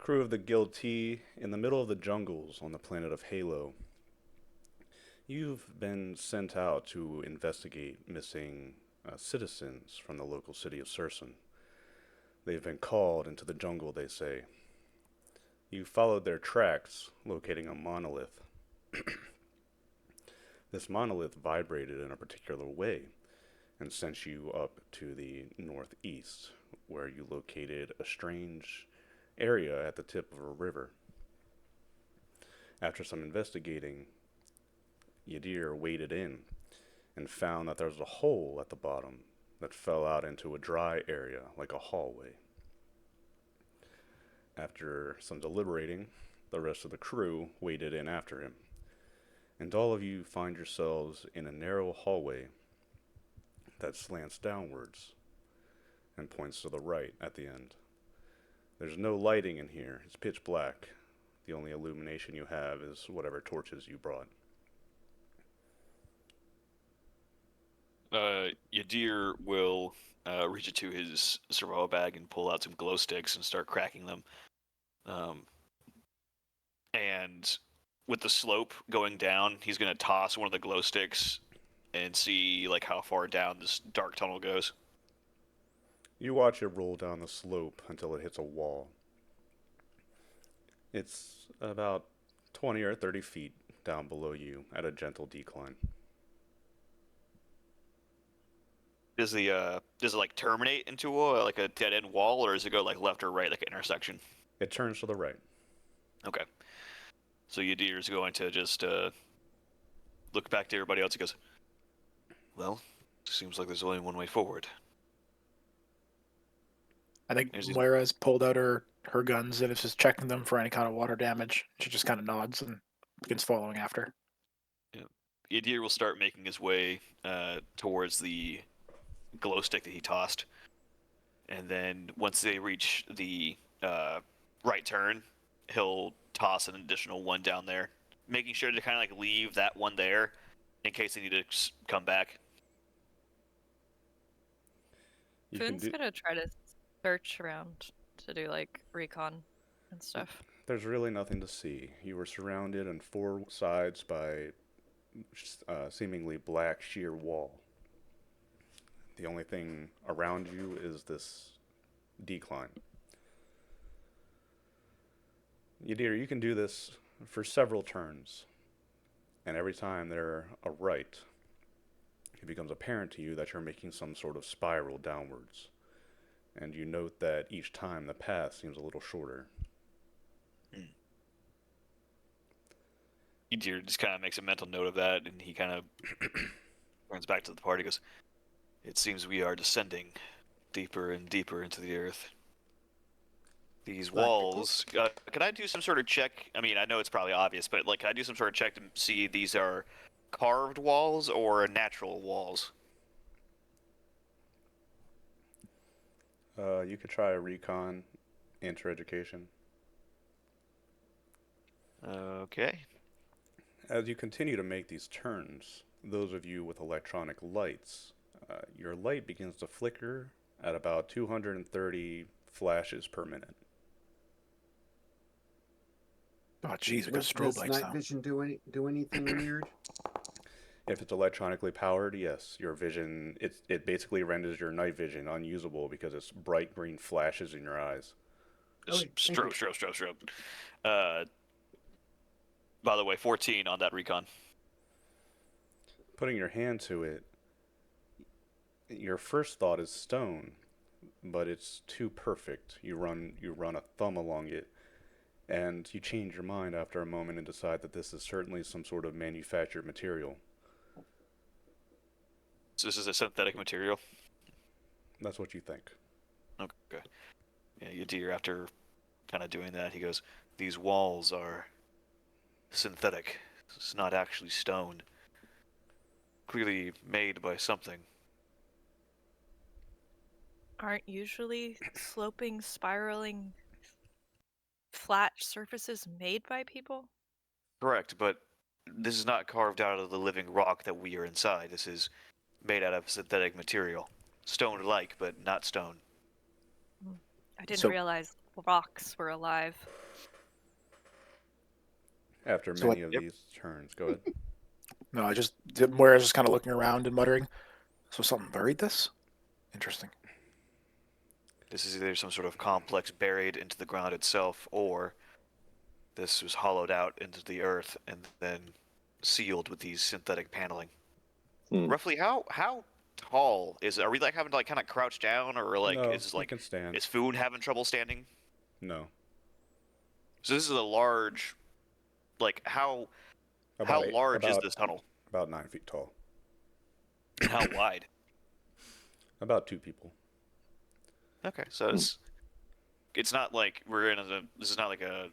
Crew of the Guild T in the middle of the jungles on the planet of Halo. You've been sent out to investigate missing citizens from the local city of Surson. They've been called into the jungle, they say. You followed their tracks, locating a monolith. This monolith vibrated in a particular way and sent you up to the northeast, where you located a strange area at the tip of a river. After some investigating, Yadir waded in and found that there was a hole at the bottom that fell out into a dry area like a hallway. After some deliberating, the rest of the crew waded in after him, and all of you find yourselves in a narrow hallway that slants downwards and points to the right at the end. There's no lighting in here, it's pitch black. The only illumination you have is whatever torches you brought. Yadir will reach into his survival bag and pull out some glow sticks and start cracking them. And with the slope going down, he's going to toss one of the glow sticks and see like how far down this dark tunnel goes. You watch it roll down the slope until it hits a wall. It's about 20 or 30 feet down below you at a gentle decline. Does it like terminate into like a dead end wall, or does it go like left or right, like an intersection? It turns to the right. Okay. So Yadir is going to just look back to everybody else. He goes, "Well, seems like there's only one way forward." I think There's his- Moira's pulled out her guns and is just checking them for any kind of water damage. She just kind of nods and begins following after. Yadir will start making his way towards the glow stick that he tossed, and then once they reach the right turn, he'll toss an additional one down there, making sure to kind of like leave that one there in case they need to come back. Foon's gonna try to search around to do like recon and stuff. There's really nothing to see. You were surrounded on four sides by seemingly black sheer wall. The only thing around you is this decline. Yadir, you can do this for several turns, and every time they're a right, it becomes apparent to you that you're making some sort of spiral downwards, and you note that each time the path seems a little shorter. Yadir just kind of makes a mental note of that, and he kind of turns back to the party. Goes, "It seems we are descending deeper and deeper into the earth. These walls. Can I do some sort of check? I mean, I know it's probably obvious, but like, can I do some sort of check to see if these are carved walls or natural walls?" You could try a recon, enter education. Okay. As you continue to make these turns, those of you with electronic lights, your light begins to flicker at about 230 flashes per minute. Oh, jeez, we got Does strobe lights night now. vision do anything weird? If it's electronically powered, yes, your vision it basically renders your night vision unusable because it's bright green flashes in your eyes. Okay, thank Strobe, you. strobe, strobe. By the way, 14 on that recon. Putting your hand to it, your first thought is stone, but it's too perfect. You run a thumb along it, and you change your mind after a moment and decide that this is certainly some sort of manufactured material. So this is a synthetic material? That's what you think. Okay. Yeah, Yadir, after kind of doing that, he goes, "These walls are synthetic. It's not actually stone. Clearly made by something." Aren't usually sloping, spiraling, flat surfaces made by people? Correct, but this is not carved out of the living rock that we are inside. This is made out of synthetic material. Stone-like, but not stone. I didn't So- realize rocks were alive. After So, many like, of Yep. these turns, go ahead. No, I just Moira was just kind of looking around and muttering. So something buried this? Interesting. This is either some sort of complex buried into the ground itself, or this was hollowed out into the earth and then sealed with these synthetic paneling. Roughly, how tall is it? Are we like having to like kind of crouch down, or like No, is you like can stand. is Foon having trouble standing? No. So this is a large, like how About large is this tunnel? about 9 feet tall. And how wide? About 2 people. Okay, so it's not like we're in a. This is not like a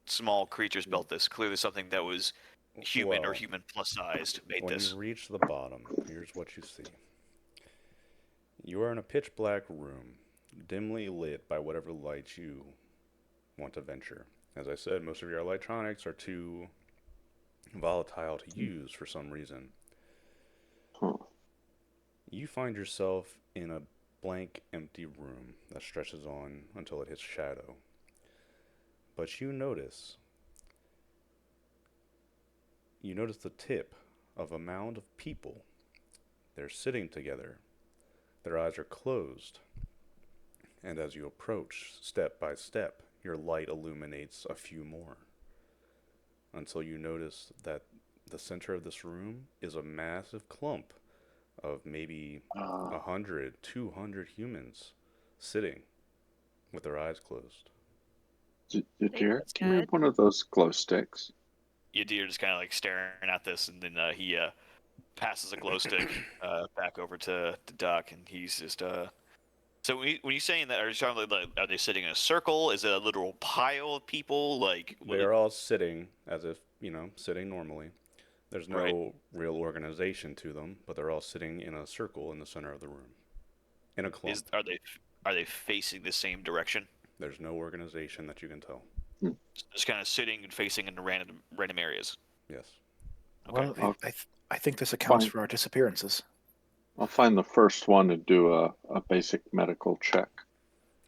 small creatures built this. Clearly something that was human or Well, human plus sized made when this. you reach the bottom, here's what you see. You are in a pitch black room, dimly lit by whatever light you want to venture. As I said, most of your electronics are too volatile to use for some reason. You find yourself in a blank, empty room that stretches on until it hits shadow. But you notice the tip of a mound of people. They're sitting together. Their eyes are closed. And as you approach, step by step, your light illuminates a few more. Until you notice that the center of this room is a massive clump of maybe 100, 200 humans sitting with their eyes closed. Jared, can we have one of those glow sticks? Yadir just kind of like staring at this, and then he passes a glow stick back over to Doc, and he's just. So when you saying that, are you talking like, are they sitting in a circle? Is it a literal pile of people? Like They are all sitting as if, sitting normally. There's no Right. real organization to them, but they're all sitting in a circle in the center of the room. In a clump. Are they facing the same direction? There's no organization that you can tell. Just kind of sitting and facing in random areas. Yes. Okay. Well, I think this accounts Fine. for our disappearances. I'll find the first one and do a basic medical check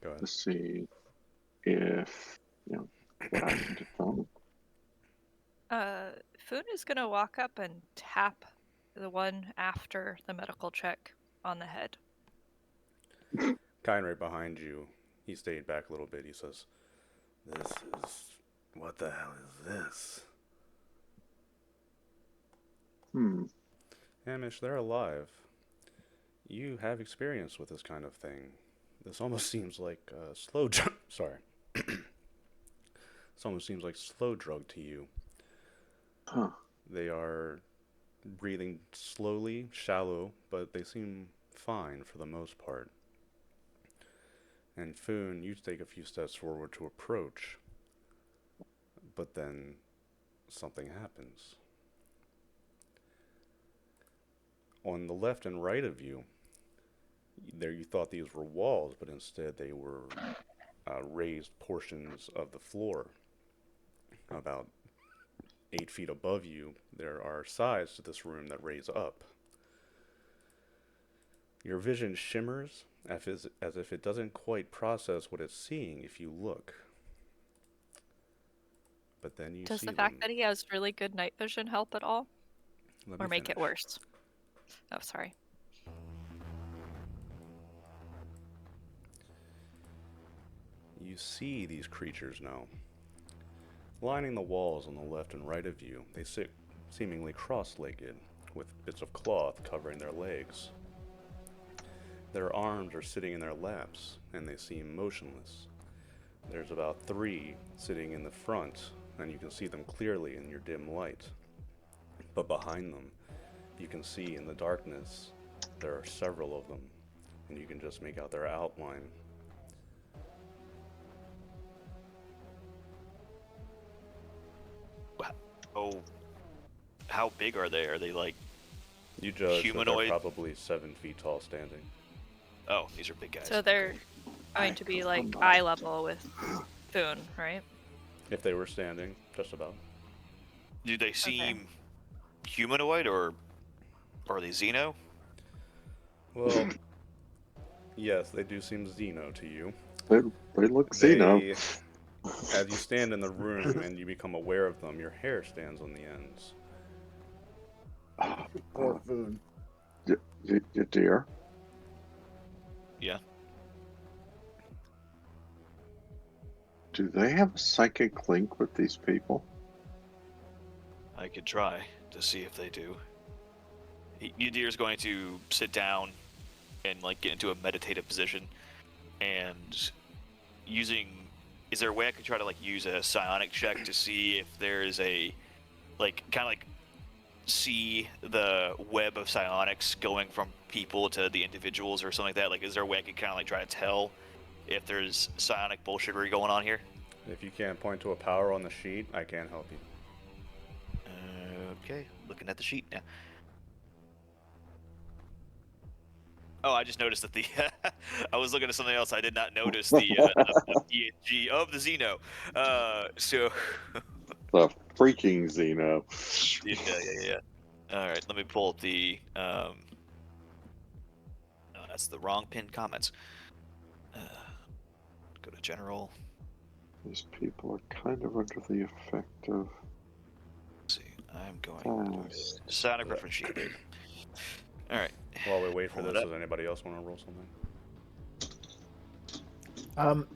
Go to ahead. see if, what I can determine. Foon is gonna walk up and tap the one after the medical check on the head. Kind right behind you, he stayed back a little bit. He says, what the hell is this? Hamish, they're alive. You have experience with this kind of thing. This almost seems like slow drug. Sorry. This almost seems like slow drug to you. Huh. They are breathing slowly, shallow, but they seem fine for the most part. And Foon, you take a few steps forward to approach, but then something happens. On the left and right of you, there you thought these were walls, but instead they were raised portions of the floor. About 8 feet above you, there are sides to this room that raise up. Your vision shimmers as if it doesn't quite process what it's seeing if you look. But then you Does see the fact them. that he has really good night vision help at all? Let Or me make it finish. worse? Oh, sorry. You see these creatures now. Lining the walls on the left and right of you, they sit seemingly cross-legged, with bits of cloth covering their legs. Their arms are sitting in their laps, and they seem motionless. There's about 3 sitting in the front, and you can see them clearly in your dim light. But behind them, you can see in the darkness, there are several of them, and you can just make out their outline. Oh, how big are they? Are they like You judge that they're humanoid? probably 7 feet tall standing. Oh, these are big guys. So they're going to be like eye level with Foon, right? If they were standing, just about. Do they seem humanoid or are they Xeno? Well, yes, they do seem Xeno to you. They look Xeno. As you stand in the room and you become aware of them, your hair stands on the ends. Poor food. You dear. Yeah. Do they have a psychic link with these people? I could try to see if they do. Yadir's going to sit down and like get into a meditative position, and is there a way I could try to like use a psionic check to see if there's a kind of like see the web of psionics going from people to the individuals or something like that? Like, is there a way I could kind of like try to tell if there's psionic bullshittery going on here? If you can't point to a power on the sheet, I can't help you. Okay, looking at the sheet now. Oh, I just noticed that the I was looking at something else. I did not notice the PNG of the Xeno. So The freaking Xeno. yeah. All right, let me pull up the. No, that's the wrong pinned comments. Go to general. These people are kind of under the effect of. Let's see, I'm going Sonic reference sheet. There you go. All right. While we wait for Pull it this, up. does anybody else want to roll something?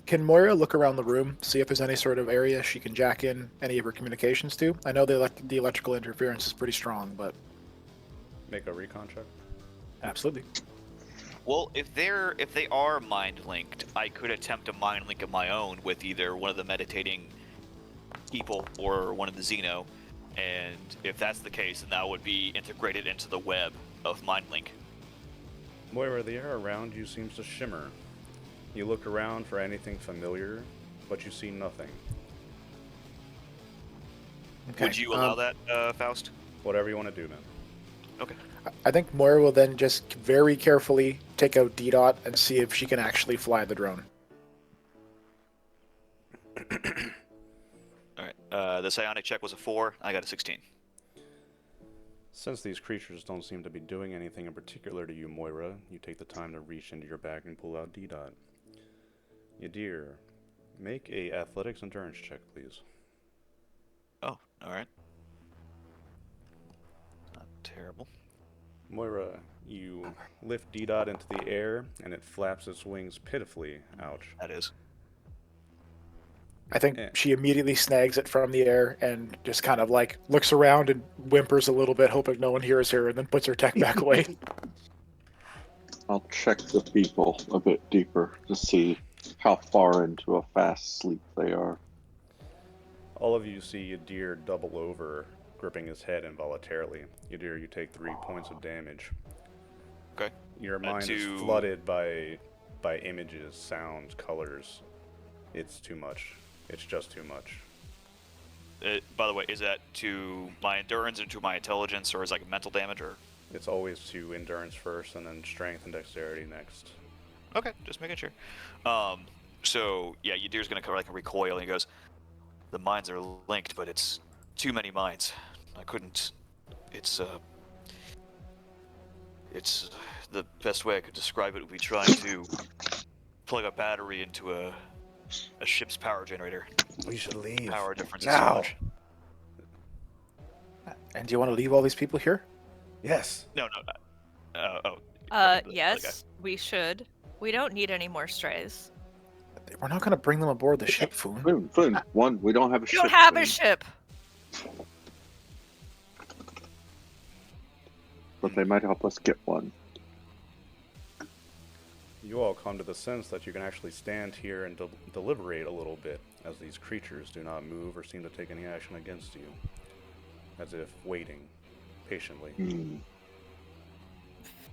Can Moira look around the room, see if there's any sort of area she can jack in any of her communications to? I know the electrical interference is pretty strong, but Make a recon check. absolutely. Well, if they are mind linked, I could attempt a mind link of my own with either one of the meditating people or one of the Xeno, and if that's the case, then that would be integrated into the web of mind link. Moira, the air around you seems to shimmer. You look around for anything familiar, but you see nothing. Okay. Would you allow that, Faust? Whatever you want to do, man. Okay. I think Moira will then just very carefully take out D-Dot and see if she can actually fly the drone. All right. The psionic check was a 4. I got a 16. Since these creatures don't seem to be doing anything in particular to you, Moira, you take the time to reach into your bag and pull out D-Dot. Yadir, make a athletics endurance check, please. Oh, all right. Not terrible. Moira, you lift D-Dot into the air, and it flaps its wings pitifully. Ouch. That is. I think she immediately snags it from the air and just kind of like looks around and whimpers a little bit, hoping no one hears her, and then puts her tech back away. I'll check the people a bit deeper to see how far into a fast sleep they are. All of you see Yadir double over, gripping his head involuntarily. Yadir, you take 3 points of damage. Okay. Your mind is flooded by images, sounds, colors. It's too much. It's just too much. By the way, is that to my endurance and to my intelligence, or is it like mental damage, or? It's always to endurance first, and then strength and dexterity next. Okay, just making sure. So yeah, Yadir's gonna like a recoil, and he goes, "The minds are linked, but it's too many minds. I couldn't. It's the best way I could describe it would be trying to plug a battery into a ship's power generator. We should leave. Power difference is now. so much." And do you want to leave all these people here? Yes. No. Yes, we should. We don't need any more strays. We're not going to bring them aboard the ship, Foon. Foon, one, we don't have a We ship. don't have a Foon, ship. but they might help us get one. You all come to the sense that you can actually stand here and deliberate a little bit, as these creatures do not move or seem to take any action against you, as if waiting patiently.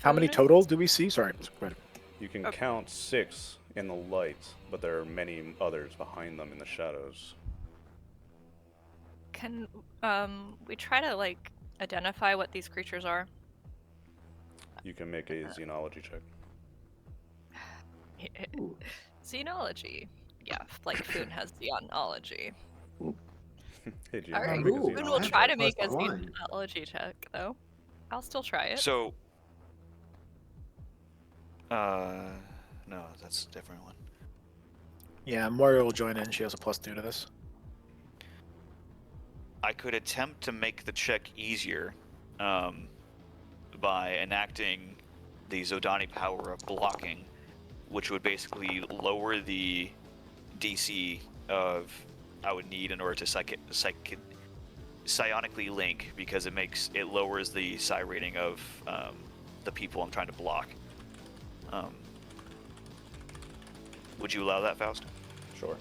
How many total do we see? Sorry. Go ahead. You can count 6 in the light, but there are many others behind them in the shadows. Can we try to like identify what these creatures are? You can make a xenology check. Xenology. Yeah, like Foon has xenology. Hey, Gene, Alright, make a Ooh, Foon xenology will check. try to plus make a one. xenology check, though. I'll still try it. So, no, that's a different one. Yeah, Moira will join in. She has a +2 to this. I could attempt to make the check easier by enacting the Zodani power of blocking, which would basically lower the DC of I would need in order to psionically link, because it lowers the psi rating of the people I'm trying to block. Would you allow that, Faust? Sure.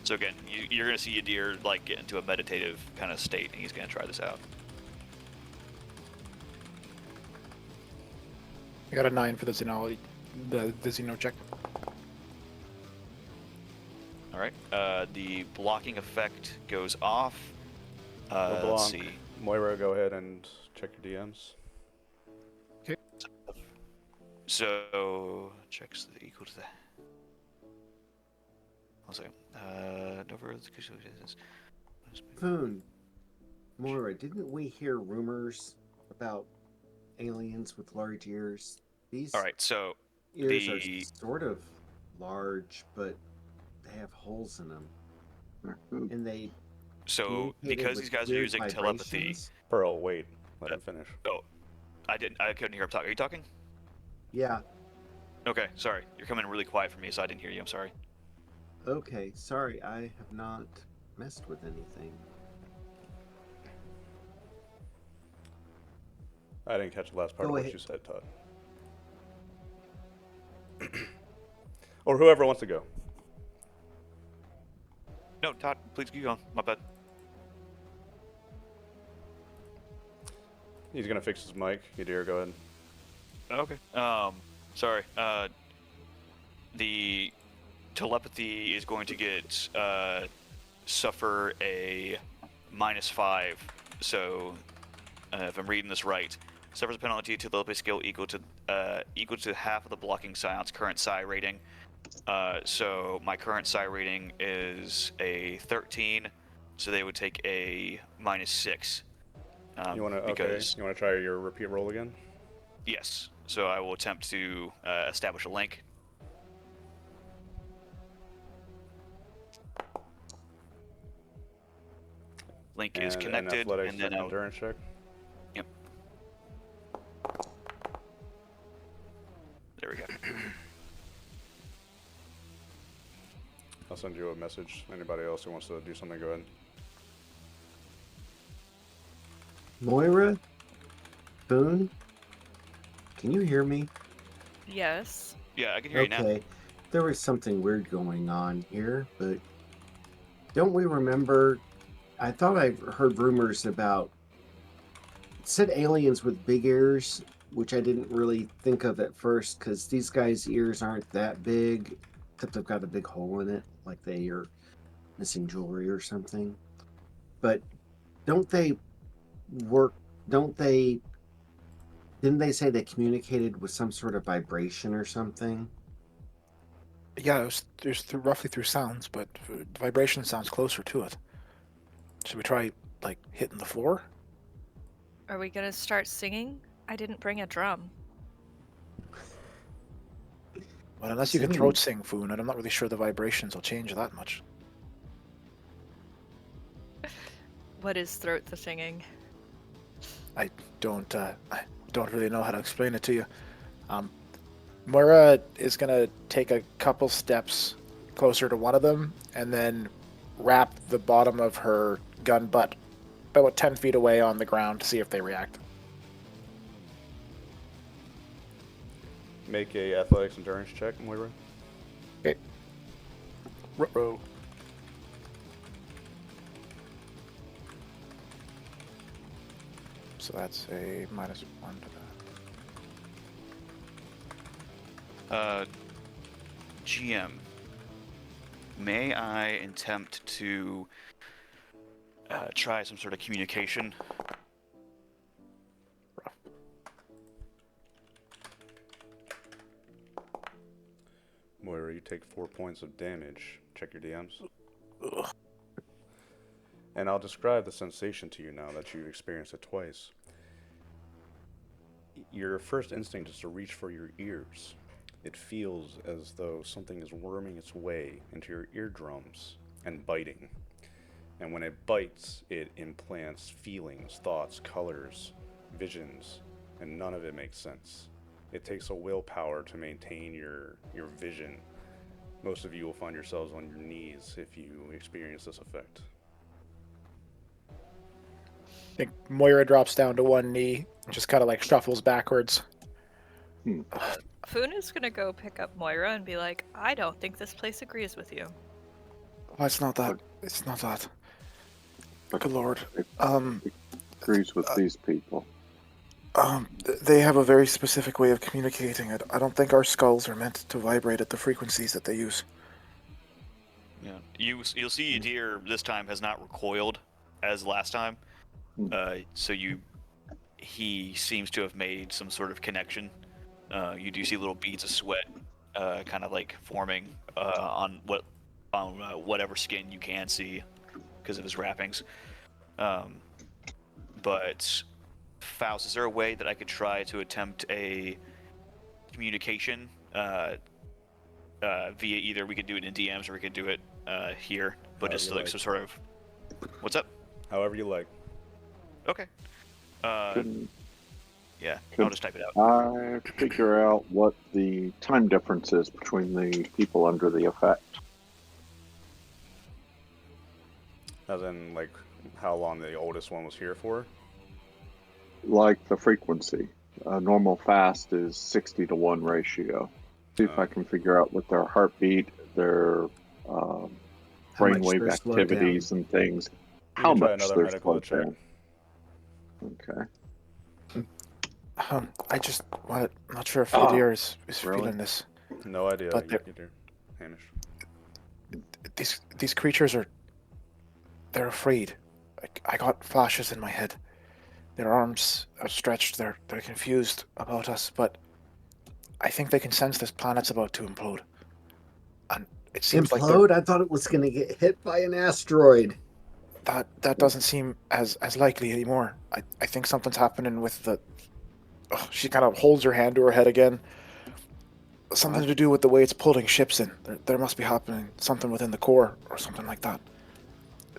So again, you're going to see Yadir like get into a meditative kind of state, and he's going to try this out. I got a 9 for the Xenology, the Xeno check. All right. The blocking effect goes off. LeBlanc, Let's see. Moira, go ahead and check your DMs. So checks equal to the. One second. Foon, Moira, didn't we hear rumors about aliens with large ears? These All right. So ears are sort of large, but they have holes in them, and they. So because these guys are using telepathy. Pearl, wait. Let him finish. Oh, I couldn't hear him talk. Are you talking? Yeah. Okay. Sorry. You're coming really quiet for me, so I didn't hear you. I'm sorry. Okay. Sorry, I have not messed with anything. I didn't catch the last part of what you said, Todd. Or whoever wants to go. No, Todd, please keep going. My bad. He's gonna fix his mic. Yadir, go ahead. Okay. Sorry. The telepathy is going to get suffer a -5. So, if I'm reading this right, suffers a penalty to the telepathy skill equal to half of the blocking psion's current psi rating. So my current psi rating is a 13, so they would take a -6. You wanna try your repeat roll again? Yes. So I will attempt to establish a link. Link is connected, an athletics and then endurance check. Yep. There we go. I'll send you a message. Anybody else who wants to do something, go ahead. Moira? Boone? Can you hear me? Yes. Yeah, I can hear you now. Okay. There was something weird going on here, but don't we remember? I thought I heard rumors about. It said aliens with big ears, which I didn't really think of at first because these guys' ears aren't that big, except they've got a big hole in it, like they are missing jewelry or something. But don't they work? Don't they? Didn't they say they communicated with some sort of vibration or something? Yeah, it was roughly through sounds, but vibration sounds closer to it. Should we try, like, hitting the floor? Are we gonna start singing? I didn't bring a drum. Well, unless you can throat sing, Foon, and I'm not really sure the vibrations will change that much. What is throat the singing? I don't really know how to explain it to you. Moira is gonna take a couple steps closer to one of them, and then wrap the bottom of her gun butt about 10 feet away on the ground to see if they react. Make a athletics endurance check, Moira. Okay. Ruh-roh. So that's a -1 to that. GM, may I attempt to try some sort of communication? Moira, you take 4 points of damage. Check your DMs. Ugh. And I'll describe the sensation to you now that you've experienced it twice. Your first instinct is to reach for your ears. it feels as though something is worming its way into your eardrums and biting. And when it bites, it implants feelings, thoughts, colors, visions, and none of it makes sense. It takes a willpower to maintain your vision. Most of you will find yourselves on your knees if you experience this effect. I think Moira drops down to one knee and just kind of like shuffles backwards. Foon is gonna go pick up Moira and be like, I don't think this place agrees with you. Oh, it's not that. It's not that. Good lord. It agrees with these people. They have a very specific way of communicating. I don't think our skulls are meant to vibrate at the frequencies that they use. Yeah. You'll see Yadir this time has not recoiled as last time. So he seems to have made some sort of connection. You do see little beads of sweat, kind of like forming on whatever skin you can see because of his wrappings. But Faust, is there a way that I could try to attempt a communication via either we could do it in DMs or we could do it here, but just like some sort of. What's up? However you like. Okay. Yeah, I'll just type it out. I figure out what the time difference is between the people under the effect. As in, like, how long the oldest one was here for? Like the frequency. Normal fast is 60-to-1 ratio. See if I can figure out what their heartbeat, their brainwave activities and things. How much they're slowed down. Okay. I just want to, not sure if Yadir is really? feeling this. No idea. But Yadir. Hamish. These creatures they're afraid. I got flashes in my head. Their arms are stretched. They're confused about us, but I think they can sense this planet's about to implode. And it seems implode? I thought it was going to get hit by an asteroid. That doesn't seem as likely anymore. I think something's happening with the. Oh, she kind of holds her hand to her head again. Something to do with the way it's pulling ships in. There must be happening something within the core or something like that.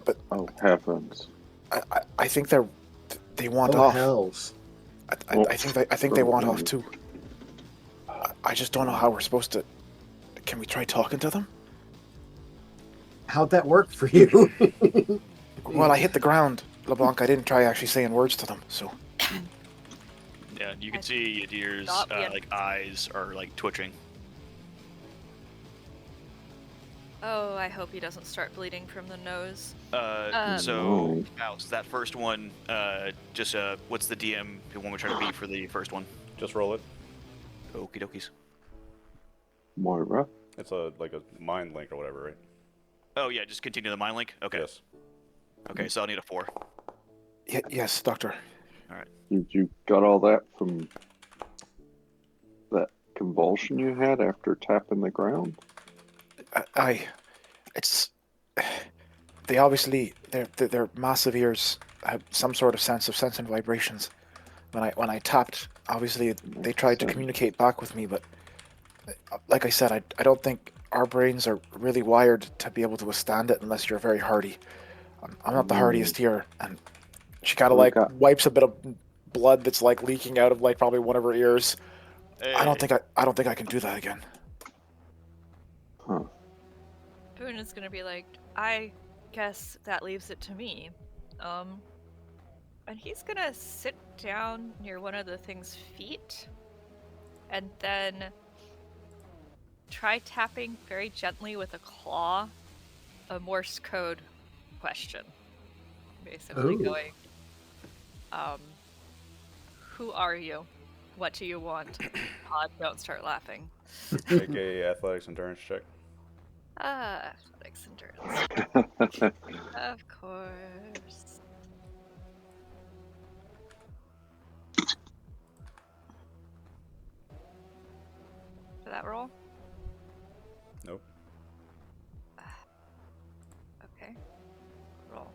But oh heavens! I think they want off. Hells. I think they want off too. I just don't know how we're supposed to. Can we try talking to them? How'd that work for you? Well, I hit the ground, LeBlanc. I didn't try actually saying words to them, so. Yeah, you can see Yadir's like eyes are like twitching. Oh, I hope he doesn't start bleeding from the nose. So, Faust, that first one, just what's the DM one we're trying to beat for the first one? Just roll it. Okie dokies. Moira? It's like a mind link or whatever, right? Oh yeah, just continue the mind link? Okay. Yes. Okay, so I'll need a 4. Yes, Doctor. Alright. Did you got all that from that convulsion you had after tapping the ground? They obviously, their massive ears have some sort of sense of sensing vibrations. When I tapped, obviously they tried to communicate back with me, but like I said, I don't think our brains are really wired to be able to withstand it unless you're very hardy. I'm not the hardiest here, and she kind of like wipes a bit of blood that's like leaking out of like probably one of her ears. Hey. I don't think I can do that again. Huh. Boone is gonna be like, I guess that leaves it to me. And he's gonna sit down near one of the thing's feet and then try tapping very gently with a claw a Morse code question. Basically going, who are you? What do you want? Pod, don't start laughing. Make a athletics endurance check. Athletics endurance. Of course. Did that roll? Nope. Okay. Roll.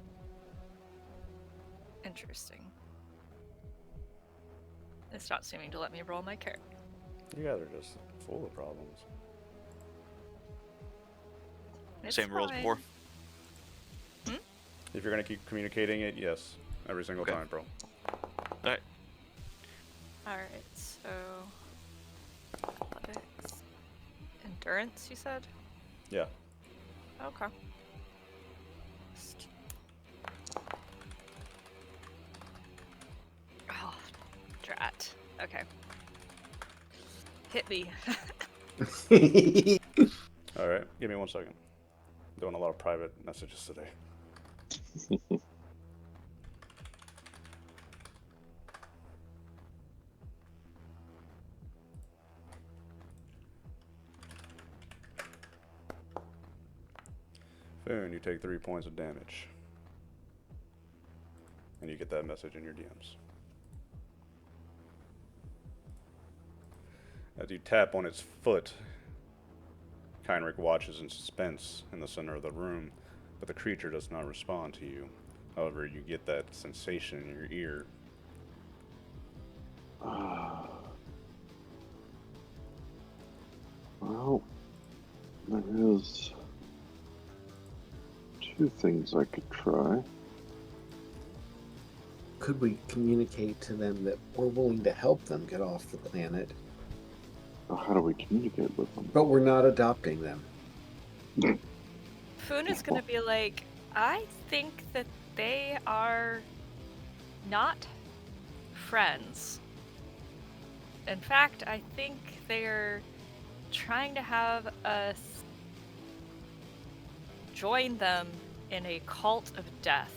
Interesting. It's not seeming to let me roll my character. You guys are just full of problems. It's Same rules fine. before. If you're gonna keep communicating it, yes, every single Okay. time, bro. Alright. Alright, so. Athletics. Endurance, you said? Yeah. Okay. Oh, drat. Okay. Hit me. All right. Give me 1 second. Doing a lot of private messages today. Foon, you take 3 points of damage. And you get that message in your DMs. As you tap on its foot, Heinrich watches in suspense in the center of the room, but the creature does not respond to you. However, you get that sensation in your ear. Well, there is 2 things I could try. Could we communicate to them that we're willing to help them get off the planet, How do we communicate with them? but we're not adopting them? Foon is gonna be like, I think that they are not friends. In fact, I think they're trying to have us join them in a cult of death.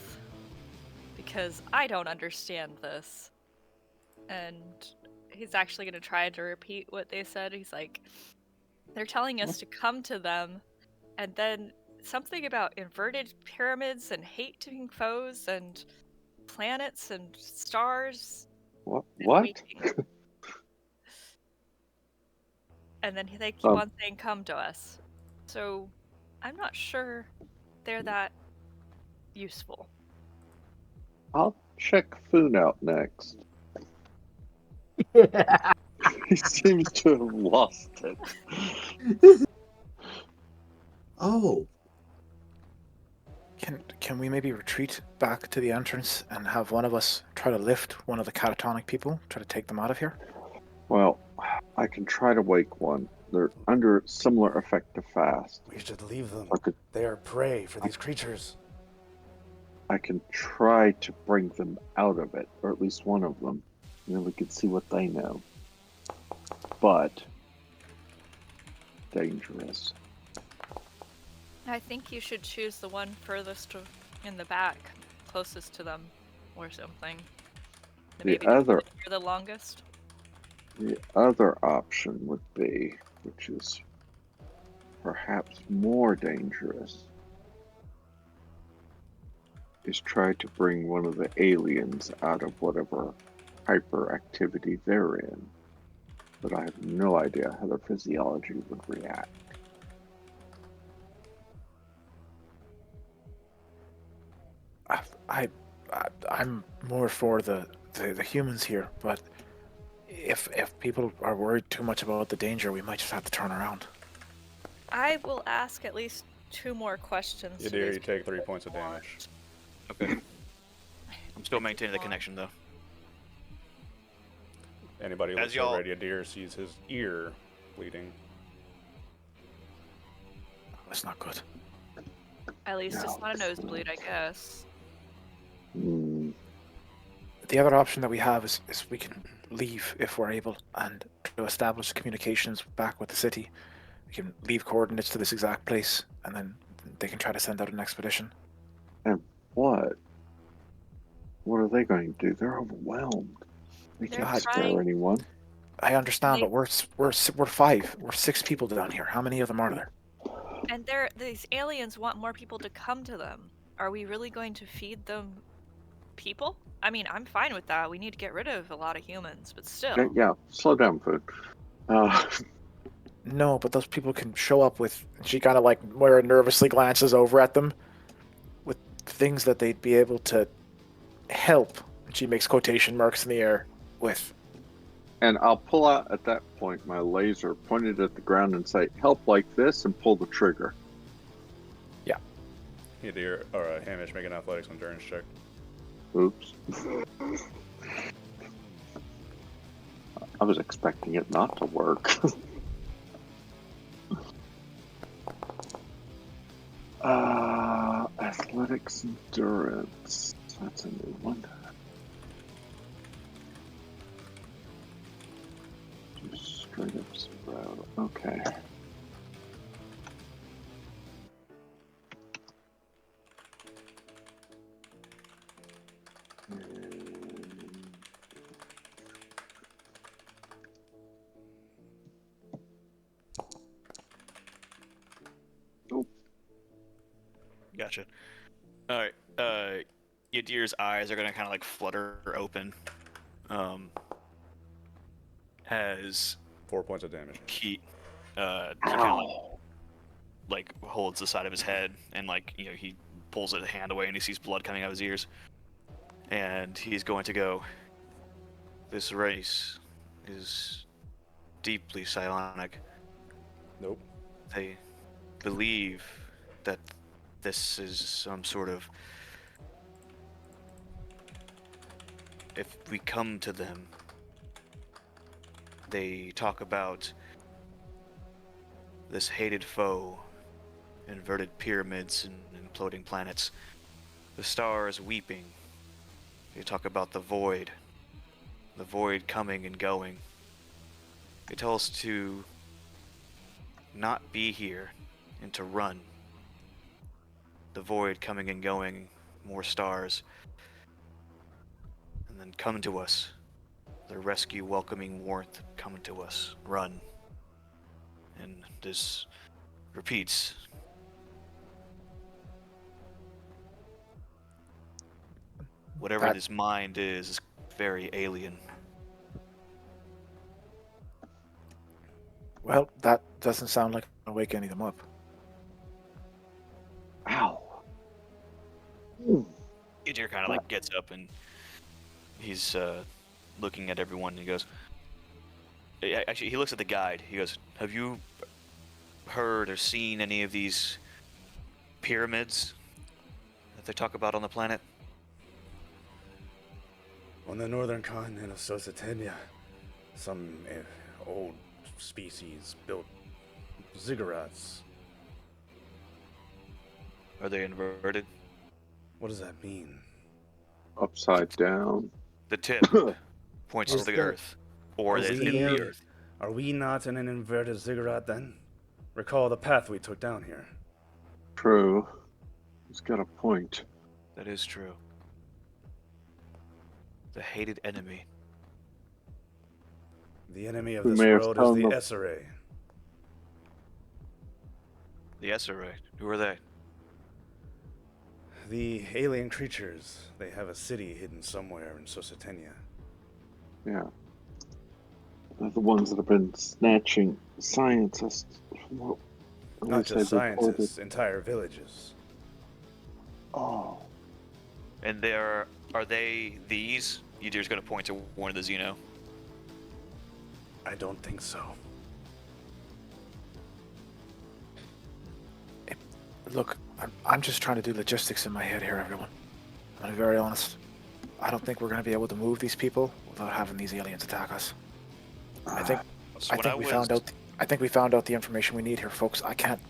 Because I don't understand this. And he's actually gonna try to repeat what they said. He's like, they're telling us to come to them, and then something about inverted pyramids and hating foes and planets and stars. What? And What? waiting. And then they keep Um. on saying, come to us. So I'm not sure they're that useful. I'll check Foon out next. He seems to have lost it. Oh, Can we maybe retreat back to the entrance and have one of us try to lift one of the catatonic people, try to take them out of here? Well, I can try to wake one. They're under similar effect to fast. We should leave them. I could, They are prey for these creatures. I can try to bring them out of it, or at least one of them. And then we could see what they know. But dangerous. I think you should choose the one furthest in the back, closest to them, or something. Maybe other- you're the longest. The other option would be, which is perhaps more dangerous, is try to bring one of the aliens out of whatever hyperactivity they're in. But I have no idea how their physiology would react. I'm more for the humans here, but if people are worried too much about the danger, we might just have to turn around. I will ask at least 2 more questions. You to do, these you take 3 people points of if you want. damage. Okay. I'm still maintaining the connection though. Anybody who As looks y'all- already a deer sees his ear bleeding. That's not good. At least it's No, not a it's nosebleed, I guess. Hmm. The other option that we have is we can leave if we're able, and to establish communications back with the city. We can leave coordinates to this exact place, and then they can try to send out an expedition. And what? What are they going to do? They're overwhelmed. They They're can't trying- spare anyone. I understand, They- but we're 5. We're 6 people down here. How many of them are there? And these aliens want more people to come to them. Are we really going to feed them people? I mean, I'm fine with that. We need to get rid of a lot of humans, but still. Yeah, slow down, Food. No, but those people can show up with. She kind of like Moira nervously glances over at them with things that they'd be able to help. And she makes quotation marks in the air with. And I'll pull out at that point my laser pointed at the ground and say, "Help like this," and pull the trigger. Either Hamish, make an athletics endurance check. Oops. I was expecting it not to work. Athletics endurance. That's a new one. Just straight up zero. Okay. Nope. Gotcha. All right. Yadir's eyes are gonna kind of like flutter open. As 4 points of damage. he kind of like holds the side of his head and like he pulls his hand away and he sees blood coming out of his ears, and he's going to go. This race is deeply psionic. Nope. They believe that this is some sort of. If we come to them, they talk about this hated foe, inverted pyramids and imploding planets, the stars weeping. They talk about the void coming and going. They tell us to not be here and to run. The void coming and going, more stars. And then come to us. The rescue welcoming warmth coming to us. Run. And this repeats. Whatever this mind is very alien. Well, that doesn't sound like I'm gonna wake any of them up. Ow. Yadir kind of like gets up and he's looking at everyone and he goes. Actually, he looks at the guide. He goes, "Have you heard or seen any of these pyramids that they talk about on the planet?" On the northern continent of Sositenya, some old species built ziggurats. Are they inverted? What does that mean? Upside down. The tip points to Is the that- earth, or is they the in the area- earth. Are we not in an inverted ziggurat then? Recall the path we took down here. True. He's got a point. That is true. The hated enemy. The enemy of We this may have world is found the the- SRA. The SRA. Who are they? The alien creatures. They have a city hidden somewhere in Sositenya. Yeah. They're the ones that have been snatching scientists. From what at Not least just they've reported. scientists, entire villages. Oh. And are they these? Yadir's going to point to one of the Xeno. I don't think so. Look, I'm just trying to do logistics in my head here, everyone. I'm gonna be very honest. I don't think we're gonna be able to move these people without having these aliens attack us. I think So I when think we was- found out. I think we found out the information we need here, folks. I can't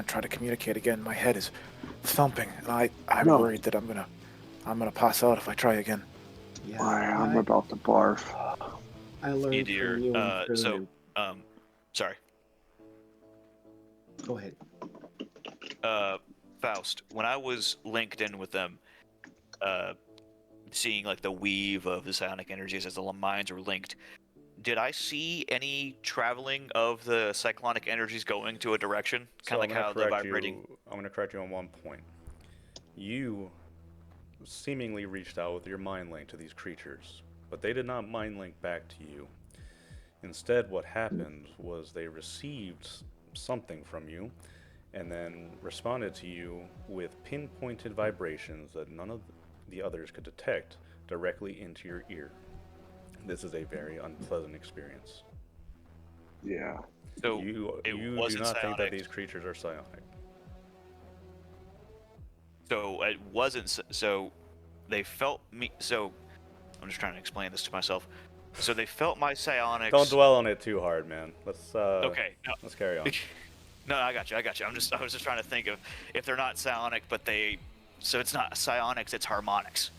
try to communicate again. My head is thumping, and I'm No. worried that I'm gonna pass out if I try again. Yeah, I'm about to barf. I learned Yadir, from you and so, Truman. sorry. Go ahead. Faust, when I was linked in with them, seeing like the weave of the psionic energies as the minds were linked, did I see any traveling of the cyclonic energies going to a direction? Kind of like how the vibrating. I'm going to correct you on one point. You seemingly reached out with your mind link to these creatures, but they did not mind link back to you. Instead, what happened was they received something from you and then responded to you with pinpointed vibrations that none of the others could detect directly into your ear. This is a very unpleasant experience. Yeah. So You it do wasn't not think that psionic. these creatures are psionic. So it wasn't. So they felt me. So I'm just trying to explain this to myself. So they felt my psionics. Don't dwell on it too hard, man. Okay. No. Let's carry on. No, I got you. I was just trying to think of if they're not psionic, but they. So it's not psionics. It's harmonics.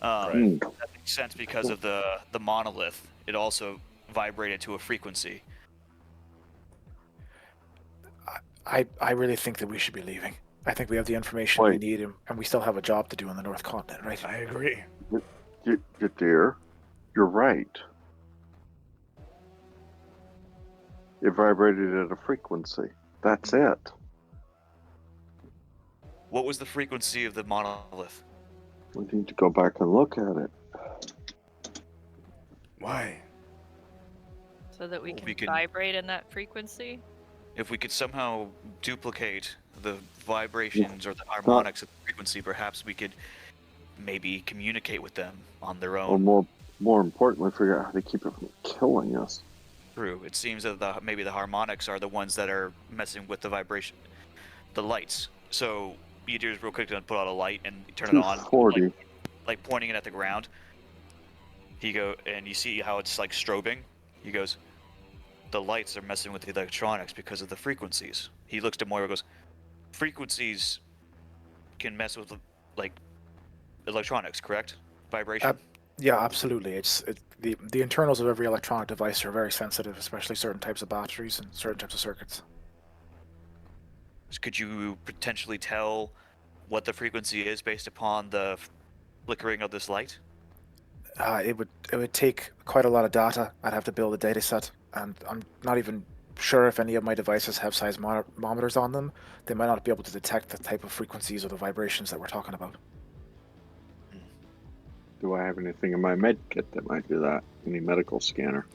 Right. That makes sense because of the monolith. It also vibrated to a frequency. I really think that we should be leaving. I think we have the information we Wait. need, and we still have a job to do on the North Continent, right? I agree. Dear, you're right. It vibrated at a frequency. That's it. What was the frequency of the monolith? We need to go back and look at it. Why? So that we Well, can, we can- vibrate in that frequency. If we could somehow duplicate the vibrations or the harmonics of the frequency, perhaps we could maybe communicate with them on their Or own. more importantly, figure out how to keep it from killing us. True. It seems that maybe the harmonics are the ones that are messing with the vibration, the lights. So you just real quick to put out a light and turn it on, 240. like pointing it at the ground. And you see how it's like strobing. He goes, the lights are messing with the electronics because of the frequencies. He looks to Moira and goes, frequencies can mess with like electronics, correct? Vibration. Yeah, absolutely. The internals of every electronic device are very sensitive, especially certain types of batteries and certain types of circuits. Could you potentially tell what the frequency is based upon the flickering of this light? It would take quite a lot of data. I'd have to build a data set, and I'm not even sure if any of my devices have seismometers on them. They might not be able to detect the type of frequencies or the vibrations that we're talking about. Do I have anything in my med kit that might do that? Any medical scanner?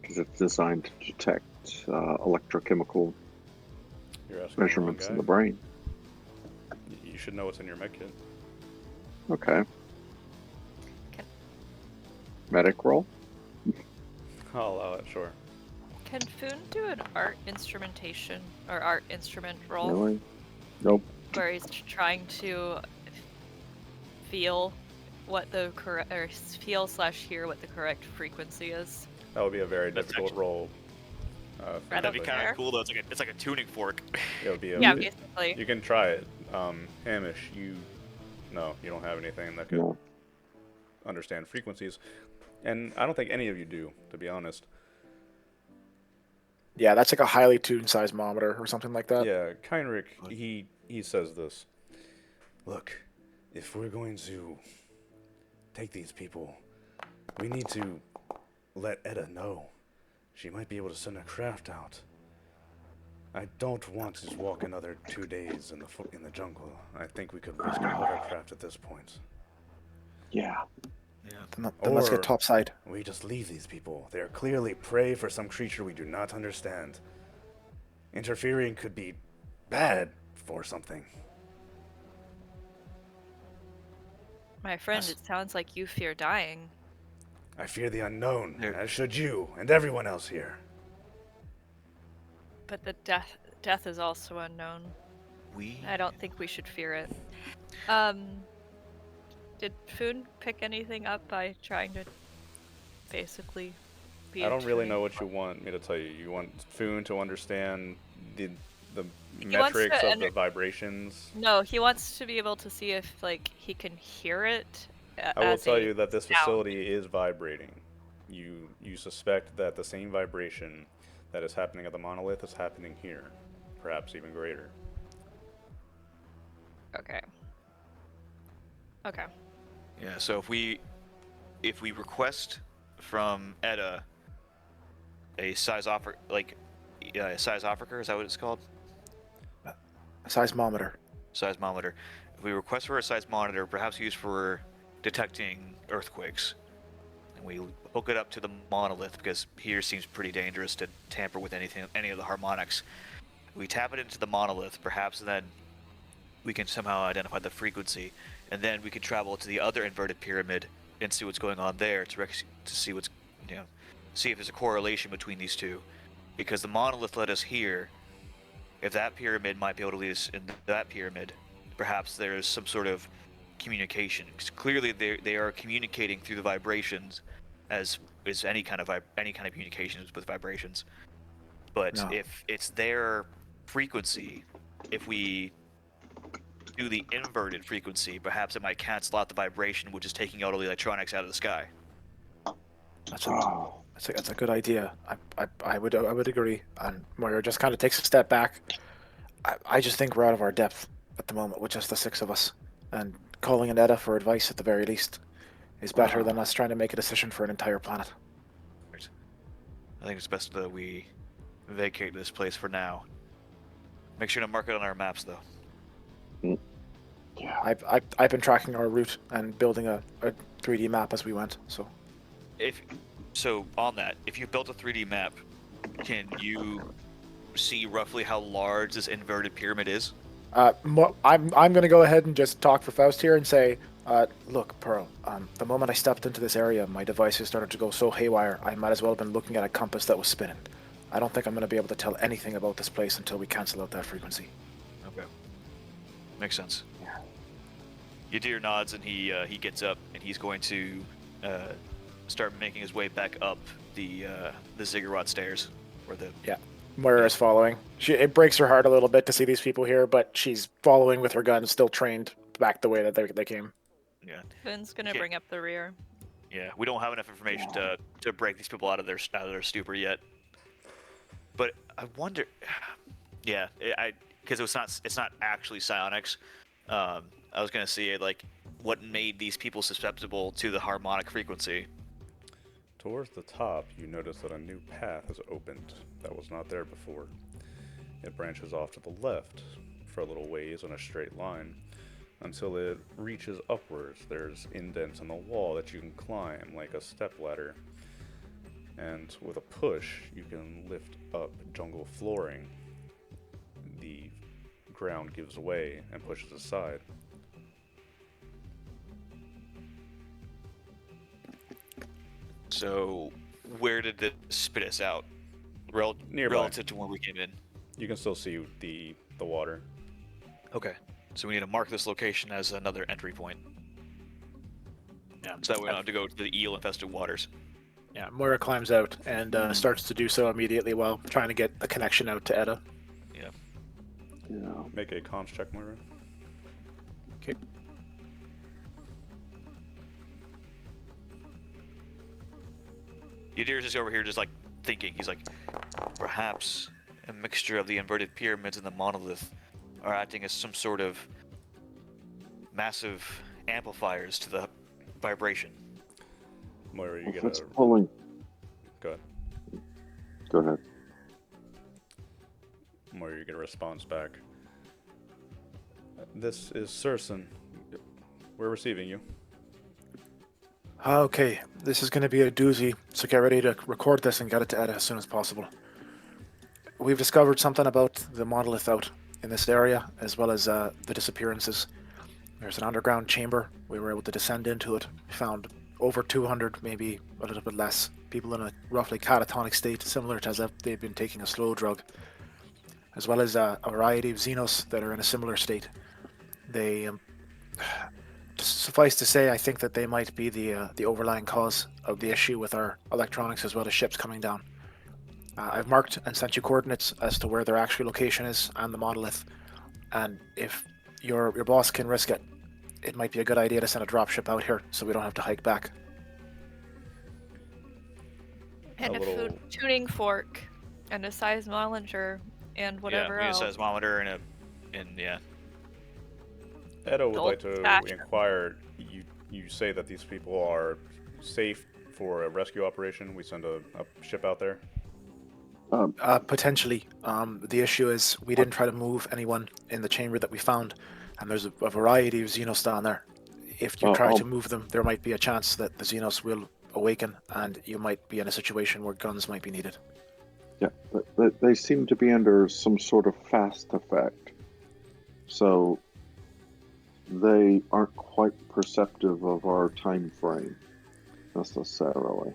Because it's designed to detect electrochemical You're asking measurements the in wrong the brain. guy. You should know what's in your med kit. Okay. Can- Medic roll? I'll allow it, sure. Can Foon do an art instrumentation or art instrument roll Really? Nope. where he's trying to feel what the correct or feel/hear what the correct frequency is? That would be a very That's difficult role. Rather That'd be than kind there. of cool though. It's like a tuning fork. It would be a, Yeah, basically. You can try it. Hamish, no, you don't have anything that could No. understand frequencies, and I don't think any of you do, to be honest. Yeah, that's like a highly tuned seismometer or something like that. Yeah, Keinrich, he says this. Look, if we're going to take these people, we need to let Etta know. She might be able to send a craft out. I don't want to walk another 2 days in the jungle. I think we could risk a hovercraft at this point. Yeah. Then let's Or- get topside. We just leave these people. They are clearly prey for some creature we do not understand. Interfering could be bad for something. My friend, Yes. it sounds like you fear dying. I fear the unknown, There- as should you and everyone else here. But the death is also unknown. I don't think we should fear it. Did Foon pick anything up by trying to basically be I don't really attuning? know what you want me to tell you. You want Foon to understand the He wants metrics to of the vibrations. No, he wants to be able to see if like he can hear it. I will as tell a you that this sound. facility is vibrating. You suspect that the same vibration that is happening at the monolith is happening here, perhaps even greater. Okay. Okay. Yeah. So if we request from Etta a seismographer, a seismographer, is that what it's called? Seismometer. Seismometer. If we request for a seismometer, perhaps used for detecting earthquakes, and we hook it up to the monolith because here seems pretty dangerous to tamper with any of the harmonics. We tap it into the monolith, perhaps, and then we can somehow identify the frequency, and then we can travel to the other inverted pyramid and see what's going on there to see what's, see if there's a correlation between these two, because the monolith led us here. If that pyramid might be able to lead us in that pyramid, perhaps there's some sort of communication. 'Cause clearly, they are communicating through the vibrations, as is any kind of communications with vibrations. But No. if it's their frequency, if we do the inverted frequency, perhaps it might cancel out the vibration, which is taking out all the electronics out of the sky. That's a good idea. I would agree. And Moira just kind of takes a step back. I just think we're out of our depth at the moment with just the 6 of us, and calling in Edda for advice at the very least is better than us trying to make a decision for an entire planet. I think it's best that we vacate this place for now. Make sure to mark it on our maps, though. Yeah. I've been tracking our route and building a 3D map as we went. So On that, if you built a 3D map, can you see roughly how large this inverted pyramid is? I'm going to go ahead and just talk for Faust here and say, look, Pearl. The moment I stepped into this area, my devices started to go so haywire. I might as well have been looking at a compass that was spinning. I don't think I'm going to be able to tell anything about this place until we cancel out that frequency. Okay, makes sense. Yadir nods and he gets up and he's going to start making his way back up the ziggurat stairs, or the Moira's following. It breaks her heart a little bit to see these people here, but she's following with her gun, still trained back the way that they came. Yeah. Finn's gonna bring up the rear. Yeah, we don't have enough information to break these people out of their stupor yet. But I wonder, because it's not actually psionics. I was gonna see like what made these people susceptible to the harmonic frequency. Towards the top, you notice that a new path has opened that was not there before. It branches off to the left for a little ways on a straight line until it reaches upwards. There's indents in the wall that you can climb like a stepladder, and with a push, you can lift up jungle flooring. The ground gives way and pushes aside. So, where did this spit us out? Nearby. Relative to when we came in. You can still see the water. Okay. So we need to mark this location as another entry point. Yeah. So that we don't have to go to the eel-infested waters. Yeah, Moira climbs out and starts to do so immediately while trying to get the connection out to Edda. Yeah. Yeah. Make a comms check, Moira. Okay. Yadir's just over here just like thinking. He's like, perhaps a mixture of the inverted pyramids and the monolith are acting as some sort of massive amplifiers to the vibration. Moira, you If get it's a... pulling. Go ahead. Go ahead. Moira, you get a response back. This is Surson. We're receiving you. Okay, this is going to be a doozy, so get ready to record this and get it to Edda as soon as possible. We've discovered something about the monolith out in this area, as well as the disappearances. There's an underground chamber. We were able to descend into it. We found over 200, maybe a little bit less, people in a roughly catatonic state, similar to as if they've been taking a slow drug, as well as a variety of Xenos that are in a similar state. They, suffice to say, I think that they might be the overlying cause of the issue with our electronics as well as ships coming down. I've marked and sent you coordinates as to where their actual location is and the monolith, and if your boss can risk it, it might be a good idea to send a dropship out here so we don't have to hike back. And a food tuning fork, and a seismometer, and whatever yeah, else. a seismometer and yeah. Edo would Gold like to stash. inquire. You say that these people are safe for a rescue operation. We send a ship out there. Potentially. The issue is we didn't try to move anyone in the chamber that we found, and there's a variety of Xenos down there. If you try to move them, there might be a chance that the Xenos will awaken, and you might be in a situation where guns might be needed. Yeah, but they seem to be under some sort of fast effect. So they aren't quite perceptive of our time frame. necessarily.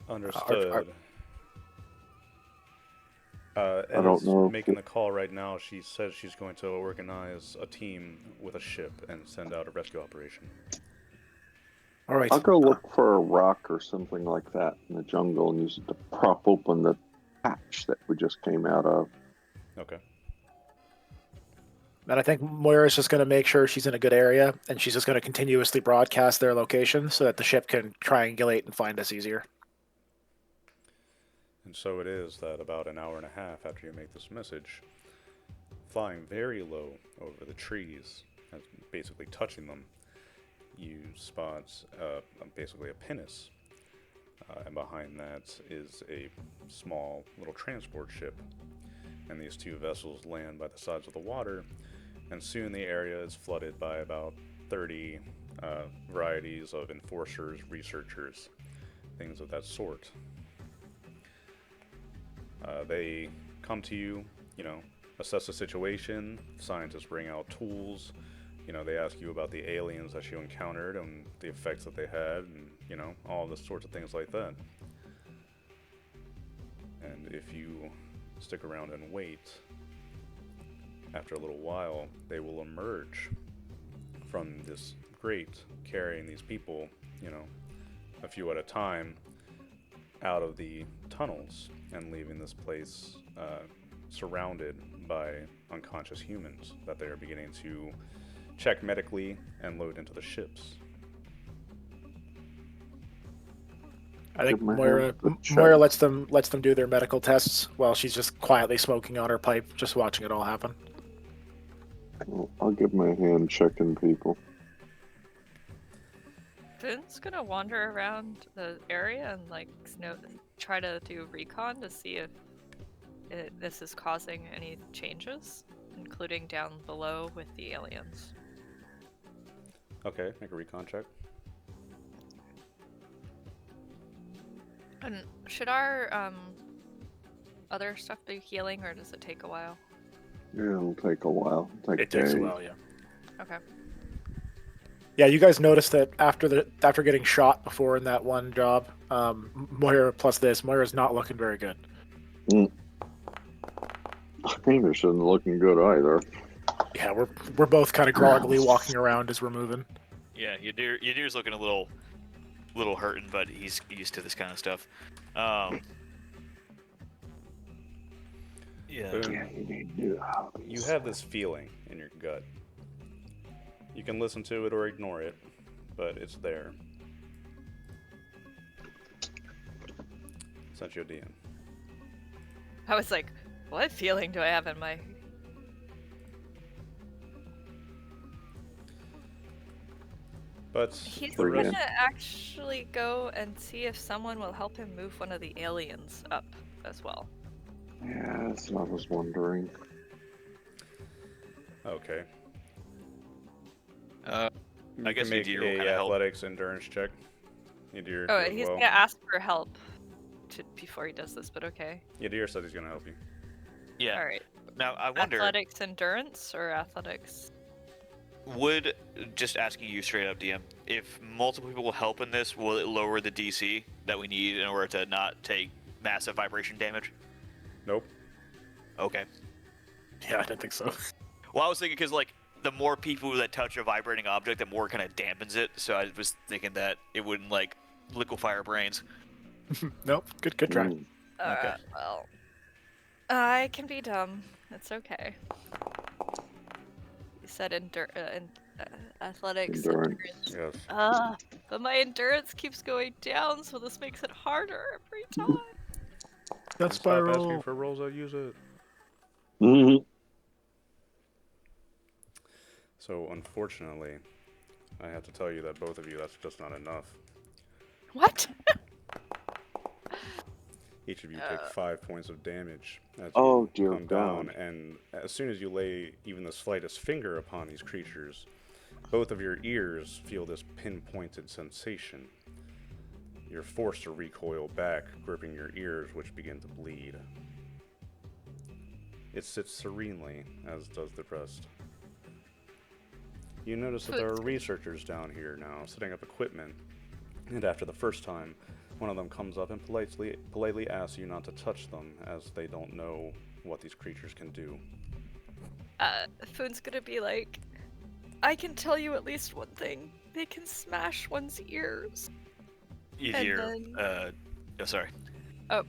Understood. I don't Ed's know if making the call right now. She says she's going to organize a team with a ship and send out a rescue operation. All right. I'll go look for a rock or something like that in the jungle and use it to prop open the hatch that we just came out of. Okay. And I think Moira's just going to make sure she's in a good area, and she's just going to continuously broadcast their location so that the ship can triangulate and find us easier. And so it is that about an hour and a half after you make this message, flying very low over the trees, and basically touching them, you spot basically a pinnace. And behind that is a small little transport ship. And these two vessels land by the sides of the water, and soon the area is flooded by about 30 varieties of enforcers, researchers, things of that sort. They come to you, assess the situation. Scientists bring out tools. They ask you about the aliens that you encountered and the effects that they had, and, all the sorts of things like that. And if you stick around and wait, after a little while, they will emerge from this grate carrying these people, a few at a time, out of the tunnels and leaving this place surrounded by unconscious humans that they are beginning to check medically and load into the ships. I think Give my Moira hand the check. Moira lets them do their medical tests while she's just quietly smoking on her pipe, just watching it all happen. I'll give my hand checking people. Finn's gonna wander around the area and try to do recon to see if this is causing any changes, including down below with the aliens. Okay, make a recon check. And should our other stuff be healing, or does it take a while? Yeah, it'll take a while. It takes a days. while, yeah. Okay. Yeah, you guys noticed that after getting shot before in that one job, Moira plus this, Moira's not looking very good. Hamish isn't looking good either. Yeah, we're both kind of groggily walking around as we're moving. Yeah, Yadir's looking a little hurting, but he's used to this kind of stuff. Yeah. Boom. You have this feeling in your gut. You can listen to it or ignore it, but it's there. Sent you a DM. I was like, what feeling do I have in my... But He's the rest, gonna actually go and see if someone will help him move one of the aliens up as well. Yeah, that's what I was wondering. okay. I guess make Yadir will a kinda help. athletics endurance check. Yadir, Oh, as he's well. gonna ask for help before he does this, but okay. Yadir said he's gonna help you. Yeah. All right. Now I wonder, Athletics endurance or athletics? would just asking you straight up, DM, if multiple people will help in this, will it lower the DC that we need in order to not take massive vibration damage? Nope. Okay. Yeah, I didn't think so. Well, I was thinking because the more people that touch a vibrating object, the more kind of dampens it. So I was thinking that it wouldn't liquefy our brains. Nope. Good try. Okay. Well, I can be dumb. It's okay. You said athletics Endurance. endurance. Yes. But my endurance keeps going down, so this makes it harder every time. That Stop asking spiral. for rolls, I'll use it. Mm-hmm. So, unfortunately, I have to tell you that both of you, that's just not enough. What? Each of you take 5 points of damage as you Oh, dear come God. down, and as soon as you lay even the slightest finger upon these creatures, both of your ears feel this pinpointed sensation. You're forced to recoil back, gripping your ears, which begin to bleed. It sits serenely, as does the rest. You notice that there are researchers down here now, setting up equipment, And after the first time, one of them comes up and politely asks you not to touch them, as they don't know what these creatures can do. Foon's gonna be like, I can tell you at least one thing. They can smash one's ears. You And hear, then- oh, sorry. And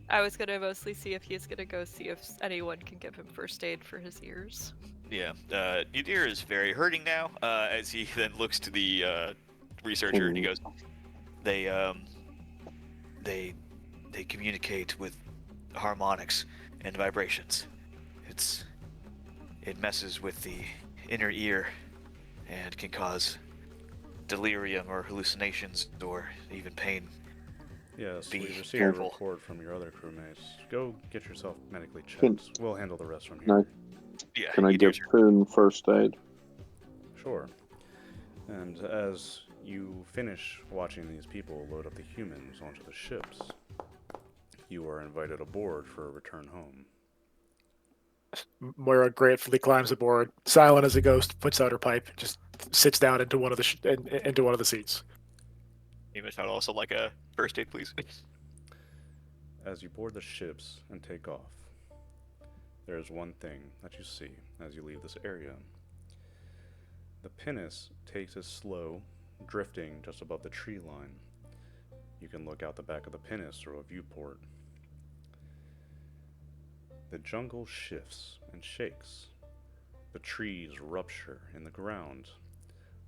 I was gonna mostly see if he's gonna go see if anyone can give him first aid for his ears. Yeah, Yadir is very hurting now, as he then looks to the researcher and he goes, they communicate with harmonics and vibrations. It messes with the inner ear and can cause delirium or hallucinations or even pain. Yes, Be we received careful. a report from your other crewmates. Go get yourself medically checked. Can- We'll handle the rest from Can I, here. Yeah, can I give Yadir's Poon first aid? Sure. And as you finish watching these people load up the humans onto the ships, you are invited aboard for a return home. Moira gratefully climbs aboard, silent as a ghost, puts out her pipe, just sits down into one of the seats. name is also like a first aid, please. As you board the ships and take off, there is one thing that you see as you leave this area. The pinnace takes it slow, drifting just above the tree line. You can look out the back of the pinnace through a viewport. The jungle shifts and shakes. The trees rupture in the ground.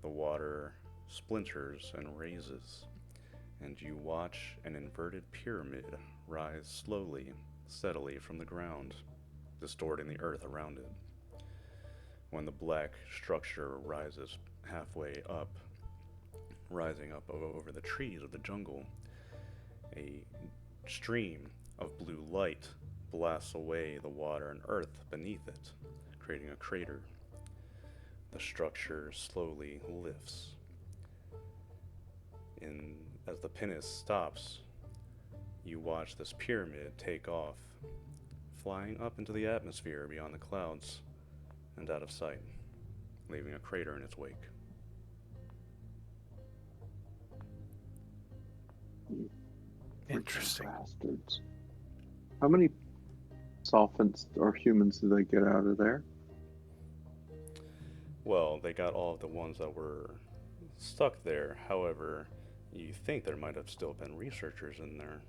The water splinters and raises. And you watch an inverted pyramid rise slowly, steadily from the ground, distorting the earth around it. When the black structure rises halfway up, rising up over the trees of the jungle, a stream of blue light blasts away the water and earth beneath it, creating a crater. The structure slowly lifts. As the pinnace stops, you watch this pyramid take off, flying up into the atmosphere beyond the clouds and out of sight, leaving a crater in its wake. Interesting. Bastards. How many softens or humans did they get out of there? Well, they got all of the ones that were stuck there. However, you think there might have still been researchers in there.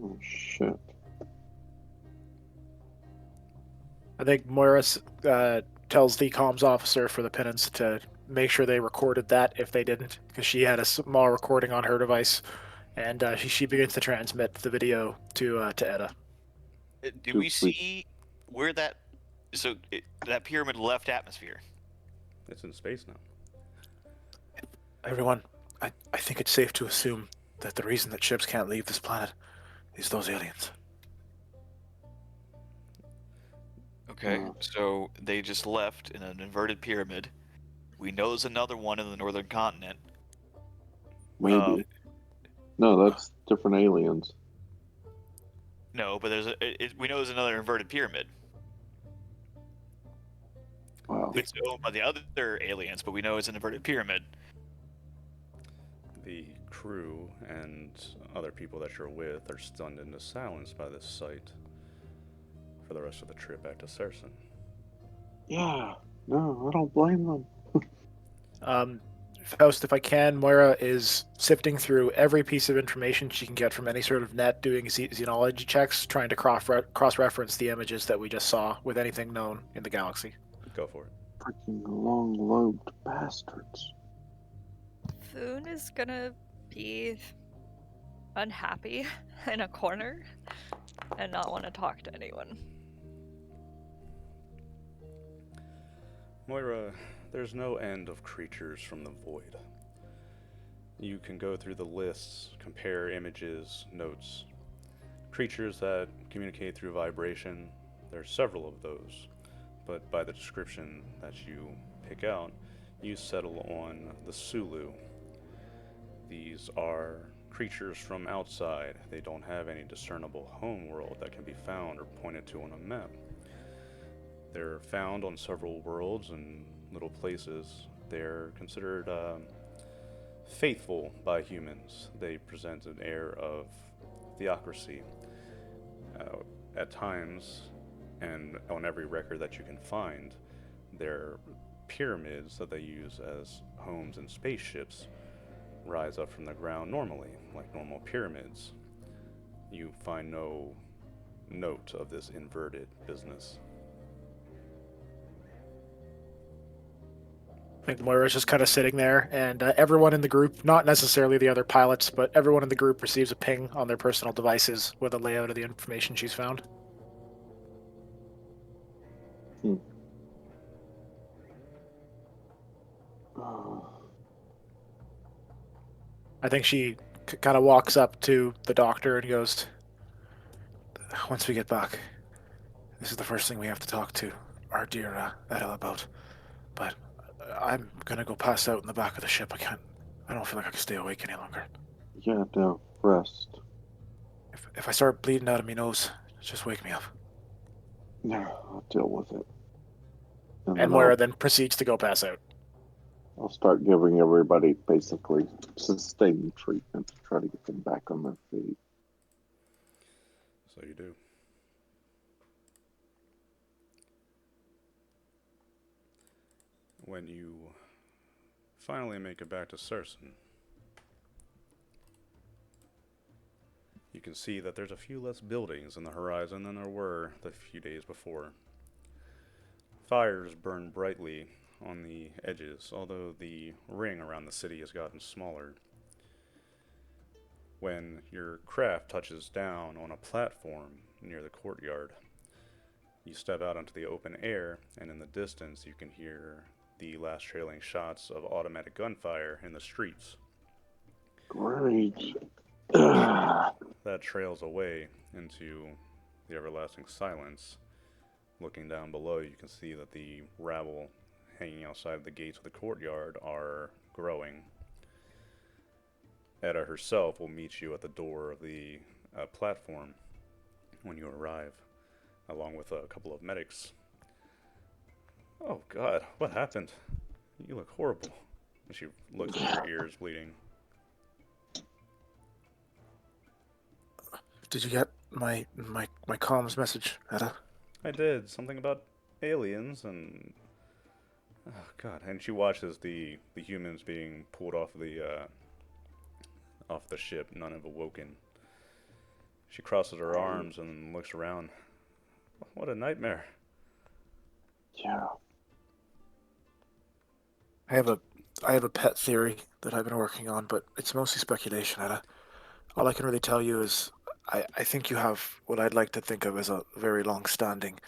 Oh shit. I think Moira tells the comms officer for the penance to make sure they recorded that if they didn't, because she had a small recording on her device, and she begins to transmit the video to Edda. Do we see where that pyramid left atmosphere? It's in space now. Everyone, I think it's safe to assume that the reason that ships can't leave this planet is those aliens. Okay, so they just left in an inverted pyramid. We know there's another one in the northern continent. Maybe. No, that's different aliens. No, but we know there's another inverted pyramid. Wow. It's owned by the other aliens, but we know it's an inverted pyramid. The crew and other people that you're with are stunned into silence by this sight for the rest of the trip back to Sarsen. Yeah. No, I don't blame them. Faust, if I can, Moira is sifting through every piece of information she can get from any sort of net, doing xenology checks, trying to cross-reference the images that we just saw with anything known in the galaxy. Go for it. Freaking long-lobed bastards. Foon is gonna be unhappy in a corner and not want to talk to anyone. Moira, there's no end of creatures from the void. You can go through the lists, compare images, notes. Creatures that communicate through vibration, there's several of those, but by the description that you pick out, you settle on the Sulu. These are creatures from outside. They don't have any discernible homeworld that can be found or pointed to on a map. They're found on several worlds and little places. They're considered faithful by humans. They present an air of theocracy. At times, and on every record that you can find, their pyramids that they use as homes and spaceships rise up from the ground normally, like normal pyramids. You find no note of this inverted business. I think Moira's just kind of sitting there, and everyone in the group, not necessarily the other pilots, but everyone in the group receives a ping on their personal devices with a layout of the information she's found. I think she kind of walks up to the doctor and goes, "Once we get back, this is the first thing we have to talk to our dear Edel about. But I'm gonna go pass out in the back of the ship. I don't feel like I can stay awake any longer. Yeah, no, rest. If I start bleeding out of my nose, just wake me up." No, I'll deal with it. And And then Moira then proceeds to go pass out. I'll start giving everybody basically sustained treatment to try to get them back on their feet. So you do. When you finally make it back to Surson, you can see that there's a few less buildings in the horizon than there were the few days before. Fires burn brightly on the edges, although the ring around the city has gotten smaller. When your craft touches down on a platform near the courtyard, you step out into the open air, and in the distance you can hear the last trailing shots of automatic gunfire in the streets. Great. That trails away into the everlasting silence. Looking down below, you can see that the rabble hanging outside the gates of the courtyard are growing. Etta herself will meet you at the door of the platform when you arrive, along with a couple of medics. "Oh God, what happened? You look horrible." And she looks at your ears bleeding. "Did you get my comms message, Etta?" "I did. Something about aliens and... Oh God." And she watches the humans being pulled off the ship, none have awoken. She crosses her arms and looks around. "What a nightmare." Yeah. I have a pet theory that I've been working on, but it's mostly speculation, Etta. All I can really tell you is I think you have what I'd like to think of as a very long-standing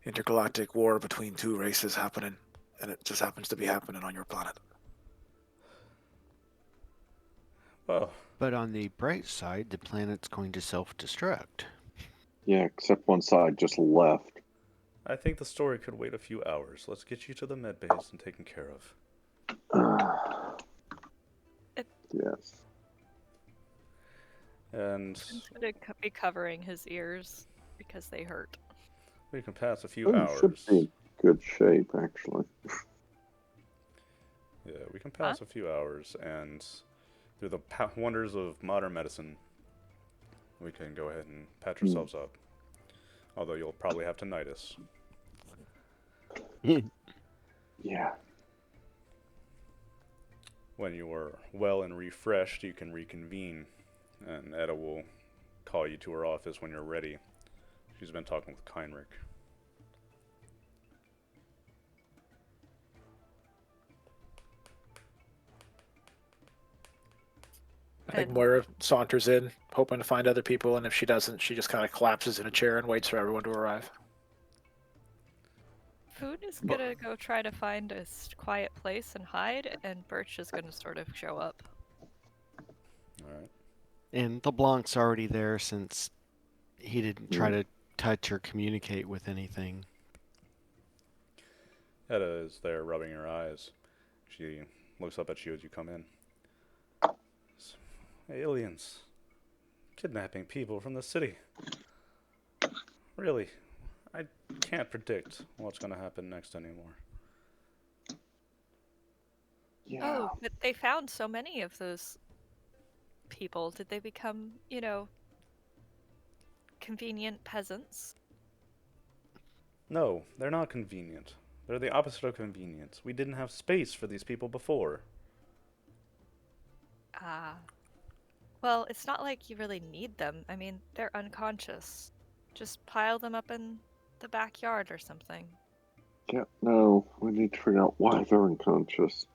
intergalactic war between two races happening, and it just happens to be happening on your planet. Well, But on the bright side, the planet's going to self-destruct. Yeah, except one side just left. I think the story could wait a few hours. Let's get you to the med base and taken care of. Yes. And I'm gonna be covering his ears because they hurt. we can pass a few Oh, you should hours. be in good shape, actually. Yeah, we can pass a few hours, and through the wonders of modern medicine, we can go ahead and patch ourselves up. Although you'll probably have tinnitus. Yeah. When you are well and refreshed, you can reconvene, and Etta will call you to her office when you're ready. She's been talking with Heinrich. I think And Moira saunters in, hoping to find other people, and if she doesn't, she just kind of collapses in a chair and waits for everyone to arrive. Food is gonna go try to find a quiet place and hide, and Birch is gonna sort of show up. Alright. And LeBlanc's already there since he didn't try to touch or communicate with anything. Etta is there rubbing her eyes. She looks up at you as you come in. "Aliens. Kidnapping people from the city. Really, I can't predict what's going to happen next anymore." Yeah. Oh, but they found so many of those people. Did they become, convenient peasants? No, they're not convenient. They're the opposite of convenient. We didn't have space for these people before. Ah. Well, it's not like you really need them. I mean, they're unconscious. Just pile them up in the backyard or something. Yeah, no, we need to figure out why they're unconscious.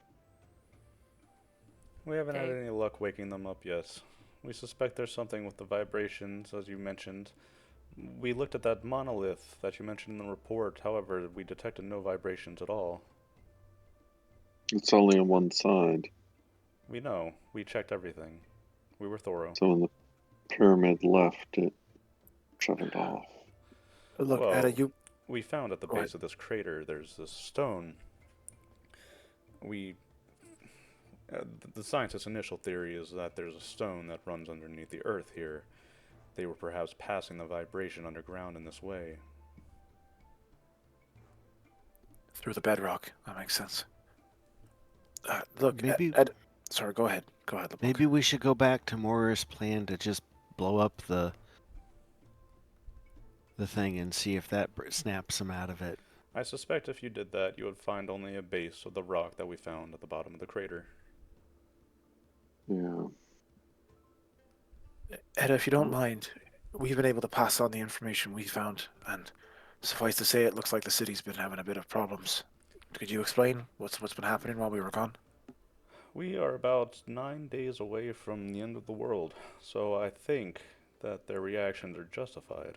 We haven't had Okay. any luck waking them up yet. We suspect there's something with the vibrations, as you mentioned. We looked at that monolith that you mentioned in the report, however, we detected no vibrations at all. It's only on one side. We know. We checked everything. We were thorough. So when the pyramid left, it shut it off. Look, Well, Etta, you. we found at the Go ahead. base of this crater there's this stone. We. The scientist's initial theory is that there's a stone that runs underneath the earth here. They were perhaps passing the vibration underground in this way. Through the bedrock. That makes sense. Look, Maybe Ed. Sorry, go ahead. Go ahead, LeBlanc. maybe we should go back to Moira's plan to just blow up the thing and see if that snaps him out of it. I suspect if you did that, you would find only a base of the rock that we found at the bottom of the crater. Yeah. Etta, if you don't mind, we've been able to pass on the information we found, and suffice to say, it looks like the city's been having a bit of problems. Could you explain what's been happening while we were gone? We are about 9 days away from the end of the world, so I think that their reactions are justified.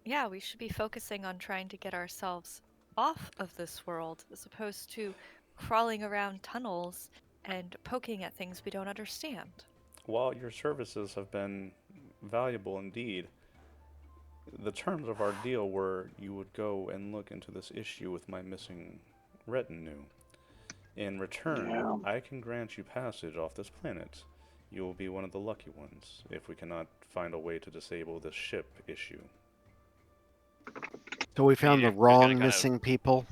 Yeah, we should be focusing on trying to get ourselves off of this world as opposed to crawling around tunnels and poking at things we don't understand. While your services have been valuable indeed, the terms of our deal were you would go and look into this issue with my missing retinue. In return, Yeah. I can grant you passage off this planet. You will be one of the lucky ones if we cannot find a way to disable this ship issue. So we found the You're gonna wrong kinda- missing people.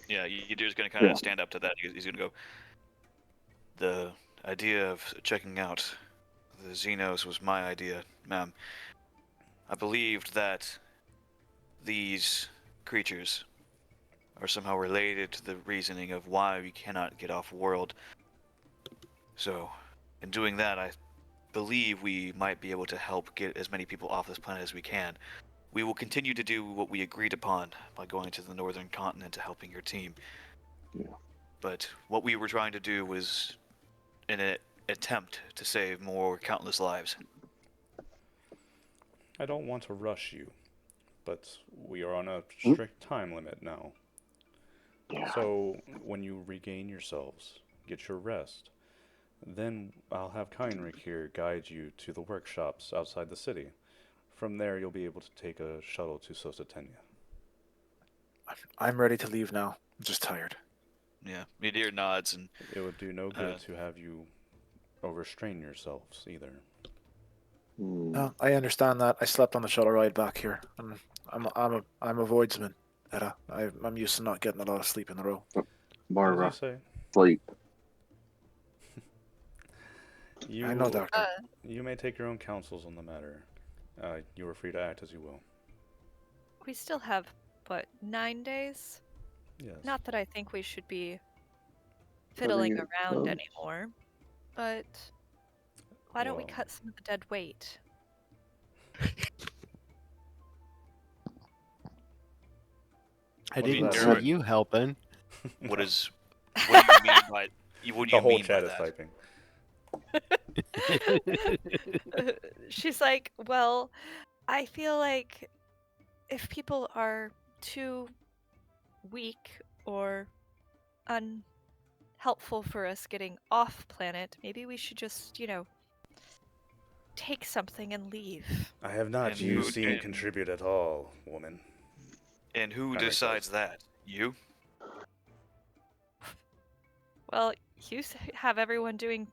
Yeah, Ydir's going to kind of Yeah. stand up to that. He's going to go. The idea of checking out the Xenos was my idea, ma'am. I believed that these creatures are somehow related to the reasoning of why we cannot get off world. So, in doing that, I believe we might be able to help get as many people off this planet as we can. We will continue to do what we agreed upon by going to the northern continent to helping your team. Yeah. But what we were trying to do was an attempt to save more countless lives. I don't want to rush you, but we are on a strict time limit now. Yeah. So, when you regain yourselves, get your rest, then I'll have Heinrich here guide you to the workshops outside the city. From there, you'll be able to take a shuttle to Sositenya. I'm ready to leave now. I'm just tired. Yeah, Ydir nods and It would do no good to have you overstrain yourselves either. No, I understand that. I slept on the shuttle ride back here. I'm a voidsman, Etta. I'm used to not getting a lot of sleep in a row. Mara, As you say, sleep. you, I know, Doctor. you may take your own counsels on the matter. You are free to act as you will. We still have, 9 days? Yes. Not that I think we should be fiddling it around close. anymore, but why don't we Well- cut some of the dead weight? I mean, didn't you're- see you helping. what do you mean by what do The you whole mean chat by is that? typing. She's like, well, I feel like if people are too weak or unhelpful for us getting off planet, maybe we should just, take something and leave. I have not And you who- seen and- contribute at all, woman. And who That makes decides sense. that? You? Well, you have everyone doing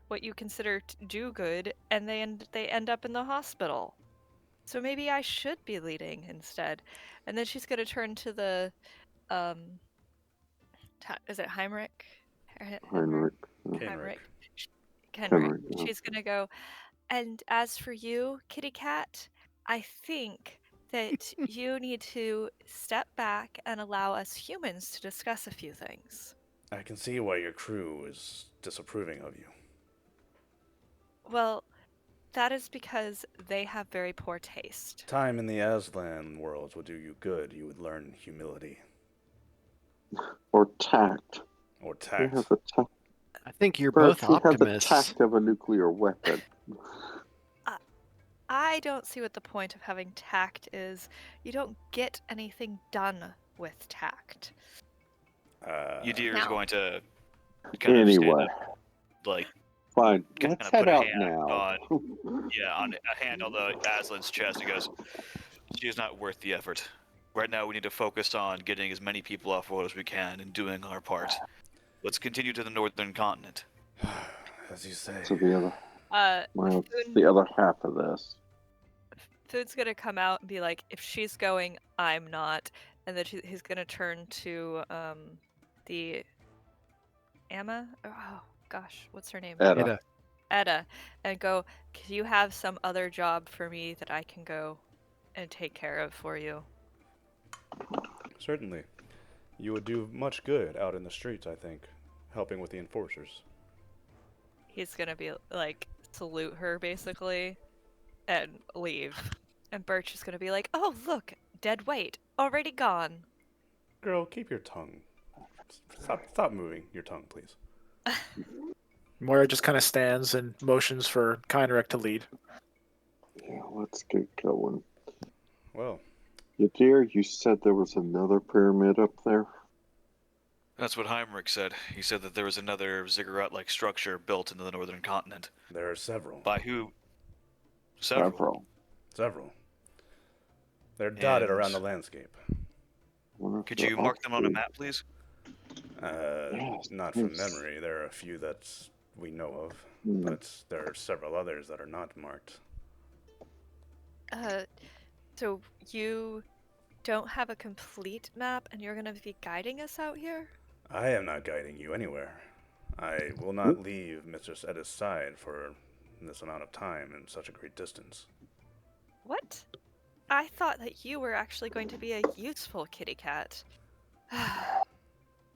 what you consider do good, and they end up in the hospital. So maybe I should be leading instead. And then she's gonna turn to the Is it Heinrich? Heinrich. Kenrick. Kenrick. Yeah. She's gonna go. And as for you, Kitty Cat, I think that you need to step back and allow us humans to discuss a few things. I can see why your crew is disapproving of you. Well, that is because they have very poor taste. Time in the Aslan worlds would do you good. You would learn humility. Or tact. Or He tact. has the tact. I think you're Birch, both he had the optimists. tact of a nuclear weapon. I don't see what the point of having tact is. You don't get anything done with tact. Udir is Now- going to kind of Anyway, stand up, like, fine. kind Let's of put head a out hand now. on a hand on the Aslan's chest. He goes, "She is not worth the effort. Right now, we need to focus on getting as many people off road as we can and doing our part. Let's continue to the northern continent." As you say. So the other, well, Foon- the other half of this. Food's gonna come out and be like, if she's going, I'm not. And then he's gonna turn to the Emma. Oh gosh, what's her name? Edda. Eda. Etta, and go. Can you have some other job for me that I can go and take care of for you? Certainly. You would do much good out in the streets, I think, helping with the enforcers. He's gonna be like salute her basically, and leave. And Birch is gonna be like, oh look, dead weight, already gone. Girl, keep your tongue. Stop moving your tongue, please. Moira just kind of stands and motions for Kynarek to lead. Yeah, let's get going. Well, Yadir, you said there was another pyramid up there? That's what Heinrich said. He said that there was another ziggurat-like structure built into the northern continent. there are several. By who? Several. Several. They're dotted And- around the landscape. Wonder if Could they're you mark them on a off-food. map, please? Yes, Not from please. memory. There are a few that we know of, Hmm. but there are several others that are not marked. So you don't have a complete map, and you're gonna be guiding us out here? I am not guiding you anywhere. I will not leave Mistress Edda's side for this amount of time and such a great distance. What? I thought that you were actually going to be a useful kitty cat.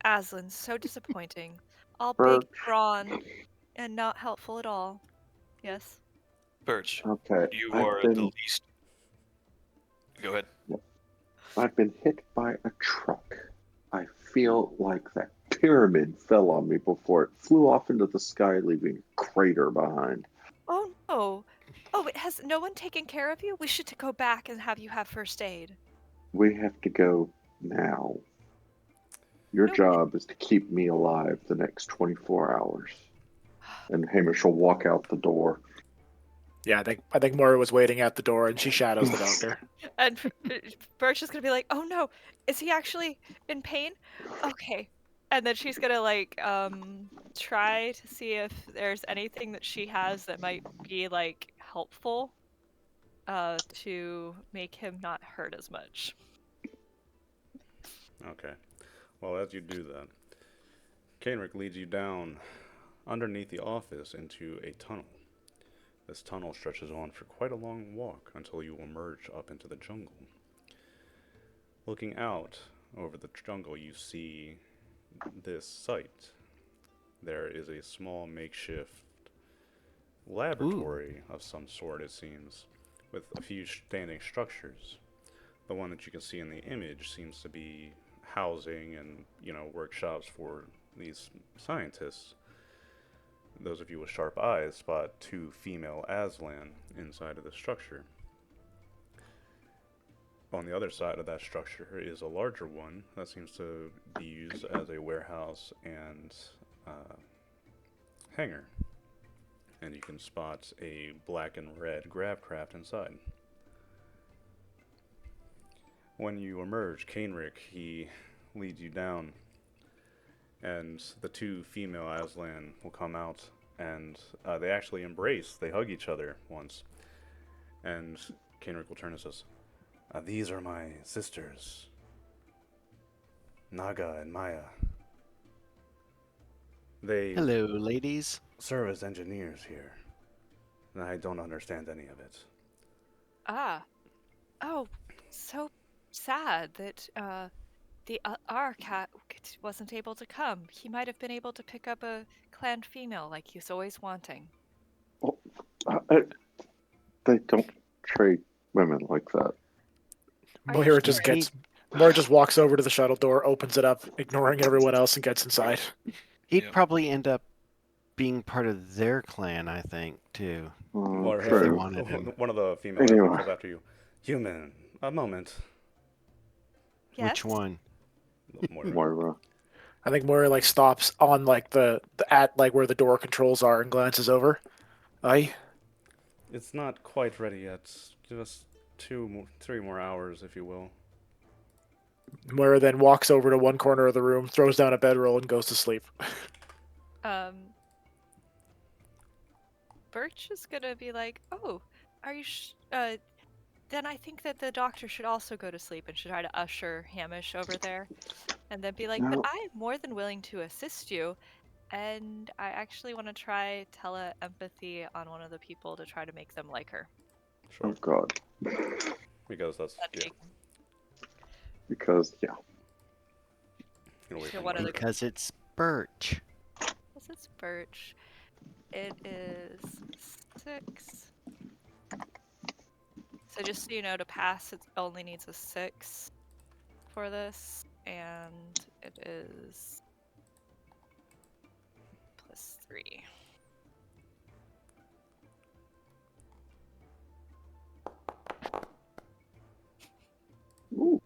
Aslan, so disappointing. All big, Birch. brawn, and not helpful at all. Yes? Birch, Okay. you I've are been, the least... Go ahead. I've been hit by a truck. I feel like that pyramid fell on me before it flew off into the sky, leaving a crater behind. Oh no! Oh, has no one taken care of you? We should go back and have you have first aid. We have to go now. Your No, job is to keep me alive the next 24 hours. And Hamish will walk out the door. Yeah, I think Moira was waiting at the door, and she shadows the doctor. And Birch is gonna be like, "Oh no, is he actually in pain?" Okay, and then she's gonna like try to see if there's anything that she has that might be like helpful, to make him not hurt as much. Okay. Well, as you do that, Kenrick leads you down underneath the office into a tunnel. This tunnel stretches on for quite a long walk until you emerge up into the jungle. Looking out over the jungle, you see this site. There is a small makeshift laboratory of some sort, it seems, with a few standing structures. The one that you can see in the image seems to be housing and, workshops for these scientists. Those of you with sharp eyes spot two female Aslan inside of the structure. On the other side of that structure is a larger one that seems to be used as a warehouse and hangar. And you can spot a black and red gravcraft inside. When you emerge, Kenrick, he leads you down, and the two female Aslan will come out, and they actually embrace. They hug each other once, and Kenrick will turn and says, "These are my sisters, Naga and Maya. They Hello, ladies. serve as engineers here. And I don't understand any of it. Ah. Oh, so sad that our cat wasn't able to come. He might have been able to pick up a clan female like he's always wanting. Oh, they don't treat women like that. Are you Moira sure? Moira just walks over to the shuttle door, opens it up, ignoring everyone else, and gets inside. He'd Yep. probably end up being part of their clan, I think, too. Or If they True. wanted him. one of the female Anyway. calls after you. Human, a moment. Yes. Which one? Moira. Moira. I think Moira like stops on like the at like where the door controls are and glances over. Aye. It's not quite ready yet. Give us 3 more hours, if you will. Moira then walks over to one corner of the room, throws down a bedroll, and goes to sleep. Birch is gonna be like, "Oh, are you? Then I think that the doctor should also go to sleep and should try to usher Hamish over there, and then be like, but No. I am more than willing to assist you, and I actually want to try tele-empathy on one of the people to try to make them like her." Sure. Oh God. Because that's That'd yeah. be- Because yeah. Get away So from one of Moira. the Because it's Birch. This is Birch. It is 6. So just so you know, to pass, it only needs a 6 for this, and it is +3. Ooh.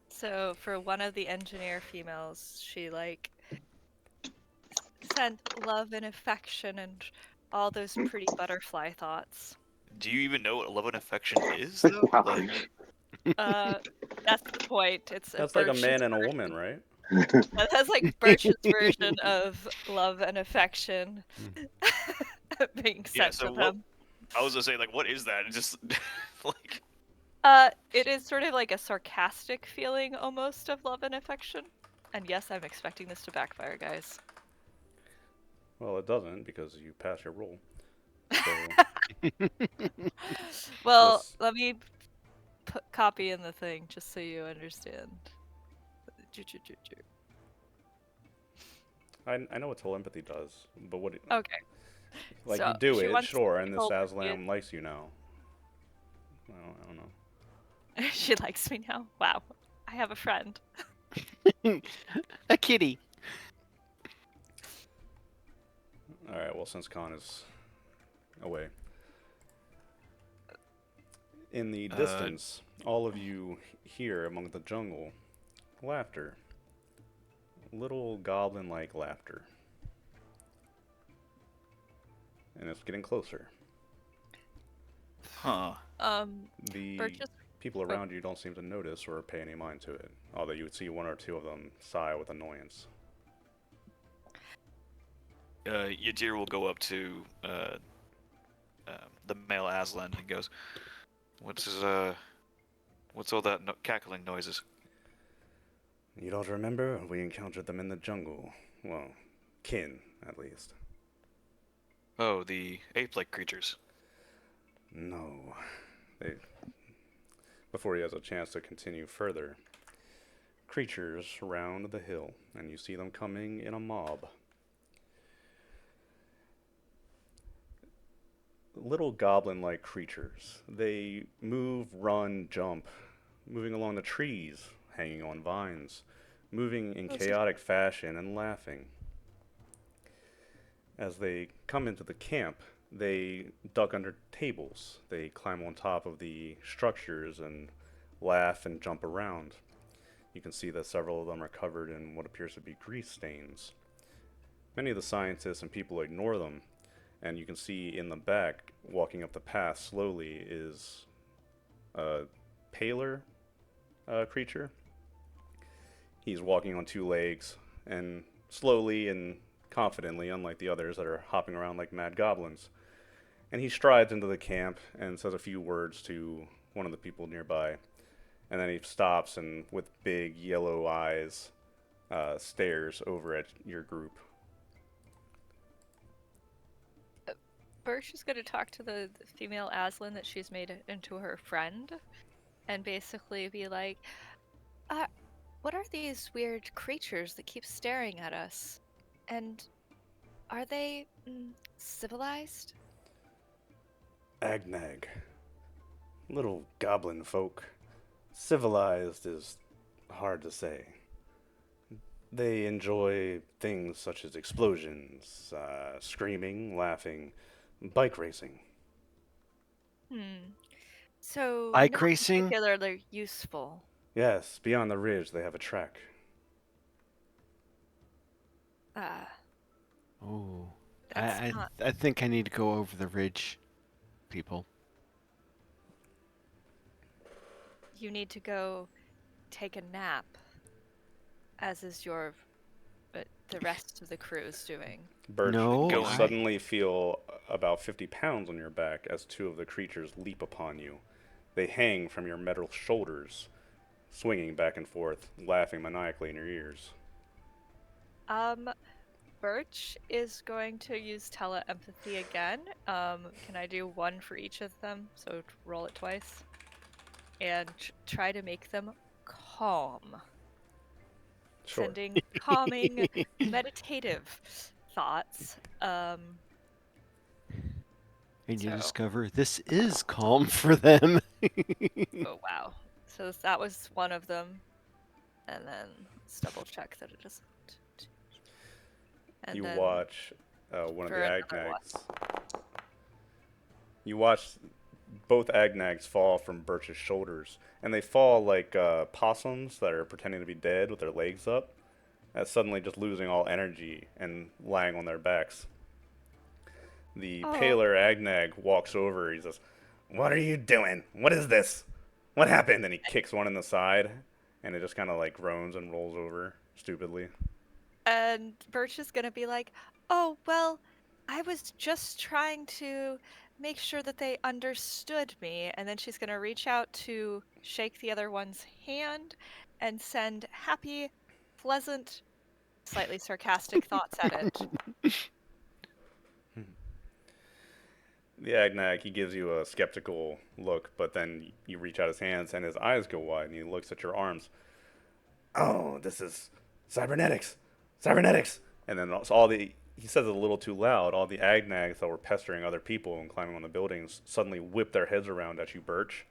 So for one of the engineer females, she like sent love and affection and all those pretty butterfly thoughts. Do you even know what love and affection is, though? Wow. Like, That's the point. It's That's like a Birch's man and a version. woman, right? That's like Birch's version of love and affection being yeah. sent So to what? them. I was gonna say, like, what is that? It just like, It is sort of like a sarcastic feeling almost of love and affection. And yes, I'm expecting this to backfire, guys. Well, it doesn't because you pass your roll. So Well, this, let me copy in the thing just so you understand. I know what telepathy does, but what? Okay. Like So, you do she it, wants sure, and this people to be- Aslam likes you now. I don't know. She likes me now. Wow, I have a friend. A kitty. All right. Well, since Khan is away, in the distance, all of you hear among the jungle laughter, little goblin-like laughter, and it's getting closer. huh? The Burgess. people around you don't seem to notice or pay any mind to it, although you would see one or two of them sigh with annoyance. Yadir will go up to the male Aslan and goes, what's all that cackling noises?" You don't remember? We encountered them in the jungle. Well, kin, at least. Oh, the ape-like creatures. No. They... Before he has a chance to continue further, creatures round the hill, and you see them coming in a mob. Little goblin-like creatures. They move, run, jump, moving along the trees, hanging on vines, moving in chaotic fashion and laughing. As they come into the camp, they duck under tables. They climb on top of the structures and laugh and jump around. You can see that several of them are covered in what appears to be grease stains. Many of the scientists and people ignore them, and you can see in the back, walking up the path slowly, is a paler creature. He's walking on 2 legs, and slowly and confidently, unlike the others that are hopping around like mad goblins. And he strides into the camp and says a few words to one of the people nearby. And then he stops and, with big yellow eyes, stares over at your group. Birch is going to talk to the female Aslan that she's made into her friend and basically be like, what are these weird creatures that keep staring at us? And are they civilized? Agnag. Little goblin folk. Civilized is hard to say. They enjoy things such as explosions, screaming, laughing, bike racing. So, Bike not racing? particularly useful. Yes, beyond the ridge they have a track. Oh, That's not. I think I need to go over the ridge, people. You need to go take a nap, as is the rest of the crew is doing. Birch, No, you Going. suddenly feel about 50 pounds on your back as two of the creatures leap upon you. They hang from your metal shoulders, swinging back and forth, laughing maniacally in your ears. Birch is going to use tele-empathy again. Can I do one for each of them? So roll it twice. And try to make them calm. Sure. Sending calming, meditative thoughts. And you So- discover this is calm for them. Oh wow. So that was one of them. And then let's double check that it isn't. And You then watch one of for the another one. Agnags. You watch both Agnags fall from Birch's shoulders, and they fall like possums that are pretending to be dead with their legs up, suddenly just losing all energy and lying on their backs. The Oh. paler Agnag walks over. He says, "What are you doing? What is this? What happened?" And he kicks one in the side, and it just kind of like groans and rolls over stupidly. And Birch is gonna be like, oh, well, I was just trying to make sure that they understood me. And then she's gonna reach out to shake the other one's hand and send happy, pleasant, slightly sarcastic thoughts at it. The Agnag, he gives you a skeptical look, but then you reach out his hands and his eyes go wide and he looks at your arms. "Oh, this is cybernetics! Cybernetics!" And then he says it a little too loud. All the Agnags that were pestering other people and climbing on the buildings suddenly whip their heads around at you, Birch.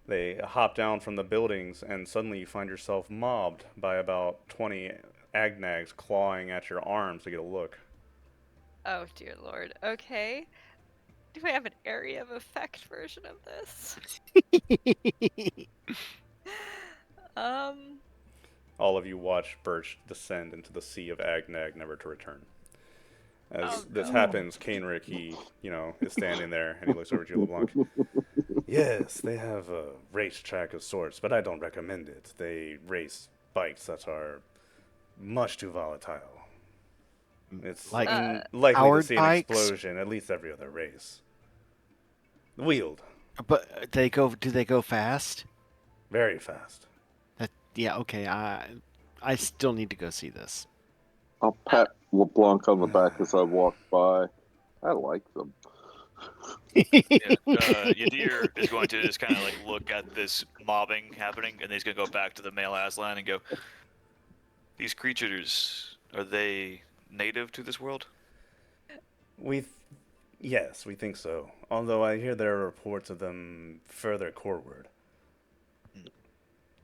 They hop down from the buildings, and suddenly you find yourself mobbed by about 20 Agnags clawing at your arms to get a look. Oh, dear lord. Okay. Do I have an area of effect version of this? All of you watch Birch descend into the sea of Agnag, never to return. As this no. happens, Kainrick, he, is standing there, and he looks over at you, LeBlanc. "Yes, they have a racetrack of sorts, but I don't recommend it. They race bikes that are much too volatile. It's Like likely to powered see an bikes? explosion at least every other race. Wheeled, But do they go fast? very fast. Yeah, okay. I still need to go see this. I'll pat LeBlanc on the back as I walk by. I like them. Yadir is going to just kind of like look at this mobbing happening, and then he's going to go back to the male Aslan and go, "These creatures, are they native to this world?" Yes, we think so. Although I hear there are reports of them further forward.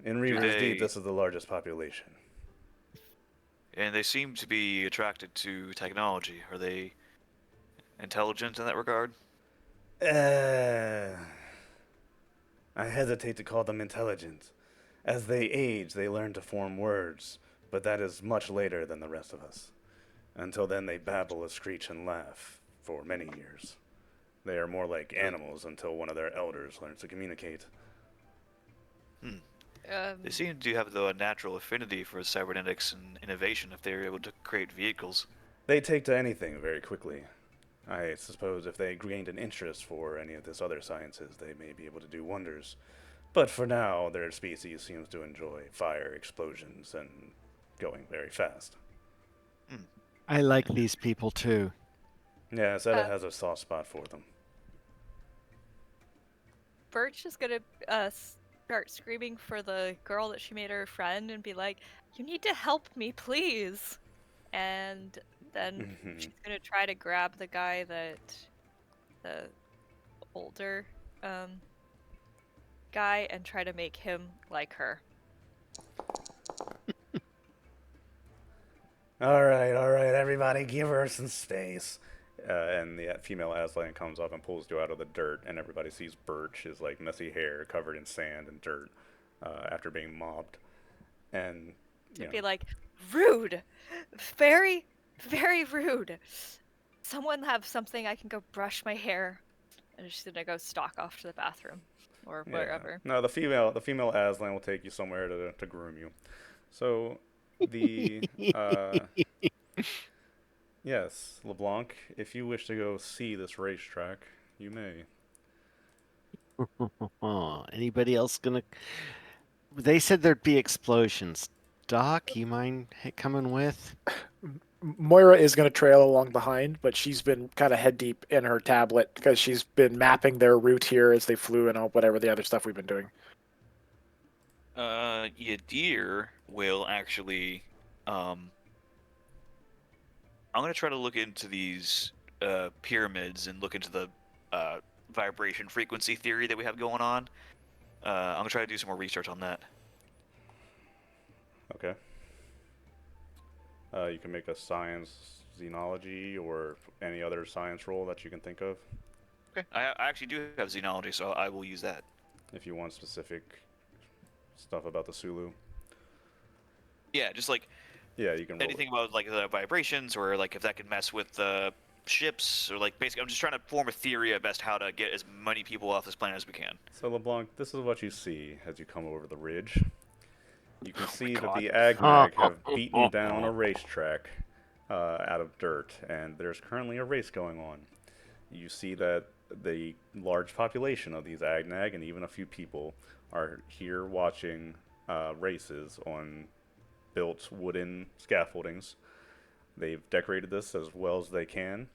In Reaver's Deep, this is the largest population. And they seem to be attracted to technology. Are they intelligent in that regard? I hesitate to call them intelligent. As they age, they learn to form words, but that is much later than the rest of us. Until then, they babble, screech, and laugh for many years. They are more like animals until one of their elders learns to communicate. They seem to have, though, a natural affinity for cybernetics and innovation if they're able to create vehicles. They take to anything very quickly. I suppose if they gained an interest for any of this other sciences, they may be able to do wonders. But for now, their species seems to enjoy fire, explosions, and going very fast. I like these people too. Yeah, Zeta has a soft spot for them. Birch is gonna start screaming for the girl that she made her friend and be like, "You need to help me, please!" And then she's gonna try to grab the guy the older guy and try to make him like her. All right, everybody, give her some space. And the female Aslan comes up and pulls you out of the dirt, and everybody sees Birch's like messy hair covered in sand and dirt after being mobbed. And It'd be like, rude, very, very rude. Someone have something I can go brush my hair, and she's gonna go stalk off to the bathroom or wherever. No, the female Aslan will take you somewhere to groom you. So the yes, LeBlanc, if you wish to go see this racetrack, you may. Anybody else gonna? They said there'd be explosions. Doc, you mind coming with? Moira is going to trail along behind, but she's been kind of head deep in her tablet because she's been mapping their route here as they flew and all whatever the other stuff we've been doing. Yadir will actually. I'm gonna try to look into these pyramids and look into the vibration frequency theory that we have going on. I'm gonna try to do some more research on that. Okay. You can make a science xenology or any other science roll that you can think of. Okay. I actually do have xenology, so I will use that. If you want specific stuff about the Sulu. Yeah, just like Yeah, you can roll anything about like the vibrations or like if that can mess with the ships or like basically I'm just trying to form a theory of best how to get as many people off this planet as we can. So LeBlanc, this is what you see as you come over the ridge. You can see that God. the Agnag have beaten down a racetrack out of dirt, and there's currently a race going on. You see that the large population of these Agnag and even a few people are here watching races on built wooden scaffoldings. They've decorated this as well as they can,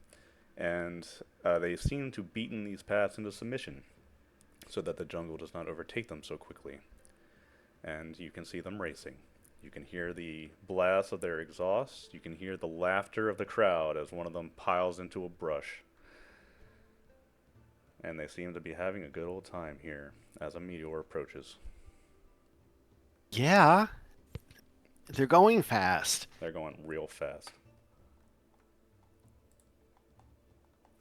and they seem to beaten these paths into submission so that the jungle does not overtake them so quickly. And you can see them racing. You can hear the blast of their exhaust. You can hear the laughter of the crowd as one of them piles into a brush. And they seem to be having a good old time here as a meteor approaches. Yeah. They're going fast. They're going real fast.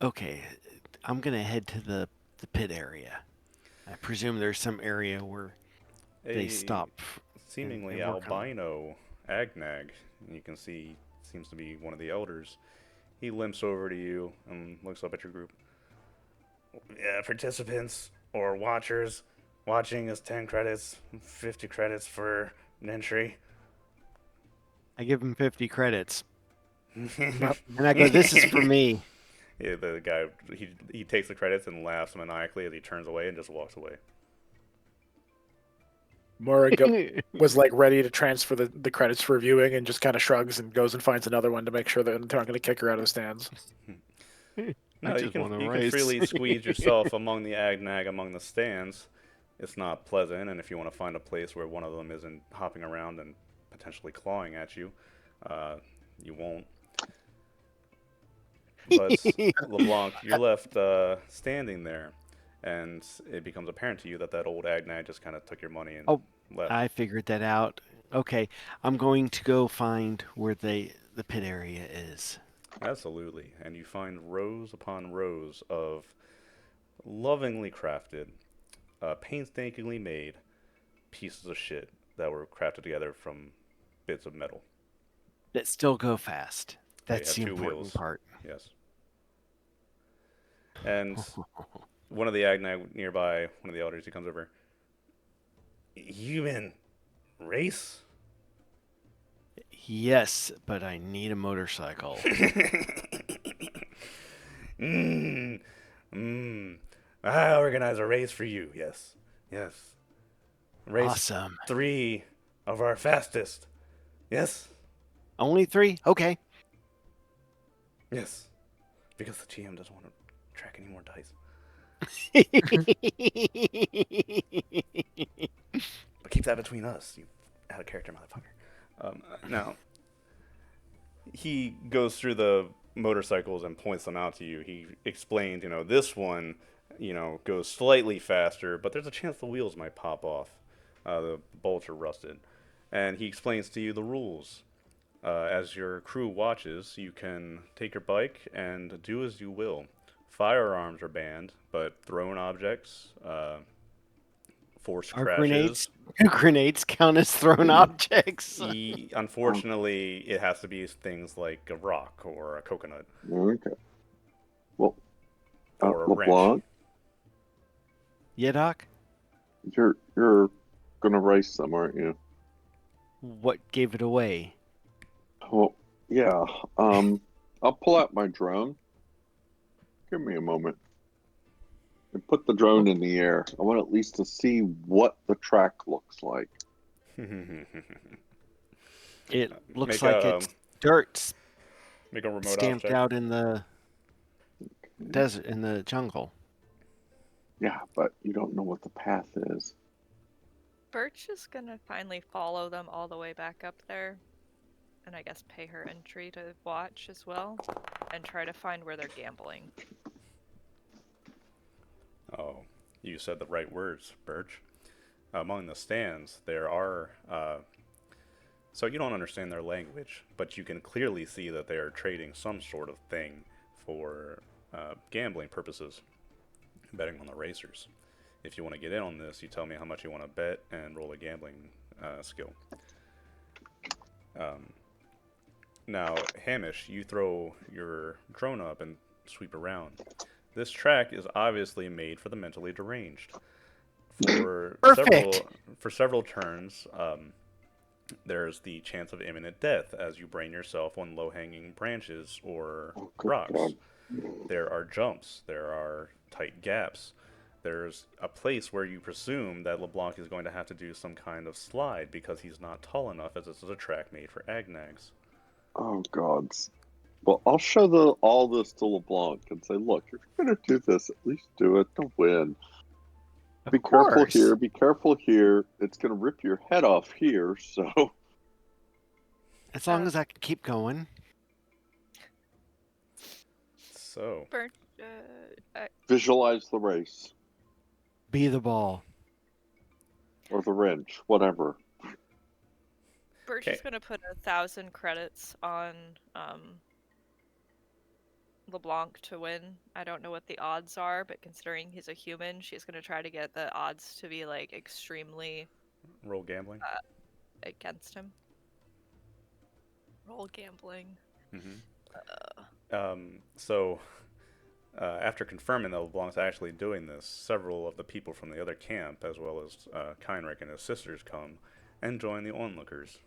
Okay, I'm gonna head to the pit area. I presume there's some area where they stop. Seemingly and work on it. albino Agnag, you can see, seems to be one of the elders. He limps over to you and looks up at your group. Yeah, participants or watchers. Watching is 10 credits, 50 credits for an entry. I give him 50 credits. And I go, this is for me. Yeah, the guy, he takes the credits and laughs maniacally as he turns away and just walks away. Moira was like ready to transfer the credits for viewing and just kind of shrugs and goes and finds another one to make sure that they're not going to kick her out of the stands. No, you can freely squeeze yourself among the Agnag among the stands. It's not pleasant, and if you want to find a place where one of them isn't hopping around and potentially clawing at you, you won't. But LeBlanc, you're left standing there, and it becomes apparent to you that that old Agnag just kind of took your money and left. I figured that out. Okay, I'm going to go find where the pit area is. Absolutely, and you find rows upon rows of lovingly crafted, painstakingly made pieces of shit that were crafted together from bits of metal. That still go fast. That's the They have 2 important wheels. part. Yes. And one of the Agnag nearby, one of the elders, he comes over. Human race? Yes, but I need a motorcycle. I organize a race for you. Yes. Race Awesome. 3 of our fastest. Yes. Only 3? Okay. Yes. Because the GM doesn't want to track any more dice. But keep that between us, you out of character motherfucker. Now, he goes through the motorcycles and points them out to you. He explained, this one, goes slightly faster, but there's a chance the wheels might pop off. The bolts are rusted. And he explains to you the rules. As your crew watches, you can take your bike and do as you will. Firearms are banned, but thrown objects, forced Are crashes. grenades count as thrown objects? Unfortunately, it has to be things like a rock or a coconut Okay. Well, or a wrench. LeBlanc, Yeah, Doc? you're gonna race them, aren't you? What gave it away? Well, yeah. I'll pull out my drone. Give me a moment. And put the drone in the air. I want at least to see what the track looks like. It looks Make like a- it's dirt Make a remote stamped object. out in the desert, in the jungle. Yeah, but you don't know what the path is. Birch is gonna finally follow them all the way back up there, and I guess pay her entry to watch as well, and try to find where they're gambling. Oh, you said the right words, Birch. Among the stands, there are. So you don't understand their language, but you can clearly see that they are trading some sort of thing for gambling purposes, betting on the racers. If you want to get in on this, you tell me how much you want to bet and roll a gambling skill. Now, Hamish, you throw your drone up and sweep around. This track is obviously made for the mentally deranged. Perfect. For several turns, there's the chance of imminent death as you brain yourself on low-hanging branches or Good rocks. God. There are jumps. There are tight gaps. There's a place where you presume that LeBlanc is going to have to do some kind of slide because he's not tall enough, as this is a track made for agnags. Oh, gods. Well, I'll show all this to LeBlanc and say, look, if you're going to do this, at least do it to win. Of Be careful course. here. Be careful here. It's going to rip your head off here, so... As long as I can keep going. So, Birch, Visualize the race. Be the ball. Or the wrench. Whatever. Birch Okay. is gonna put 1,000 credits on LeBlanc to win. I don't know what the odds are, but considering he's a human, she's gonna try to get the odds to be like extremely roll gambling. against him. Roll gambling. So, after confirming that LeBlanc's actually doing this, several of the people from the other camp, as well as Kynrick and his sisters, come and join the onlookers.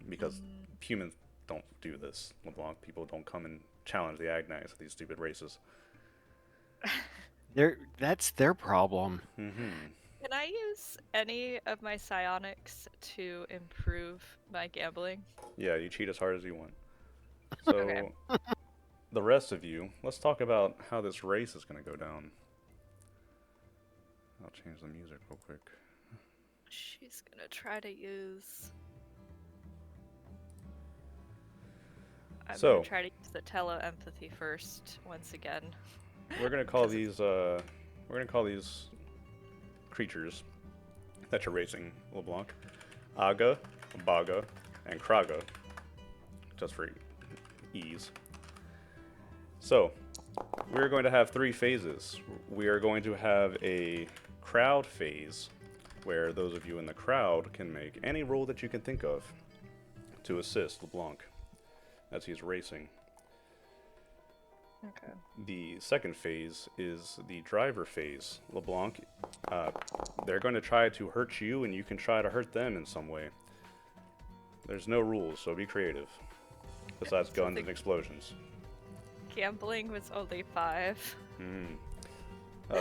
Because humans don't do this, LeBlanc. People don't come and challenge the Agnags at these stupid races. That's their problem. Can I use any of my psionics to improve my gambling? Yeah, you cheat as hard as you want. So, Okay. the rest of you, let's talk about how this race is going to go down. I'll change the music real quick. She's gonna try to use. I'm So- gonna try to use the tele-empathy first, once again. We're gonna call these creatures that you're racing, LeBlanc, Aga, Baga, and Kraga, just for ease. So, we're going to have 3 phases. We are going to have a crowd phase, where those of you in the crowd can make any roll that you can think of to assist LeBlanc as he's racing. Okay. The second phase is the driver phase. LeBlanc, they're going to try to hurt you, and you can try to hurt them in some way. There's no rules, so be creative. Besides So guns the- and explosions. Gambling was only 5.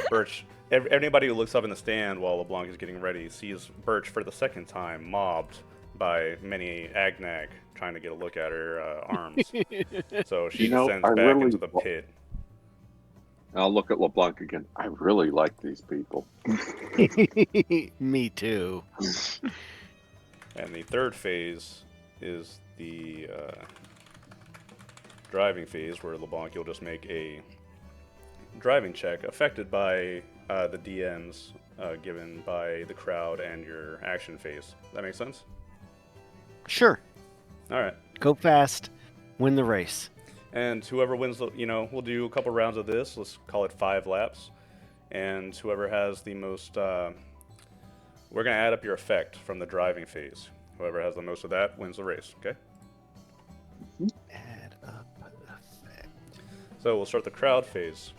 Birch, anybody who looks up in the stand while LeBlanc is getting ready sees Birch for the second time mobbed by many Agnag trying to get a look at her arms. So she You know, descends I back really into the pit. I'll look at LeBlanc again. I really like these people. Me too. And the third phase is the driving phase, where LeBlanc, you'll just make a driving check affected by the DMs given by the crowd and your action phase. That makes sense? Sure. All right. Go fast. Win the race. And whoever wins, we'll do a couple rounds of this. Let's call it 5 laps. And whoever has the most, we're going to add up your effect from the driving phase. Whoever has the most of that wins the race, okay? Add up effect. So we'll start the crowd phase.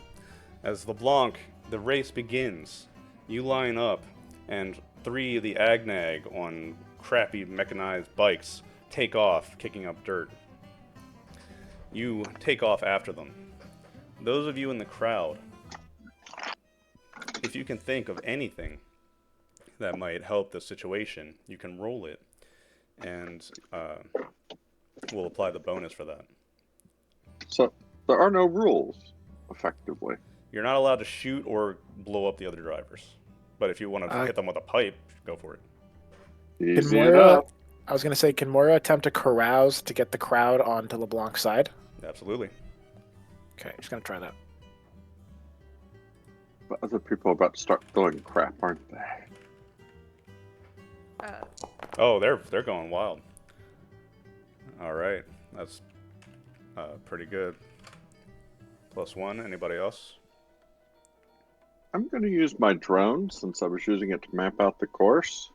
As LeBlanc, the race begins. You line up, and 3 of the Agnag on crappy mechanized bikes take off, kicking up dirt. You take off after them. Those of you in the crowd, if you can think of anything that might help the situation, you can roll it, and we'll apply the bonus for that. So there are no rules, effectively. You're not allowed to shoot or blow up the other drivers, but if you want to hit them with a pipe, go for it. Easy Moira, enough. I was going to say, can Moira attempt to carouse to get the crowd onto LeBlanc's side? Absolutely. Okay, just going to try that. But other people are about to start throwing crap, aren't they? Oh, they're going wild. All right, that's pretty good. +1. Anybody else? I'm going to use my drone since I was using it to map out the course.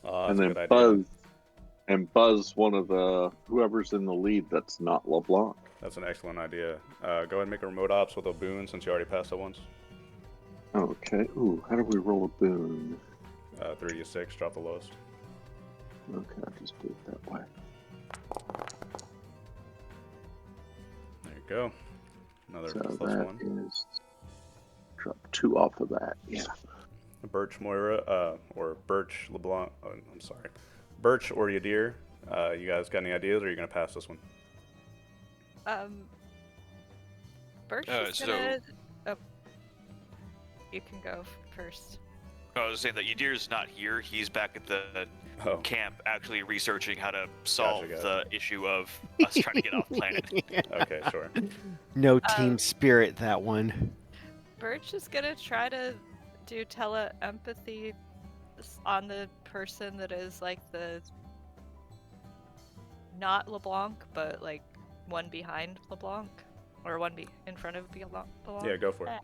That's And a then good idea. buzz one of the whoever's in the lead that's not LeBlanc. That's an excellent idea. Go ahead and make a remote ops with a boon since you already passed it once. Okay. Ooh, how do we roll a boon? 3d6, drop the lowest. Okay, I'll just do it that way. There you go. Another So +1. is drop 2 off of that. Yeah. Birch Moira, or Birch LeBlanc. Oh, I'm sorry. Birch or Yadir. You guys got any ideas, or are you going to pass this one? Birch is gonna. Oh, you can go first. I was saying that Yadir's not here. He's back at the Oh, camp actually researching how to solve Gotcha. the issue of us trying to get off planet. okay, sure. No team spirit, that one. Birch is gonna try to do tele-empathy on the person that is like the not LeBlanc, but like one behind LeBlanc, or one in front of LeBlanc. Yeah, go for it.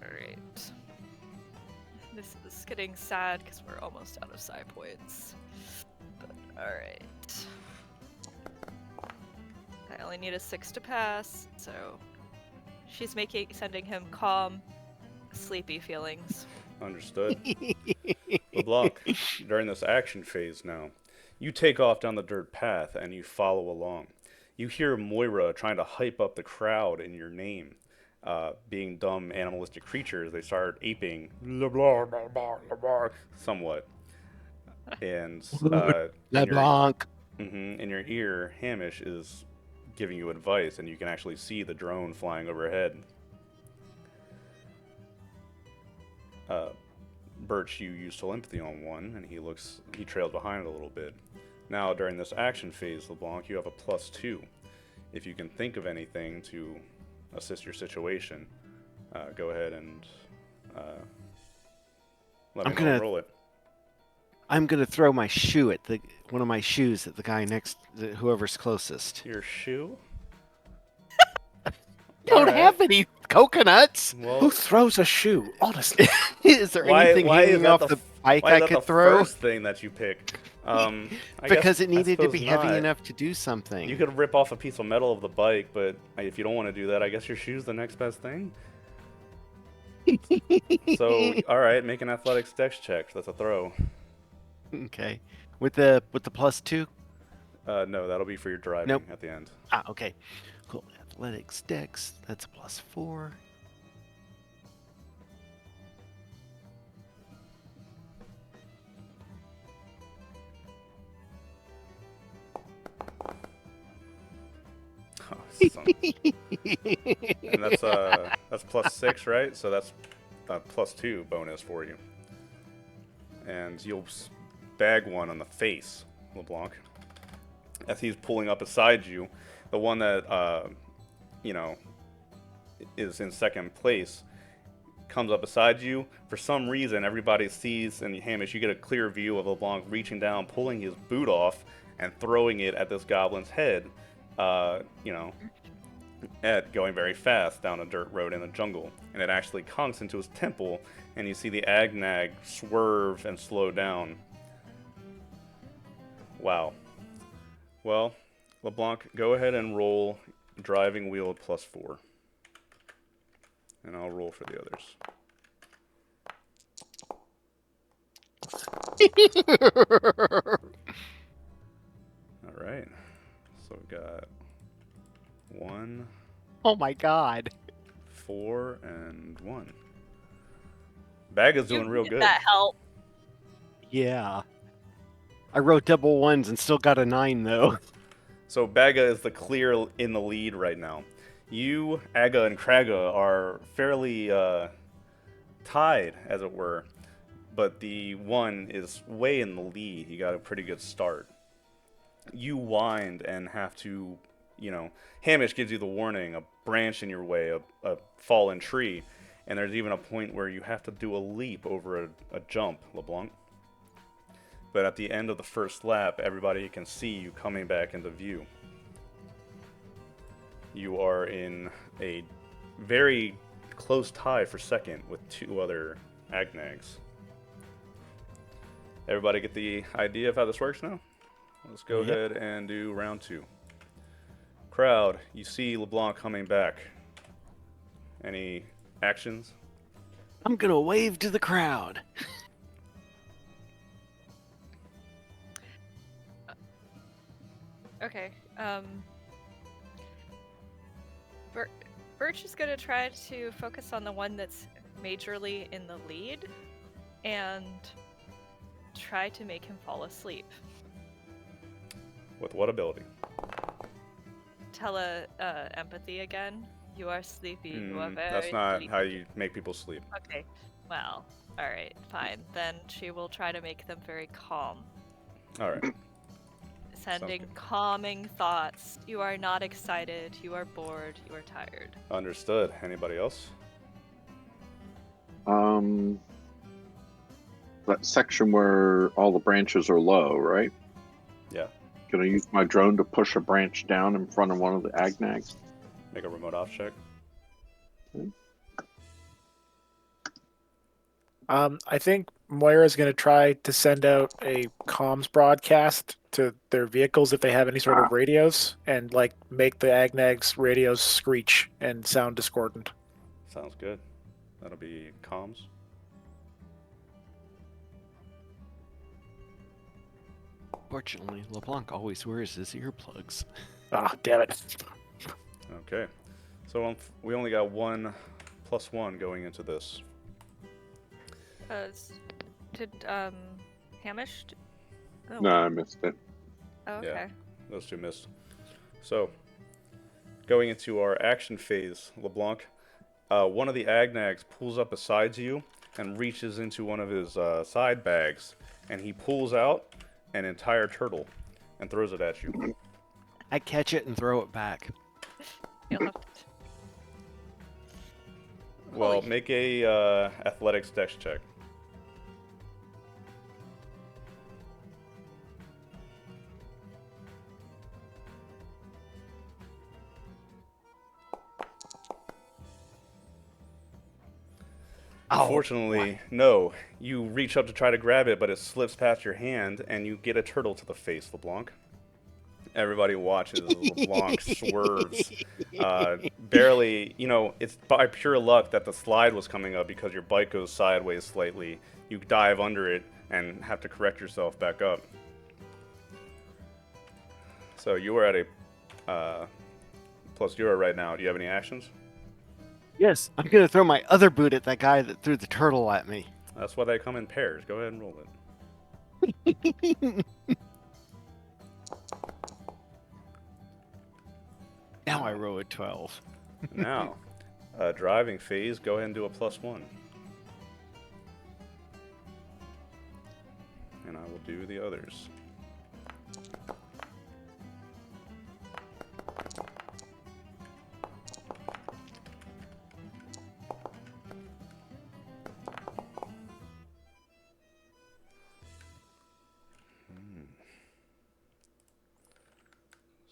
Alright. This is getting sad because we're almost out of psi points. But alright. I only need a 6 to pass, so she's sending him calm, sleepy feelings. Understood. LeBlanc, during this action phase now, you take off down the dirt path and you follow along. You hear Moira trying to hype up the crowd in your name. Being dumb animalistic creatures, they start aping LeBlanc, somewhat. And LeBlanc. in your ear, Hamish is giving you advice, and you can actually see the drone flying overhead. Birch, you use telepathy on one, and he trails behind a little bit. Now, during this action phase, LeBlanc, you have a +2. If you can think of anything to assist your situation, go ahead and let me know and roll it. I'm gonna throw my shoe at one of my shoes at the guy whoever's closest. Your shoe? Don't have any coconuts. Well, Who throws a shoe? Honestly. Is there anything hanging off the bike why I is that could the throw? first thing that you pick? Because it needed to be heavy not. enough to do something. You could rip off a piece of metal of the bike, but if you don't want to do that, I guess your shoe's the next best thing. So, all right, make an athletics dex check. That's a throw. Okay. With the +2? No, that'll be for your driving Nope. at the end. Ah, okay. Cool. Athletics dex. That's a +4. Son. And that's +6, right? So that's +2 bonus for you. And you'll bag one on the face, LeBlanc. As he's pulling up beside you, the one that is in second place comes up beside you. For some reason, everybody sees, and Hamish, you get a clear view of LeBlanc reaching down, pulling his boot off, and throwing it at this goblin's head. At going very fast down a dirt road in the jungle, and it actually conks into his temple, and you see the Agnag swerve and slow down. Wow. Well, LeBlanc, go ahead and roll driving wheel +4. And I'll roll for the others. All right. So we got 1, Oh my god. 4, and 1. Baga's doing real good. That help. Yeah. I wrote double ones and still got a 9 though. So Baga is the clear in the lead right now. You, Aga, and Kraga are fairly tied, as it were, but the one is way in the lead. He got a pretty good start. You wind and have to, Hamish gives you the warning, a branch in your way, a fallen tree, and there's even a point where you have to do a leap over a jump, LeBlanc. But at the end of the first lap, everybody can see you coming back into view. You are in a very close tie for second with 2 other Agnags. Everybody get the idea of how this works now? Let's go ahead and do round 2. Crowd, you see LeBlanc coming back. Any actions? I'm gonna wave to the crowd. Okay. Birch is gonna try to focus on the one that's majorly in the lead, and try to make him fall asleep. With what ability? Empathy again. You are sleepy. You are very That's not sleepy. how you make people sleep. Okay. Well, alright, fine. Then she will try to make them very calm. Alright. Sending good. calming thoughts. You are not excited. You are bored. You are tired. Understood. Anybody else? That section where all the branches are low, right? Yeah. Can I use my drone to push a branch down in front of one of the Agnags? Make a remote off check. I think Moira's going to try to send out a comms broadcast to their vehicles if they have any sort of radios, and make the Agnag's radios screech and sound discordant. Sounds good. That'll be comms. Fortunately, LeBlanc always wears his earplugs. Ah, damn it. Okay. So we only got 1 +1 going into this. Did Hamish? Oh, No, I missed it. oh, okay. Yeah. Those 2 missed. So, going into our action phase, LeBlanc, one of the Agnags pulls up beside you and reaches into one of his side bags, and he pulls out an entire turtle and throws it at you. I catch it and throw it back. You'll have to... Well, Holy- make a athletics dex check. Unfortunately, no. You reach up to try to grab it, but it slips past your hand, and you get a turtle to the face, LeBlanc. Everybody watches as LeBlanc swerves. Barely, it's by pure luck that the slide was coming up because your bike goes sideways slightly. You dive under it and have to correct yourself back up. So you are at a +0 right now. Do you have any actions? Yes, I'm gonna throw my other boot at that guy that threw the turtle at me. That's why they come in pairs. Go ahead and roll it. Now I roll a 12. Now, driving phase, go ahead and do a +1. And I will do the others.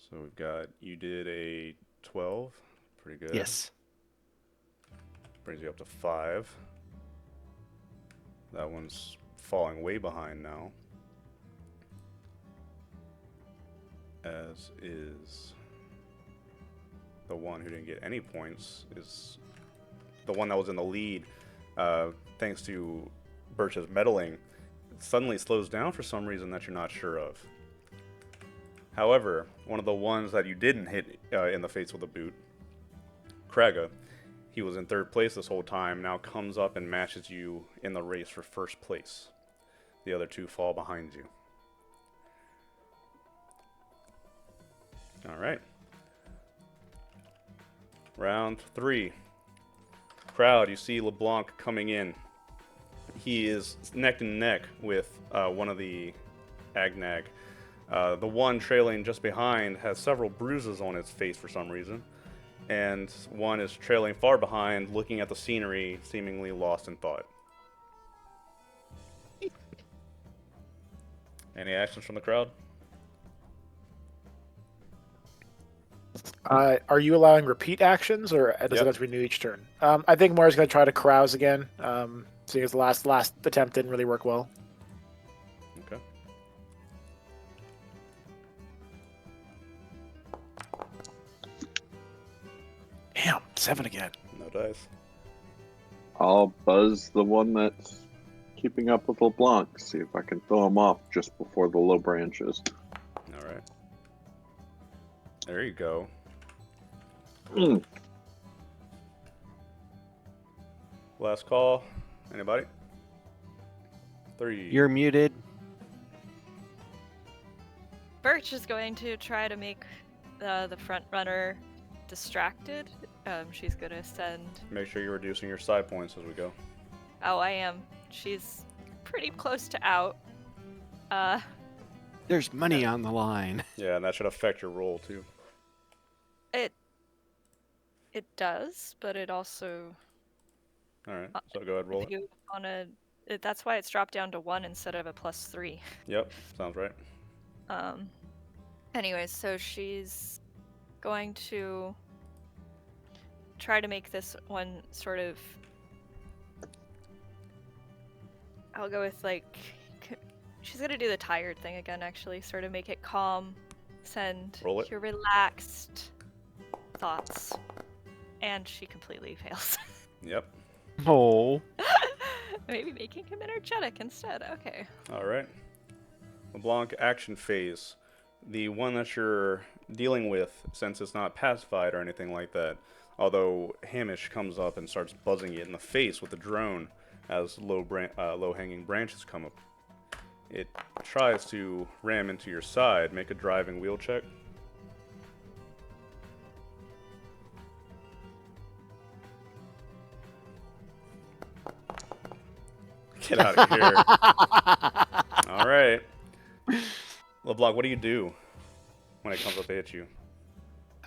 So we've got, you did a 12, pretty good. Yes. Brings you up to 5. That one's falling way behind now. As is the one who didn't get any points, is the one that was in the lead. Thanks to Birch's meddling, suddenly slows down for some reason that you're not sure of. However, one of the ones that you didn't hit in the face with a boot, Kraga, he was in 3rd place this whole time, now comes up and matches you in the race for 1st place. The other 2 fall behind you. Alright. Round 3. Crowd, you see LeBlanc coming in. He is neck and neck with one of the Agnag. The one trailing just behind has several bruises on its face for some reason. And one is trailing far behind, looking at the scenery, seemingly lost in thought. Any actions from the crowd? Are you allowing repeat actions, or does Yep. it have to renew each turn? I think Moira's going to try to carouse again, seeing as the last attempt didn't really work well. Okay. Damn, 7 again. No dice. I'll buzz the one that's keeping up with LeBlanc, see if I can throw him off just before the low branches. Alright. There you go. Mm. Last call. Anybody? 3. You're muted. Birch is going to try to make the front runner distracted. She's gonna send. Make sure you're reducing your side points as we go. Oh, I am. She's pretty close to out. There's money on the line. Yeah, and that should affect your roll too. It does, but it also. Alright, so go ahead, roll If it. you wanna, that's why it's dropped down to 1 instead of a +3. Yep, sounds right. Anyways, so she's going to try to make this one sort of. I'll go with she's gonna do the tired thing again, actually. Sort of make it calm, send Roll it. your relaxed thoughts. And she completely fails. Yep. Oh. Maybe making him energetic instead. Okay. Alright. LeBlanc action phase. The one that you're dealing with, since it's not pacified or anything like that, although Hamish comes up and starts buzzing it in the face with the drone as low-hanging branches come up. It tries to ram into your side. Make a driving wheel check. Get out of here. All right. LeBlanc, what do you do when it comes up to hit you?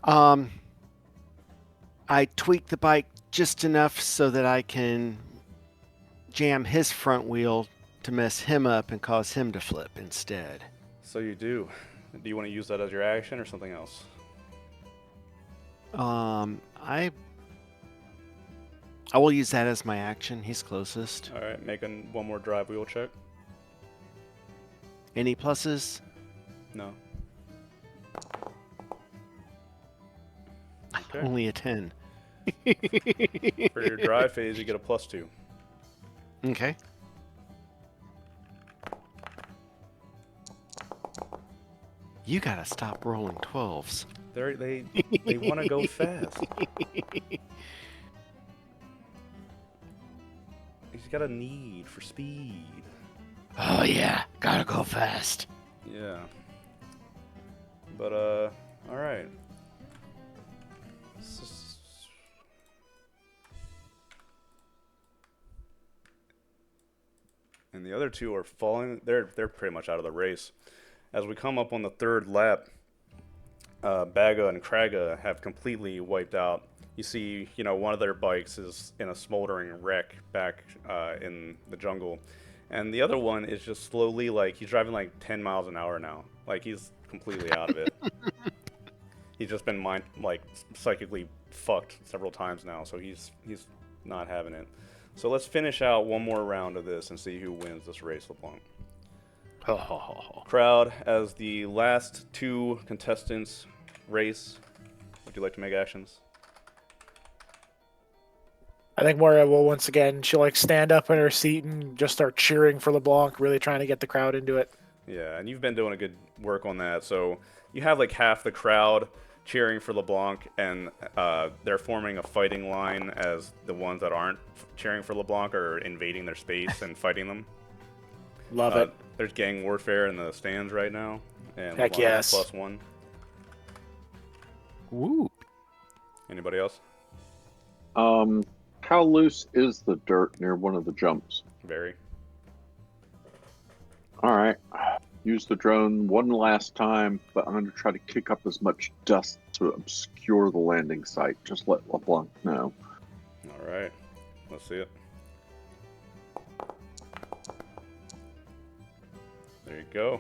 I tweak the bike just enough so that I can jam his front wheel to mess him up and cause him to flip instead. So you do. Do you want to use that as your action or something else? I will use that as my action. He's closest. All right, make one more drive wheel check. Any pluses? No. Okay. Only a 10. For your drive phase, you get a +2. Okay. You gotta stop rolling 12s. They want to go fast. He's got a need for speed. Oh yeah, gotta go fast. Yeah. But all right. And the other two are falling. They're pretty much out of the race. As we come up on the third lap, Baga and Kraga have completely wiped out. You see, one of their bikes is in a smoldering wreck back in the jungle, and the other one is just slowly, like, he's driving like 10 miles an hour now. Like, he's completely out of it. He's just been psychically fucked several times now, so he's not having it. So let's finish out one more round of this and see who wins this race, LeBlanc. Crowd, as the last two contestants race, would you like to make actions? I think Moira will once again, she'll like stand up in her seat and just start cheering for LeBlanc, really trying to get the crowd into it. Yeah, and you've been doing a good work on that. So you have like half the crowd cheering for LeBlanc, and they're forming a fighting line as the ones that aren't cheering for LeBlanc are invading their space and fighting them. Love it. There's gang warfare in the stands right now, and Heck LeBlanc is yes. +1. Woo. Anybody else? How loose is the dirt near one of the jumps? Very. All right. Use the drone one last time, but I'm going to try to kick up as much dust to obscure the landing site. Just let LeBlanc know. All right. Let's see it. There you go.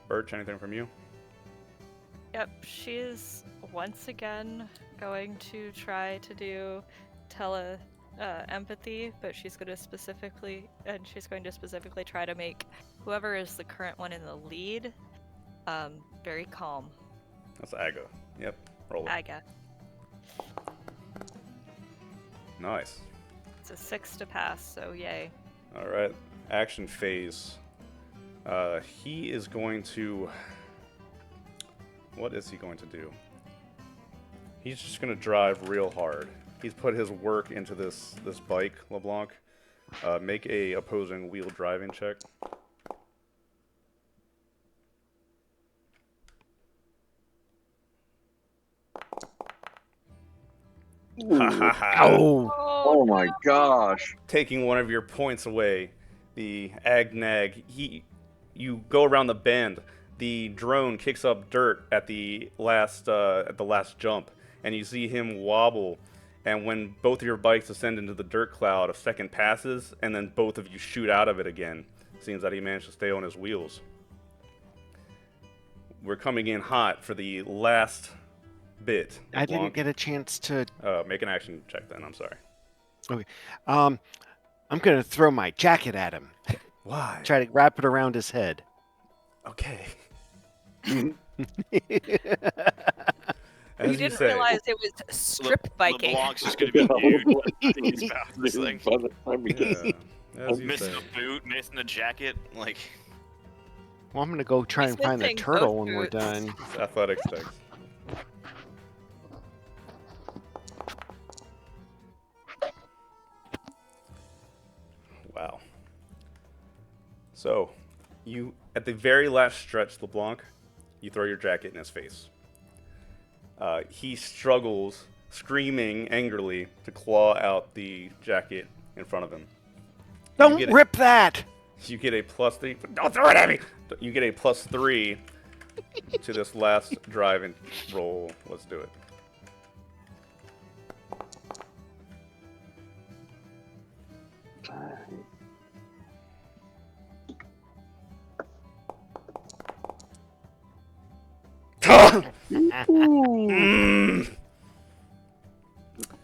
Birch, anything from you? Yep, she is once again going to try to do empathy, but she's going to specifically try to make whoever is the current one in the lead very calm. That's Aga. Yep. Roll it. Aga. Nice. It's a 6 to pass, so yay. All right. Action phase. He is going to... What is he going to do? He's just going to drive real hard. He's put his work into this bike, LeBlanc. Make a opposing wheel driving check. Oh. Oh my gosh. Taking one of your points away. The Agnag, you go around the bend. The drone kicks up dirt at the last jump, and you see him wobble. And when both of your bikes ascend into the dirt cloud, a second passes, and then both of you shoot out of it again. Seems that he managed to stay on his wheels. We're coming in hot for the last bit. I didn't get a chance to. Make an action check then. I'm sorry. Okay. I'm gonna throw my jacket at him. Why? Try to wrap it around his head. Okay. You As you didn't say. realize it was strip biking. LeBlanc's just going to be nude. He's about this thing. Yeah, as you Missing say. a boot, missing a jacket. Like, Well, I'm gonna go try He's and find the missing turtle both when we're boots. done. It's athletics checks. Wow. So, you at the very last stretch, LeBlanc, you throw your jacket in his face. He struggles, screaming angrily, to claw out the jacket in front of him. Don't get rip that! You get a +3. Don't throw it at me! You get a +3 to this last drive and roll. Let's do it.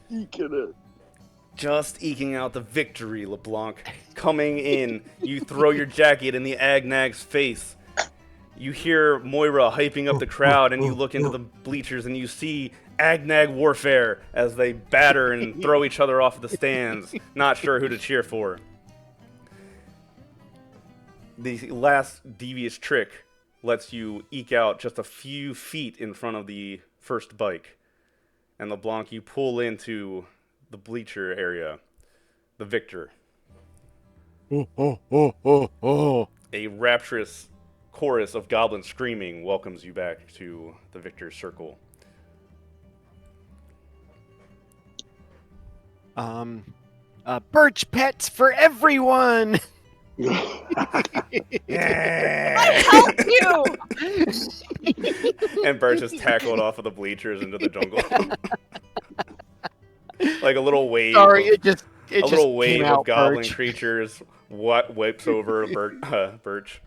Eking it. Just eking out the victory, LeBlanc. Coming in, you throw your jacket in the Agnag's face. You hear Moira hyping up the crowd, and you look into the bleachers, and you see Agnag warfare as they batter and throw each other off the stands, not sure who to cheer for. The last devious trick lets you eke out just a few feet in front of the first bike. And LeBlanc, you pull into the bleacher area. The victor. A rapturous chorus of goblins screaming welcomes you back to the victor's circle. Birch pets for everyone. Help you! And Birch is tackled off of the bleachers into the jungle. Like a little wave. Sorry, of, it just a little came wave out, of goblin Birch. creatures whips over Birch.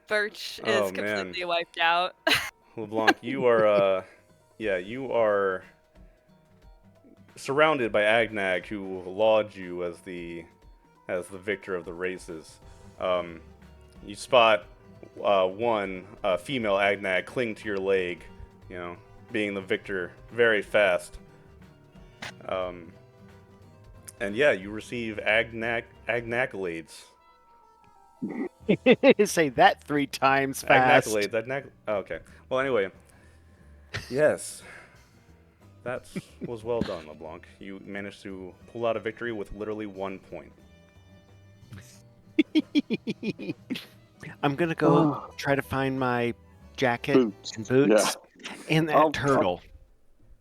Birch Oh, is man. completely wiped out. LeBlanc, you are, you are surrounded by Agnag, who laud you as the victor of the races. You spot one female Agnag cling to your leg, being the victor very fast. And yeah, you receive Agnaccolades. Say that 3 times fast. Agnaccolades. Oh, okay. Well, anyway. Yes. That was well done, LeBlanc. You managed to pull out a victory with literally 1 point. I'm gonna go try to find my jacket Boots. and boots and that turtle.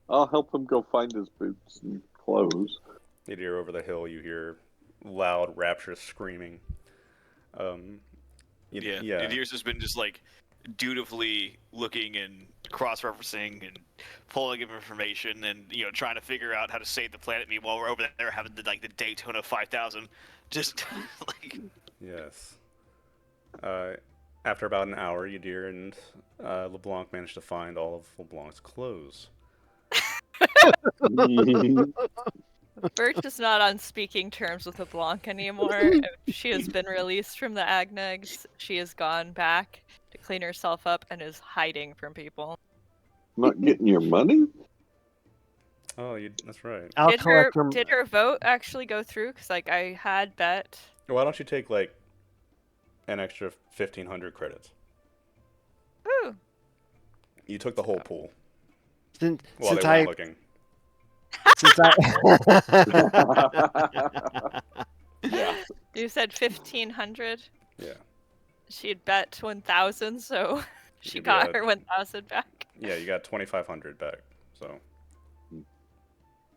I'll help him go find his boots and clothes. You hear over the hill, you hear loud, rapturous screaming. Nadir's has been just like dutifully looking and cross-referencing and pulling up information and trying to figure out how to save the planet. Meanwhile, we're over there having the Daytona 5000, just like. Yes. After about an hour, Yadir and LeBlanc managed to find all of LeBlanc's clothes. Birch is not on speaking terms with LeBlanc anymore. She has been released from the Agnegs. She has gone back to clean herself up and is hiding from people. Not getting your money? Oh, that's right. I'll Did collect her them. did her vote actually go through? Because I had bet. Why don't you take an extra 1,500 credits? Ooh. You took the whole pool Since while they I weren't looking. since I Yeah. You said 1,500. Yeah. She had bet 1,000, so she You got got- her 1,000 back. Yeah, you got 2,500 back. So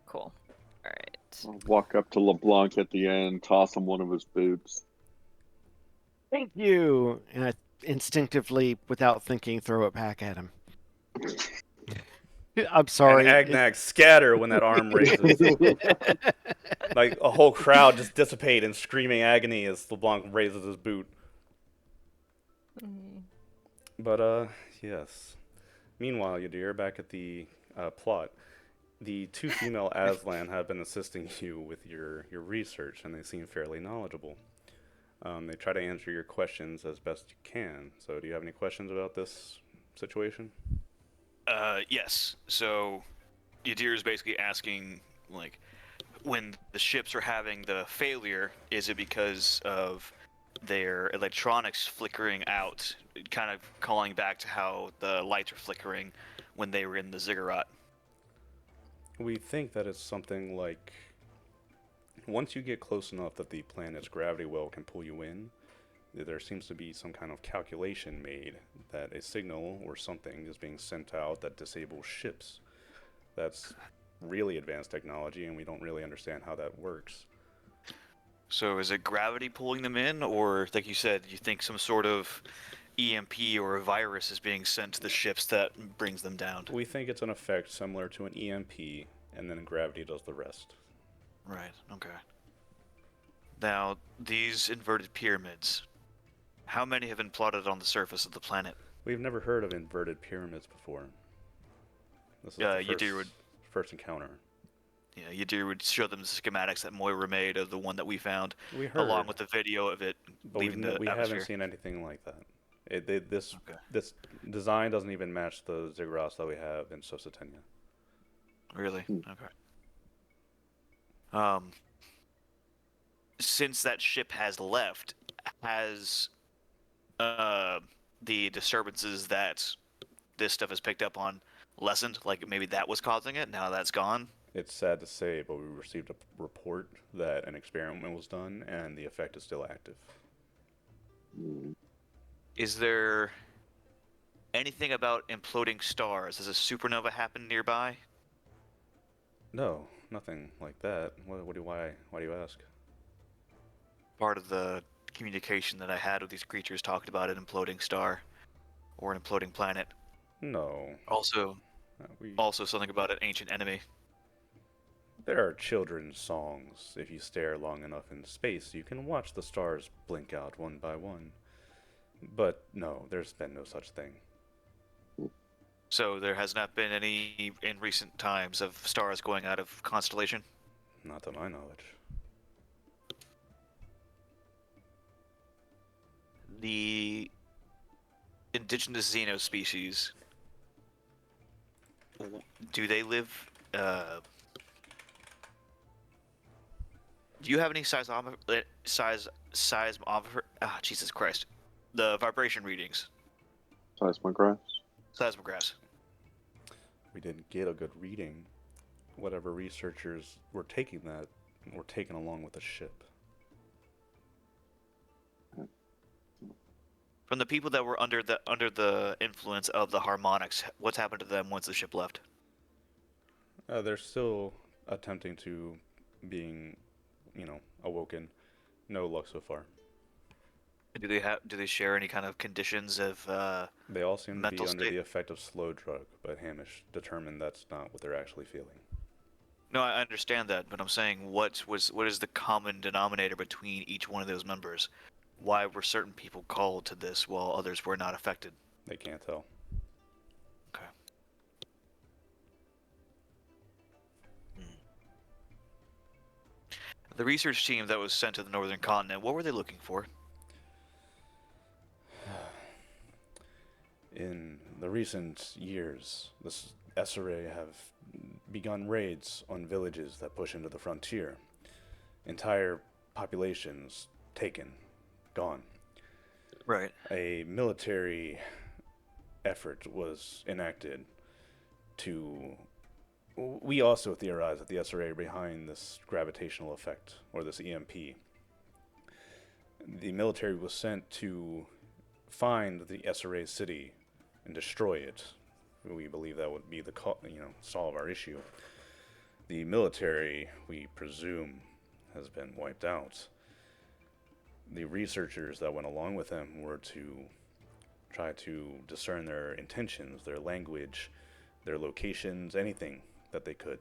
Cool. All right. I'll walk up to LeBlanc at the end, toss him one of his boots. thank you, and I instinctively, without thinking, throw it back at him. I'm sorry. And Agnag scatter when that arm raises. Like a whole crowd just dissipate in screaming agony as LeBlanc raises his boot. Mm. But yes. Meanwhile, Yadir, back at the plot, the 2 female Aslan have been assisting you with your research, and they seem fairly knowledgeable. They try to answer your questions as best you can. So, do you have any questions about this situation? Yes. So, Yadir is basically asking, when the ships are having the failure, is it because of their electronics flickering out, kind of calling back to how the lights were flickering when they were in the ziggurat? We think that it's something like once you get close enough that the planet's gravity well can pull you in, there seems to be some kind of calculation made that a signal or something is being sent out that disables ships. That's really advanced technology, and we don't really understand how that works. So is it gravity pulling them in, or like you said, you think some sort of EMP or a virus is being sent to the ships that brings them down? We think it's an effect similar to an EMP, and then gravity does the rest. Right, okay. Now, these inverted pyramids, how many have been plotted on the surface of the planet? We've never heard of inverted pyramids before. This is the Yadir would first encounter. Yeah, Yadir would show them the schematics that Moira made of the one that we found, We heard, along with the video of it but leaving the we atmosphere. haven't seen anything like that. This design doesn't even match the ziggurats that we have in Sositenya. Really? Okay. Since that ship has left, has the disturbances that this stuff has picked up on lessened? Like maybe that was causing it, now that's gone? It's sad to say, but we received a report that an experiment was done, and the effect is still active. Is there anything about imploding stars? Has a supernova happened nearby? No, nothing like that. Why do you ask? Part of the communication that I had with these creatures talked about an imploding star or an imploding planet. No. Also, We also something about an ancient enemy. There are children's songs. If you stare long enough in space, you can watch the stars blink out one by one. But no, there's been no such thing. So there has not been any in recent times of stars going out of constellation. Not to my knowledge. The indigenous Xeno species, do they live? Do you have any seismometer? Jesus Christ, the vibration readings, Seismograph. seismographs. We didn't get a good reading. Whatever researchers were taking that were taken along with the ship. From the people that were under the influence of the harmonics, what's happened to them once the ship left? They're still attempting to being, awoken. No luck so far. Do they share any kind of conditions of They all seem to be mental under state? the effect of slow drug, but Hamish determined that's not what they're actually feeling. No, I understand that, but I'm saying what is the common denominator between each one of those members? Why were certain people called to this while others were not affected? They can't tell. Okay. The research team that was sent to the northern continent, what were they looking for? In the recent years, the SRA have begun raids on villages that push into the frontier. Entire populations taken, gone. Right. A military effort was enacted to. We also theorize that the SRA are behind this gravitational effect, or this EMP. The military was sent to find the SRA city and destroy it. We believe that would be solve our issue. The military, we presume, has been wiped out. The researchers that went along with them were to try to discern their intentions, their language, their locations, anything that they could.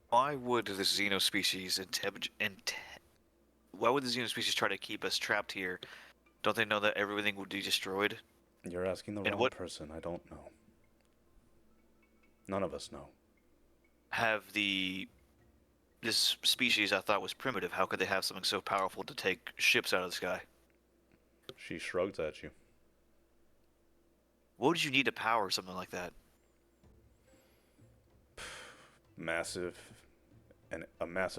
Why would the xenospecies why would the xenospecies try to keep us trapped here? Don't they know that everything would be destroyed? You're asking the And wrong what person. I don't know. None of us know. have this species I thought was primitive? How could they have something so powerful to take ships out of the sky? She shrugs at you. What would you need to power something like that? A massive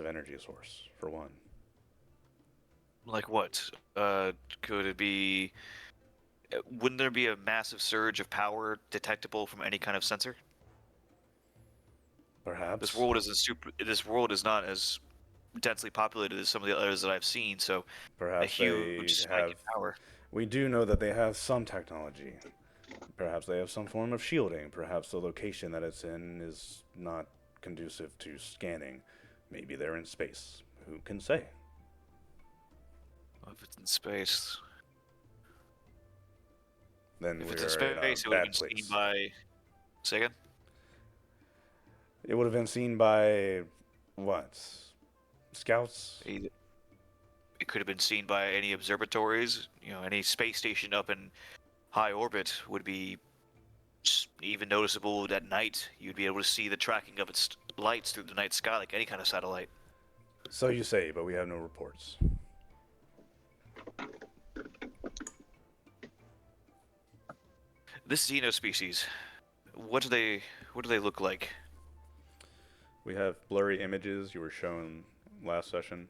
energy source, for one. Like what? Could it be? Wouldn't there be a massive surge of power detectable from any kind of sensor? Perhaps. This world is not as densely populated as some of the others that I've seen, so a Perhaps huge spike in power. We do know that they have some technology. Perhaps they have some form of shielding. Perhaps the location that it's in is not conducive to scanning. Maybe they're in space. Who can say? If it's in space, Then if we're it's in in a space, it would have bad been seen place. by. Say again? It would have been seen by what? Scouts? It could have been seen by any observatories. Any space station up in high orbit would be even noticeable at night. You'd be able to see the tracking of its lights through the night sky like any kind of satellite. So you say, but we have no reports. This xenospecies, what do they look like? We have blurry images you were shown last session.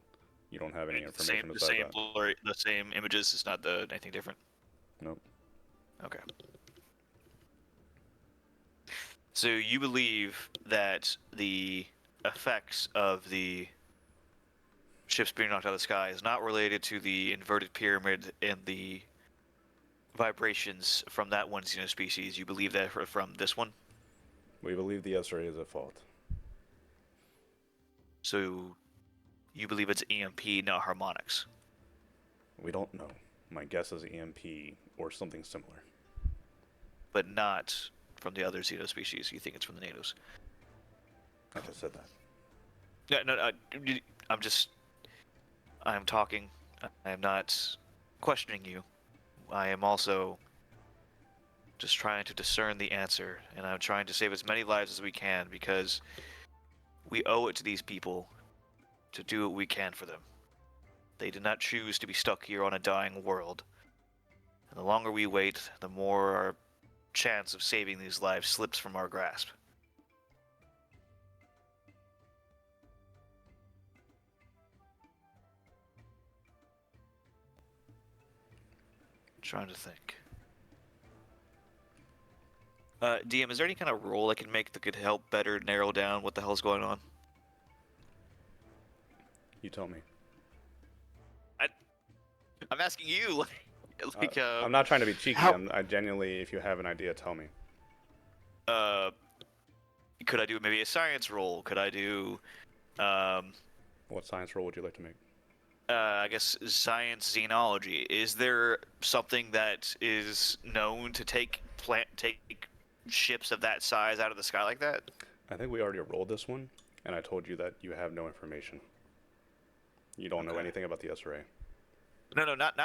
You don't have any information the besides same that. blurry, the same images. It's not anything different. Nope. Okay. So you believe that the effects of the ships being knocked out of the sky is not related to the inverted pyramid and the vibrations from that one xenospecies. You believe that from this one? We believe the SRA is at fault. So, you believe it's EMP, not harmonics? We don't know. My guess is EMP or something similar. But not from the other Xeno species. You think it's from the natives? I just said that. No, I'm talking. I am not questioning you. I am also just trying to discern the answer, and I'm trying to save as many lives as we can because we owe it to these people to do what we can for them. They did not choose to be stuck here on a dying world. And the longer we wait, the more our chance of saving these lives slips from our grasp. Trying to think. DM, is there any kind of role I can make that could help better narrow down what the hell's going on? You tell me. I'm asking you. I'm not trying to be cheeky. How- I genuinely, if you have an idea, tell me. Could I do maybe a science role? Could I do, What science role would you like to make? I guess science xenology? Is there something that is known to take ships of that size out of the sky like that? I think we already rolled this one, and I told you that you have no information. You don't know Okay. anything about the SRA. No, not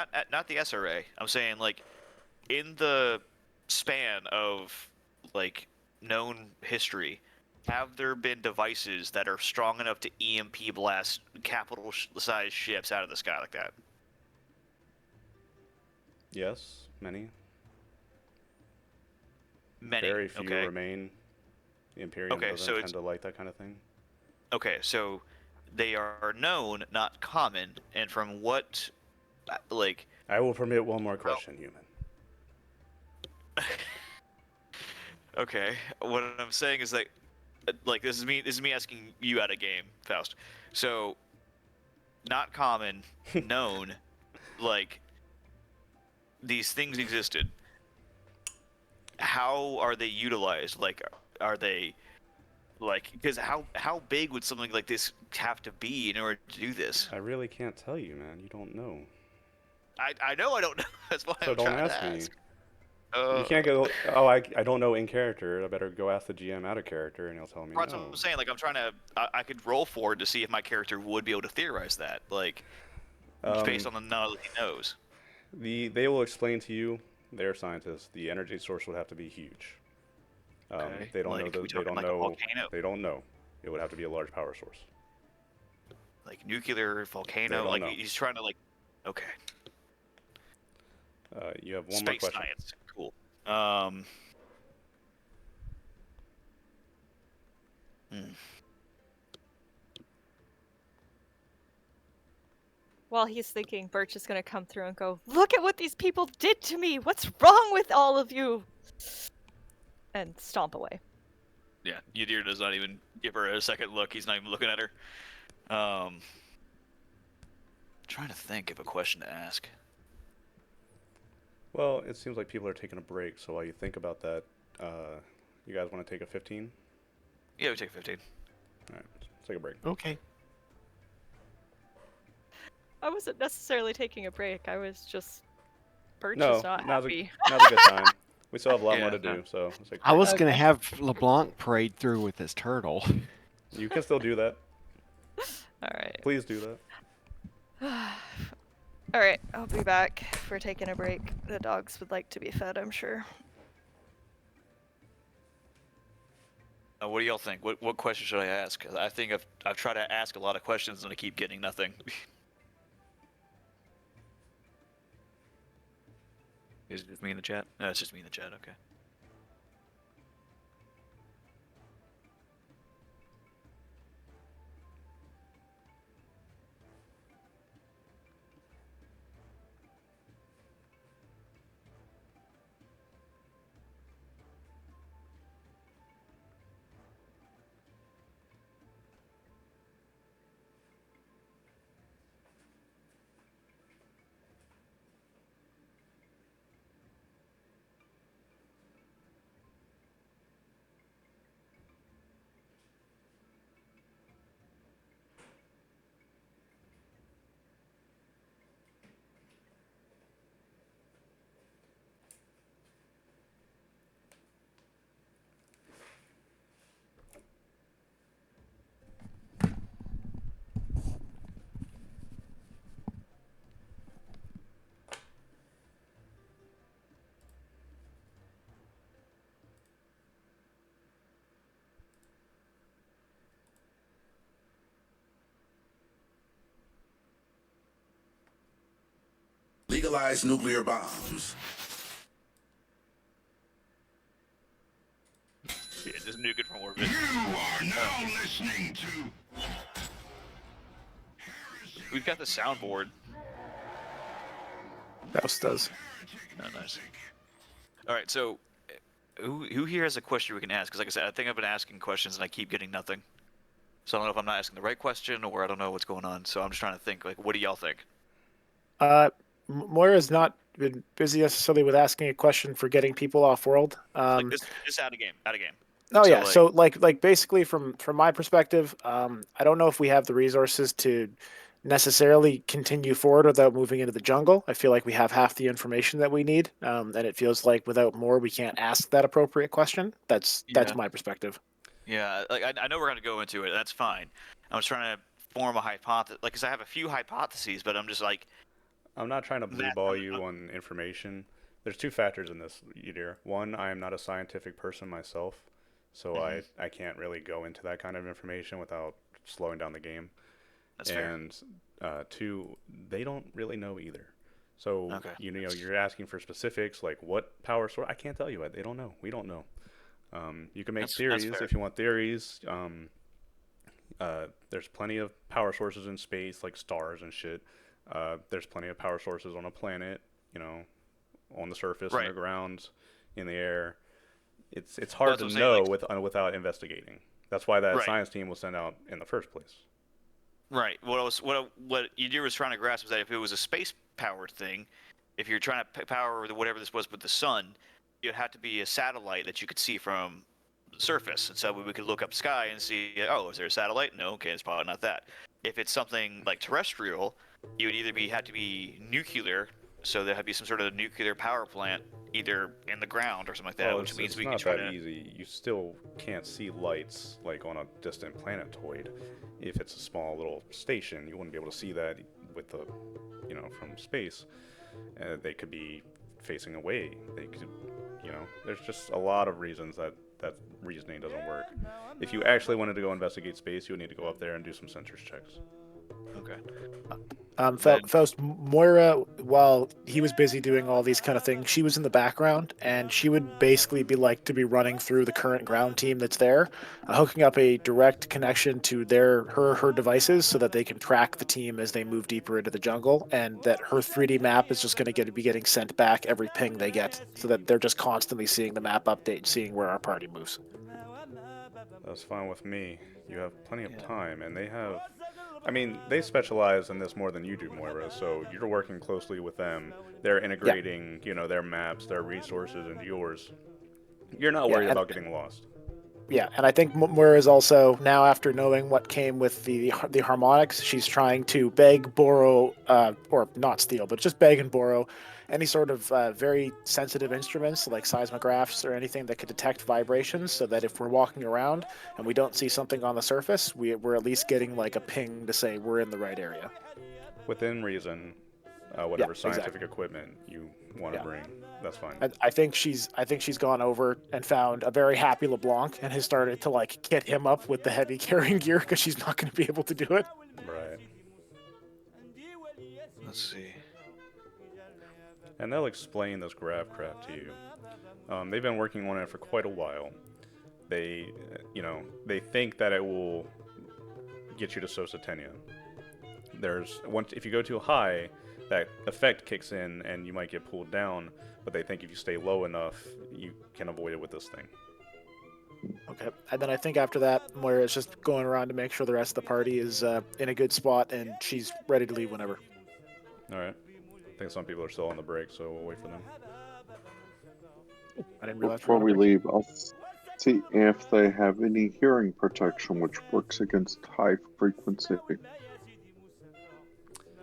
the SRA. I'm saying like in the span of like known history, have there been devices that are strong enough to EMP blast capital-sized ships out of the sky like that? Yes, many. Many. Very few Okay. remain. The Imperium Okay, doesn't so tend it's- to like that kind of thing. Okay, so they are known, not common, and from what, like, I will permit one more question, human. okay, what I'm saying is that, like, this is me asking you out of game, Faust. So, not common, known, like, these things existed. How are they utilized? Like, are they, like, because how big would something like this have to be in order to do this? I really can't tell you, man. You don't know. I know I don't know. That's why So I'm don't trying ask to me. ask. You can't go, oh, I don't know in character. I better go ask the GM out of character, and he'll tell me. That's No. what I'm saying. Like, I'm trying to. I could roll forward to see if my character would be able to theorize that, like, based on the knowledge he knows. They will explain to you. They're scientists. The energy source would have to be huge. Okay. They don't Like, know. we They talking don't like a know. volcano? They don't know. It would have to be a large power source. Like nuclear volcano. don't Like know. he's trying to like. Okay. You have one more Space question. science. Cool. While he's thinking, Birch is gonna come through and go, "Look at what these people did to me! What's wrong with all of you?" And stomp away. Yeah. Udir does not even give her a second look. He's not even looking at her. Trying to think of a question to ask. Well, it seems like people are taking a break. So while you think about that, you guys want to take a 15? Yeah, we take 15. All right, let's take a break. Okay. I wasn't necessarily taking a break. I was just Birch No, is not now's happy. now's a good time. We still have a lot more Yeah, to do, no. so let's take a I break. was gonna Okay. have LeBlanc parade through with his turtle. You can still do that. All right. Please do that. All right. I'll be back. We're taking a break. The dogs would like to be fed, I'm sure. What do y'all think? What question should I ask? 'Cause I think I've tried to ask a lot of questions and I keep getting nothing. Is it just me in the chat? No, it's just me in the chat. Okay. legalize nuclear bombs. Yeah, just nuke it from orbit. You are now listening to... We've got the soundboard. Faust does. Oh, nice. All right, so who here has a question we can ask? Because like I said, I think I've been asking questions and I keep getting nothing. So I don't know if I'm not asking the right question or I don't know what's going on. So I'm just trying to think, like, what do y'all think? Moira's not been busy necessarily with asking a question for getting people off world. Like this out of game, Oh So, yeah, like- so like basically from my perspective, I don't know if we have the resources to necessarily continue forward without moving into the jungle. I feel like we have half the information that we need, and it feels like without more, we can't ask that appropriate question. That's Yeah. my perspective. Yeah, like I know we're gonna go into it. That's fine. I was trying to form a hypothesis, like, because I have a few hypotheses, but I'm just like, I'm not trying to blue Matt, ball you on information. There's two factors in this, Udir. One, I am not a scientific person myself, so I can't really go into that kind of information without slowing down the game. that's fair. And two, they don't really know either. So Okay. you know, you're asking for specifics like what power source. I can't tell you. They don't know. We don't know. You can make That's theories fair. if you want theories. There's plenty of power sources in space, like stars and shit. There's plenty of power sources on a planet, you know, on the surface, Right. underground, in the air. It's hard That's to what I'm know saying, without investigating. That's why that Right. science team was sent out in the first place. Right. What Yadir was trying to grasp was that if it was a space powered thing, if you're trying to power whatever this was with the sun, it'd have to be a satellite that you could see from the surface, and so we could look up sky and see, oh, is there a satellite? No, okay, it's probably not that. If it's something like terrestrial, you would either have to be nuclear, so there had to be some sort of nuclear power plant either in the ground or something like that, Well, which means it's we not could try that to. easy. You still can't see lights like on a distant planetoid. If it's a small little station, you wouldn't be able to see that with the, you know, from space. They could be facing away. They could, you know, there's just a lot of reasons that reasoning doesn't work. If you actually wanted to go investigate space, you would need to go up there and do some sensors checks. Okay. Fa- Faust, Moira, while he was busy doing all these kind of things, she was in the background, and she would basically be like to be running through the current ground team that's there, hooking up a direct connection to her devices so that they can track the team as they move deeper into the jungle, and that her 3D map is just going to be getting sent back every ping they get, so that they're just constantly seeing the map update, seeing where our party moves. That's fine with me. You have plenty of time, and they have. I mean, they specialize in this more than you do, Moira. So you're working closely with them. They're integrating, you know, their maps, their resources into yours. You're not worried about getting lost. Yeah, and I think Moira is also now, after knowing what came with the harmonics, she's trying to beg, borrow, or not steal, but just beg and borrow any sort of very sensitive instruments like seismographs or anything that could detect vibrations, so that if we're walking around and we don't see something on the surface, we're at least getting like a ping to say we're in the right area. Within reason, whatever Yeah, scientific equipment you want to bring, that's fine. I think she's gone over and found a very happy LeBlanc and has started to like kit him up with the heavy carrying gear because she's not going to be able to do it. Right. Let's see. And they'll explain this gravcraft to you. They've been working on it for quite a while. They, you know, they think that it will get you to Sositenya. If you go too high, that effect kicks in and you might get pulled down. But they think if you stay low enough, you can avoid it with this thing. Okay, and then I think after that, Moira's just going around to make sure the rest of the party is in a good spot and she's ready to leave whenever. All right. I think some people are still on the break, so we'll wait for them. I didn't realize. Before we leave, I'll see if they have any hearing protection which works against high frequency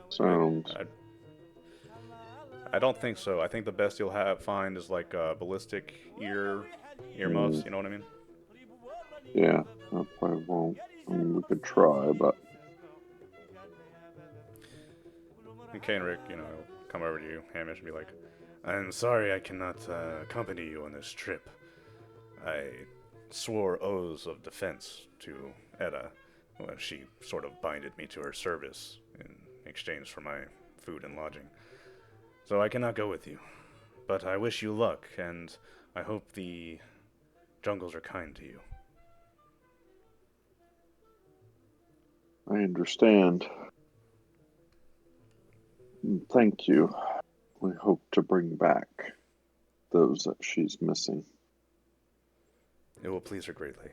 sounds. I don't think so. I think the best you'll find is like ballistic earmuffs. You know what I mean? Yeah, I probably won't. I mean, we could try, but And Kay and Rick, you know, come over to you, Hamish, and be like, "I'm sorry I cannot accompany you on this trip. I swore oaths of defense to Etta when she sort of binded me to her service in exchange for my food and lodging. So I cannot go with you. But I wish you luck, and I hope the jungles are kind to you. I understand. Thank you. We hope to bring back those that she's missing. It will please her greatly.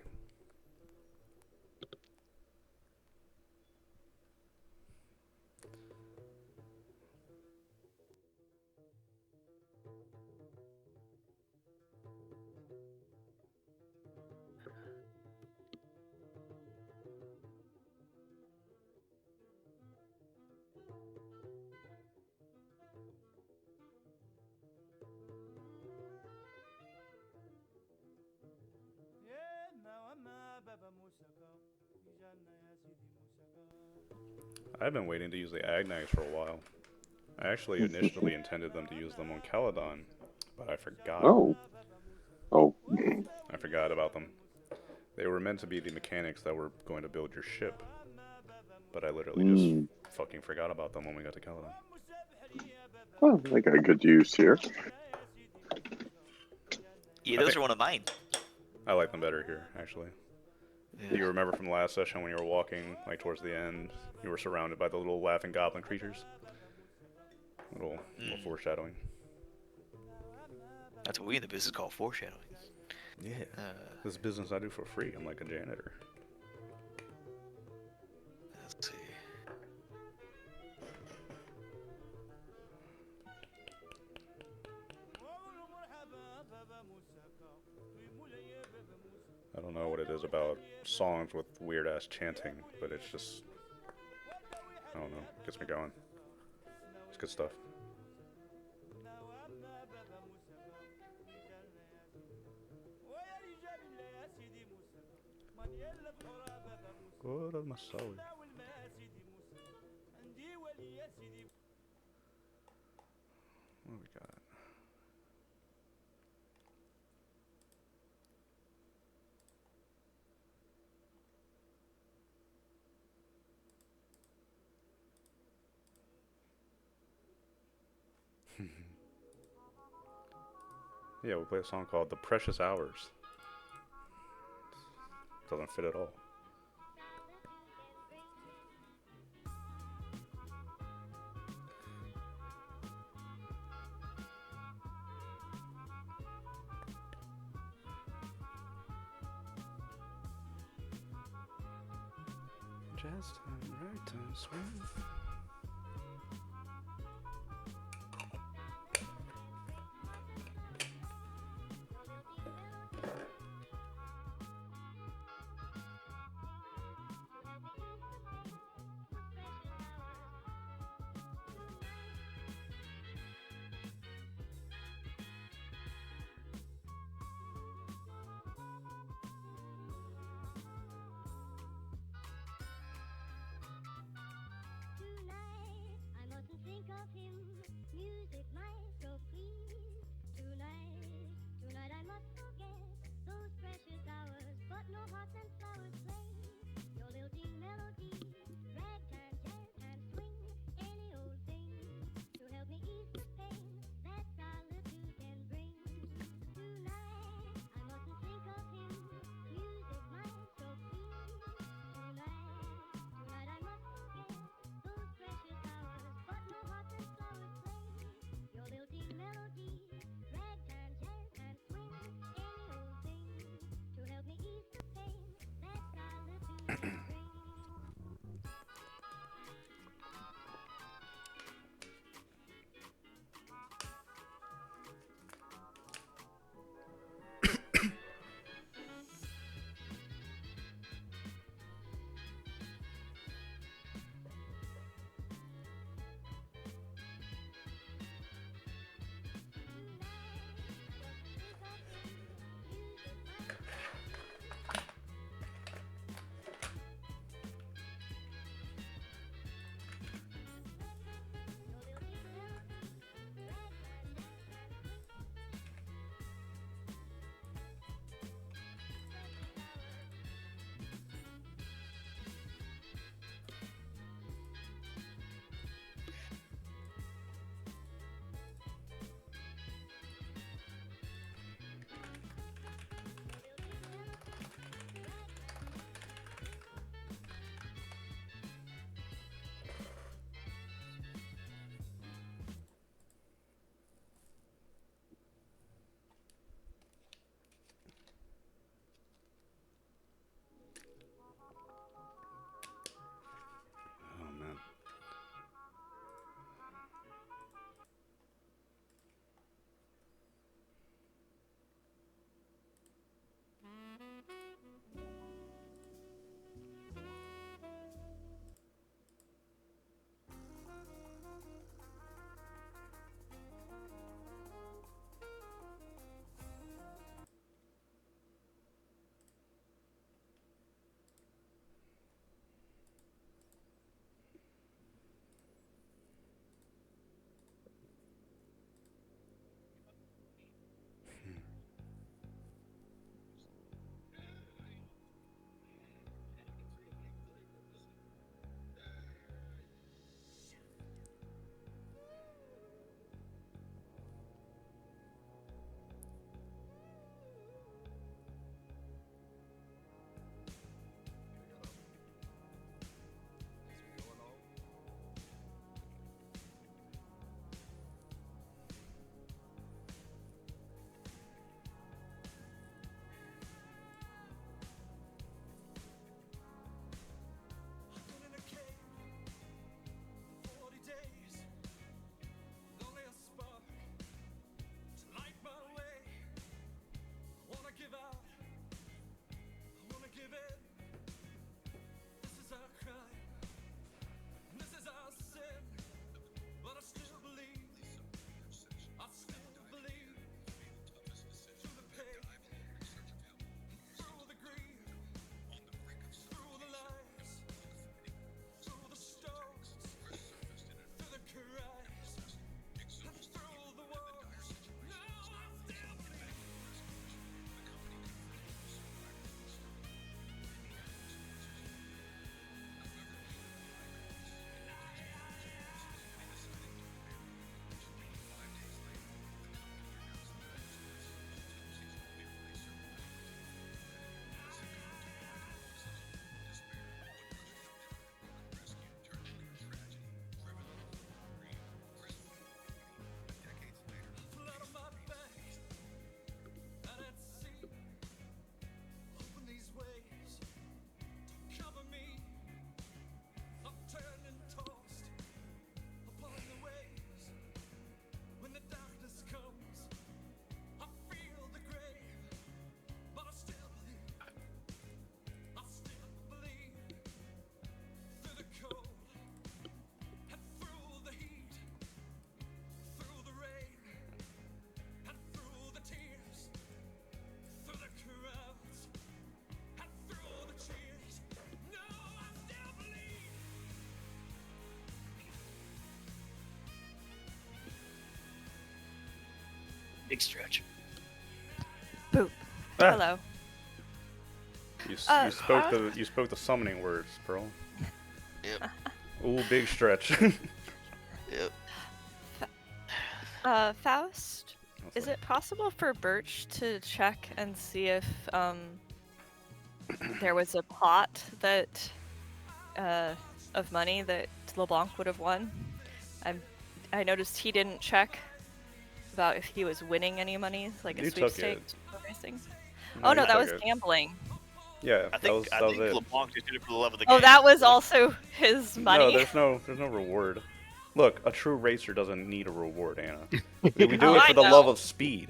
I've been waiting to use the Agnags for a while. I actually initially intended them to use them on Caledon, but I forgot. Oh. I forgot about them. They were meant to be the mechanics that were going to build your ship, but I literally just fucking forgot about them when we got to Caledon. Well, they got good use here. Yeah, those are one of mine. I like them better here, actually. Yeah. You remember from the last session when you were walking, like towards the end, you were surrounded by the little laughing goblin creatures? Little foreshadowing. That's what we in the business call foreshadowing. Yeah. This business I do for free. I'm like a janitor. Let's see. I don't know what it is about songs with weird ass chanting, but it's just, I don't know, gets me going. It's good stuff. What am I sorry? What we got? Yeah, we'll play a song called The Precious Hours. Doesn't fit at all. Just right time swing. Big stretch. Boop. Ah, Hello. you Uh, you spoke the summoning words, Pearl. Yep. Ooh, big stretch. Yep. Faust, is it possible for Birch to check and see if there was a pot that of money that LeBlanc would have won? I noticed he didn't check about if he was winning any money, like a You took it. sweepstakes or anything. No, Oh no, you that took was it. gambling. Yeah, I that think was it. LeBlanc just did it for the love of the game. Oh, that was also his money. No, there's no reward. Look, a true racer doesn't need a reward, Anna. We do Oh, it I for the know. love of speed.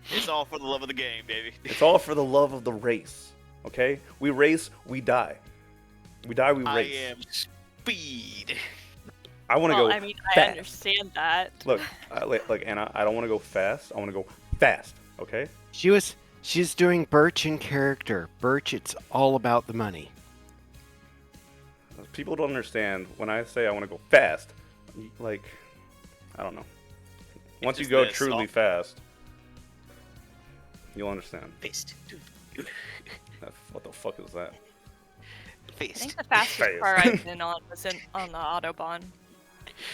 It's all for the love of the game, baby. It's all for the love of the race. Okay? We race, we die. We die, we I race. am speed. I want to Well, go I mean, fast. I understand that. Look, Anna, I don't want to go fast. I want to go fast. Okay? She's doing Birch in character. Birch, it's all about the money. People don't understand when I say I want to go fast. Like, I don't know. Once you just go this, truly all- fast, you'll understand. Fist. What the fuck is that? I Fist. think the fastest Fast. car I've been on was on the Autobahn,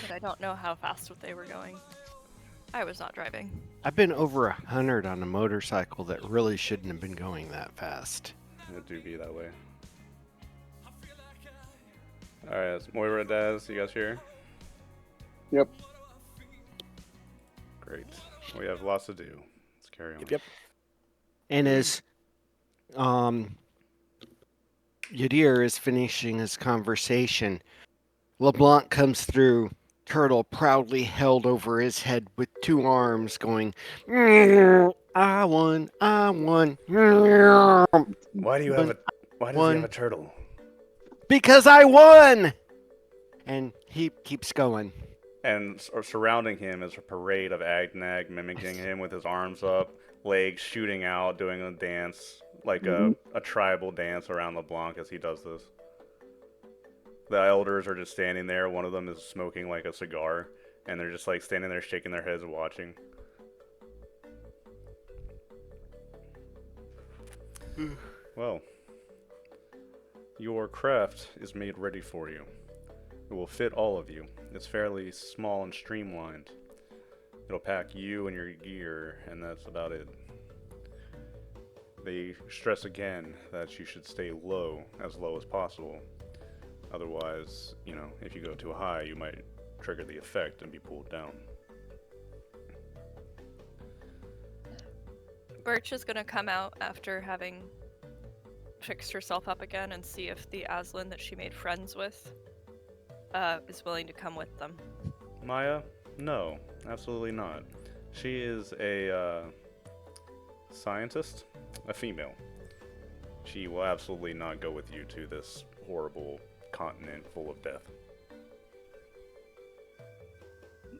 but I don't know how fast they were going. I was not driving. I've been over 100 on a motorcycle that really shouldn't have been going that fast. It do be that way. Alright, Moira and Daz, you guys here? Yep. Great. We have lots to do. Let's carry on. Yep. And as Yadir is finishing his conversation, LeBlanc comes through, turtle proudly held over his head with two arms, going, I won, I won. Why do you have a Why does he have a turtle? Because I won! And he keeps going. And surrounding him is a parade of Agnag mimicking him with his arms up, legs shooting out, doing a dance, like a tribal dance around LeBlanc as he does this. The elders are just standing there. One of them is smoking like a cigar, and they're just like standing there shaking their heads and watching. Well, your craft is made ready for you. It will fit all of you. It's fairly small and streamlined. It'll pack you and your gear, and that's about it. They stress again that you should stay low as possible. Otherwise, if you go too high, you might trigger the effect and be pulled down. Birch is gonna come out after having fixed herself up again and see if the Aslan that she made friends with is willing to come with them. Maya? No, absolutely not. She is a scientist, a female. She will absolutely not go with you to this horrible continent full of death.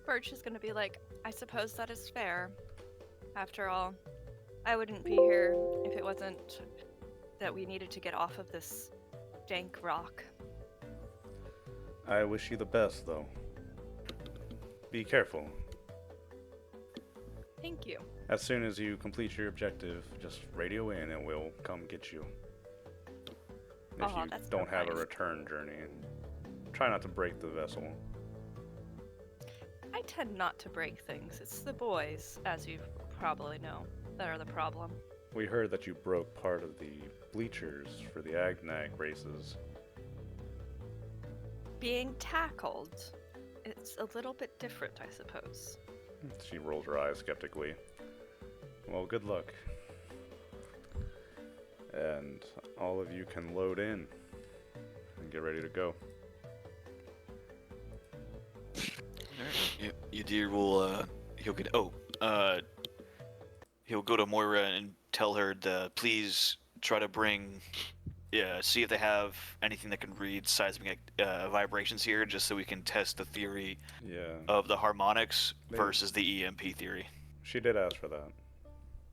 Birch is gonna be like, I suppose that is fair. After all, I wouldn't be here if it wasn't that we needed to get off of this dank rock. I wish you the best, though. Be careful. Thank you. As soon as you complete your objective, just radio in and we'll come get you. If Aw, you that's don't so have a nice. return journey, try not to break the vessel. I tend not to break things. It's the boys, as you probably know, that are the problem. We heard that you broke part of the bleachers for the Agnag races. Being tackled, it's a little bit different, I suppose. She rolls her eyes skeptically. Well, good luck. And all of you can load in and get ready to go. Yadir will he'll go to Moira and tell her to please try to bring see if they have anything that can read seismic vibrations here, just so we can test the theory Yeah, of the harmonics They- versus the EMP theory. she did ask for that.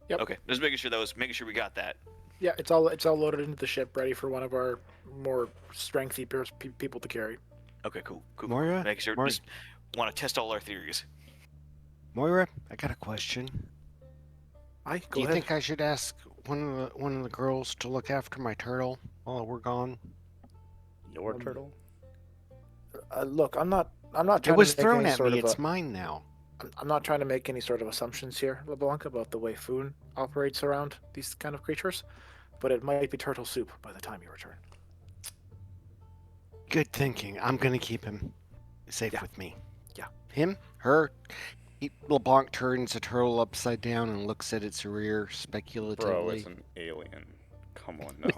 Yep. Okay, just making sure we got that. Yeah, it's all loaded into the ship, ready for one of our more strengthy people to carry. Okay, cool. Moira? Make sure Moira? just want to test all our theories. Moira, I got a question. Aye, Do go you ahead. think I should ask one of the girls to look after my turtle while we're gone? Your Um, turtle? Look, I'm not It trying to was make thrown any at sort me. of a It's mine now. I'm not trying to make any sort of assumptions here, LeBlanc, about the way Foon operates around these kind of creatures, but it might be turtle soup by the time you return. Good thinking. I'm gonna keep him safe Yeah. with me. Yeah. Him? Her? LeBlanc turns the turtle upside down and looks at its rear Bro, it's speculatively. an alien. Come on now.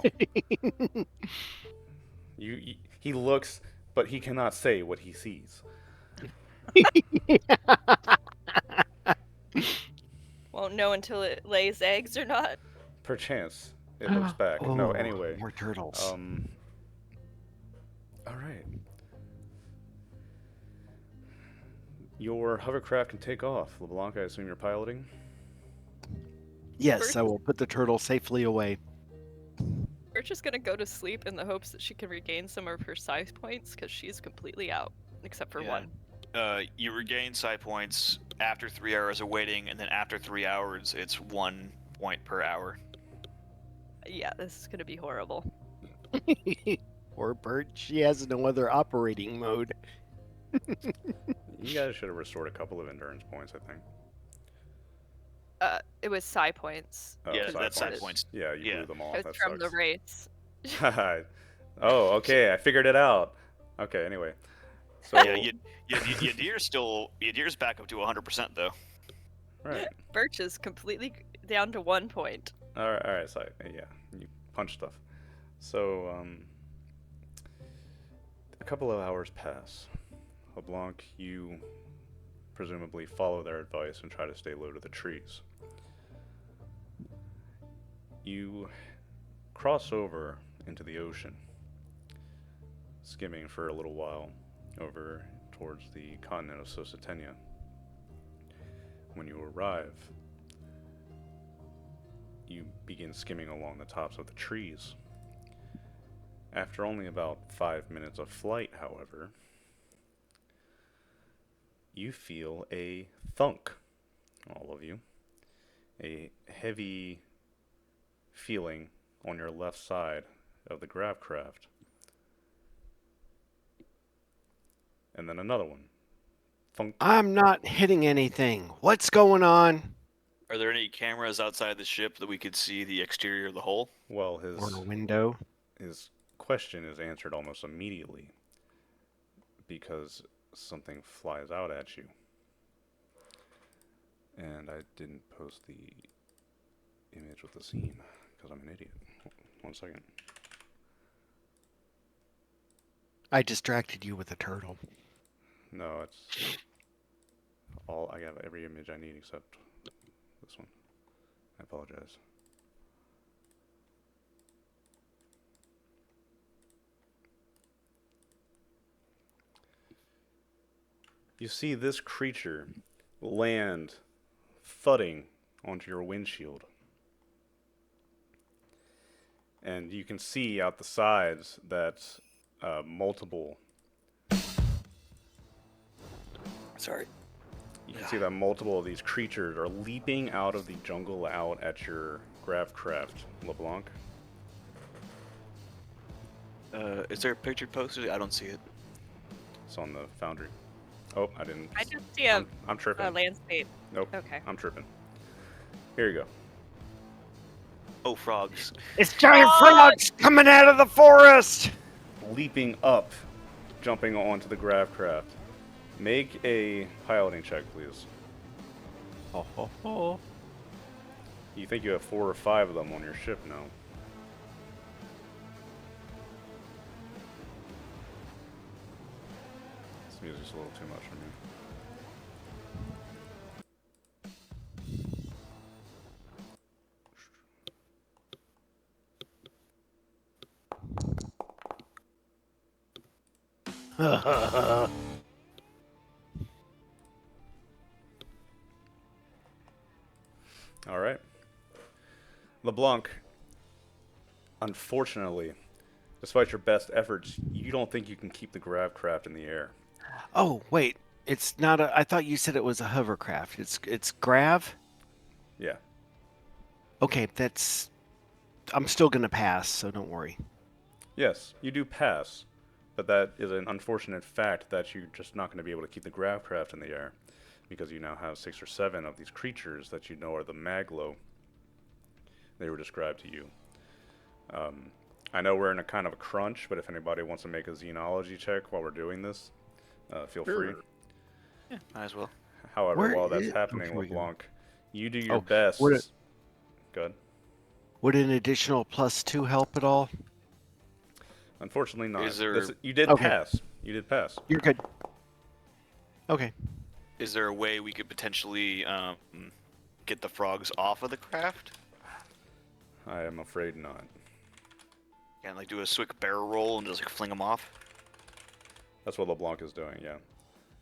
He looks, but he cannot say what he sees. Won't know until it lays eggs or not. Perchance, it looks back. No, Oh, anyway. more turtles. All right. Your hovercraft can take off. LeBlanc, I assume you're piloting? Yes, I will put the turtle safely away. We're just gonna go to sleep in the hopes that she can regain some of her size points, because she's completely out, except for Yeah. one. You regain psi points after 3 hours of waiting, and then after 3 hours, it's 1 point per hour. Yeah, this is gonna be horrible. Poor bird. She has no other operating mode. You guys should have restored a couple of endurance points, I think. It was psi points. Oh, Yeah, psi that's psi points. points. Yeah, you Yeah. blew them all. It's That from the sucks. race. Oh, okay. I figured it out. Okay, anyway. So, Yeah, Yadir's back up to 100% though. right. Birch is completely down to 1 point. All right. So, yeah, you punch stuff. So, a couple of hours pass. LeBlanc, you presumably follow their advice and try to stay low to the trees. You cross over into the ocean, skimming for a little while over towards the continent of Sositenya. When you arrive, you begin skimming along the tops of the trees. After only about 5 minutes of flight, however, you feel a thunk, all of you. A heavy feeling on your left side of the gravcraft. And then another one. Thunk. I'm not hitting anything. What's going on? Are there any cameras outside the ship that we could see the exterior of the hull? Well, Or a window? his question is answered almost immediately because something flies out at you. And I didn't post the image with the scene because I'm an idiot. 1 second. I distracted you with a turtle. No, it's all. I have every image I need except this one. I apologize. You see this creature land thudding onto your windshield. And you can see out the sides that multiple. Sorry. You can see that multiple of these creatures are leaping out of the jungle out at your gravcraft, LeBlanc. Is there a picture posted? I don't see it. It's on the foundry. Oh, I didn't. I just see a I'm tripping. landscape. Nope. Okay. I'm tripping. Here you go. Oh, frogs. It's giant frogs coming out of the forest! Leaping up, jumping onto the gravcraft. Make a piloting check, please. Ho, ho, ho. You think you have 4 or 5 of them on your ship now. This music's a little too much for me. All right. LeBlanc, unfortunately, despite your best efforts, you don't think you can keep the gravcraft in the air. Oh, wait. It's not a. I thought you said it was a hovercraft. It's grav? Yeah. Okay, that's. I'm still gonna pass, so don't worry. Yes, you do pass, but that is an unfortunate fact that you're just not going to be able to keep the gravcraft in the air, because you now have 6 or 7 of these creatures that you know are the Maglo. They were described to you. I know we're in a kind of a crunch, but if anybody wants to make a xenology check while we're doing this, feel free. Yeah, might as well. However, Where while that's is- happening, here we go. LeBlanc, you do your Oh, best. would Good. Would an additional +2 help at all? Unfortunately, not. Is there- You did Okay. pass. You did pass. You're good. Okay. Is there a way we could potentially get the frogs off of the craft? I am afraid not. And like do a quick barrel roll and just like fling them off? That's what LeBlanc is doing, yeah.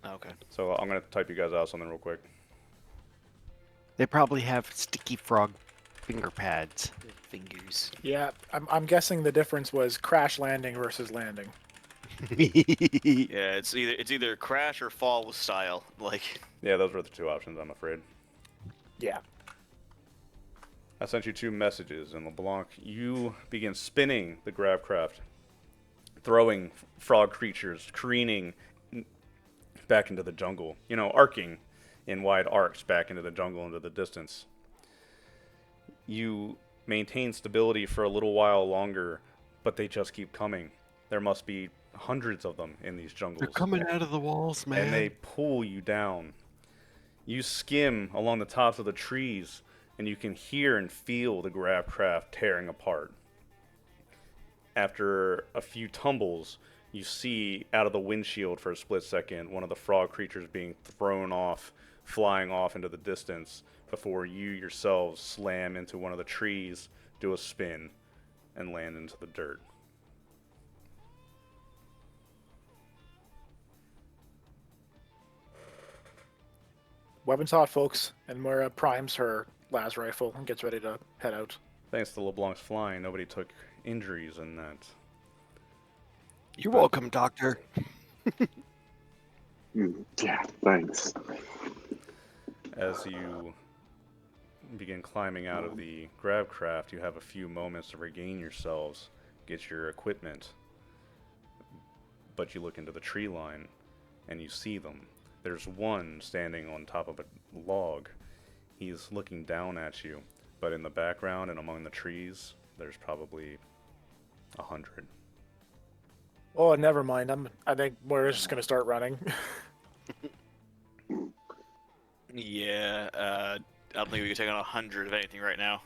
Okay. So I'm going to type you guys out something real quick. They probably have sticky frog finger pads. Fingers. Yeah, I'm guessing the difference was crash landing versus landing. Yeah, it's either crash or fall with style. Like Yeah, those were the 2 options, I'm afraid. Yeah. I sent you 2 messages, and LeBlanc, you begin spinning the gravcraft, throwing frog creatures, careening back into the jungle. You know, arcing in wide arcs back into the jungle, into the distance. You maintain stability for a little while longer, but they just keep coming. There must be hundreds of them in these jungles. They're coming out of the walls, man. And they pull you down. You skim along the tops of the trees, and you can hear and feel the gravcraft tearing apart. After a few tumbles, you see out of the windshield for a split second one of the frog creatures being thrown off, flying off into the distance, before you yourselves slam into one of the trees, do a spin, and land into the dirt. Weapons hot, folks, and Moira primes her las rifle and gets ready to head out. Thanks to LeBlanc's flying, nobody took injuries in that. You're welcome, Doctor. Yeah, thanks. As you begin climbing out of the gravcraft, you have a few moments to regain yourselves, get your equipment. But you look into the tree line, and you see them. There's one standing on top of a log. He's looking down at you, but in the background and among the trees, there's probably 100. Oh, never mind. I think Moira's just gonna start running. yeah, I don't think we can take on 100 of anything right now.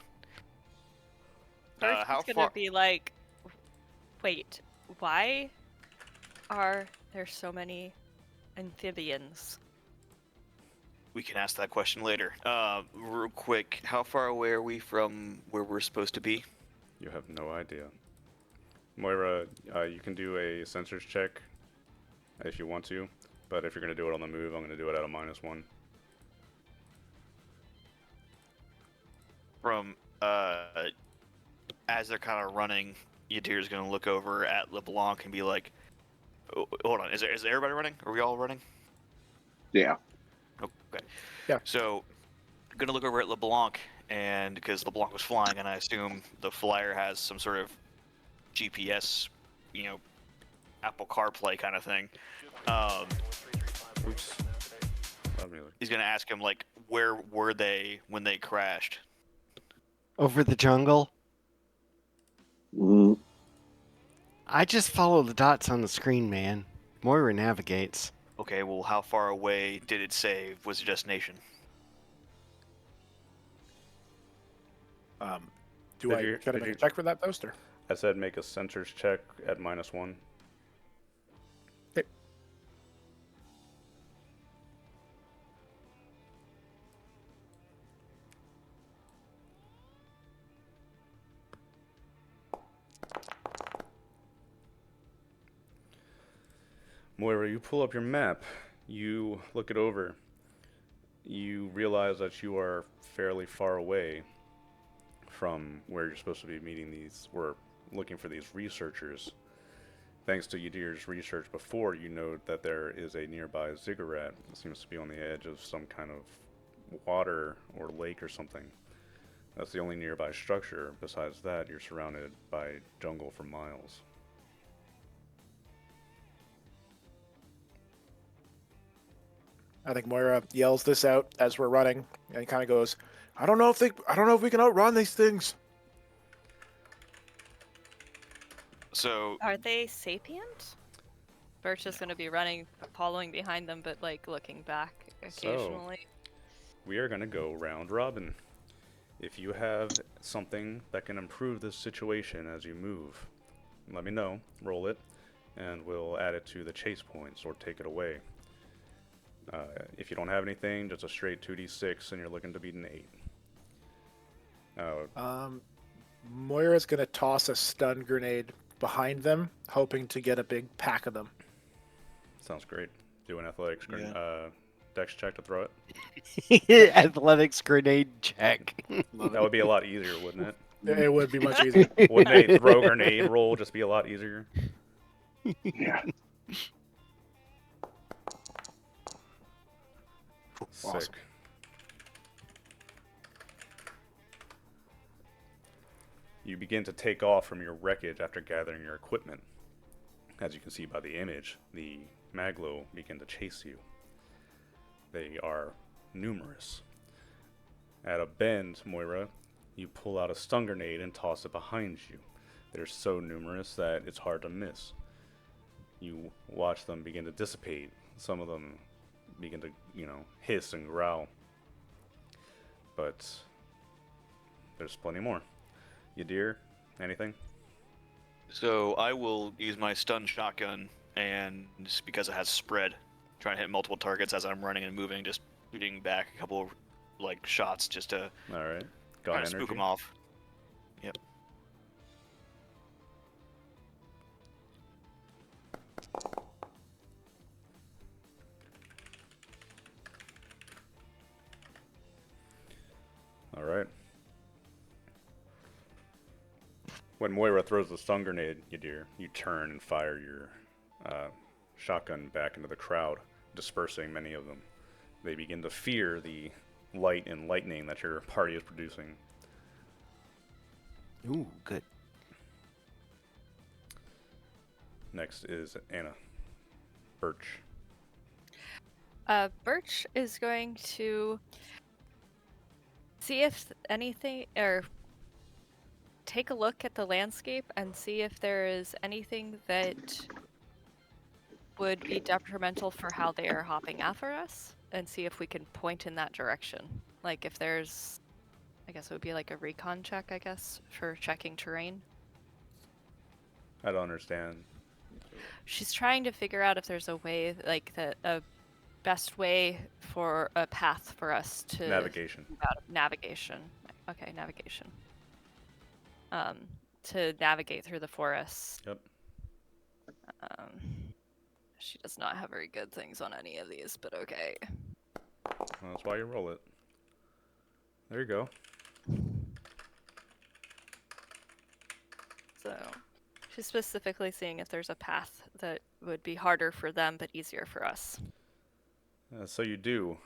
First how it's gonna far? be like, wait, why are there so many amphibians? We can ask that question later. Real quick, how far away are we from where we're supposed to be? You have no idea. Moira, you can do a sensors check if you want to, but if you're going to do it on the move, I'm going to do it at a -1. From as they're kind of running, Yadir's gonna look over at LeBlanc and be like, oh, "Hold on, is everybody running? Are we all running?" Yeah. Okay. Yeah. So, I'm gonna look over at LeBlanc, and because LeBlanc was flying, and I assume the flyer has some sort of GPS, Apple CarPlay kind of thing. Oops. Loud music. He's gonna ask him like, where were they when they crashed? Over the jungle? Mm, I just follow the dots on the screen, man. Moira navigates. Okay, well, how far away did it say was the destination? Do Did I you- gotta did make you- a check for that, Toaster? I said make a sensors check at -1. Okay. Moira, you pull up your map. You look it over. You realize that you are fairly far away from where you're supposed to be meeting these, or looking for these researchers. Thanks to Yadir's research before, you know that there is a nearby ziggurat that seems to be on the edge of some kind of water or lake or something. That's the only nearby structure. Besides that, you're surrounded by jungle for miles. I think Moira yells this out as we're running, and he kind of goes, I don't know if we can outrun these things. So Are they sapient? Birch is going to be running, following behind them, but like looking back occasionally. We are going to go round robin. If you have something that can improve this situation as you move, let me know, roll it, and we'll add it to the chase points or take it away. If you don't have anything, just a straight 2d6 and you're looking to beat an 8. Moira's going to toss a stun grenade behind them, hoping to get a big pack of them. Sounds great. Do an athletics Yeah. dex check to throw it. Athletics grenade check. That would be a lot easier, wouldn't it? It would be much easier. Wouldn't a throw grenade roll just be a lot easier? Yeah. Sick. Awesome. You begin to take off from your wreckage after gathering your equipment. As you can see by the image, the Maglo begin to chase you. They are numerous. At a bend, Moira, you pull out a stun grenade and toss it behind you. They're so numerous that it's hard to miss. You watch them begin to dissipate. Some of them begin to, hiss and growl. But there's plenty more. Yadir, anything? So I will use my stun shotgun, and just because it has spread, trying to hit multiple targets as I'm running and moving, just shooting back a couple of shots just to All right. kind Got of spook energy. them off. Yep. All right. When Moira throws the stun grenade, Yadir, you turn and fire your shotgun back into the crowd, dispersing many of them. They begin to fear the light and lightning that your party is producing. Ooh, good. Next is Anna. Birch. Birch is going to see if anything, or take a look at the landscape and see if there is anything that would be detrimental for how they are hopping after us, and see if we can point in that direction. Like if there's, I guess it would be like a recon check, I guess, for checking terrain. I don't understand. She's trying to figure out if there's a way, like a best way for a path for us to Navigation. navigation. Okay, navigation. To navigate through the forest. Yep. She does not have very good things on any of these, but okay. Well, that's why you roll it. There you go. So, she's specifically seeing if there's a path that would be harder for them but easier for us. So you do.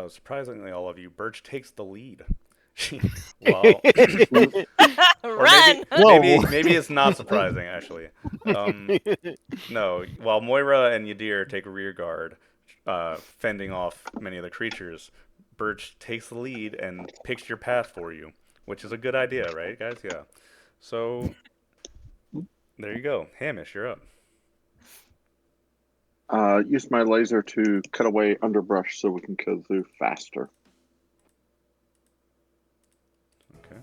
Surprisingly, all of you, Birch takes the lead. Well, or Run! maybe it's not surprising, actually. No, while Moira and Yadir take rear guard, fending off many of the creatures, Birch takes the lead and picks your path for you, which is a good idea, right, guys? Yeah. So, there you go. Hamish, you're up. Use my laser to cut away underbrush so we can go through faster. Okay.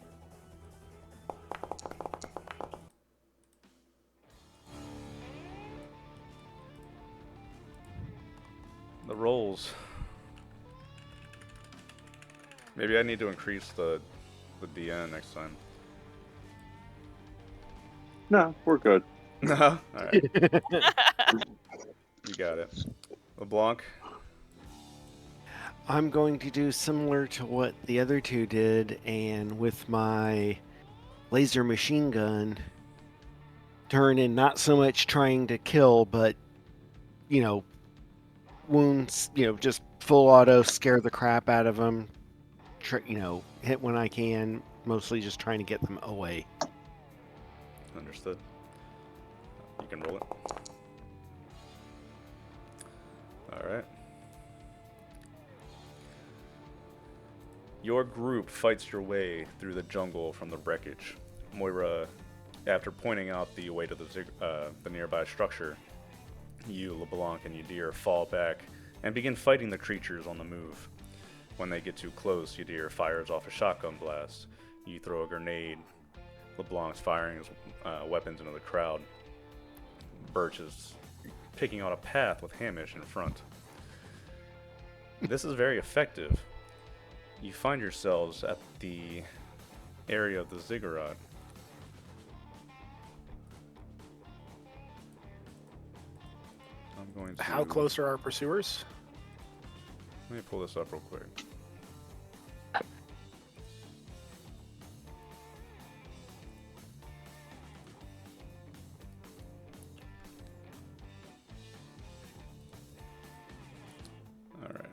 The rolls. Maybe I need to increase the DN next time. No, we're good. All right. You got it. LeBlanc. I'm going to do similar to what the other two did, and with my laser machine gun, turn in not so much trying to kill, but, wounds, just full auto, scare the crap out of them, hit when I can, mostly just trying to get them away. Understood. You can roll it. Alright. Your group fights your way through the jungle from the wreckage. Moira, after pointing out the way to the nearby structure, you, LeBlanc, and Yadir fall back and begin fighting the creatures on the move. When they get too close, Yadir fires off a shotgun blast. You throw a grenade. LeBlanc's firing his weapons into the crowd. Birch is picking out a path with Hamish in front. This is very effective. You find yourselves at the area of the ziggurat. I'm going to... How close are our pursuers? Let me pull this up real quick. Alright.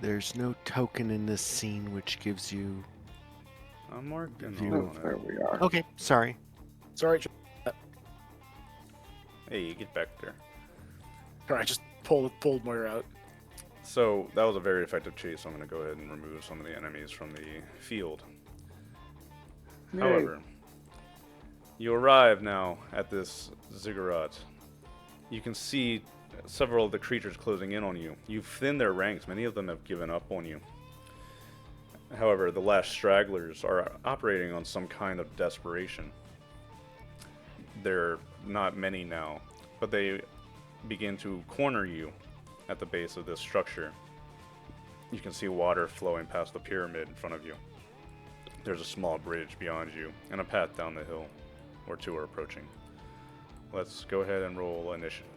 There's no token in this scene which gives you... I'm marking View. on There it. we are. Okay, sorry. Sorry, Hey, you get back there. sorry, I just pulled Moira out. So, that was a very effective chase, so I'm going to go ahead and remove some of the enemies from the field. Yay. However, you arrive now at this ziggurat. You can see several of the creatures closing in on you. You've thinned their ranks. Many of them have given up on you. However, the last stragglers are operating on some kind of desperation. There are not many now, but they begin to corner you at the base of this structure. You can see water flowing past the pyramid in front of you. There's a small bridge beyond you, and a path down the hill, where two are approaching. Let's go ahead and roll initiative.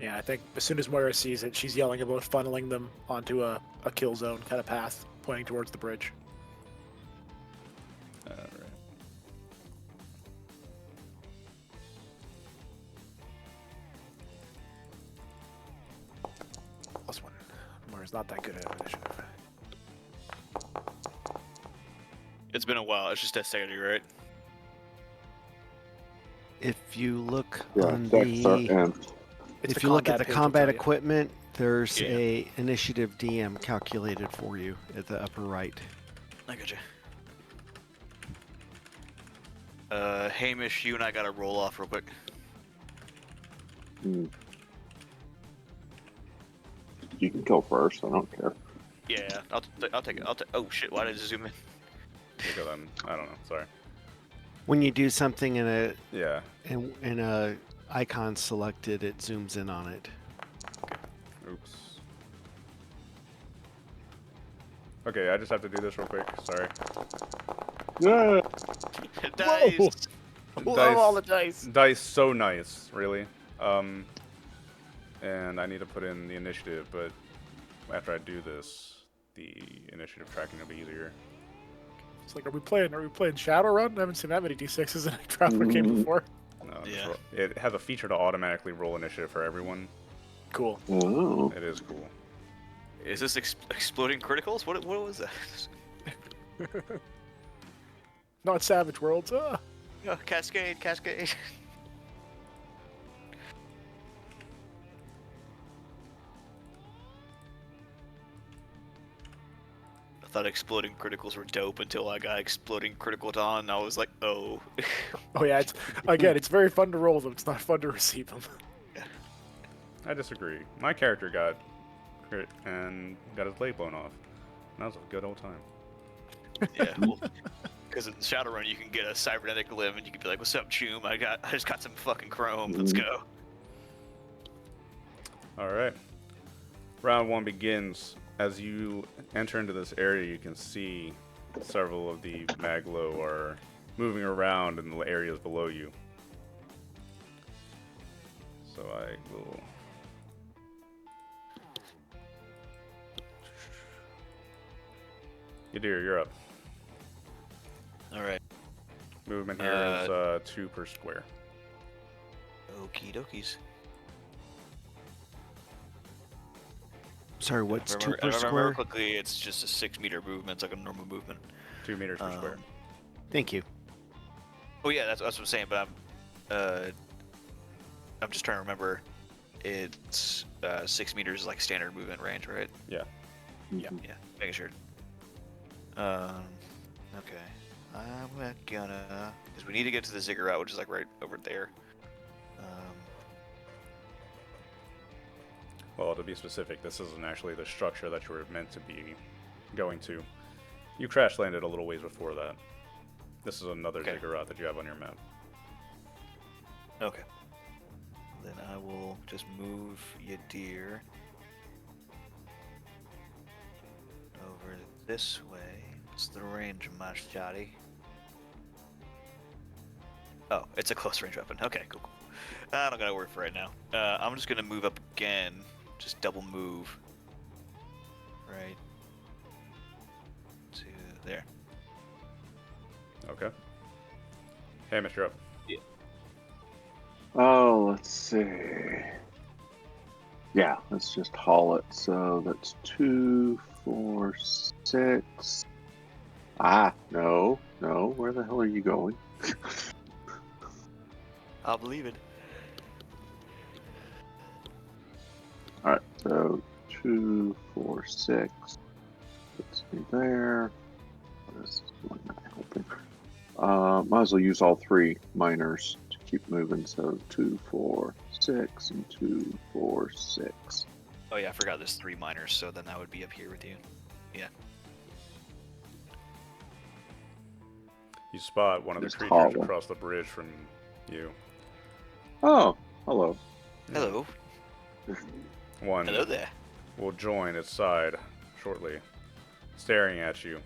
Yeah, I think as soon as Moira sees it, she's yelling about funneling them onto a kill zone kind of path, pointing towards the bridge. Alright. Plus one. Moira's not that good at initiative. It's been a while. It's just dexterity, right? If you look Yeah, on Dex are the... empty. It's If the you look at the page will combat tell you. equipment, there's Yeah. a initiative DM calculated for you at the upper right. I gotcha. Hamish, you and I gotta roll off real quick. Hmm. You can go first. I don't care. Yeah, I'll take it. Oh shit! Why did I just zoom in? Because I don't know, sorry. When you do something in Yeah, a icon selected, it zooms in on it. oops. Okay, I just have to do this real quick, sorry. Yeah. Dice. Love all the dice. Dice so nice, really. And I need to put in the initiative, but after I do this, the initiative tracking will be easier. It's like, are we playing Shadowrun? I haven't seen that many d6s in a Traveler game before. No, Yeah. it has a feature to automatically roll initiative for everyone. Cool. Oh. It is cool. Is this exploding criticals? What was that? Not Savage Worlds. Oh, cascade. I thought exploding criticals were dope until I got exploding critical on. And I was like, oh. Oh yeah, it's very fun to roll them. It's not fun to receive them. I disagree. My character got crit and got his leg blown off. And that was a good old time. Yeah, well, because in Shadowrun you can get a cybernetic limb and you can be like, "What's up, Choom? I just got some fucking chrome. Let's go." Alright. Round one begins. As you enter into this area, you can see several of the Maglo are moving around in the areas below you. So I will... Yadir, you're up. All right. Movement here is 2 per square. Okie dokies. Sorry, what's If I 2 remember- per if I square? remember quickly, it's just a 6-meter movement. It's like a normal movement. 2 meters per square. Thank you. Oh yeah, that's what I'm saying. But I'm just trying to remember. It's 6 meters is like standard movement range, right? Yeah. Yeah. Yeah, making sure. Okay. I'm gonna because we need to get to the ziggurat, which is like right over there. Well, to be specific, this isn't actually the structure that you were meant to be going to. You crash landed a little ways before that. This is another Okay. ziggurat that you have on your map. Okay. Then I will just move Yadir over this way. What's the range, my shotty? Oh, it's a close range weapon. Okay, cool. I don't gotta worry for right now. I'm just gonna move up again. Just double move. Right. To there. Okay. Hey, Mr. Up. Oh, let's see. Yeah, let's just haul it. So that's 2, 4, 6. Ah, no. Where the hell are you going? I'll believe it. All right, so 2, 4, 6. Puts me there. What is this one not helping? Might as well use all 3 miners to keep moving. So 2, 4, 6, and 2, 4, 6. Oh yeah, I forgot there's 3 miners, so then that would be up here with you. Yeah. You spot one of the Just creatures haul it. across the bridge from you. Oh, hello. Hello. One Hello there. will join its side shortly, staring at you,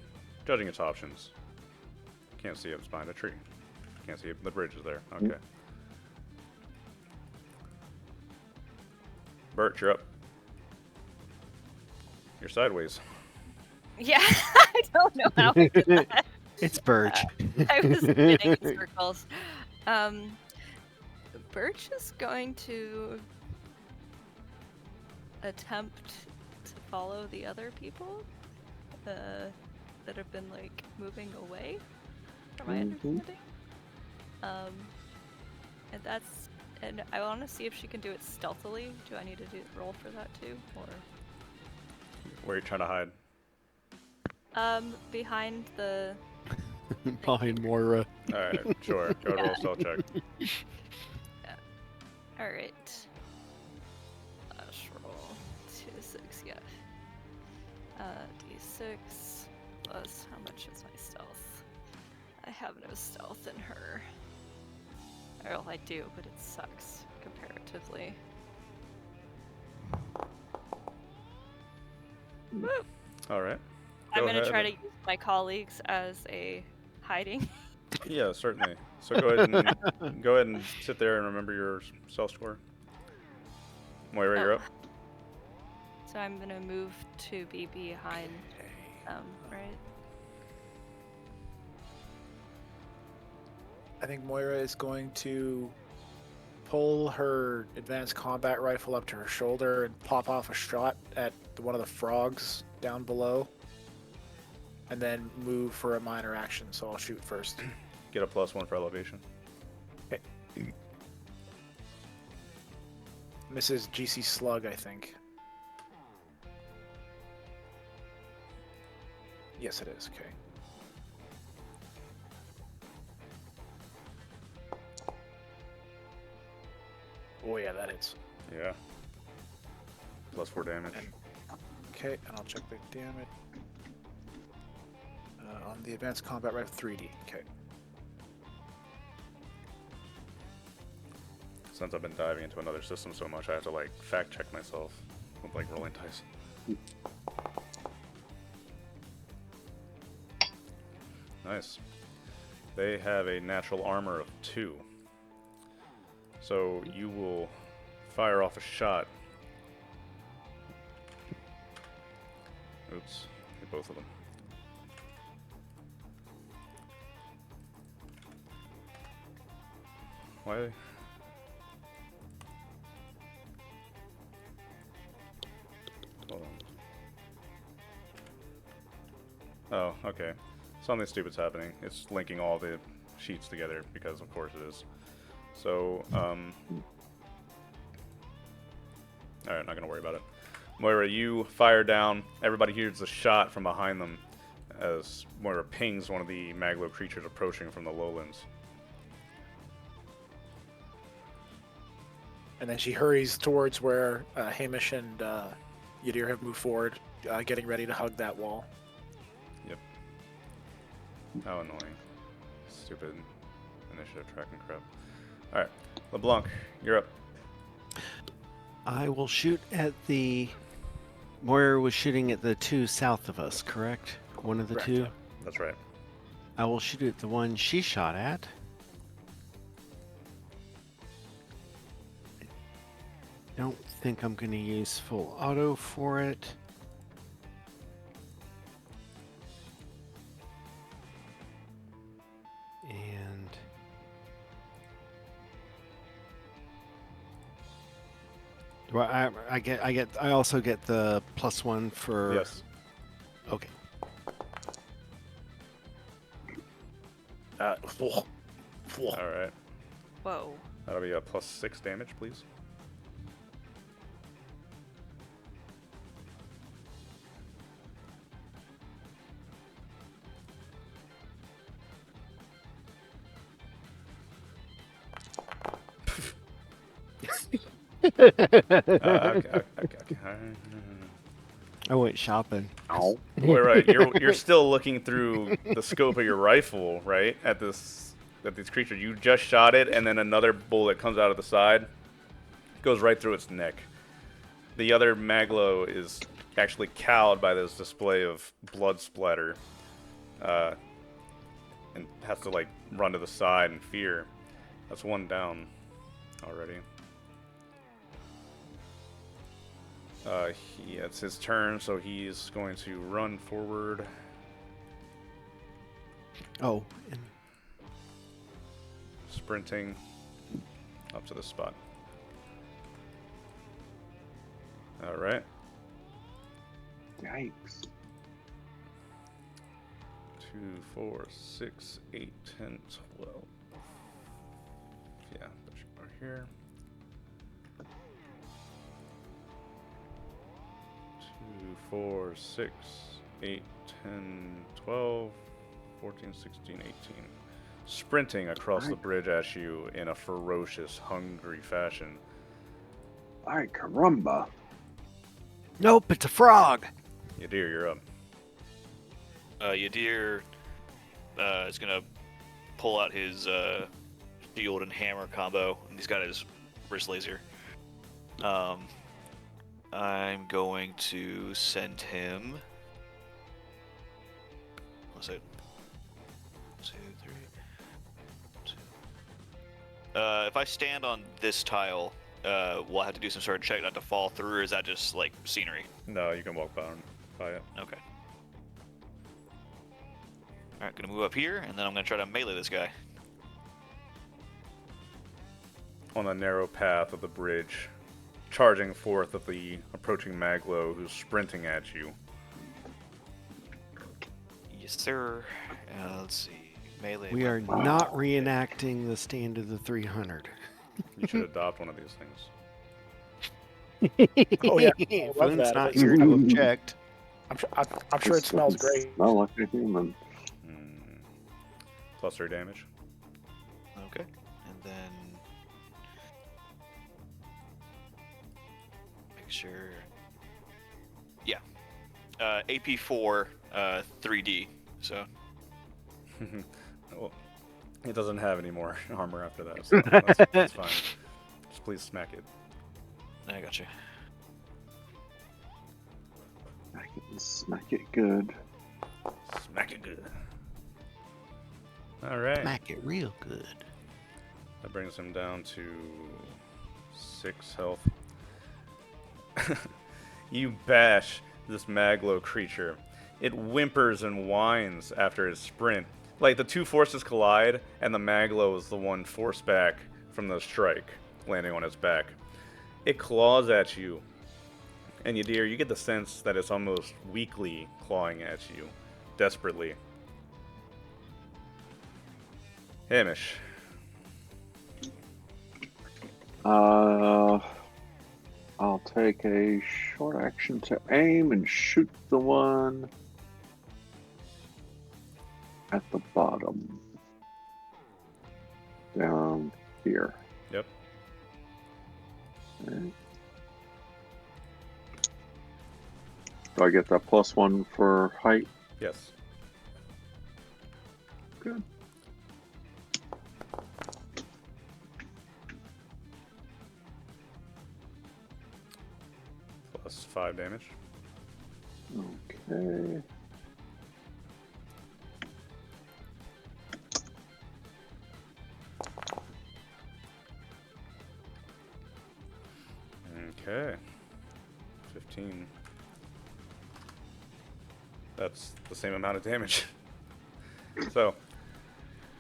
judging its options. Can't see it, it's behind a tree. Can't see it, the bridge is there. Okay. Bert, you're up. You're sideways. Yeah, I don't know how I did that. It's Birch. I was spinning in circles. Birch is going to attempt to follow the other people that have been like moving away, from my understanding. And I want to see if she can do it stealthily. Do I need to roll for that too, or? Where are you trying to hide? Behind the. Behind Moira. Alright, sure. Go ahead, roll stealth check. All right. Let's roll 2d6. Yeah. D6 plus how much is my stealth? I have no stealth in her. Well, I do, but it sucks comparatively. Woo! Alright. I'm gonna ahead. try to use my colleagues as a hiding. Yeah, certainly. So go ahead and sit there and remember your stealth score. Moira, you're up. So I'm gonna move to be behind right? I think Moira is going to pull her advanced combat rifle up to her shoulder and pop off a shot at one of the frogs down below. And then move for a minor action, so I'll shoot first. Get a +1 for elevation. Okay. Mrs. GC Slug, I think. Yes, it is. Okay. Oh yeah, that hits. Yeah. +4 damage. Okay, and I'll check the damage. On the advanced combat rifle, 3D. Okay. Since I've been diving into another system so much, I have to like fact check myself with like rolling dice. Nice. They have a natural armor of 2. So you will fire off a shot. Oops, hit both of them. Why? Hold on. Oh, okay. Something stupid's happening. It's linking all the sheets together because, of course, it is. So, alright, not gonna worry about it. Moira, you fire down. Everybody hears a shot from behind them as Moira pings one of the Maglo creatures approaching from the lowlands. And then she hurries towards where Hamish and Yadir have moved forward, getting ready to hug that wall. Yep. How annoying. Stupid initiative tracking crap. Alright, LeBlanc, you're up. I will shoot at the. Moira was shooting at the two south of us, correct? One of the Correct. two? That's right. I will shoot at the one she shot at. I don't think I'm going to use full auto for it. And do I also get the +1 for. Yes. Okay. Alright. Whoa. That'll be a +6 damage, please. Okay. I went shopping. Ow. Wait, right. You're still looking through the scope of your rifle, right? At this creature. You just shot it, and then another bullet comes out of the side, goes right through its neck. The other Maglo is actually cowed by this display of blood splatter, and has to like run to the side in fear. That's one down already. It's his turn, so he's going to run forward. Oh, and Sprinting up to the spot. Alright. Yikes. 2, 4, 6, 8, 10, 12. Yeah, that should go here. 2, 4, 6, 8, 10, 12, 14, 16, 18. Sprinting across the bridge at you in a ferocious, hungry fashion. Ay, caramba. nope, it's a frog. Yadir, you're up. Yadir is gonna pull out his shield and hammer combo, and he's got his wrist laser. I'm going to send him. What's it? 2, 3, 2. If I stand on this tile, we'll have to do some sort of check not to fall through, or is that just like scenery? No, you can walk by it. Okay. Alright, gonna move up here, and then I'm gonna try to melee this guy. On the narrow path of the bridge, charging forth at the approaching Maglo who's sprinting at you. Yes, sir. Let's see. Melee. We are not reenacting the stand of the 300. You should adopt one of these things. Oh, yeah. I love Flynn's that. not It's- here to object. I'm sure it smells great. Smell like a human. +3 damage. Okay. And then make sure. Yeah. AP4 3D. So Well, it doesn't have any more armor after that, so that's fine. Just please smack it. I got you. I can smack it good. Smack it good. Alright. Smack it real good. That brings him down to 6 health. You bash this Maglo creature. It whimpers and whines after its sprint. Like the two forces collide, and the Maglo is the one forced back from the strike, landing on its back. It claws at you, and you get the sense that it's almost weakly clawing at you, desperately. Hamish. I'll take a short action to aim and shoot the one at the bottom. Down here. Yep. Okay. Do I get that +1 for height? Yes. Good. +5 damage. Okay. Okay. 15. That's the same amount of damage. So,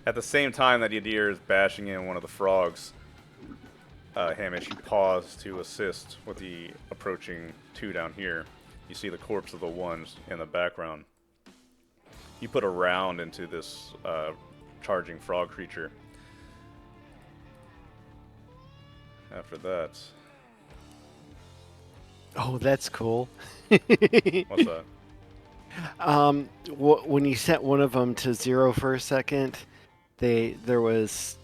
at the same time that Yadir is bashing in one of the frogs, Hamish, you pause to assist with the approaching 2 down here. You see the corpse of the 1s in the background. You put a round into this charging frog creature. After that, Oh, that's cool. what's that? When you set one of them to 0 for a second, there was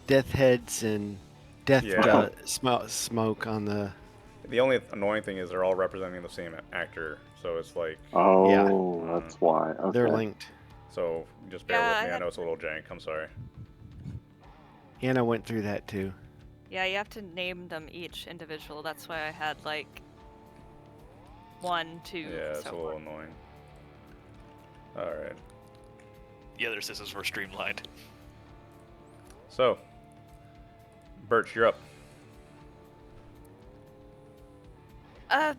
death heads and death Yeah. smoke on the. The only annoying thing is they're all representing the same actor, so it's like, Oh, that's why. Okay. They're linked. so just bear Yeah, with me. I I know it's a little jank. I'm sorry. Anna went through that too. Yeah, you have to name them each individual. That's why I had like 1, 2. Yeah, it's so a little forth. annoying. All right. The other systems were streamlined. So, Birch, you're up.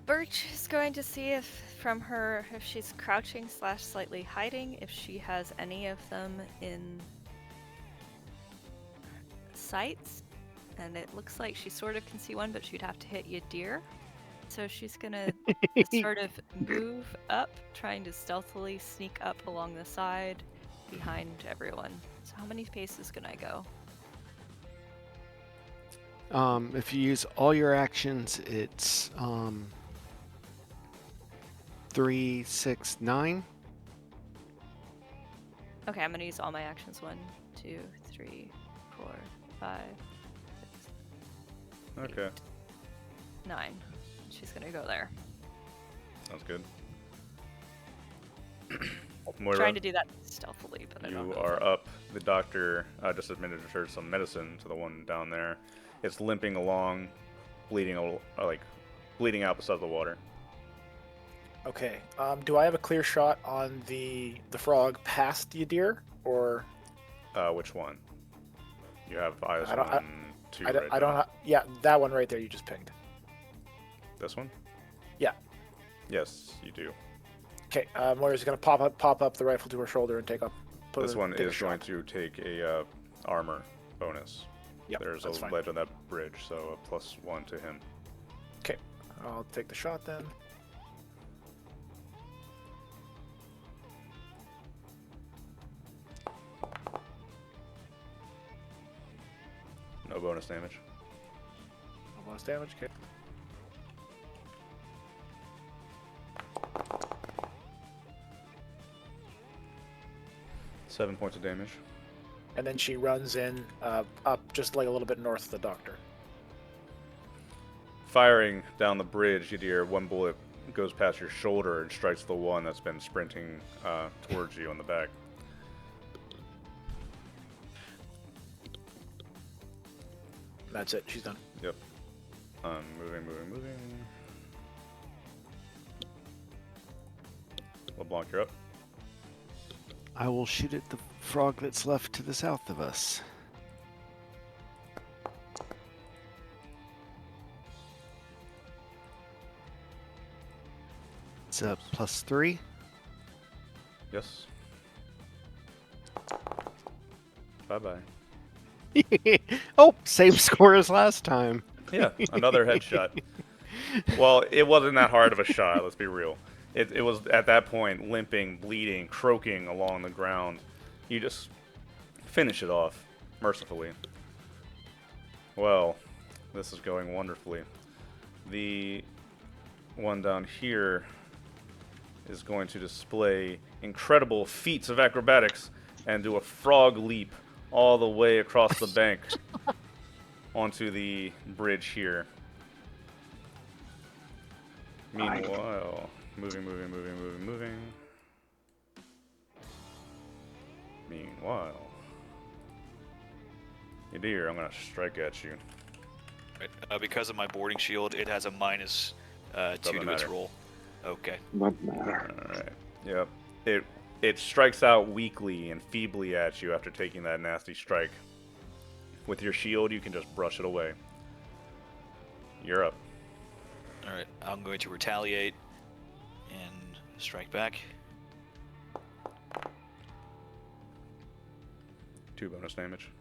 Birch is going to see if if she's crouching / slightly hiding, if she has any of them in sights. And it looks like she sort of can see one, but she'd have to hit Yadir. So she's gonna sort of move up, trying to stealthily sneak up along the side behind everyone. So how many paces can I go? If you use all your actions, it's 3, 6, 9. Okay, I'm gonna use all my actions. 1, 2, 3, 4, 5, 6, Okay, 9. She's gonna go there. sounds good. Moira, Trying to do that stealthily, but I don't you know. are up. The doctor just administered some medicine to the one down there. It's limping along, bleeding out beside the water. Okay. Do I have a clear shot on the frog past Yadir, or Which one? You have eyes I don't- on 2 I don't? right I don't. now. Yeah, that one right there you just pinged. This one? Yeah. Yes, you do. Okay. Moira's gonna pop up the rifle to her shoulder and take up. This one take a is going shot. to take a armor bonus. Yep, There's that's a fine. ledge on that bridge, so a +1 to him. Okay. I'll take the shot then. No bonus damage. No bonus damage. Okay. Seven points of damage. And then she runs in up just like a little bit north of the doctor. Firing down the bridge, Yadir, one bullet goes past your shoulder and strikes the one that's been sprinting towards you on the back. That's it. She's done. Yep. Moving. LeBlanc, you're up. I will shoot at the frog that's left to the south of us. It's a +3. Yes. Bye-bye. Oh, same score as last time. Yeah, another headshot. Well, it wasn't that hard of a shot, let's be real. It was at that point limping, bleeding, croaking along the ground. You just finish it off mercifully. Well, this is going wonderfully. The one down here is going to display incredible feats of acrobatics and do a frog leap all the way across the bank onto the bridge here. Meanwhile, moving. Meanwhile, Yadir, I'm gonna strike at you. Right. Because of my boarding shield, it has a minus 2 Doesn't to its matter. roll. Okay. Doesn't matter. Alright. Yep. It strikes out weakly and feebly at you after taking that nasty strike. With your shield, you can just brush it away. You're up. Alright, I'm going to retaliate and strike back. 2 bonus damage.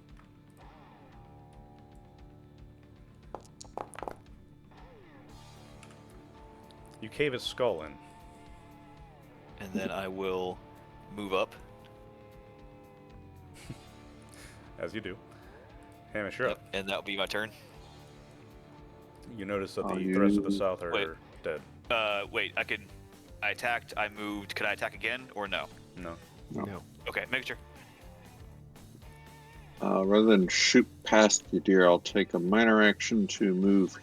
You cave its skull in. And then I will move up. As you do. Hamish, you're up. And that'll be my turn. You notice that Oh, the threats of the you- south are Wait. dead. Wait, I attacked, I moved. Could I attack again or no? No. No. Okay, make sure. Rather than shoot past you, dear, I'll take a minor action to move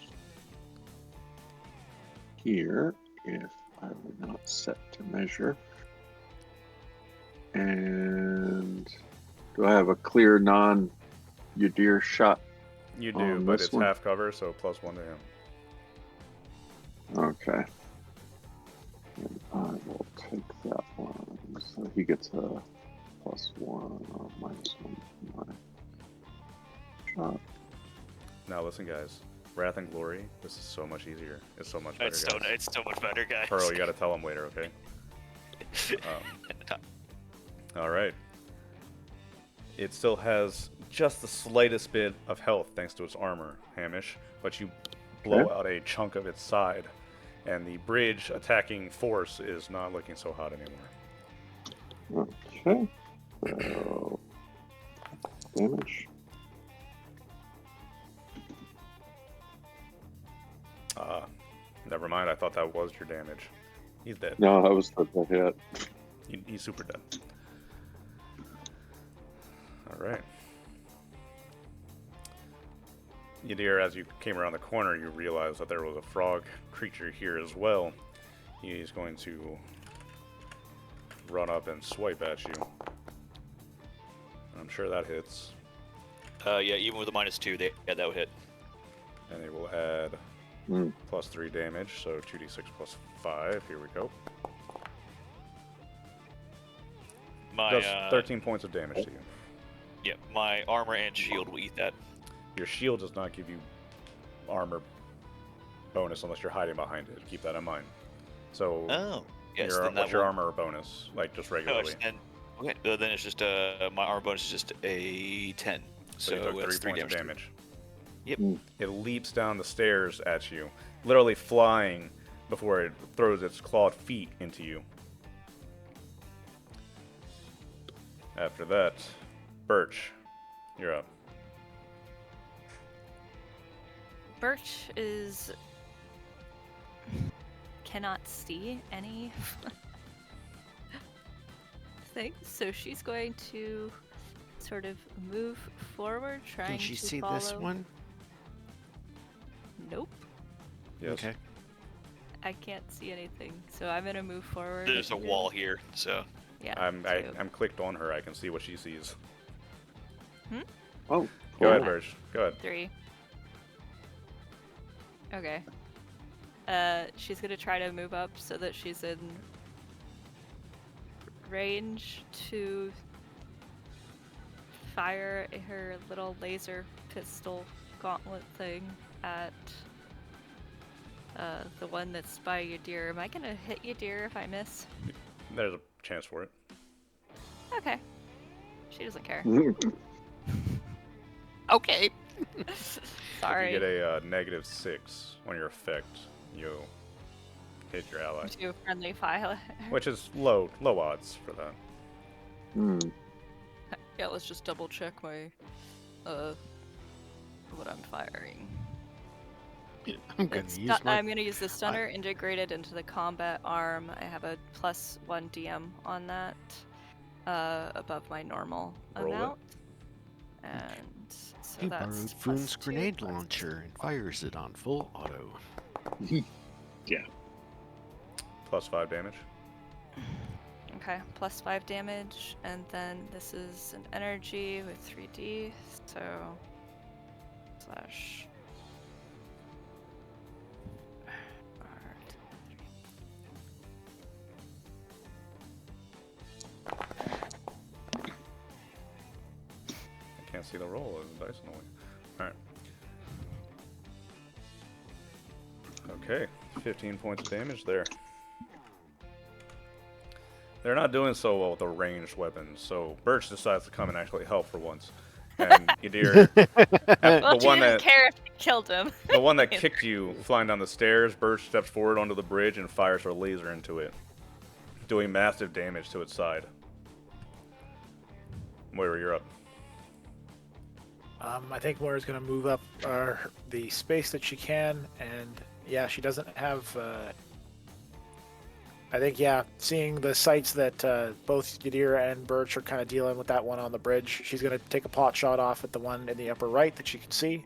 here if I were not set to measure. And do I have a clear non-Yadir shot? You do, On but this it's one? half cover, so +1 to him. Okay. And I will take that one. So he gets a +1 or -1 for my shot. Now listen, guys. Wrath and Glory, this is so much easier. It's so much better, It's so, guys. it's so much better, guys. Pearl, you gotta tell him later, okay? Alright. It still has just the slightest bit of health thanks to its armor, Hamish, but you blow out a chunk of its side, and the bridge attacking force is not looking so hot anymore. Okay. So, damage. Never mind, I thought that was your damage. He's dead. No, that was the hit. He's super dead. Alright. Yadir, as you came around the corner, you realized that there was a frog creature here as well. He's going to run up and swipe at you. I'm sure that hits. Yeah, even with a -2, that would hit. And it will add Hmm. +3 damage, so 2d6 +5. Here we go. My Does 13 points of damage to you. yeah, my armor and shield will eat that. Your shield does not give you armor bonus unless you're hiding behind it. Keep that in mind. So, Oh, yes. your, Then what's that your will... armor bonus? Like, just Oh, regularly. then, okay, then it's just my armor bonus is just a 10. So you So took 3 that's 3 points of damage. damage. Yep. It leaps down the stairs at you, literally flying before it throws its clawed feet into you. After that, Birch, you're up. Birch cannot see any thing, so she's going to sort of move forward, trying Can she to see follow. this one? Nope, Yes. Okay. I can't see anything, so I'm gonna move forward. There's a wall here, so Yeah. I'm clicked on her. I can see what she sees. Oh, Go ahead, Yeah. Birch. Go ahead. 3. Okay. She's gonna try to move up so that she's in range to fire her little laser pistol gauntlet thing at the one that's by Yadir. Am I gonna hit Yadir if I miss? There's a chance for it. Okay. She doesn't care. Okay. Sorry. If you get a -6 on your effect, you hit your ally, To friendly fire. which is low odds for that. Hmm. Yeah, let's just double check my what I'm firing. I'm gonna It's use my. I'm gonna use the stunner integrated into the combat arm. I have a +1 DM on that, above my normal Roll it. amount. And so He that's borrowed Foon's +2 grenade plus launcher and fires it on full auto. +5 damage. Okay, +5 damage, and then this is an energy with 3d, so slash I can't see the roll of the dice in the way. Alright. Okay, 15 points of damage there. They're not doing so well with the ranged weapons, so Birch decides to come and actually help for once. And Yadir, Well, the she one didn't that care if you killed him. the one that kicked you flying down the stairs, Birch steps forward onto the bridge and fires her laser into it, doing massive damage to its side. Moira, you're up. I think Moira's going to move up the space that she can, and yeah, she doesn't have. I think, yeah, seeing the sights that both Yadira and Birch are kind of dealing with that one on the bridge, she's going to take a pot shot off at the one in the upper right that she can see.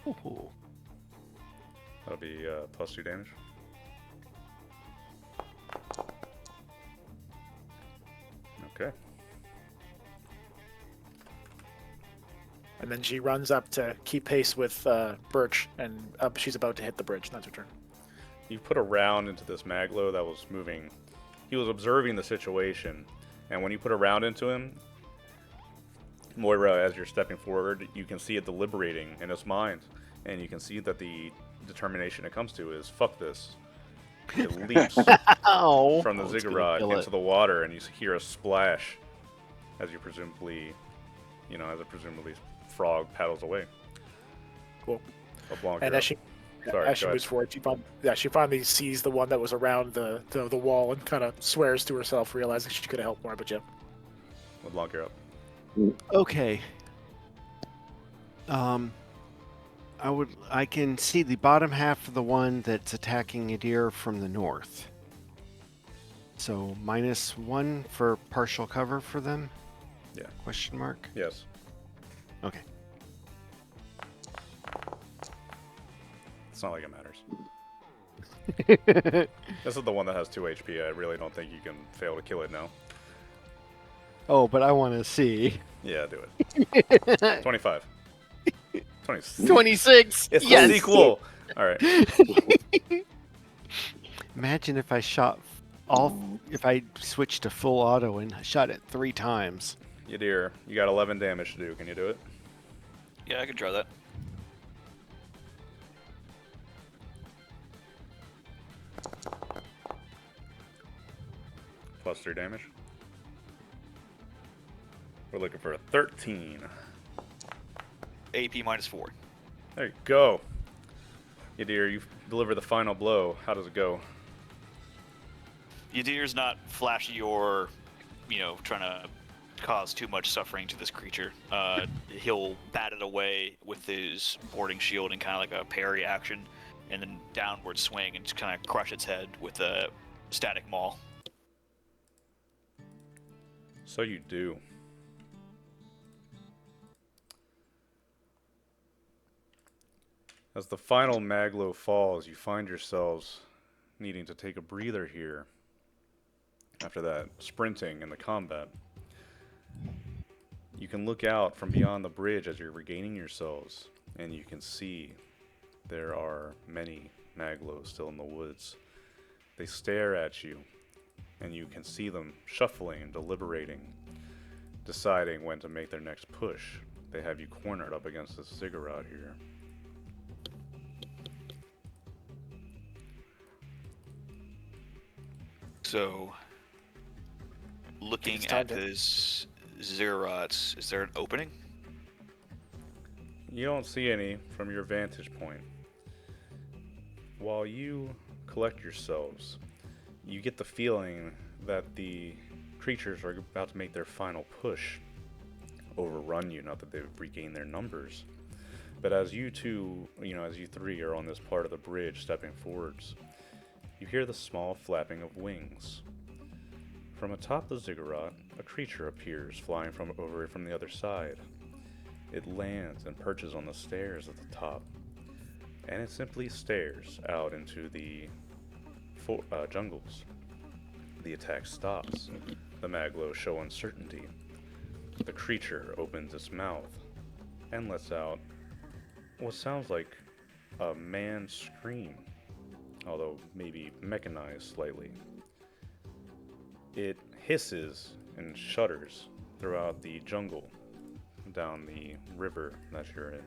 Ooh. That'll be +2 damage. Okay. And then she runs up to keep pace with Birch, and up she's about to hit the bridge. That's her turn. You put a round into this Maglo that was moving. He was observing the situation, and when you put a round into him, Moira, as you're stepping forward, you can see it deliberating in his mind, and you can see that the determination it comes to is, fuck this. It leaps Ow. from the Oh, it's gonna ziggurat kill into it. the water, and you hear a splash as you presumably, as a presumably frog paddles away. Cool. LeBlanc, And you're as she up. Sorry, as she go moves ahead. forward, she finally sees the one that was around the wall and kind of swears to herself, realizing she could have helped more. But yeah, LeBlanc, you're up. Okay. I can see the bottom half of the one that's attacking Yadir from the north. So -1 for partial cover for them? Yeah. Question mark? Yes. Okay. It's not like it matters. This is the one that has 2 HP. I really don't think you can fail to kill it now. Oh, but I want to see. Yeah, do it. 25. 26. 26! It's Yes! the sequel! Alright. Imagine if I shot if I switched to full auto and shot it 3 times. Yadir, you got 11 damage to do. Can you do it? Yeah, I can draw that. +3 damage. We're looking for a 13. AP -4. There you go. Yadir, you deliver the final blow. How does it go? Yadir's not flashy or, trying to cause too much suffering to this creature. He'll bat it away with his boarding shield and kind of like a parry action, and then downward swing and just kind of crush its head with a static maul. So you do. As the final Maglo falls, you find yourselves needing to take a breather here after that sprinting in the combat. You can look out from beyond the bridge as you're regaining yourselves, and you can see there are many Maglos still in the woods. They stare at you, and you can see them shuffling and deliberating, deciding when to make their next push. They have you cornered up against this ziggurat here. So, looking It's time at to- this ziggurats, is there an opening? You don't see any from your vantage point. While you collect yourselves, you get the feeling that the creatures are about to make their final push, overrun you, not that they've regained their numbers. But as you two, as you three are on this part of the bridge stepping forwards, you hear the small flapping of wings. From atop the ziggurat, a creature appears, flying from the other side. It lands and perches on the stairs at the top, and it simply stares out into the jungles. The attack stops. The Maglo show uncertainty. The creature opens its mouth and lets out what sounds like a man's scream, although maybe mechanized slightly. It hisses and shudders throughout the jungle down the river that you're in,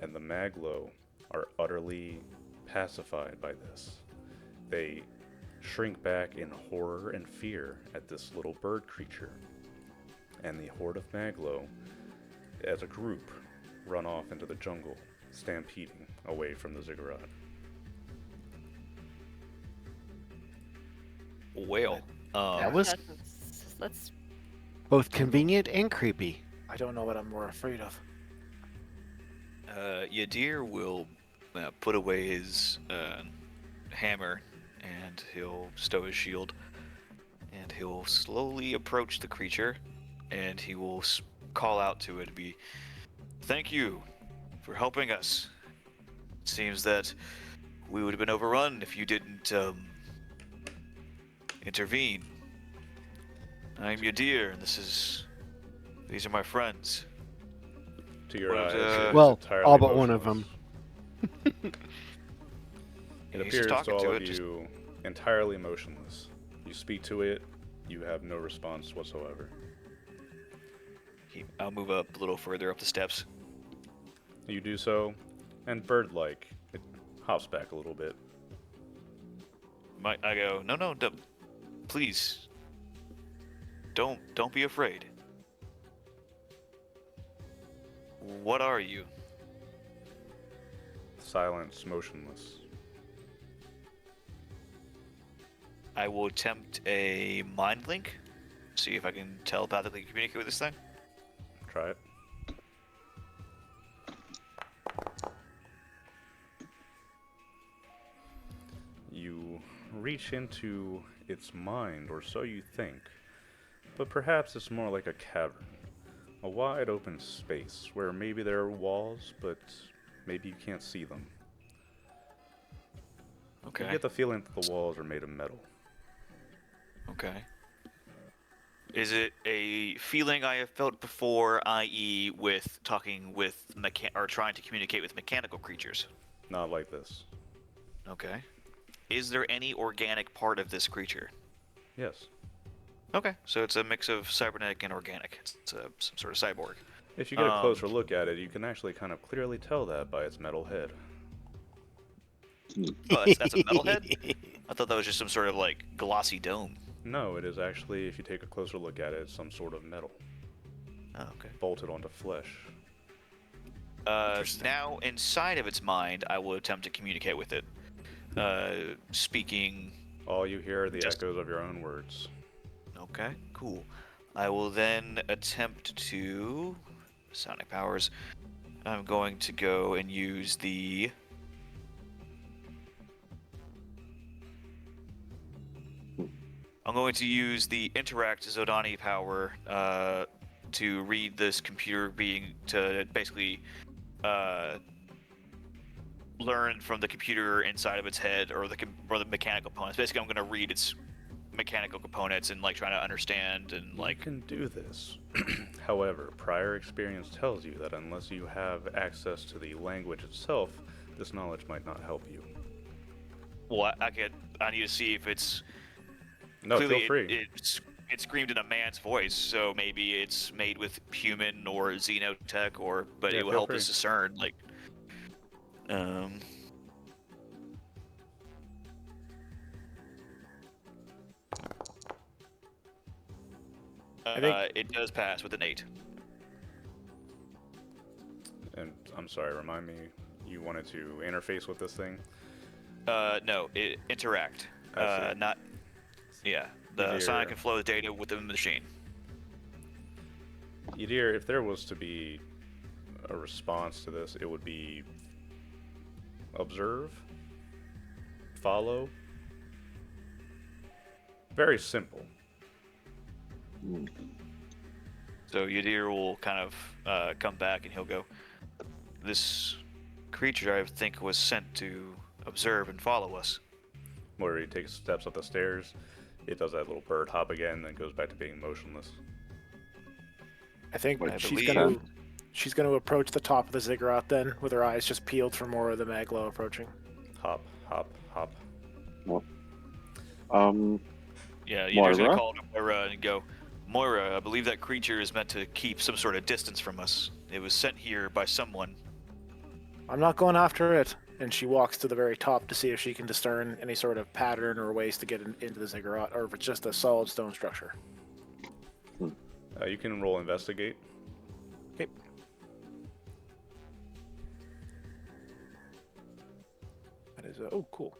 and the Maglo are utterly pacified by this. They shrink back in horror and fear at this little bird creature, and the horde of Maglo, as a group, run off into the jungle, stampeding away from the ziggurat. Well, That was Let's both convenient and creepy. I don't know what I'm more afraid of. Yadir will put away his hammer, and he'll stow his shield, and he'll slowly approach the creature, and he will call out to it, "Thank you for helping us. It seems that we would have been overrun if you didn't intervene. I'm Yadir, and these are my friends." To your Well, eyes, uh, it's Well, entirely all but one of motionless. them. It He's just appears to talking all to of it, just- you entirely motionless. You speak to it, you have no response whatsoever. I'll move up a little further up the steps. You do so, and bird-like, it hops back a little bit. I go, no, please, don't be afraid. What are you? Silence, motionless. I will attempt a mind link. See if I can telepathically communicate with this thing. Try it. You reach into its mind, or so you think, but perhaps it's more like a cavern. A wide open space where maybe there are walls, but maybe you can't see them. Okay. You get the feeling that the walls are made of metal. Okay. Is it a feeling I have felt before, i.e., with talking with or trying to communicate with mechanical creatures? Not like this. Okay. Is there any organic part of this creature? Yes. Okay, so it's a mix of cybernetic and organic. It's some sort of cyborg. If you get a closer look at it, you can actually kind of clearly tell that by its metal head. Oh, that's a metal head? I thought that was just some sort of like glossy dome. No, it is actually, if you take a closer look at it, it's some sort of metal Oh, okay. bolted onto flesh. Now, inside of its mind, I will attempt to communicate with it. Speaking. All you hear are the Just- echoes of your own words. Okay, cool. I will then attempt to. Sonic powers. I'm going to go and use the. I'm going to use the Interact Zodani power to read this computer being to basically learn from the computer inside of its head or the mechanical components. Basically, I'm going to read its mechanical components and like trying to understand and You like. can do this. However, prior experience tells you that unless you have access to the language itself, this knowledge might not help you. Well, I need to see if it's. No, Clearly feel free. it screamed in a man's voice, so maybe it's made with human or xenotech, but Yeah, it will feel help us free. discern. think- It does pass with an 8. And I'm sorry, remind me, you wanted to interface with this thing? No, interact. I see. Not. Yeah, the Yadir. Sonic can flow the data within the machine. Yadir, if there was to be a response to this, it would be observe, follow. Very simple. So Yadir will kind of come back and he'll go, this creature I think was sent to observe and follow us. Where he takes steps up the stairs, it does that little bird hop again, then goes back to being motionless. I think Wait, she's gonna approach the top of the ziggurat then, with her eyes just peeled for more of the Maglo approaching. Hop, hop, hop. Yeah, Yadir's gonna Moira? call to Moira and go, Moira, I believe that creature is meant to keep some sort of distance from us. It was sent here by someone. I'm not going after it. And she walks to the very top to see if she can discern any sort of pattern or ways to get into the ziggurat, or if it's just a solid stone structure. You can roll investigate. Okay. That is oh cool.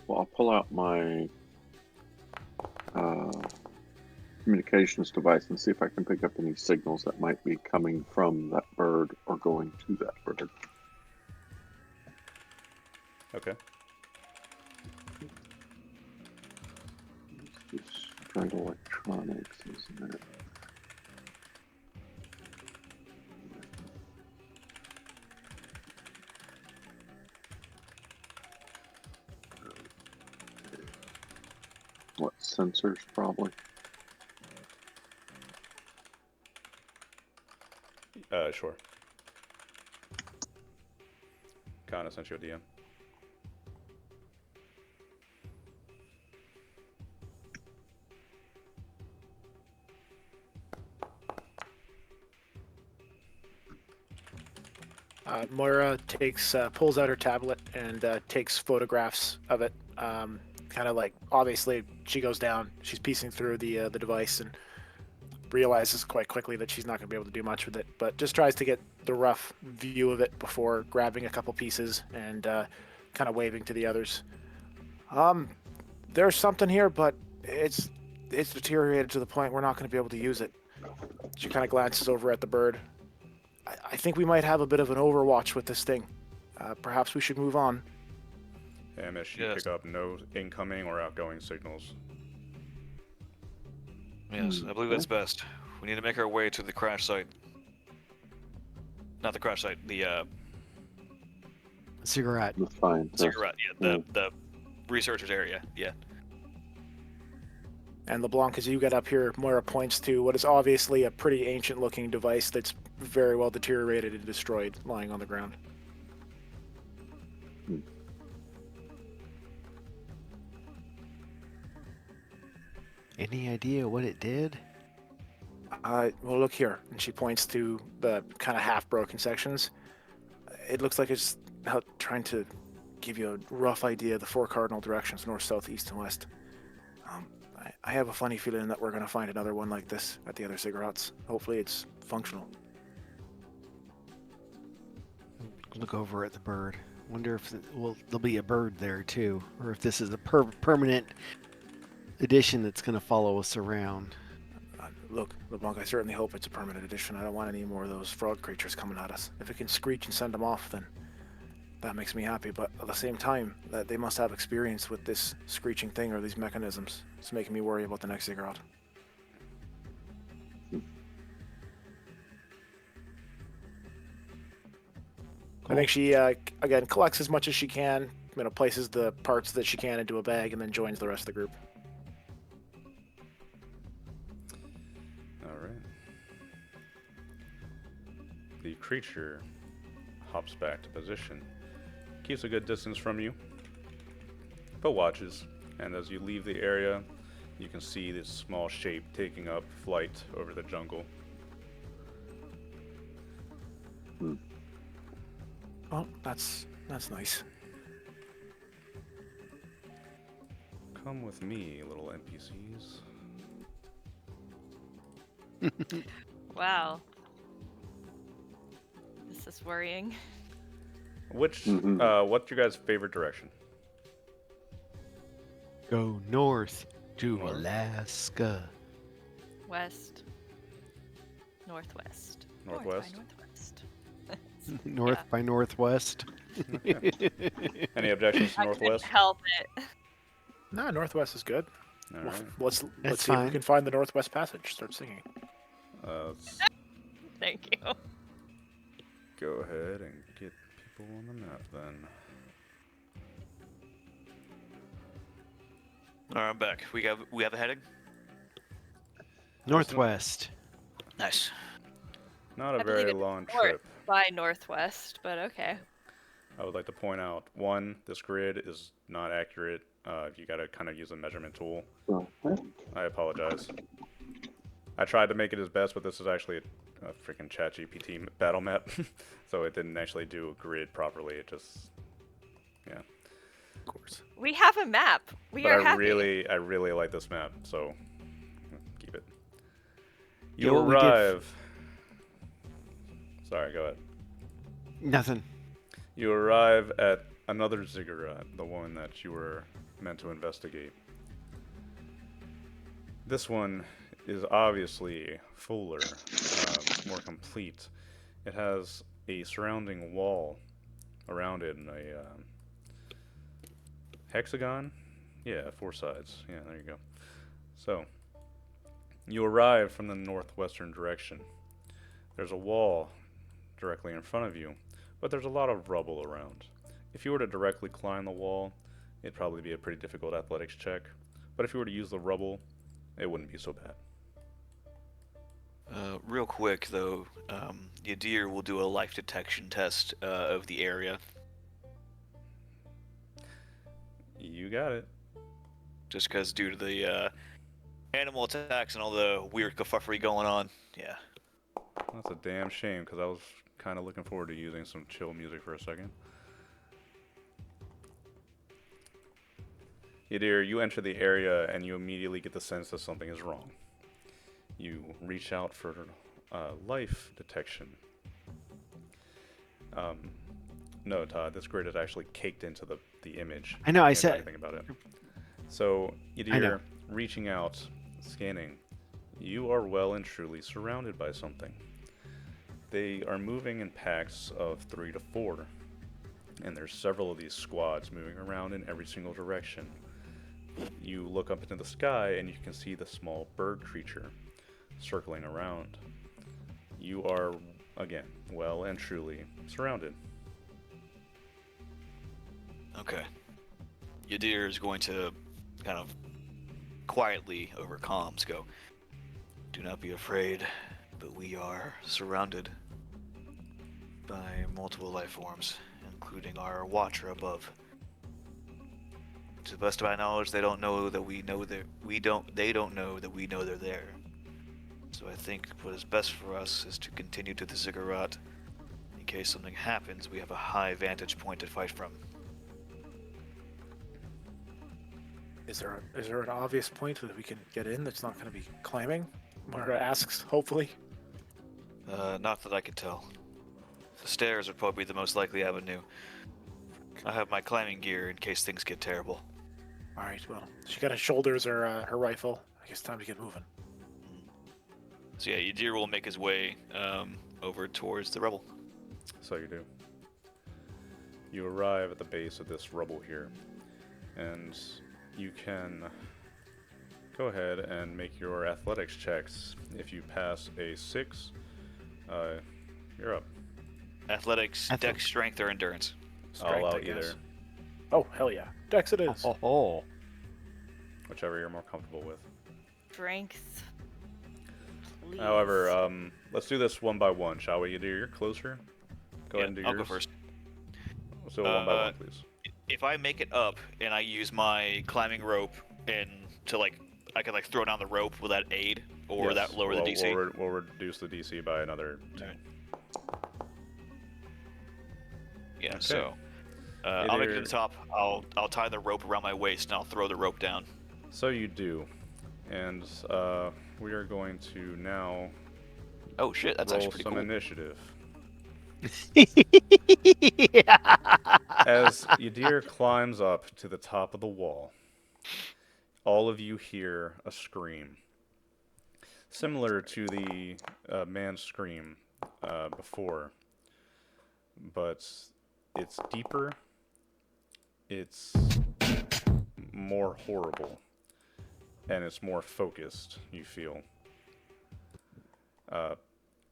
Well, I'll pull out my communications device and see if I can pick up any signals that might be coming from that bird or going to that bird. Okay. Just trying to electronics, isn't it? What, sensors probably? Sure. Kana sent you a DM. Moira pulls out her tablet and takes photographs of it. Kind of like, obviously, she goes down. She's piecing through the device and realizes quite quickly that she's not going to be able to do much with it, but just tries to get the rough view of it before grabbing a couple pieces and kind of waving to the others. There's something here, but it's deteriorated to the point we're not going to be able to use it. She kind of glances over at the bird. I think we might have a bit of an overwatch with this thing. Perhaps we should move on. And as you Yes. pick up no incoming or outgoing signals. Yes, I believe that's best. We need to make our way to the crash site. Not the crash site, the Cigarette. The scientist. cigarette, the researchers area, yeah. And LeBlanc, as you get up here, Moira points to what is obviously a pretty ancient-looking device that's very well deteriorated and destroyed, lying on the ground. Any idea what it did? Well, look here. And she points to the kind of half-broken sections. It looks like it's out trying to give you a rough idea of the four cardinal directions, north, south, east, and west. I have a funny feeling that we're going to find another one like this at the other cigarettes. Hopefully it's functional. Look over at the bird. Wonder if there'll be a bird there too, or if this is a permanent addition that's going to follow us around. Look, LeBlanc, I certainly hope it's a permanent addition. I don't want any more of those frog creatures coming at us. If it can screech and send them off, then that makes me happy. But at the same time, that they must have experience with this screeching thing or these mechanisms. It's making me worry about the next ziggurat. I think she, again, collects as much as she can, places the parts that she can into a bag, and then joins the rest of the group. All right. The creature hops back to position, keeps a good distance from you, but watches. And as you leave the area, you can see this small shape taking up flight over the jungle. Oh, that's nice. Come with me, little NPCs. Wow. This is worrying. Which, Mhm. what's your guys' favorite direction? Go north to North? Alaska. West. Northwest. Northwest? North by northwest. North Yeah. by northwest. Any objections to I couldn't Northwest? help it. No, Northwest is good. All Well, right. let's That's see if we fine. can find the Northwest Passage. Start singing. Let's Thank you. go ahead and get people on the map then. Alright, I'm back. We have a heading? Northwest. Nice. Not a I believe very it's long north. trip. By northwest, but okay. I would like to point out, one, this grid is not accurate. You gotta kind of use a measurement tool. I apologize. I tried to make it as best, but this is actually a freaking ChatGPT battle map, so it didn't actually do a grid properly. It just, yeah. Of course. We have a map. We But are I happy. really like this map, so keep it. Yeah, You what we did arrive. Sorry, go ahead. Nothing. You arrive at another ziggurat, the one that you were meant to investigate. This one is obviously fuller, more complete. It has a surrounding wall around it and a hexagon. Yeah, 4 sides. Yeah, there you go. So, you arrive from the northwestern direction. There's a wall directly in front of you, but there's a lot of rubble around. If you were to directly climb the wall, it'd probably be a pretty difficult athletics check, but if you were to use the rubble, it wouldn't be so bad. Real quick though, Yadir will do a life detection test of the area, You got it. just because due to the animal attacks and all the weird kerfuffle going on. Yeah. That's a damn shame, because I was kind of looking forward to using some chill music for a second. Yadir, you enter the area and you immediately get the sense that something is wrong. You reach out for life detection. No, Todd, this grid is actually caked into the image. I know, I Can't do said- anything about it. So, I know. Yadir, reaching out, scanning, you are well and truly surrounded by something. They are moving in packs of 3 to 4, and there's several of these squads moving around in every single direction. You look up into the sky and you can see the small bird creature circling around. You are, again, well and truly surrounded. Okay. Yadir is going to kind of quietly over comms go, "Do not be afraid, but we are surrounded by multiple life forms, including our watcher above. To the best of my knowledge, they don't know that we know that they don't know that we know they're there. So I think what is best for us is to continue to the ziggurat. In case something happens, we have a high vantage point to fight from." Is there an obvious point that we can get in that's not going to be climbing? Mara asks, hopefully. Not that I could tell. The stairs are probably the most likely avenue. I have my climbing gear in case things get terrible. All right, well, she got her shoulders her rifle. I guess time to get moving. So yeah, Yadir will make his way over towards the rubble. So you do. You arrive at the base of this rubble here, and you can go ahead and make your athletics checks. If you pass a 6, you're up. Athletics, dex, strength, or endurance. I'll Strength, allow I guess. either, Oh, hell yeah. Dex it is. Oh. whichever you're more comfortable with. Strength. Please. However, let's do this one by one, shall we? You're closer. Go ahead and do I'll yours. go first. So one by one, please. If I make it up and I use my climbing rope and to I could throw down the rope, will that aid or Yes, that lower the DC? We'll reduce the DC by another 2. Yeah. Okay. So I'll make it to the top. I'll tie the rope around my waist and I'll throw the rope down. So you do, and we are going to now Oh shit, that's roll actually pretty some cool. initiative. As Yadir climbs up to the top of the wall, all of you hear a scream. Similar to the man's scream before, but it's deeper, it's more horrible, and it's more focused, you feel.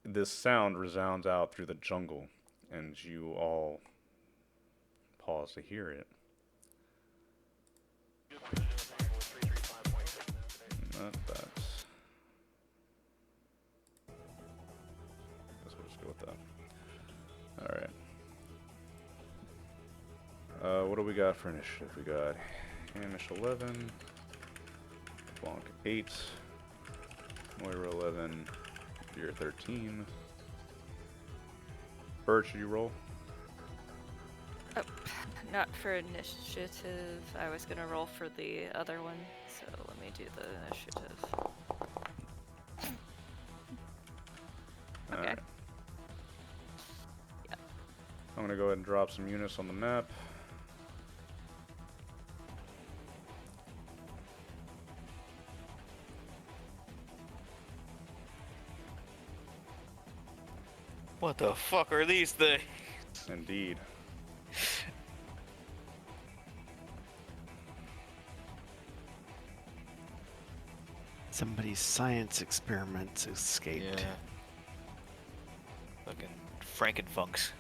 This sound resounds out through the jungle, and you all pause to hear it. Not that. Guess we'll just go with that. Alright. What do we got for initiative? We got Hamish 11, Blanc 8, Moira 11, Veer 13. Birch, you roll? Oh, not for initiative. I was gonna roll for the other one, so let me do the initiative. Okay. Alright. Yeah. I'm gonna go ahead and drop some units on the map. What the fuck are these things? Indeed. Somebody's science experiments escaped. Fucking Frankenfunks.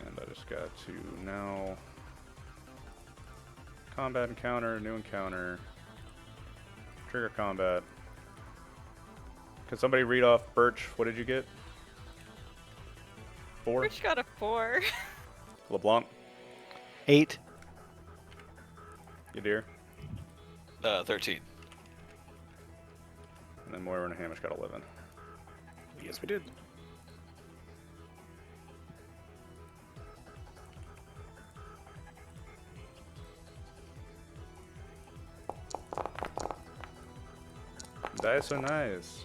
And I just got to now combat encounter, new encounter, trigger combat. Can somebody read off Birch? What did you get? 4? Rich got a 4. LeBlanc, 8. Yadir, 13. and then Moira and Hamish got 11. Yes, we did. Dice are nice.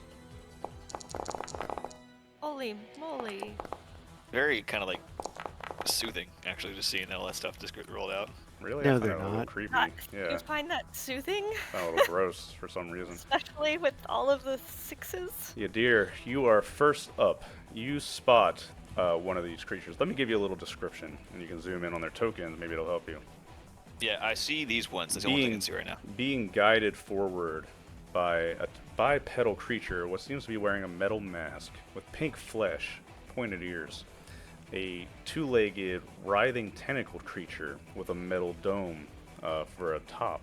Holy moly. Very kind of like soothing, actually, just seeing all that stuff just get rolled out. Really? No, I find they're that a little not. creepy. You Yeah, find that soothing? I found a little gross for some reason. Especially with all of the 6s? Yadir, you are first up. You spot one of these creatures. Let me give you a little description, and you can zoom in on their tokens. Maybe it'll help you. Yeah, I see these ones. That's the only thing I can see right now. Being guided forward by a bipedal creature, what seems to be wearing a metal mask with pink flesh, pointed ears. A two-legged, writhing tentacled creature with a metal dome for a top.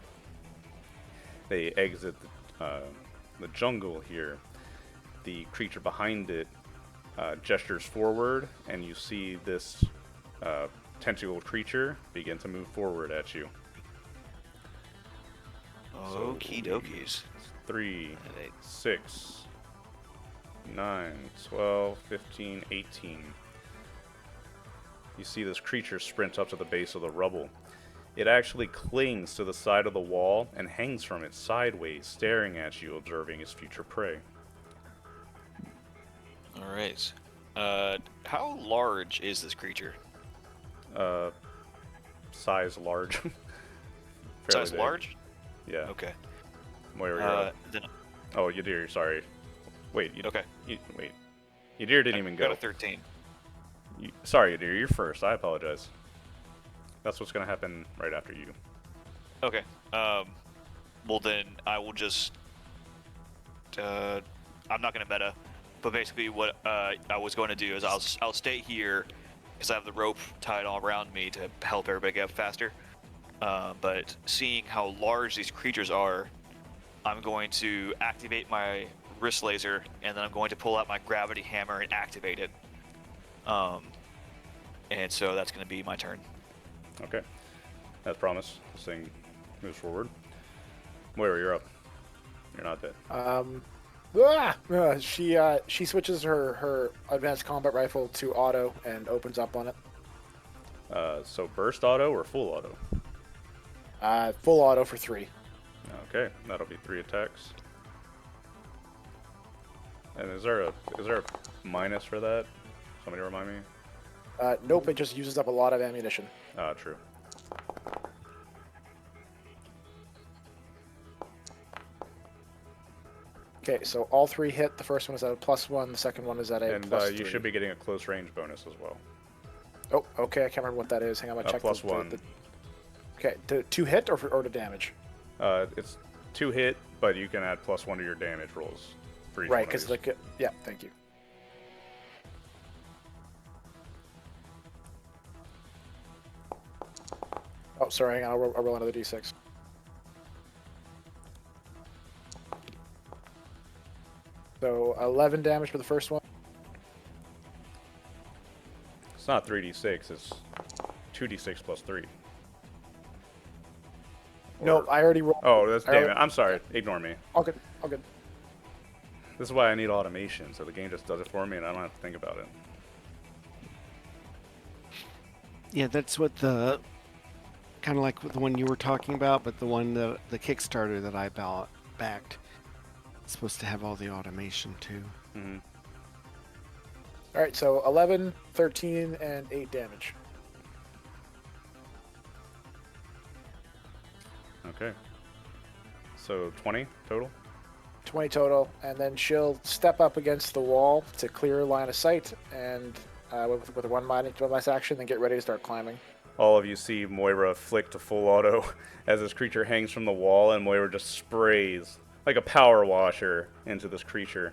They exit the jungle here. The creature behind it gestures forward, and you see this tentacled creature begin to move forward at you. Okie dokies. 3, And 8. 6, 9, 12, 15, 18. You see this creature sprint up to the base of the rubble. It actually clings to the side of the wall and hangs from it sideways, staring at you, observing its future prey. Alright. How large is this creature? Size large. Fairly Size big. large? Yeah. Okay. Moira, you're up. Then, Oh, Yadir, sorry. Wait, okay. wait. Yadir didn't I even got go. a 13. Sorry, Yadir, you're first. I apologize. That's what's going to happen right after you. Okay. Well then, I will just... I'm not going to meta, but basically what I was going to do is I'll stay here because I have the rope tied all around me to help everybody get up faster. But seeing how large these creatures are, I'm going to activate my wrist laser, and then I'm going to pull out my gravity hammer and activate it. And so that's going to be my turn. Okay. As promised, this thing moves forward. Moira, you're up. You're not dead. She switches her advanced combat rifle to auto and opens up on it. So burst auto or full auto? Full auto for 3. Okay, that'll be 3 attacks. And is there a minus for that? Somebody remind me. Nope, it just uses up a lot of ammunition. Ah, true. Okay, so all 3 hit. The first one is at a +1. The second one is at a And +3. you should be getting a close range bonus as well. Oh, okay. I can't remember what that is. Hang on, I'm gonna check. +1. Okay, to hit or to damage? It's 2 hit, but you can add +1 to your damage rolls for each Right, one of because these. like, yeah, thank you. Oh, sorry. Hang on. I'll roll another d6. So 11 damage for the first one. It's not 3d6, it's 2d6 plus 3. No, I already rolled. Oh, that's I damn already- it. I'm sorry. Ignore me. All good. All good. This is why I need automation, so the game just does it for me and I don't have to think about it. Yeah, that's what the kind of like the one you were talking about, but the one the Kickstarter that I backed. It's supposed to have all the automation too. Mm-hmm. All right, so 11, 13, and 8 damage. Okay. So 20 total? 20 total, and then she'll step up against the wall to clear line of sight, and with a one minus action, then get ready to start climbing. All of you see Moira flick to full auto as this creature hangs from the wall, and Moira just sprays like a power washer into this creature.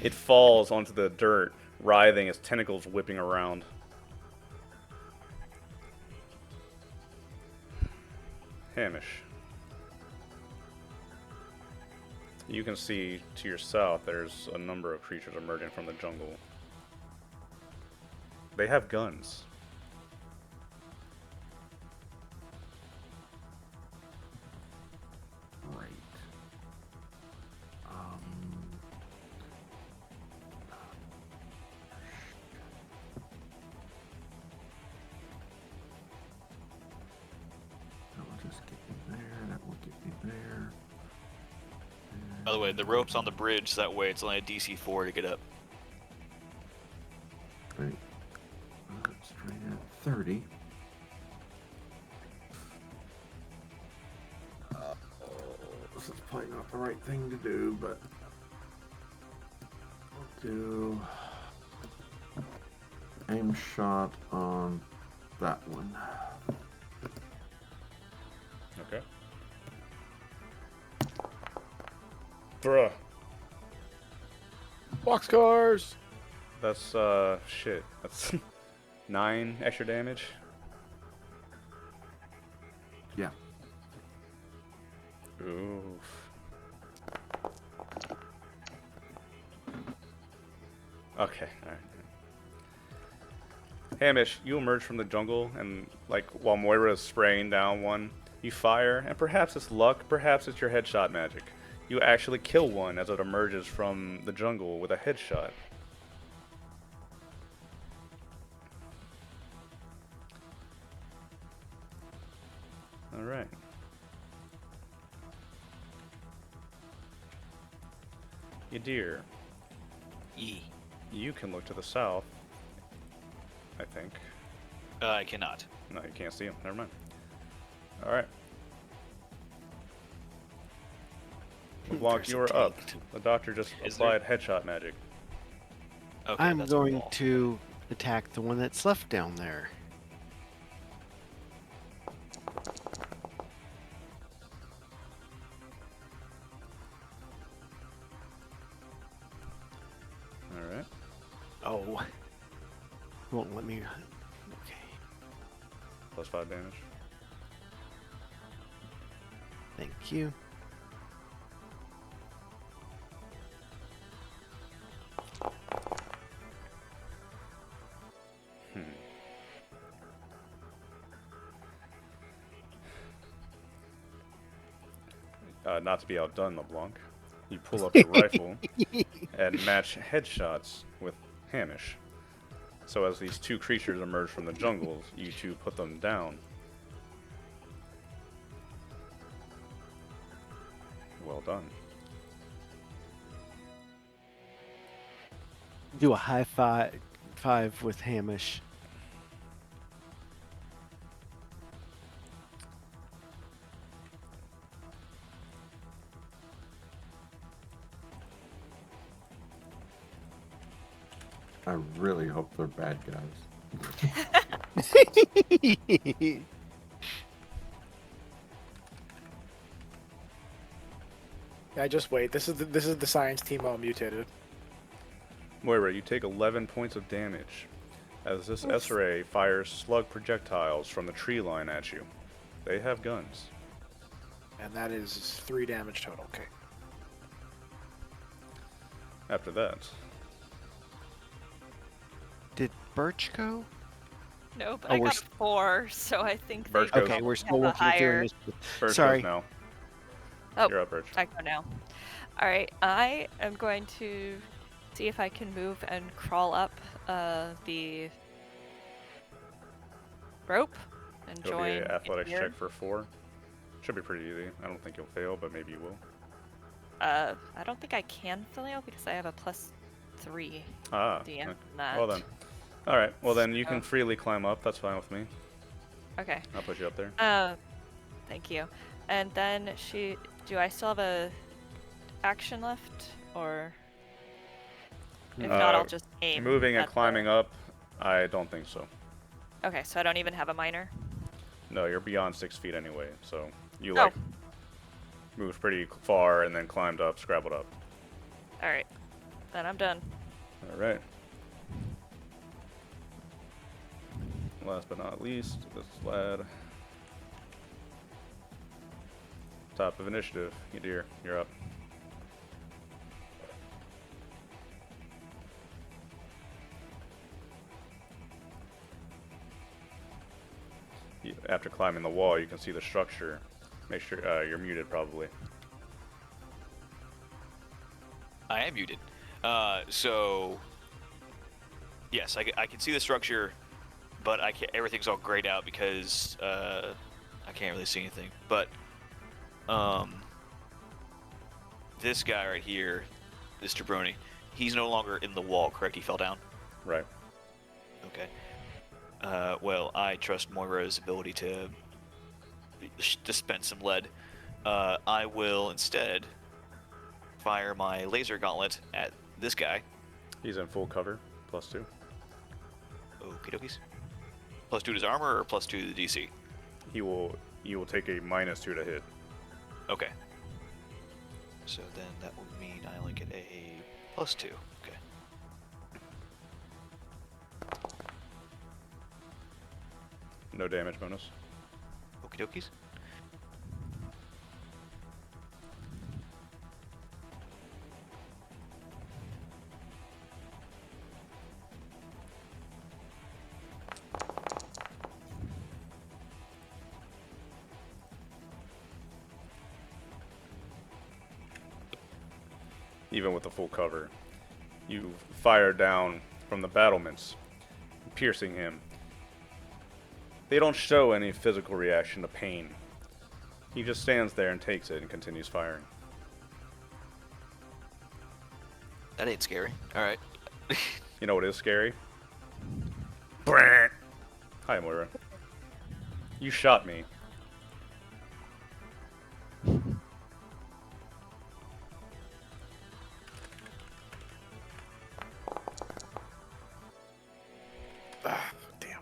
It falls onto the dirt, writhing as tentacles whipping around. Hamish. You can see to your south there's a number of creatures emerging from the jungle. They have guns. Right. That will just get me there. That will get me there. By the way, the rope's on the bridge, so that way it's only a DC 4 to get up. Right. Let's try that. 30. This is probably not the right thing to do, but I'll do aim shot on that one. Okay. Bruh. Boxcars! That's, shit. That's 9 extra damage. Yeah. Oof. Okay, alright. Hamish, you emerge from the jungle, and, like, while Moira is spraying down one, you fire, and perhaps it's luck, perhaps it's your headshot magic. You actually kill one as it emerges from the jungle with a headshot. Alright. Yadir, you can look to the south, I think. I cannot. No, you can't see him. Never mind. Alright. LeBlanc, There's you a are up. tank. The doctor just Is applied headshot magic. Okay, I'm that's a going wall. to attack the one that's left down there. Alright. Oh. Won't let me. Okay. Plus 5 damage. Thank you. Not to be outdone, LeBlanc. You pull up your rifle and match headshots with Hamish. So as these two creatures emerge from the jungles, you two put them down. Well done. Do a high five with Hamish. I really hope they're bad guys. Yeah, just wait. This is the science team all mutated. Moira, you take 11 points of damage as this SRA fires slug projectiles from the tree line at you. They have guns. And that is 3 damage total. Okay. After that, Did Birch go? No, but Oh, I we're got 4, so I think Birch they goes. Okay, probably we're still have a working through higher. initiative. Birch Sorry. goes now. Oh, You're up, Birch. I go now. Alright, I am going to see if I can move and crawl up the rope and It'll join be an athletics here. check for 4. Should be pretty easy. I don't think you'll fail, but maybe you will. I don't think I can fail because I have a +3 Ah, DM okay. on that. Well then. Alright, well then you So- can freely climb up. That's fine with me. Okay. I'll put you up there. Thank you. And then do I still have a action left, or if not, I'll just aim. Moving and at the- climbing up, I don't think so. Okay, so I don't even have a minor. No, you're beyond 6 feet anyway, so you Oh. like moved pretty far and then climbed up, scrabbled up. All right, then I'm done. Alright. Last but not least, this lad. Top of initiative, Yadir, you're up. After climbing the wall, you can see the structure. Make sure you're muted, probably. I am muted. So yes, I can see the structure, but I can't, everything's all grayed out because I can't really see anything. But this guy right here, this jabroni, he's no longer in the wall, correct? He fell down. Right. Okay. Well, I trust Moira's ability to dispense some lead. I will instead fire my laser gauntlet at this guy. He's in full cover, +2. Okie dokies. +2 to his armor or +2 to the DC? You will take a -2 to hit. Okay. So then that would mean I only get a +2. Okay. No damage bonus. Okie dokies. Even with the full cover, you fire down from the battlements, piercing him. They don't show any physical reaction to pain. He just stands there and takes it and continues firing. That ain't scary. Alright. You know what is scary? Brrrt. Hi, Moira. You shot me. Ah, damn.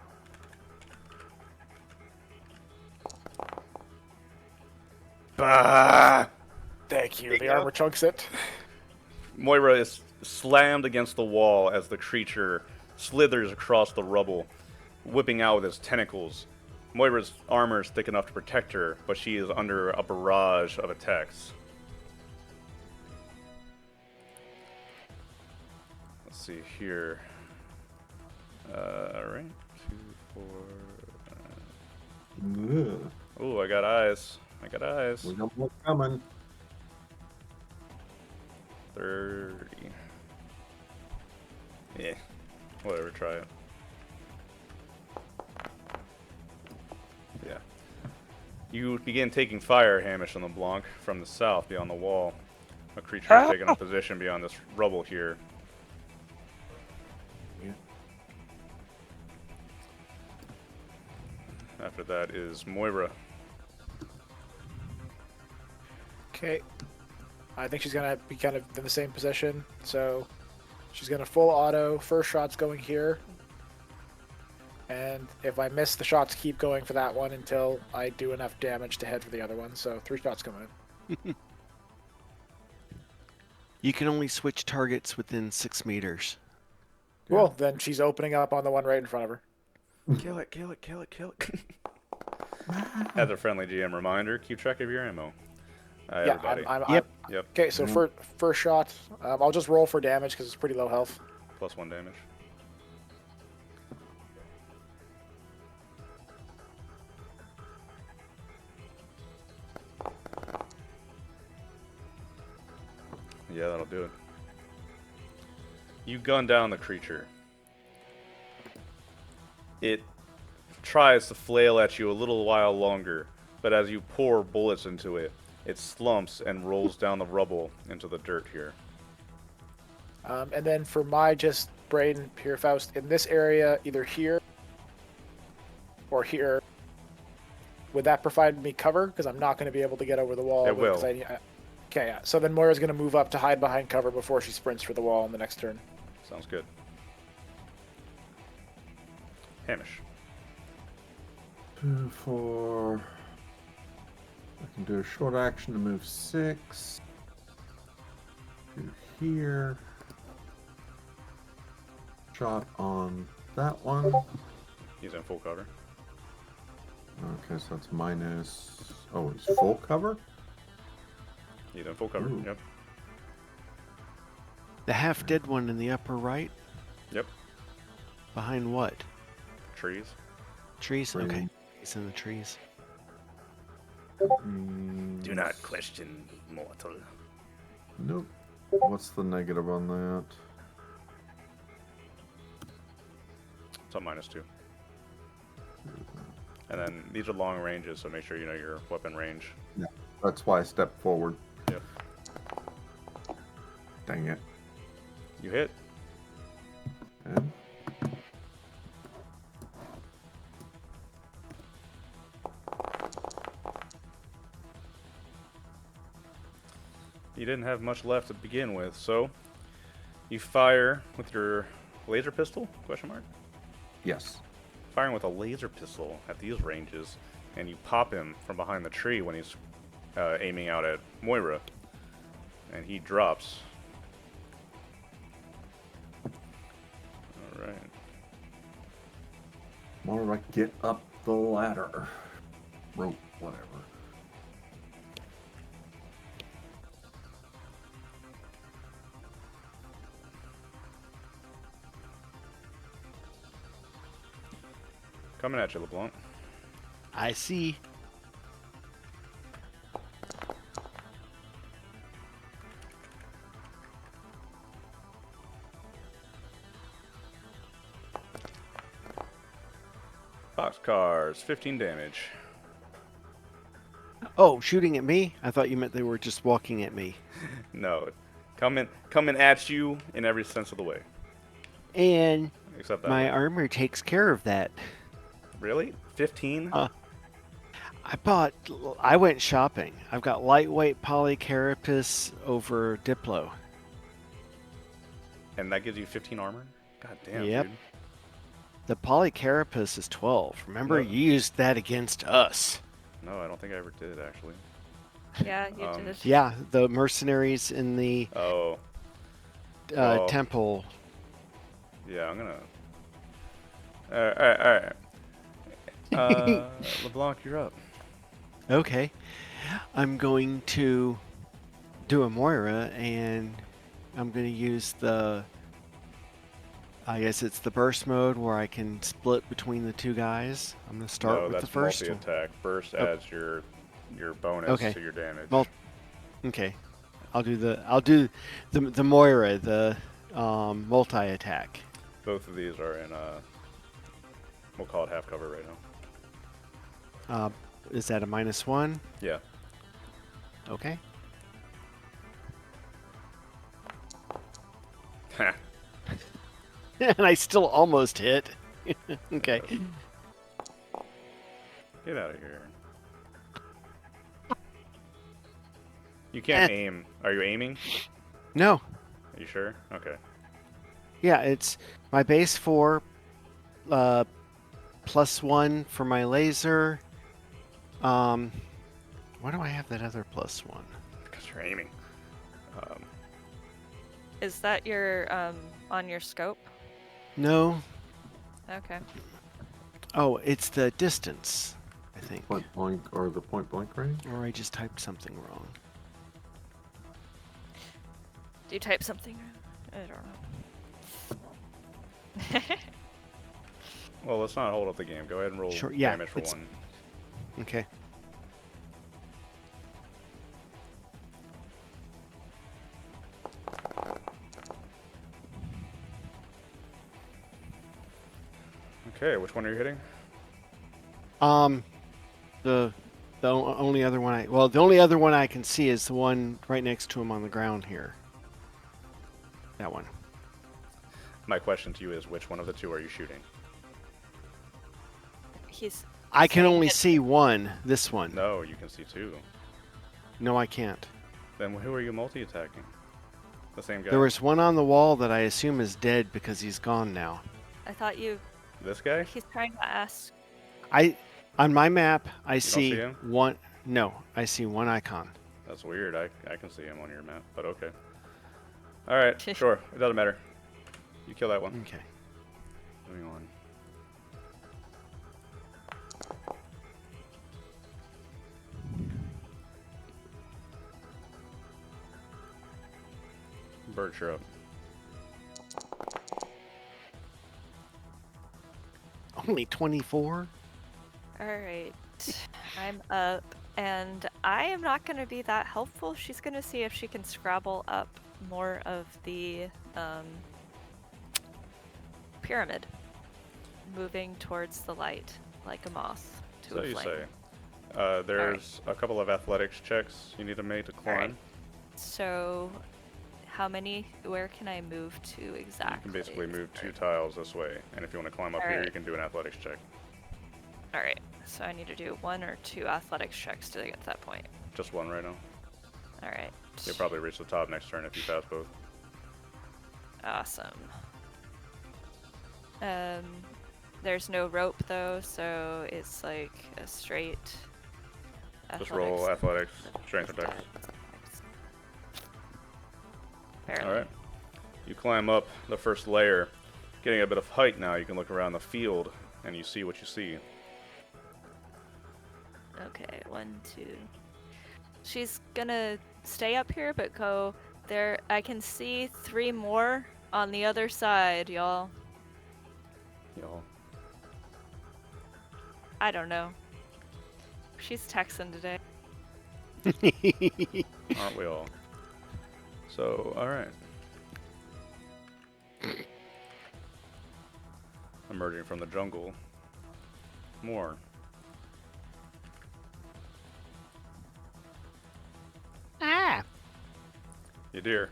Bah! Thank you. The armor chunks it. Moira is slammed against the wall as the creature slithers across the rubble, whipping out with its tentacles. Moira's armor is thick enough to protect her, but she is under a barrage of attacks. Let's see here. Alright. 2, 4. Ugh. Oh, I got eyes. I got eyes. We got more coming. 30. Yeah. Whatever, try it. Yeah. You begin taking fire, Hamish and LeBlanc, from the south beyond the wall. A creature has taken up position beyond this rubble here. Yeah. After that is Moira. Okay. I think she's gonna be kind of in the same position, so she's gonna full auto. First shot's going here, and if I miss, the shots keep going for that one until I do enough damage to head for the other one. So 3 shots coming in. You can only switch targets within 6 meters. Cool. Then she's opening up on the one right in front of her. Kill it, kill it, kill it, kill it. As a friendly GM reminder, keep track of your ammo. Yeah, Everybody. Yep. Yep. Okay, so first shot, I'll just roll for damage because it's pretty low health. +1 damage. Yeah, that'll do it. You gun down the creature. It tries to flail at you a little while longer, but as you pour bullets into it, it slumps and rolls down the rubble into the dirt here. And then for my just brain, Pure Faust, in this area, either here or here, would that provide me cover? Because I'm not going to be able to get over the wall. It will. Okay, yeah. So then Moira's going to move up to hide behind cover before she sprints for the wall in the next turn. Sounds good. Hamish. For I can do a short action to move 6 to here. Shot on that one. He's in full cover. Okay, so that's minus. Oh, he's full cover? He's in full cover. Ooh. Yep. The half-dead one in the upper right? Yep. Behind what? Trees. Trees? Tree. Okay. He's in the trees. Do not question mortal. Nope. What's the negative on that? It's a -2. And then these are long ranges, so make sure you know your weapon range. That's why I stepped forward. Yep. Dang it. You hit. And You didn't have much left to begin with, so you fire with your laser pistol? Question mark. yes. Firing with a laser pistol at these ranges, and you pop him from behind the tree when he's aiming out at Moira, and he drops. All right. Moira, get up the ladder. Rope, whatever. Coming at you, LeBlanc. I see. Boxcars, 15 damage. Oh, shooting at me? I thought you meant they were just walking at me. No, coming at you in every sense of the way, And except that. my way. armor takes care of that. Really? 15? I went shopping. I've got lightweight polycarapace over Diplo. And that gives you 15 armor? God damn, Yep. dude. The polycarapace is 12. Remember, No. you used that against us. No, I don't think I ever did, actually. Yeah, you did. Yeah, the mercenaries in the Oh, well. temple. Yeah, I'm gonna... Alright. LeBlanc, you're up. Okay. I'm going to do a Moira, and I'm going to use I guess it's the burst mode where I can split between the two guys. I'm going to start No, with that's the first one. multi-attack. Burst Oh. adds your bonus Okay. to your damage. Well, okay. I'll do the Moira, the multi attack. Both of these are in we'll call it half cover right now. Is that a -1? Yeah. Okay. Ha. And I still almost hit. Okay. Get out of here. You can't aim. Are you aiming? No. Are you sure? Okay. Yeah, it's my base 4, +1 for my laser. Why do I have that other +1? Because you're aiming. Is that your on your scope? No. Okay. Oh, it's the distance, I think. Point blank or the point blank range? Or I just typed something wrong. Do you type something? I don't know. Well, let's not hold up the game. Go ahead and roll Sure, yeah, damage for it's- 1. Okay. Okay, which one are you hitting? The only other one the only other one I can see is the one right next to him on the ground here. That one. My question to you is, which one of the two are you shooting? He's. I can saying only that- see one. This one. No, you can see 2. No, I can't. Then who are you multi-attacking? The same guy? There was one on the wall that I assume is dead because he's gone now. I thought you. This guy? He's trying to ask. On my map, I see, see him? one. No, I see one icon. That's weird. I can see him on your map, but okay. Alright, sure. It doesn't matter. You kill that one. Okay. Moving on. Birch, you're up. Only 24? Alright. I'm up, and I am not going to be that helpful. She's going to see if she can scrabble up more of the pyramid, moving towards the light like a moth to So a you flame. say. There's a couple of athletics checks you need to make to climb. Alright. So, where can I move to exactly? You can basically move 2 tiles this way, and if you want to climb up here, Alright. you can do an athletics check. Alright, so I need to do 1 or 2 athletics checks to get to that point. Just 1 right now. Alright. You'll probably reach the top next turn if you pass both. Awesome. There's no rope though, so it's like a straight. Just roll athletics, strength or dex. Barely. Alright. You climb up the first layer. Getting a bit of height now, you can look around the field, and you see what you see. Okay, 1, 2. She's gonna stay up here, but go there. I can see 3 more on the other side, y'all. Y'all. I don't know. She's Texan today. Aren't we all? So, alright. Emerging from the jungle. More. Ah! You deer.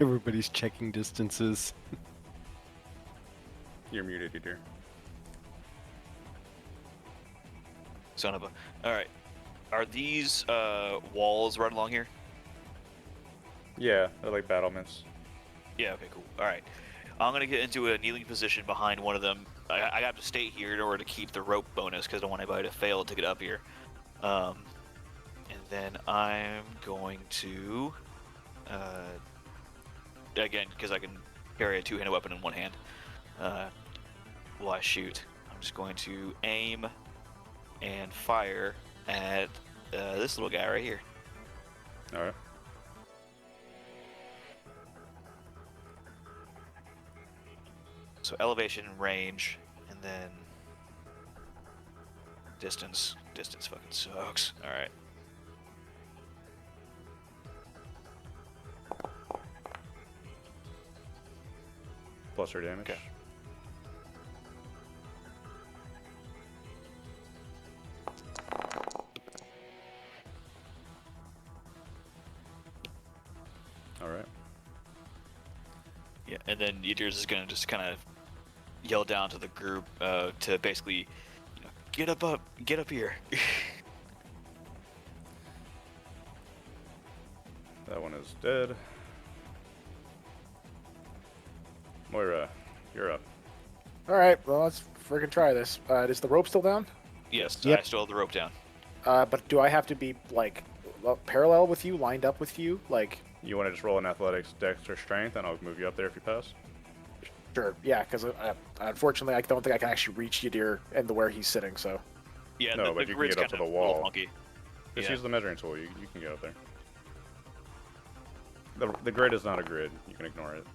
Everybody's checking distances. You're muted, you deer. Son of a. All right. Are these walls right along here? Yeah, they're like battlements. Yeah. Okay. Cool. All right. I'm gonna get into a kneeling position behind one of them. I have to stay here in order to keep the rope bonus because I don't want anybody to fail to get up here. And then I'm going to, again, because I can carry a 2-handed weapon in one hand, while I shoot. I'm just going to aim and fire at this little guy right here. Alright. So elevation, range, and then Distance fucking sucks. All right. Plus her damage. Okay. All right. Yeah, and then Ydir's is gonna just kind of yell down to the group to basically, get up here. That one is dead. Moira, you're up. All right, well, let's freaking try this. Is the rope still down? Yes, Yep. I still have the rope down. But do I have to be like parallel with you, lined up with you? Like, You want to just roll an athletics, dex, or strength, and I'll move you up there if you pass? sure, yeah, because unfortunately, I don't think I can actually reach Ydir and where he's sitting. So, Yeah, No, the but you can grid's get up to kind the of a little wall. funky. Just Yeah. use the measuring tool. You can get up there. The grid is not a grid. You can ignore it.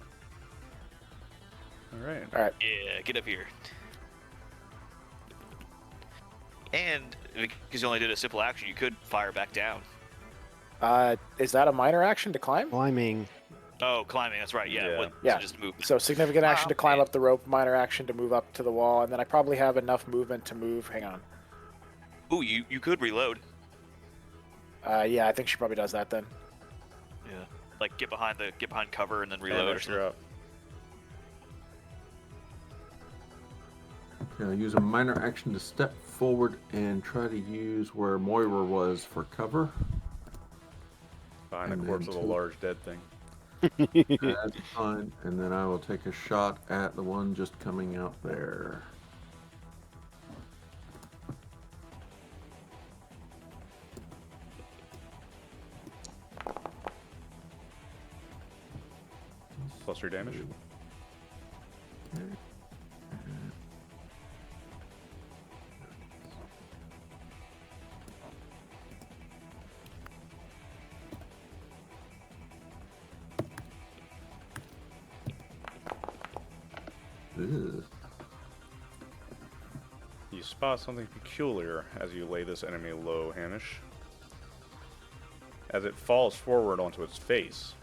All right. all right, Yeah, get up here. And because you only did a simple action, you could fire back down. is that a minor action to climb? Climbing. Oh, climbing. That's right. Yeah. Yeah. What, Yeah. So just move. So significant action to climb man. up the rope, minor action to move up to the wall, and then I probably have enough movement to move. Hang on. Ooh, you could reload. Yeah, I think she probably does that then. Yeah. Like get behind cover and then reload or Hamish, something. you're up. Okay, I'll use a minor action to step forward and try to use where Moira was for cover. Behind the And corpse then of a two. large dead thing. That's fine. And then I will take a shot at the one just coming out there. Plus your damage. Ugh. You spot something peculiar as you lay this enemy low, Hamish. As it falls forward onto its face,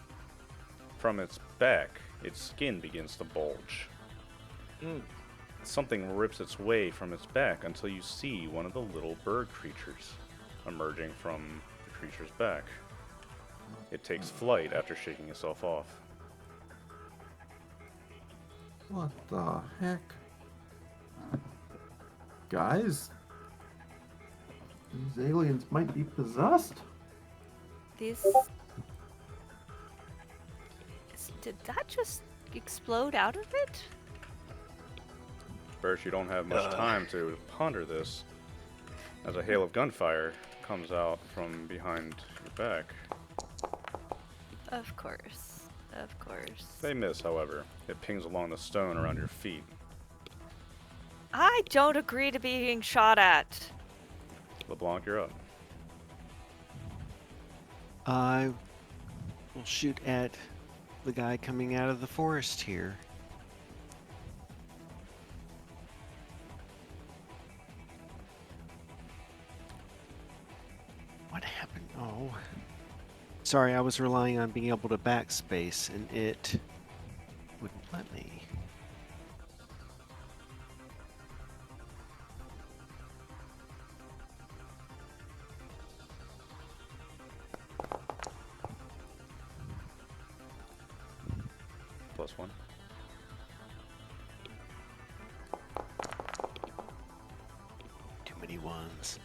from its back, its skin begins to bulge. Something rips its way from its back until you see one of the little bird creatures emerging from the creature's back. It takes flight after shaking itself off. What the heck? Guys? These aliens might be possessed? Did that just explode out of it? Birch, you don't have much time to ponder this, as a hail of gunfire comes out from behind your back. Of course. Of course. They miss, however. It pings along the stone around your feet. I don't agree to being shot at. LeBlanc, you're up. I will shoot at the guy coming out of the forest here. What happened? Oh. Sorry, I was relying on being able to backspace, and it wouldn't let me. +1. Too many ones.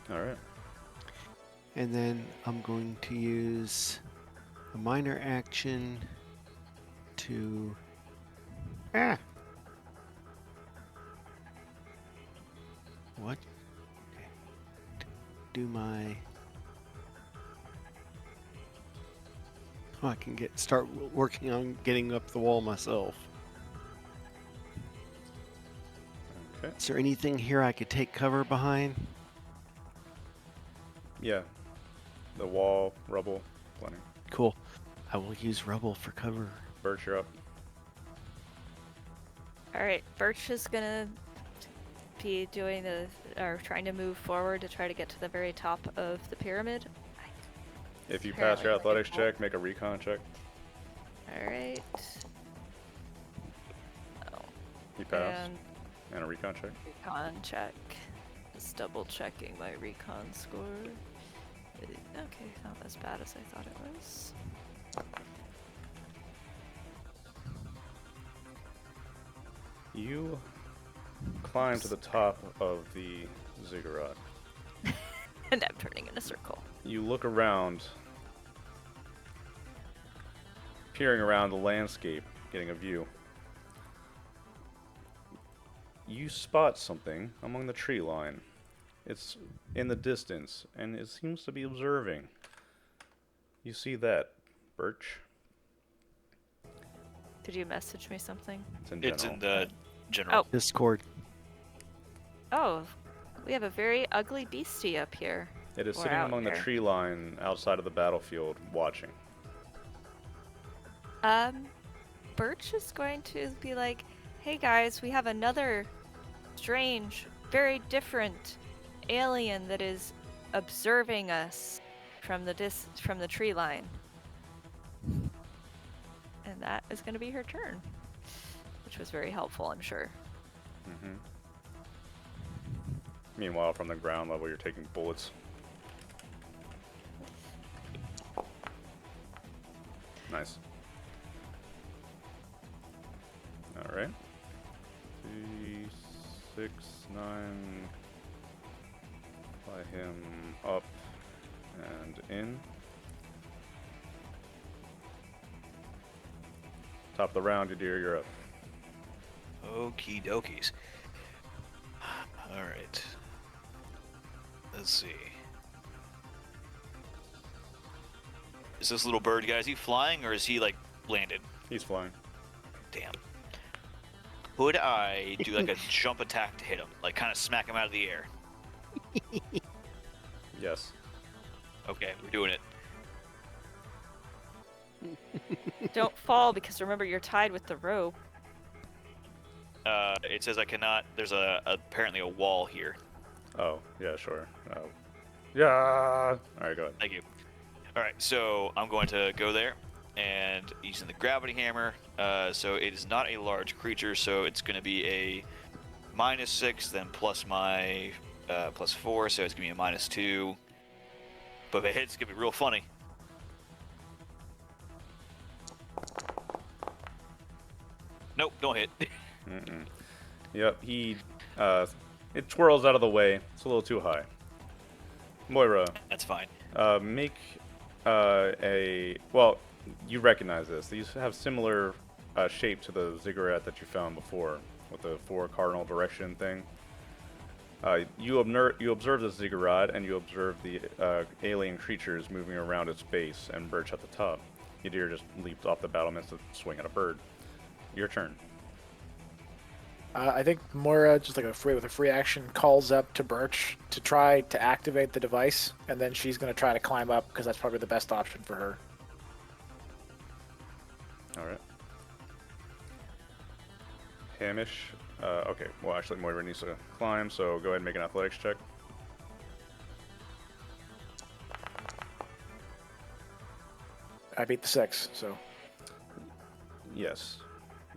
Alright. And then I'm going to use a minor action to... Ah! What? Okay. Do my... Oh, I can start working on getting up the wall myself. Okay. Is there anything here I could take cover behind? Yeah. The wall, rubble, plenty. Cool. I will use rubble for cover. Birch, you're up. Alright, Birch is gonna be doing or trying to move forward to try to get to the very top of the pyramid. If you pass your Apparently athletics my check, make a recon check. Alright. Oh, You pass. and And a recon check. recon check. Just double checking my recon score. Okay, not as bad as I thought it was. You climb to the top of the ziggurat. And I'm turning in a circle. You look around, peering around the landscape, getting a view. You spot something among the tree line. It's in the distance, and it seems to be observing. You see that, Birch? Did you message me something? It's in It's general. in the general. Discord. Oh, we have a very ugly beastie up here. It is Or sitting out among the there. tree line outside of the battlefield, watching. Birch is going to be like, hey guys, we have another strange, very different alien that is observing us from the tree line. And that is going to be her turn, which was very helpful, I'm sure. Mm-hmm. Meanwhile, from the ground level, you're taking bullets. Nice. Alright. 3, 6, 9. Fly him up and in. Top of the round, Yadir, you're up. Okie dokies. Alright. Let's see. Is this little bird guy, is he flying or is he like landed? He's flying. Damn. Could I do like a jump attack to hit him? Like kind of smack him out of the air? Yes. Okay, we're doing it. Don't fall, because remember, you're tied with the rope. It says I cannot. There's apparently a wall here. Oh, yeah, sure. Yeah. Alright, go ahead. Thank you. Alright, so I'm going to go there and using the gravity hammer. So it is not a large creature, so it's going to be a -6, then plus my +4, so it's going to be a -2. But if it hits, it's going to be real funny. Nope, don't hit. Mm-mm. Yep, it twirls out of the way. It's a little too high. Moira, That's fine. make well, you recognize this. These have similar shape to the ziggurat that you found before, with the 4 cardinal direction thing. You observe the ziggurat, and you observe the alien creatures moving around its base, and Birch at the top. Yadir just leaped off the battlements to swing at a bird. Your turn. I think Moira, just like with a free action, calls up to Birch to try to activate the device, and then she's going to try to climb up because that's probably the best option for her. Alright. Hamish. Okay, well, actually, Moira needs to climb, so go ahead and make an athletics check. I beat the 6, so Yes.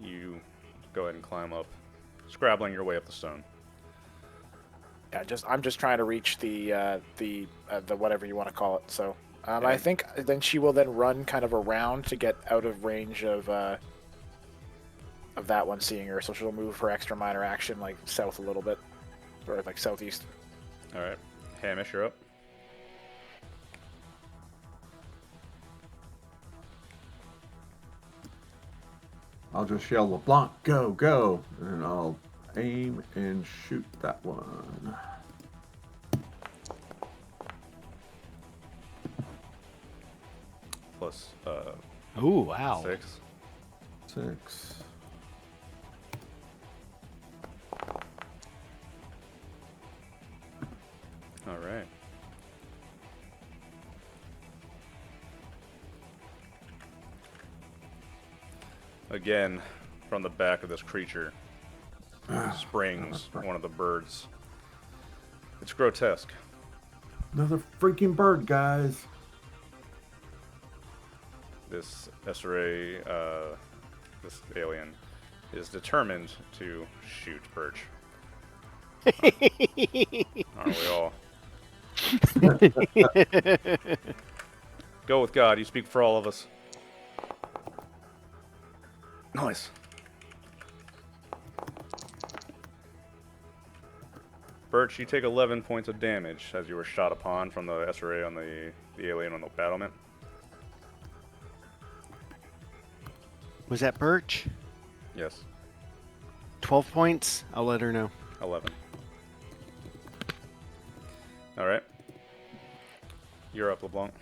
You go ahead and climb up, scrabbling your way up the stone. yeah, I'm just trying to reach the whatever you want to call it. So I Yeah. think then she will then run kind of around to get out of range of that one seeing her. So she'll move her extra minor action like south a little bit, or like southeast. Alright. Hamish, you're up. I'll just yell LeBlanc, go, go, and I'll aim and shoot that one. Plus Ooh, wow. 6. 6. Alright. Again, from the back of this creature, springs one of the birds. It's grotesque. Another freaking bird, guys. This SRA, this alien, is determined to shoot Birch. Aren't we all? Go with God. You speak for all of us. Nice. Birch, you take 11 points of damage as you were shot upon from the SRA on the alien on the battlement. Was that Birch? Yes, 12 points? I'll let her know. 11. All right. You're up, LeBlanc.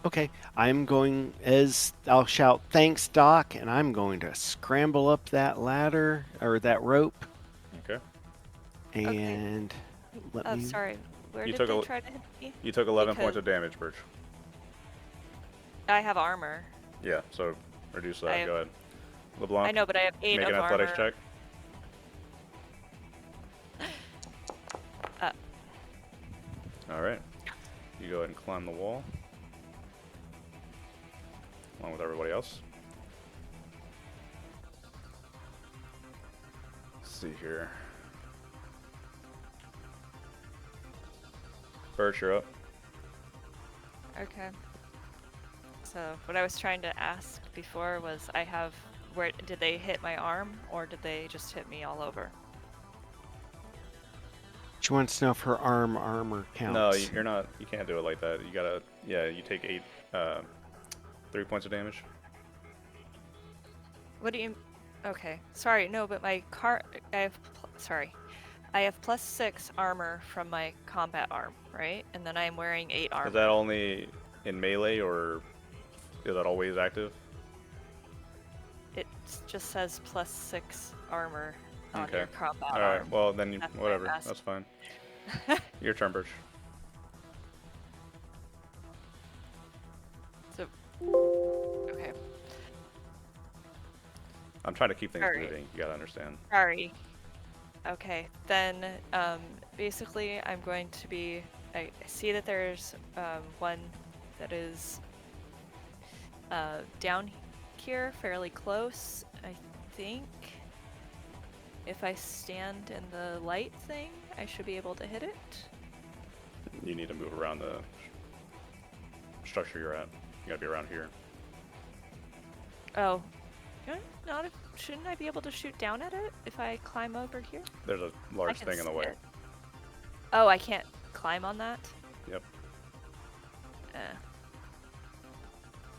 Okay, I'll shout, "Thanks, Doc," and I'm going to scramble up that ladder, or that rope, Okay. and let me... Sorry. Where You did took they a- try to hit me? You took 11 points Because- of damage, Birch. I have armor. Yeah, so reduce that. I have- Go ahead. LeBlanc, I know, but I have 8 make of an athletics armor. check. All right. You go ahead and climb the wall. Along with everybody else. Let's see here. Birch, you're up. Okay. So what I was trying to ask before was, where did they hit my arm, or did they just hit me all over? She wants to know if her armor counts. No, you're not. You can't do it like that. You gotta. Yeah, you take 3 points of damage. What do you? Okay, sorry, no, but my I have +6 armor from my combat arm, right? And then I'm wearing 8 armor. Is that only in melee, or is that always active? It just says +6 armor on Okay. your combat All right. arm. Well, then That's why I whatever. asked. That's fine. Your turn, Birch. So, okay, I'm trying to keep things Alright. moving. You gotta understand. sorry. Okay, then basically I'm going to be. I see that there's one that is down here, fairly close. I think if I stand in the light thing, I should be able to hit it. You need to move around the structure you're at. You gotta be around here. Oh, shouldn't I be able to shoot down at it if I climb over here? There's a I large can thing in the see way. it. Oh, I can't climb on that? Yep.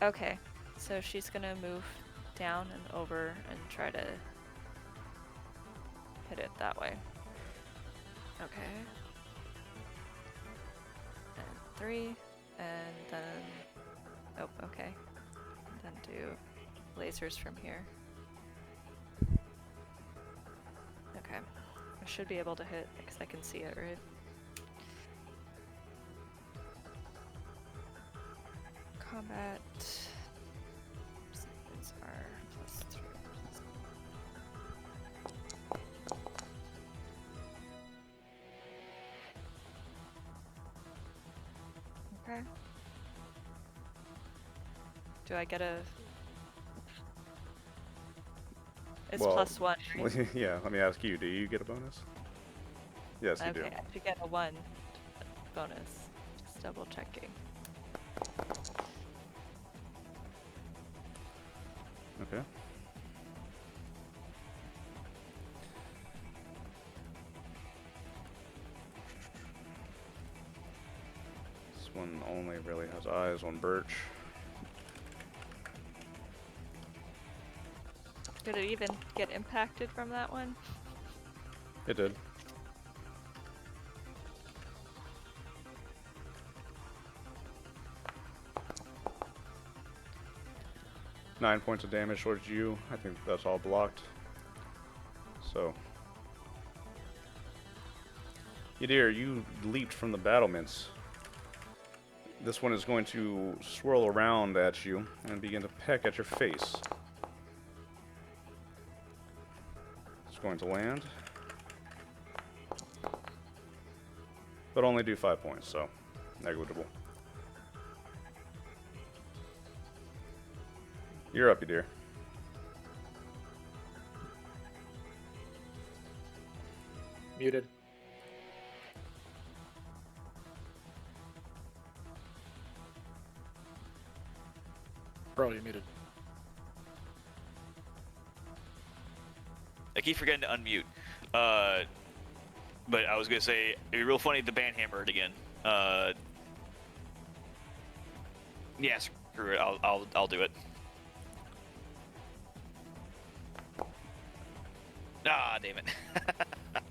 Okay, so she's gonna move down and over and try to hit it that way. Okay. And 3, and then... Oh, okay. And then do lasers from here. Okay. I should be able to hit, because I can see it, right? Combat sequence are +3. Okay. Do I get a? It's Well, +1, right? Yeah, let me ask you. Do you get a bonus? Yes, you Okay, do. I should get a 1 bonus. Just double checking. Okay. This one only really has eyes on Birch. Did it even get impacted from that one? It did. Nine points of damage towards you. I think that's all blocked. So, Yadir, you leaped from the battlements. This one is going to swirl around at you and begin to peck at your face. going to land. But only do 5 points, so negligible. You're up, you dear. Muted. Bro, you're muted. I keep forgetting to unmute. But I was gonna say it'd be real funny to banhammer it again. Yeah, screw it. I'll do it. Ah, damn it.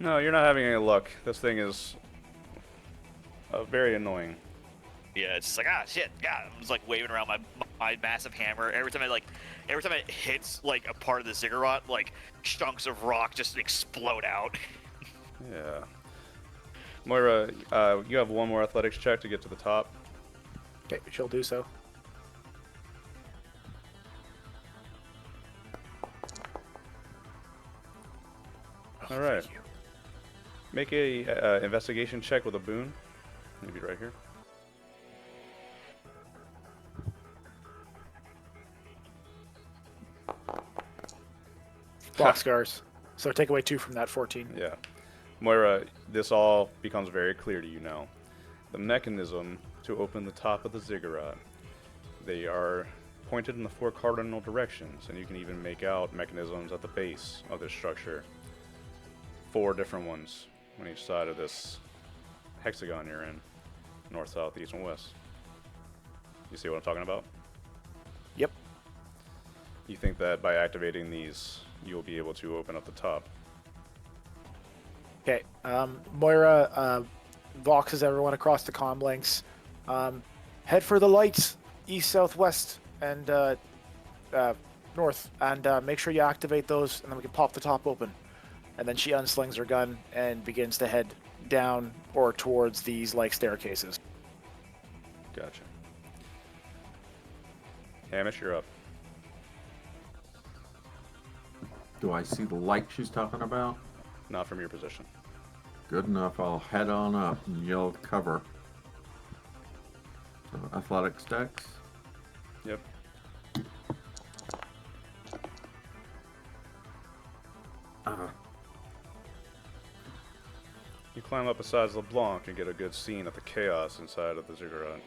No, you're not having any luck. This thing is very annoying. Yeah, it's just like, ah, shit. God, I'm just like waving around my massive hammer. Every time it hits like a part of the ziggurat, like chunks of rock just explode out. Yeah. Moira, you have one more athletics check to get to the top. Okay, she'll do so. All right. Make a investigation check with a boon. Maybe right here. Block scars. So take away 2 from that 14. Yeah. Moira, this all becomes very clear to you now. The mechanism to open the top of the ziggurat, they are pointed in the 4 cardinal directions, and you can even make out mechanisms at the base of this structure. 4 different ones on each side of this hexagon you're in. North, south, east, and west. You see what I'm talking about? Yep. You think that by activating these, you'll be able to open up the top. Okay. Moira voxes everyone across the comm links. Head for the lights, east, southwest, and north, and make sure you activate those, and then we can pop the top open. And then she unslings her gun and begins to head down or towards these like staircases. Gotcha. Hamish, you're up. Do I see the light she's talking about? Not from your position. Good enough. I'll head on up and yell cover. So athletics dex. Yep. You climb up beside LeBlanc and get a good scene of the chaos inside of the ziggurat.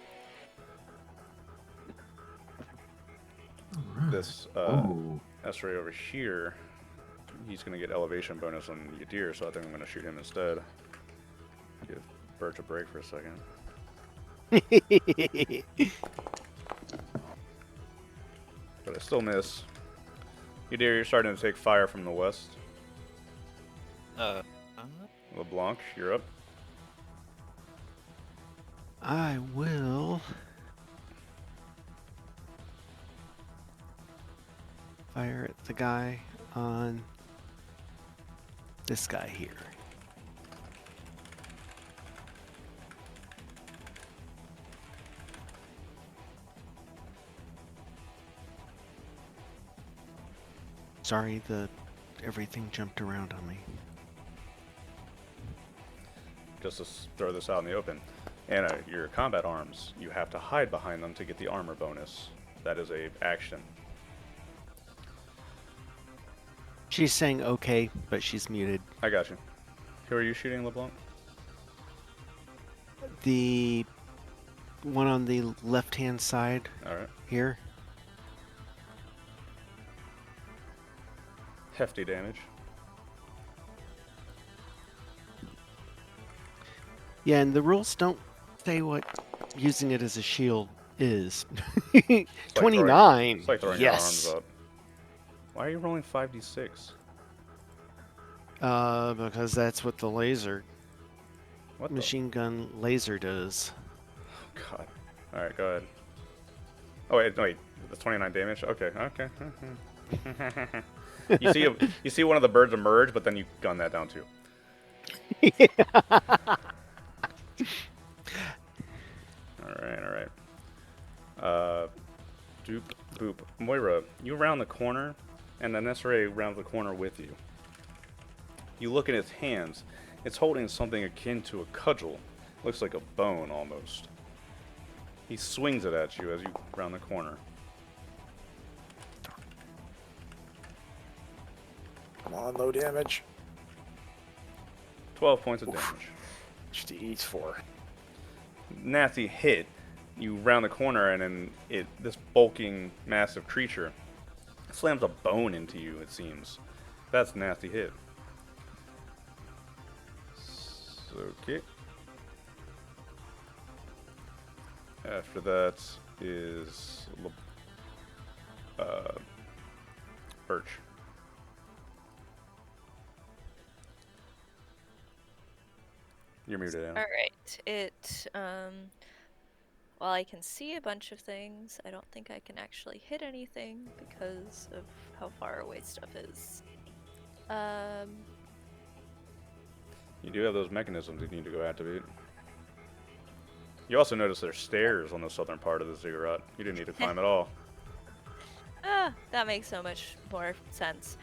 This Ooh. Esray over here, he's going to get elevation bonus on Yadir, so I think I'm going to shoot him instead. Give Birch a break for a second. But I still miss. Yadir, you're starting to take fire from the west. LeBlanc, you're up. I will fire at the guy on this guy here. Sorry, everything jumped around on me. Just to throw this out in the open. And your combat arms, you have to hide behind them to get the armor bonus. That is a action. She's saying okay, but she's muted. I got you. Who are you shooting, LeBlanc? The one on the left-hand side Alright. here. Hefty damage. Yeah, and the rules don't say what using it as a shield is. It's like 29. It's like throwing yes. your arms up. Why are you rolling 5d6? Because that's what the laser What machine gun laser does. the? Oh, God. Alright, go ahead. Oh, wait. That's 29 damage? Okay, okay. You see one of the birds emerge, but then you gun that down too. Alright. Doop, boop. Moira, you round the corner, and then Nesray rounds the corner with you. You look at its hands. It's holding something akin to a cudgel. Looks like a bone, almost. He swings it at you as you round the corner. Come on, low damage. 12 points of damage. Just eats 4. Nasty hit. You round the corner, and then this bulking, massive creature slams a bone into you, it seems. That's a nasty hit. Okay. After that is Birch. You're muted, Anna. Alright, while I can see a bunch of things, I don't think I can actually hit anything because of how far away stuff is. You do have those mechanisms you need to go activate. You also notice there's stairs on the southern part of the ziggurat. You didn't need to climb at all. That makes so much more sense.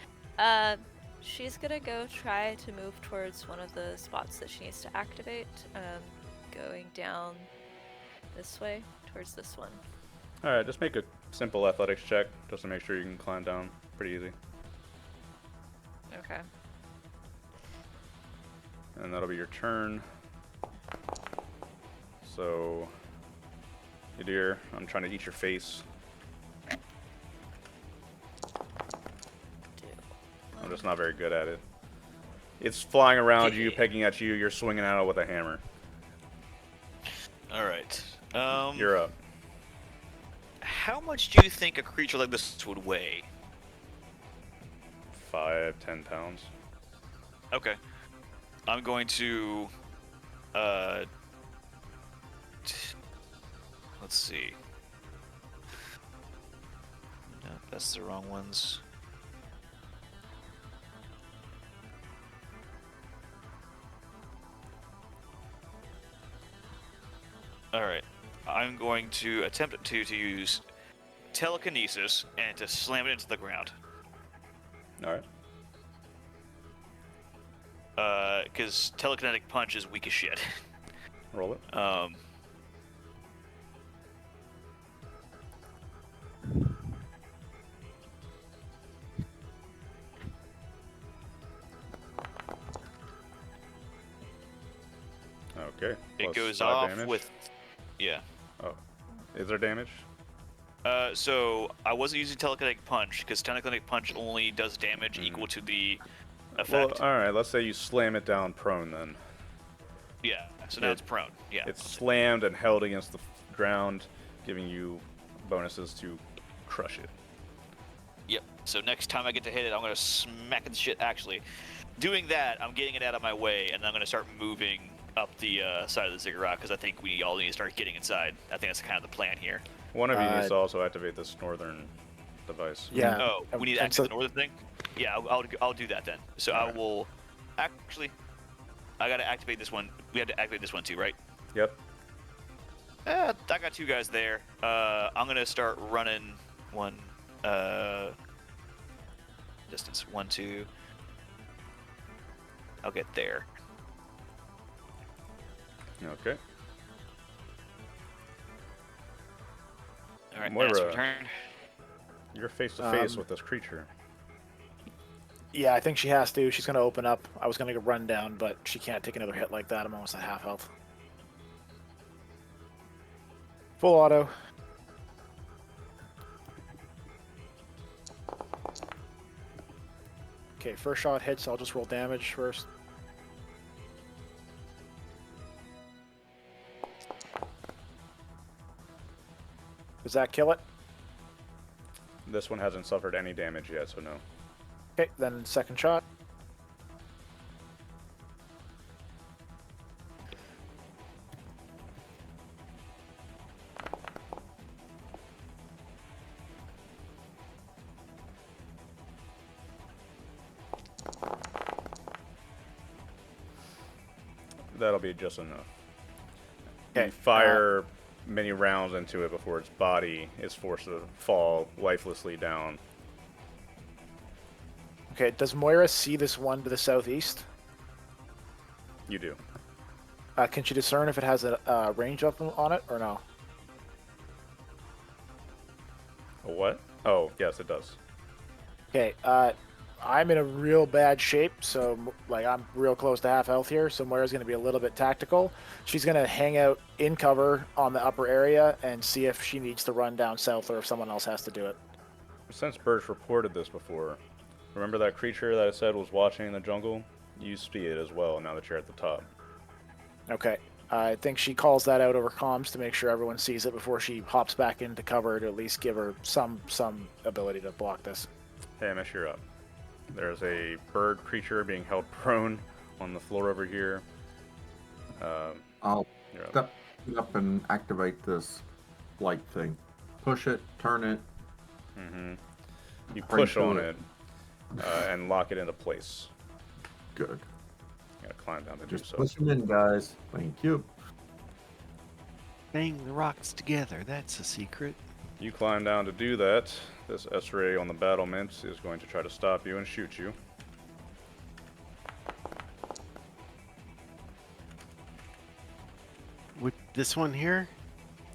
She's gonna go try to move towards one of the spots that she needs to activate, going down this way, towards this one. Alright, just make a simple athletics check, just to make sure you can climb down. Pretty easy. Okay. And that'll be your turn. So, Yadir, I'm trying to eat your face. I'm just not very good at it. It's flying around you, pecking at you, you're swinging at it with a hammer. Alright. You're up. How much do you think a creature like this would weigh? 5-10 pounds. Okay. I'm going to, let's see. No, that's the wrong ones. Alright. I'm going to attempt to use telekinesis and to slam it into the ground. Alright. Because telekinetic punch is weak as shit. Roll it. Okay. It Plus goes 5 off damage. with, yeah. Oh. Is there damage? So I wasn't using telekinetic punch because telekinetic punch only does damage equal to the Well, effect. alright, let's say you slam it down prone then. Yeah, so now it's prone. Yeah. It's slammed and held against the ground, giving you bonuses to crush it. Yep. So next time I get to hit it, I'm gonna smack the shit. Actually, doing that, I'm getting it out of my way, and I'm gonna start moving up the side of the ziggurat because I think we all need to start getting inside. I think that's kind of the plan here. One of you needs to also activate this northern device. Yeah. Oh, we need to activate the northern thing. Yeah, I'll do that then. So I will. Actually, I gotta activate this one. We had to activate this one too, right? Yep. I got 2 guys there. I'm gonna start running one. Distance 1, 2. I'll get there. Okay. All right, Moira, that's return. You're face to face with this creature. Yeah, I think she has to. She's going to open up. I was going to run down, but she can't take another hit like that. I'm almost at half health. Full auto. Okay, first shot hits. I'll just roll damage first. Does that kill it? This one hasn't suffered any damage yet, so no. Okay, then second shot. That'll be just enough. Okay, You fire many rounds into it before its body is forced to fall lifelessly down. Okay, does Moira see this one to the southeast? You do. Can she discern if it has a range up on it or no? A what? Oh, yes, it does. Okay, I'm in a real bad shape, so like I'm real close to half health here. So Moira's going to be a little bit tactical. She's going to hang out in cover on the upper area and see if she needs to run down south or if someone else has to do it. Since Birch reported this before, remember that creature that I said was watching in the jungle? You see it as well now that you're at the top. Okay, I think she calls that out over comms to make sure everyone sees it before she hops back into cover to at least give her some ability to block this. Hamish, you're up. There's a bird creature being held prone on the floor over here. I'll You're up. step up and activate this light thing. Push it, turn it. Mm-hmm. You Bring push to on it. it and lock it into place. Good. You gotta climb down to Just do so. push them in, guys. Thank you. Bang the rocks together. That's a secret. You climb down to do that. This S-ray on the battlement is going to try to stop you and shoot you. With this one here?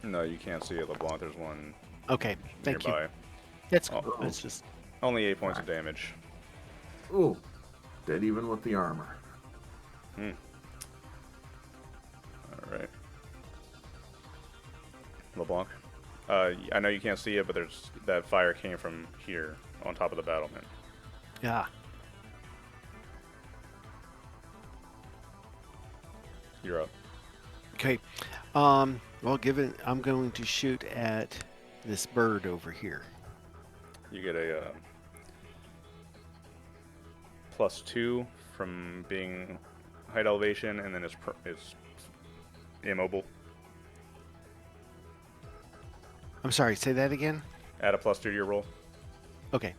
No, you can't see it, LeBlanc. There's one Okay, thank nearby. you. That's Oh. cool. That's just Only 8 points of damage. Ooh, dead even with the armor. Alright. LeBlanc. I know you can't see it, but there's that fire came from here on top of the battlement. yeah. You're up. Okay. Well, given I'm going to shoot at this bird over here. You get a +2 from being height elevation, and then it's immobile. I'm sorry. Say that again. Add a +2 to your roll. Okay.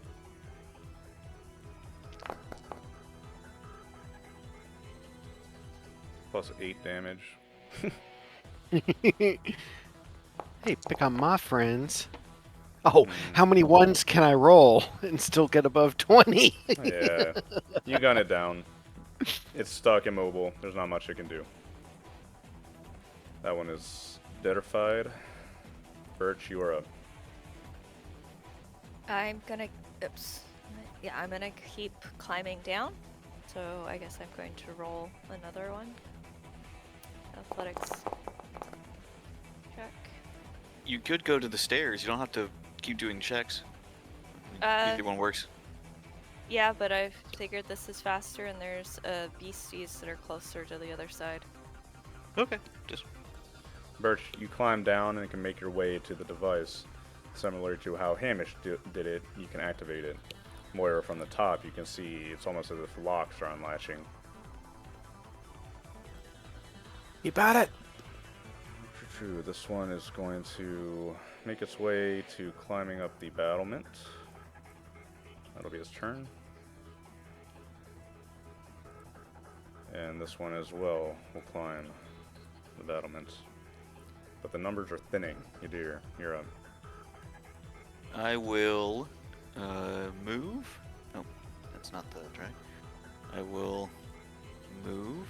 +8 damage. Hey, pick on my friends. Oh, how many ones can I roll and still get above 20? Yeah, you gun it down. It's stuck immobile. There's not much it can do. That one is deadified. Birch, you are up. I'm gonna. Oops. Yeah, I'm gonna keep climbing down. So I guess I'm going to roll another one. Athletics check. You could go to the stairs. You don't have to keep doing checks. Either one works. Yeah, but I've figured this is faster, and there's beasties that are closer to the other side. Okay, just Birch, you climb down and can make your way to the device. Similar to how Hamish did it, you can activate it. Moira, from the top, you can see it's almost as if locks are unlatching. You got it. This one is going to make its way to climbing up the battlement. That'll be its turn. And this one as well will climb the battlement. But the numbers are thinning. Yadir, you're up. I will move. No, that's not the track. I will move.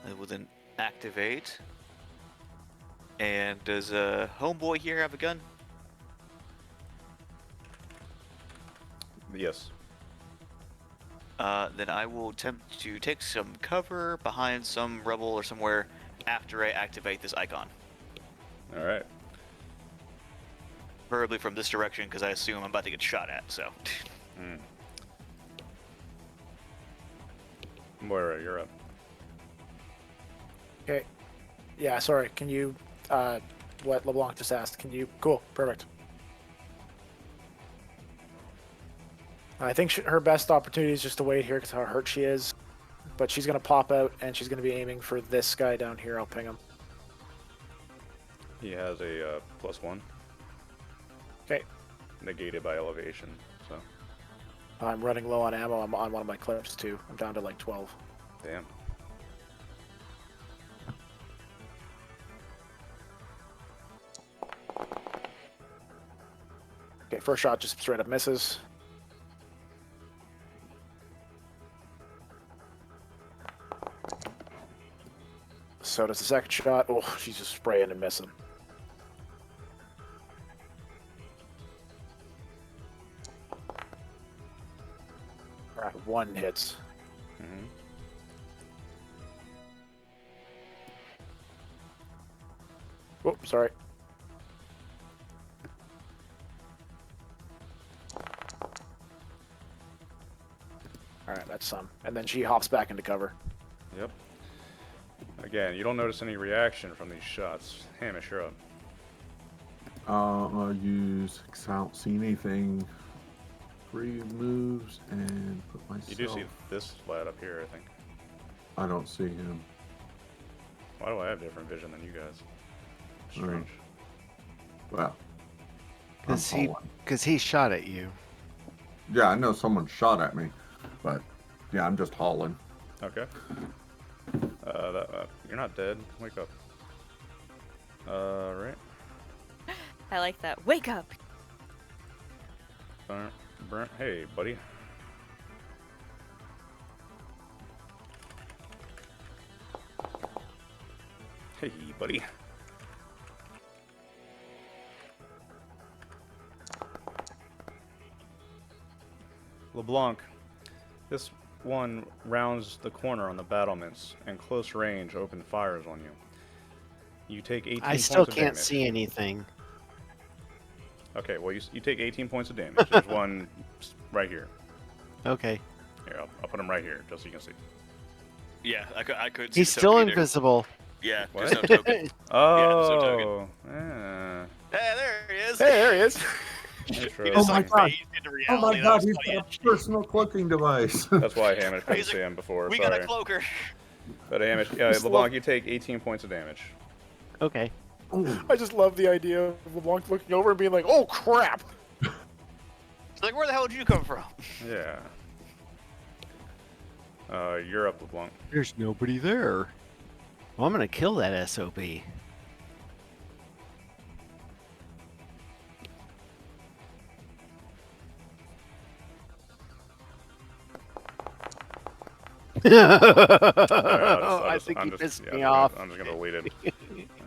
I will then activate. And does homeboy here have a gun? Yes. Then I will attempt to take some cover behind some rubble or somewhere after I activate this icon. Alright. Preferably from this direction, because I assume I'm about to get shot at, so. Moira, you're up. Okay. Yeah, sorry. Can you, what LeBlanc just asked, can you, cool, perfect. I think her best opportunity is just to wait here because how hurt she is. But she's going to pop out and she's going to be aiming for this guy down here. I'll ping him. He has a +1. Okay. Negated by elevation, so. I'm running low on ammo. I'm on one of my clips too. I'm down to like 12. Damn. Okay, first shot just straight up misses. So does the second shot. Oh, she's just spraying and missing. Alright, 1 hits. Mm-hmm. Oh, sorry. Alright, that's some. And then she hops back into cover. Yep. Again, you don't notice any reaction from these shots. Hamish, you're up. I'll use, because I don't see anything. 3 moves and put myself. You do see this lad up here, I think. I don't see him. Why do I have different vision than you guys? Strange. Well, I'm falling. Because he shot at you. Yeah, I know someone shot at me, but yeah, I'm just hauling. Okay. You're not dead. Wake up. Right. I like that. Wake up! Brent, hey, buddy. Hey, buddy. LeBlanc, this one rounds the corner on the battlements and close range open fires on you. You take 18 I points still of can't damage. see anything. Okay, well, you take 18 points of damage. There's one right here. Okay. Here, I'll put him right here, just so you can see. Yeah, I could see He's the still token either. invisible. Yeah, What? there's no token. Oh, Hey, there he is. Hey, there he is! Thanks for He Oh just my like God. phased into Oh my reality. That God, was he's funny. got a personal cloaking device. That's why Hamish couldn't He's like, see him before. We Sorry. got a cloaker. But Hamish, Just LeBlanc, you take 18 points of damage. Okay. Ooh. I just love the idea of LeBlanc looking over and being like, oh crap! It's like, where the hell did you come from? Yeah. You're up, LeBlanc. There's nobody there. Well, I'm gonna kill that SOB. I think he pissed me off. I'm just gonna delete it.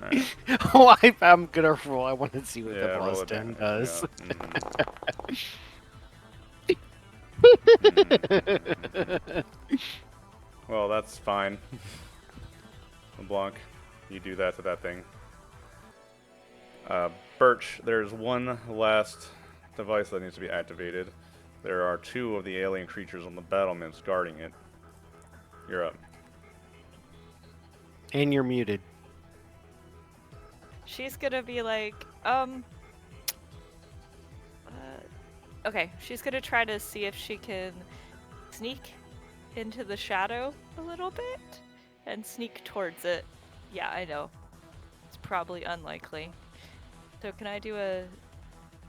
Alright. Oh, I'm gonna roll. I want to see what Yeah, the roll plus it 10 down. does. Well, that's fine. LeBlanc, you do that to that thing. Birch, there's one last device that needs to be activated. There are 2 of the alien creatures on the battlements guarding it. You're up. And you're muted. She's gonna be like, okay, she's gonna try to see if she can sneak into the shadow a little bit and sneak towards it. Yeah, I know. It's probably unlikely. So can I do a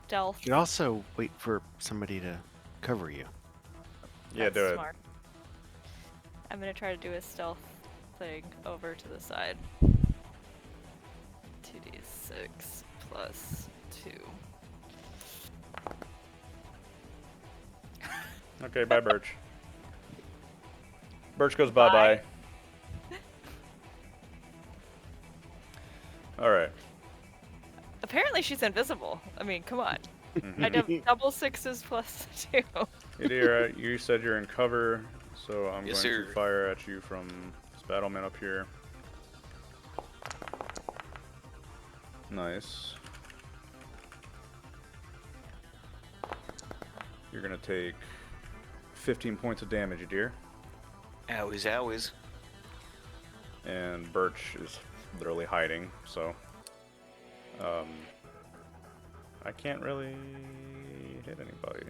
stealth? You can also wait for somebody to cover you. Yeah, That's do it. smart. I'm gonna try to do a stealth thing over to the side. 2d6 plus 2. Okay, bye, Birch. Birch goes bye-bye. Alright. Apparently she's invisible. I mean, come on. Mhm. I did double 6s plus 2. Yadira, you said you're in cover, so I'm Yes, going sir. to fire at you from this battlement up here. Nice. You're going to take 15 points of damage, Yadira. Owies, owies. And Birch is literally hiding, so I can't really hit anybody.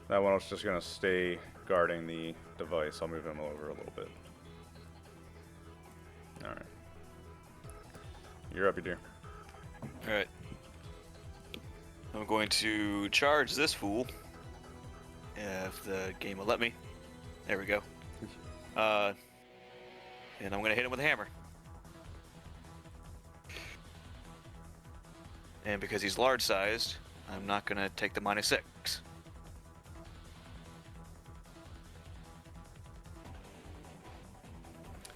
That one was just gonna stay guarding the device. I'll move him over a little bit. Alright. You're up, dear. Alright. I'm going to charge this fool. If the game will let me. There we go. And I'm going to hit him with a hammer. And because he's large-sized, I'm not going to take the -6.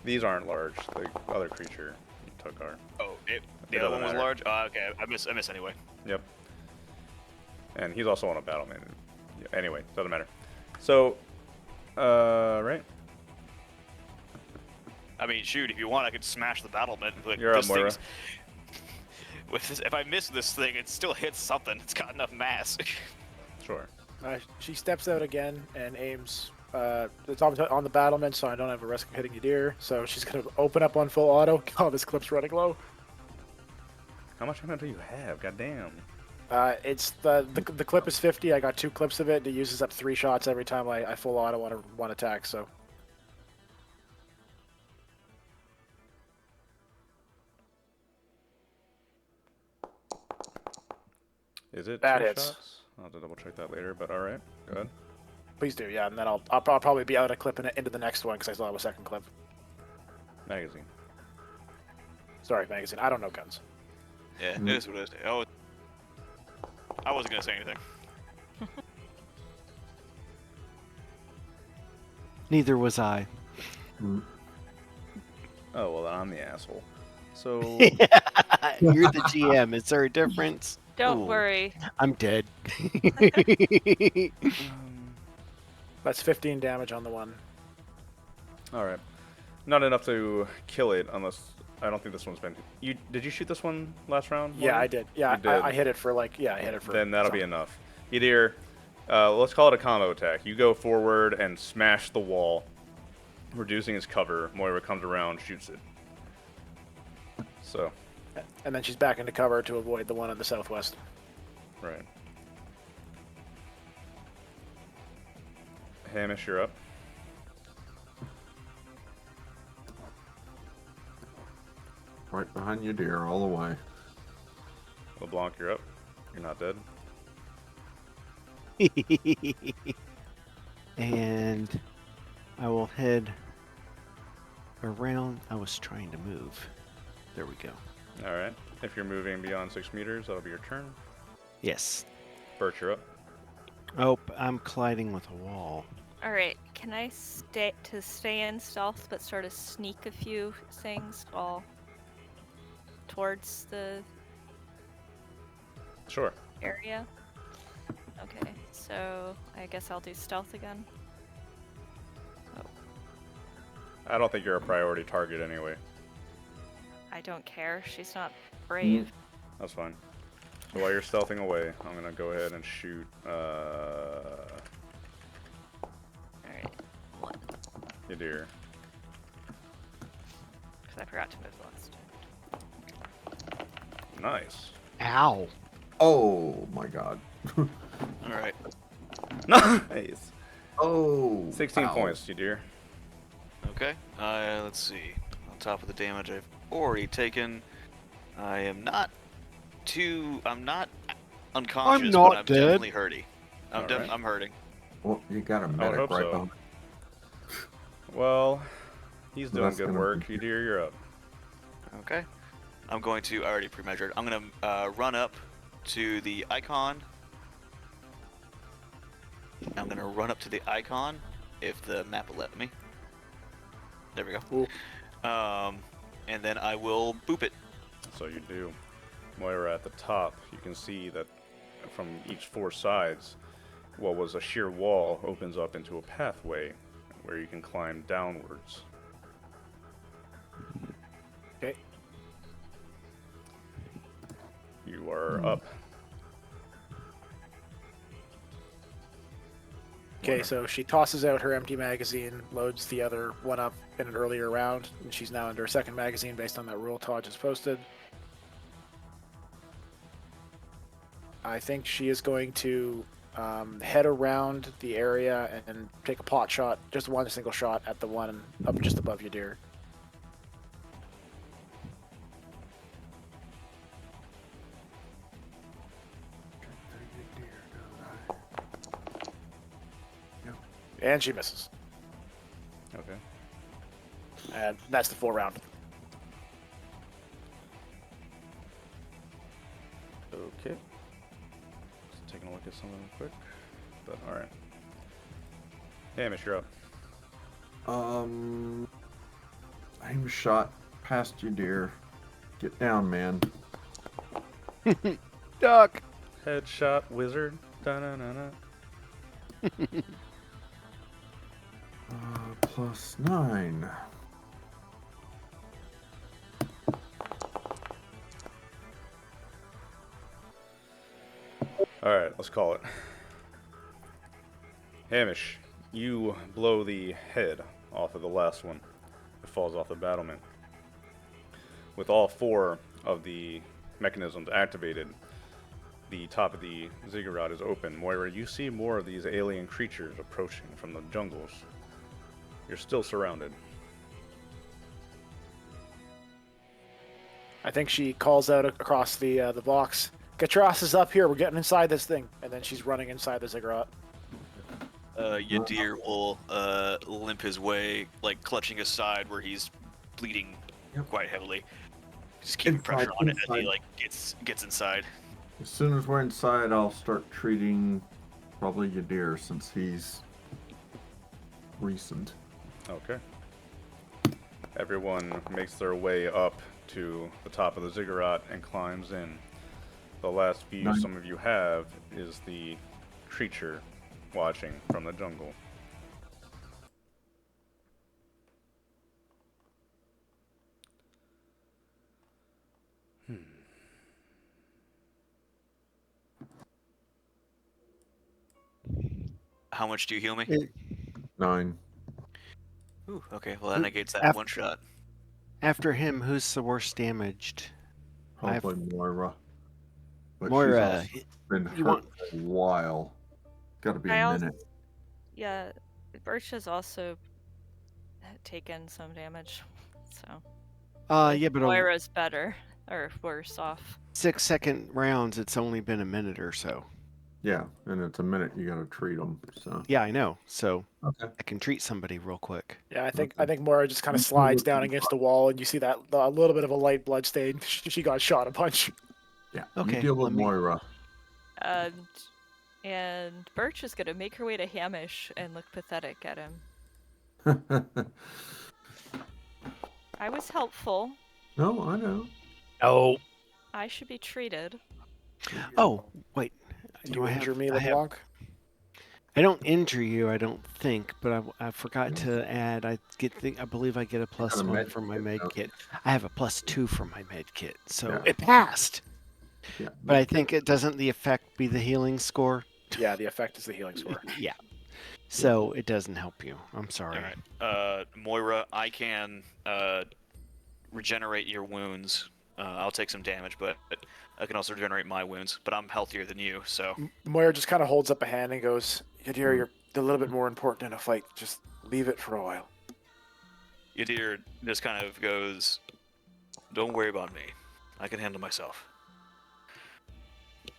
These aren't large. The other creature you took are. Oh, the It other doesn't one was matter. large? Oh, okay, I miss anyway. Yep. And he's also on a battlement. Yeah, anyway, doesn't matter. So, right? I mean, shoot, if you want, I could smash the battlement. Like, You're up, this Moira. thing's... With this, if I miss this thing, it still hits something. It's got enough mass. Sure. She steps out again and aims. It's on the battlement, so I don't have a risk of hitting Yadir. So she's gonna open up on full auto. Oh, this clip's running low. How much ammo do you have? Goddamn. It's the clip is 50. I got 2 clips of it. It uses up 3 shots every time I full auto on one attack. So Is it That 2 hits. shots? I'll have to double check that later, but alright. Go ahead. please do, yeah. And then I'll probably be out a clip into the next one because I still have a second clip. Magazine. Sorry, magazine. I don't know guns. Yeah, it is what it is. Oh, I wasn't gonna say anything. Neither was I. Oh, well, then I'm the asshole. So, You're the GM. Is there a difference? Don't Ooh, worry. I'm dead. That's 15 damage on the one. alright. Not enough to kill it, unless... I don't think this one's been... Did you shoot this one last round? Yeah, Morgan? I did. Yeah, You did. I hit it for like... Yeah, I hit it for... Then that'll be something. enough. Yadir, let's call it a combo attack. You go forward and smash the wall, reducing its cover. Moira comes around, shoots it. So, And then she's back into cover to avoid the one in the southwest. right. Hamish, you're up. Right behind you, dear, all the way. LeBlanc, you're up. You're not dead. And I will head around. I was trying to move. There we go. Alright. If you're moving beyond 6 meters, that'll be your turn. Yes. Bert, you're up. Oh, I'm colliding with a wall. All right, can I stay in stealth, but sort of sneak a few things all towards the Sure. area? Okay, so I guess I'll do stealth again. I don't think you're a priority target anyway. I don't care. She's not brave. That's fine. So while you're stealthing away, I'm gonna go ahead and shoot Alright, one. Yadir. Because I forgot to move last. Nice. Ow. Oh my god. All right. Nice. Oh. 16 ow. points, Yadir. Okay. Let's see. On top of the damage I've already taken, I'm not unconscious, not but I'm dead. definitely hurting. Alright. I'm hurting. Well, you got a would medic hope right so. behind. Well, he's So doing that's good gonna work. be- Yadir, you're up. Okay. I'm going to. I already pre-measured. I'm gonna run up to the icon. I'm gonna run up to the icon if the map will let me. There we go. And then I will boop it. So you do. Moira, at the top, you can see that from each 4 sides, what was a sheer wall opens up into a pathway where you can climb downwards. Okay. You are up. Okay, so she tosses out her empty magazine, loads the other one up in an earlier round, and she's now under a second magazine based on that rule Todd just posted. I think she is going to head around the area and take a pot shot, just one single shot at the one up just above you, dear. And she misses. Okay. And that's the full round. Okay. Just taking a look at something quick. But alright. Hamish, you're up. Aim shot past you, dear. Get down, man. Duck. Headshot wizard. Da-na-na-na. +9. Alright, let's call it. Hamish, you blow the head off of the last one. It falls off the battlement. With all 4 of the mechanisms activated, the top of the ziggurat is open. Moira, you see more of these alien creatures approaching from the jungles. You're still surrounded. I think she calls out across the box. Get your asses up here. We're getting inside this thing. And then she's running inside the ziggurat. Yadir will limp his way, like clutching his side where he's bleeding quite heavily. Just keeping pressure on it as he like gets inside. As soon as we're inside, I'll start treating probably Yadir since he's recent. Okay. Everyone makes their way up to the top of the ziggurat and climbs in. The last view some of you have is the creature watching from the jungle. How much do you heal me? 9. Ooh, okay, well that negates that one shot. After him, who's the worst damaged? Probably Moira. But Moira, she's also been you hurt want- for a while. Gotta be a minute. Yeah, Birch has also taken some damage, so. Yeah, but Moira's better or worse off. 6-second rounds, it's only been a minute or so. Yeah, and it's a minute you gotta treat them. So Yeah, I know. So okay. I can treat somebody real quick. Yeah, I think Moira just kind of slides down against the wall, and you see that a little bit of a light blood stain. She got shot a punch. Yeah. Okay, You deal with let me- Moira. And Birch is gonna make her way to Hamish and look pathetic at him. I was helpful. No, I know. Oh. I should be treated. Oh, wait. Do you injure me, LeBlanc? I don't injure you, I don't think, but I forgot to add. I believe I get a got a +1 med from my kit, med don't kit. I have a +2 from my med kit, so Yeah. it passed. Yeah. But I think it doesn't the effect be the healing score. Yeah, the effect is the healing score. Yeah. So it doesn't help you. I'm sorry. Alright. Moira, I can regenerate your wounds. I'll take some damage, but I can also regenerate my wounds. But I'm healthier than you, so. Moira just kind of holds up a hand and goes, Yadir, you're a little bit more important in a fight. Just leave it for a while. Yadir just kind of goes, don't worry about me. I can handle myself.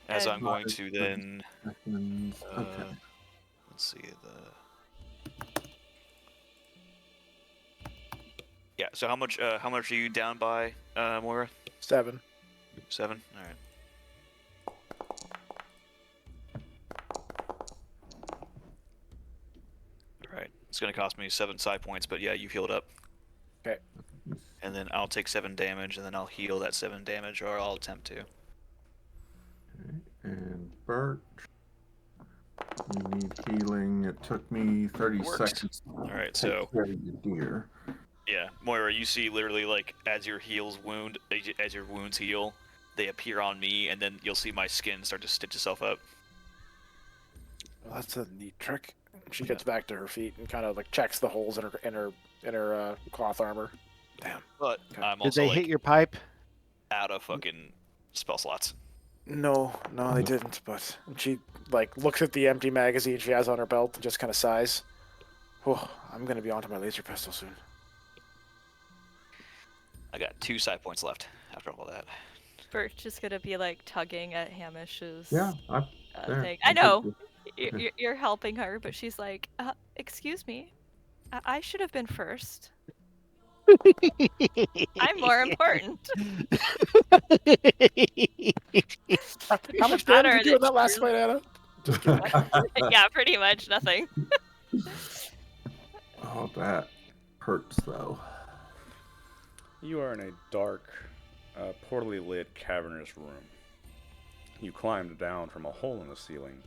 As I'm going to then... Okay. Let's see, Yeah, so how much are you down by, Moira? 7. 7? Alright. Alright, it's gonna cost me 7 side points, but yeah, you've healed up. Okay. And then I'll take 7 damage, and then I'll heal that 7 damage, or I'll attempt to. Okay. And Birch, you need healing. It took me 30 seconds. Alright, so... Deer. Yeah, Moira, you see literally like as your wounds heal, they appear on me, and then you'll see my skin start to stitch itself up. Well, that's a neat trick. She gets back to her feet and kind of like checks the holes in her cloth armor. Damn. But Okay. I'm Did also they like hit your pipe? out of fucking spell slots. No, they didn't. But she like looks at the empty magazine she has on her belt and just kind of sighs. Oh, I'm gonna be onto my laser pistol soon. I got 2 side points left after all that. Birch is gonna be like tugging at Hamish's Yeah, there. thing. I know you're helping her, but she's like, "Excuse me, I should have been first. I'm more important." How much damage did you do in that last fight, Anna? Just kidding. Yeah, pretty much nothing. Oh, that hurts though. You are in a dark, poorly lit, cavernous room. You climbed down from a hole in the ceiling.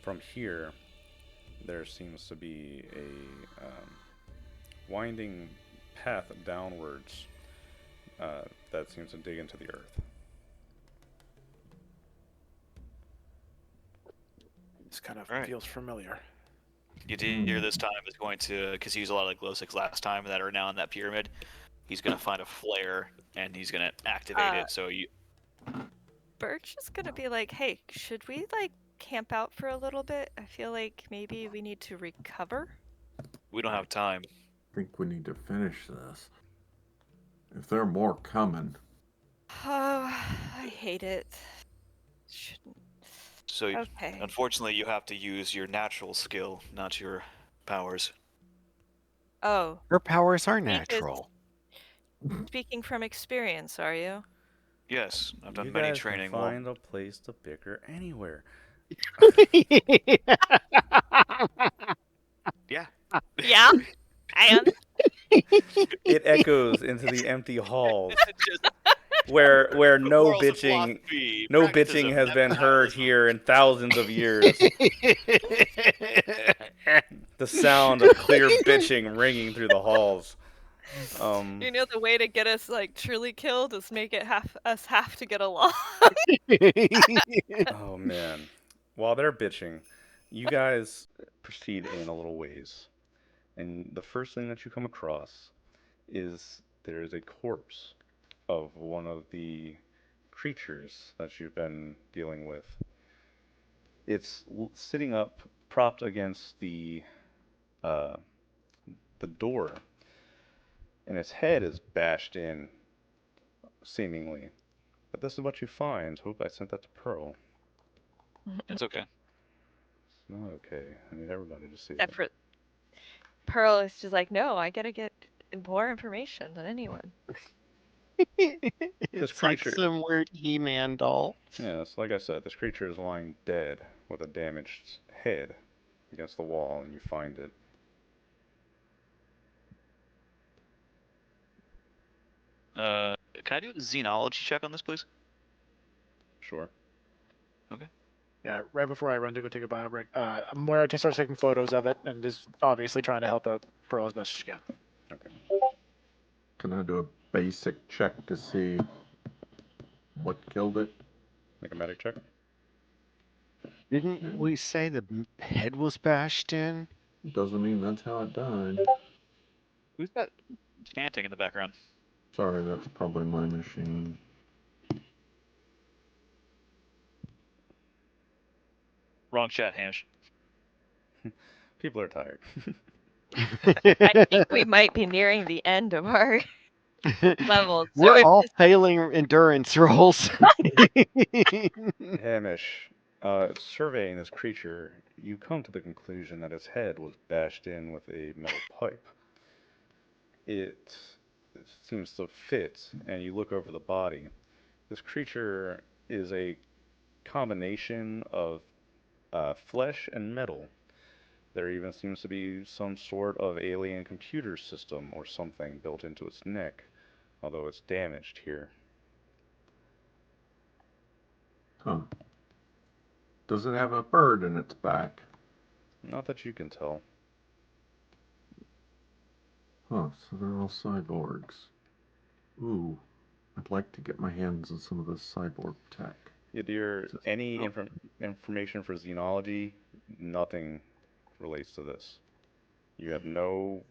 From here, there seems to be a winding path downwards that seems to dig into the earth. This kind of Alright. feels familiar. Yadir this time is going to, because he used a lot of the glow sticks last time that are now in that pyramid, he's going to find a flare and he's going to activate it. So you, Birch is gonna be like, hey, should we like camp out for a little bit? I feel like maybe we need to recover. we don't have time. I think we need to finish this. If there are more coming, Oh, I hate it. Shouldn't. So Okay. unfortunately, you have to use your natural skill, not your powers. Oh, Her powers are Speak is- natural. speaking from experience, are you? Yes, I've done You many guys training. can find a place to bicker anywhere. Yeah. Yeah. And It echoes into the empty halls Just where no morals of bitching philosophy, no practices bitching of has been heard nepotism. here in thousands of years. The sound of clear bitching ringing through the halls. you know the way to get us like truly killed is make it us have to get along. Oh man. While they're bitching, you guys proceed in a little ways. And the first thing that you come across is there is a corpse of one of the creatures that you've been dealing with. It's sitting up, propped against uh, the door, and its head is bashed in, seemingly. But this is what you find. Hope I sent that to Pearl. It's okay. It's not okay. I need everybody to see it. Separate. Pearl is just like, no, I gotta get more information than anyone. It's like creature- some weird He-Man doll. Yes, like I said, this creature is lying dead with a damaged head against the wall, and you find it. Can I do a xenology check on this, please? Sure. Yeah, right before I run to go take a bio break, Moira starts taking photos of it and is obviously trying to help out Pearl as best she can. can I do a basic check to see what killed it? Make a medic check. Didn't we say the head was bashed in? Doesn't mean that's how it died. Who's that chanting in the background? Sorry, that's probably my machine. Wrong chat, Hamish. People are tired. I think we might be nearing the end of our level. So We're if all failing endurance rolls. Hamish, surveying this creature, you come to the conclusion that its head was bashed in with a metal pipe. It seems to fit, and you look over the body. This creature is a combination of flesh and metal. There even seems to be some sort of alien computer system or something built into its neck, although it's damaged here. Huh. Does it have a bird in its back? Not that you can tell. Huh, so they're all cyborgs. Ooh, I'd like to get my hands on some of this cyborg tech. Yadir, any information for xenology, nothing relates to this. You have no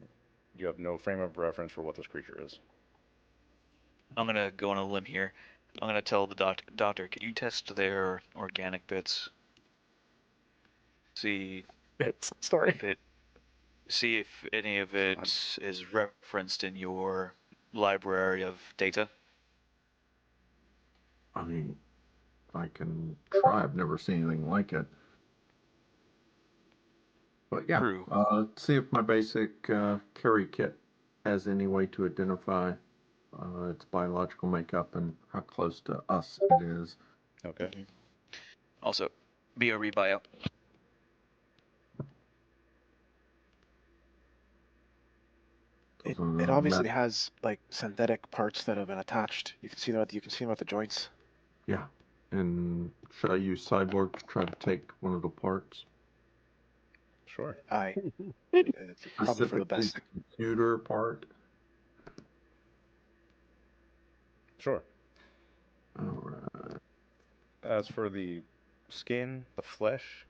frame of reference for what this creature is. I'm gonna go on a limb here. I'm gonna tell the doctor, can you test their organic bits? See Story. see if any of it is referenced in your library of data. I mean, I can try. I've never seen anything like it. But yeah, True. see if my basic carry kit has any way to identify its biological makeup and how close to us it is. Okay. Also, BRE bio. It Doesn't obviously matter. has like synthetic parts that have been attached. You can see that. You can see them at the joints. Yeah. And should I use cyborg to try to take one of the parts? Sure. It's probably for the Specifically best. the computer part? Sure. Alright. As for the skin, the flesh,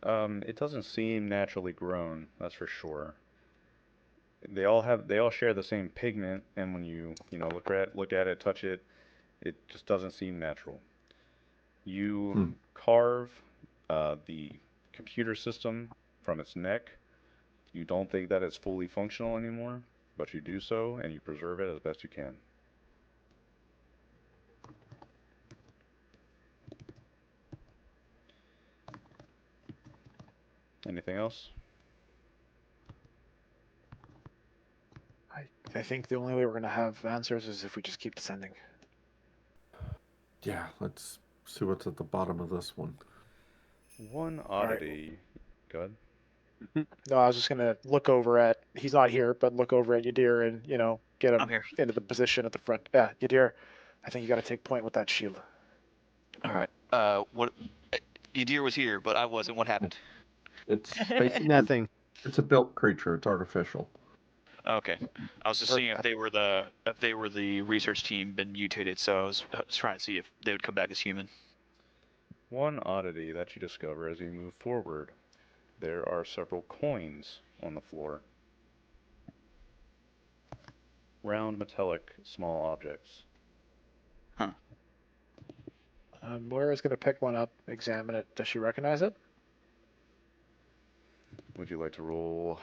it doesn't seem naturally grown, that's for sure. They all share the same pigment, and when you look at it, touch it, it just doesn't seem natural. You Hmm. carve the computer system from its neck. You don't think that it's fully functional anymore, but you do so, and you preserve it as best you can. Anything else? I think the only way we're gonna have answers is if we just keep descending. Yeah, let's see what's at the bottom of this one. One All right. oddity. Go ahead. No, I was just gonna look over at. He's not here, but look over at Yadir and get him I'm here. into the position at the front. Yeah, Yadir, I think you got to take point with that shield. All right. What? Yadir was here, but I wasn't. What happened? It's basically Nothing. it's a built creature. It's artificial. Okay. I was just Or- seeing if they were the research team been mutated, so I was trying to see if they would come back as human. One oddity that you discover as you move forward. There are several coins on the floor. Round, metallic, small objects. Moira's gonna pick one up, examine it. Does she recognize it? Would you like to roll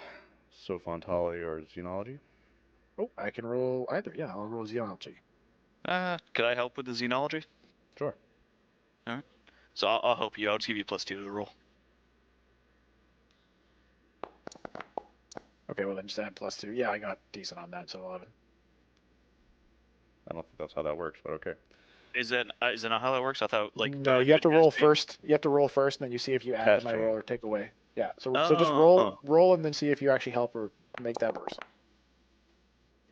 Sophontology or Xenology? Oh, I can roll either. Yeah, I'll roll Xenology. Could I help with the xenology? Sure. All right. So I'll help you. I'll just give you +2 to the roll. Okay, well then just add +2. Yeah, I got decent on that, so 11. I don't think that's how that works, but okay. Is that not how that works? I thought like. No, you have to roll first. You have to roll first, and then you see if you add Pass to my chain. roll or take away. Yeah. So just roll, and then see if you actually help or make that worse.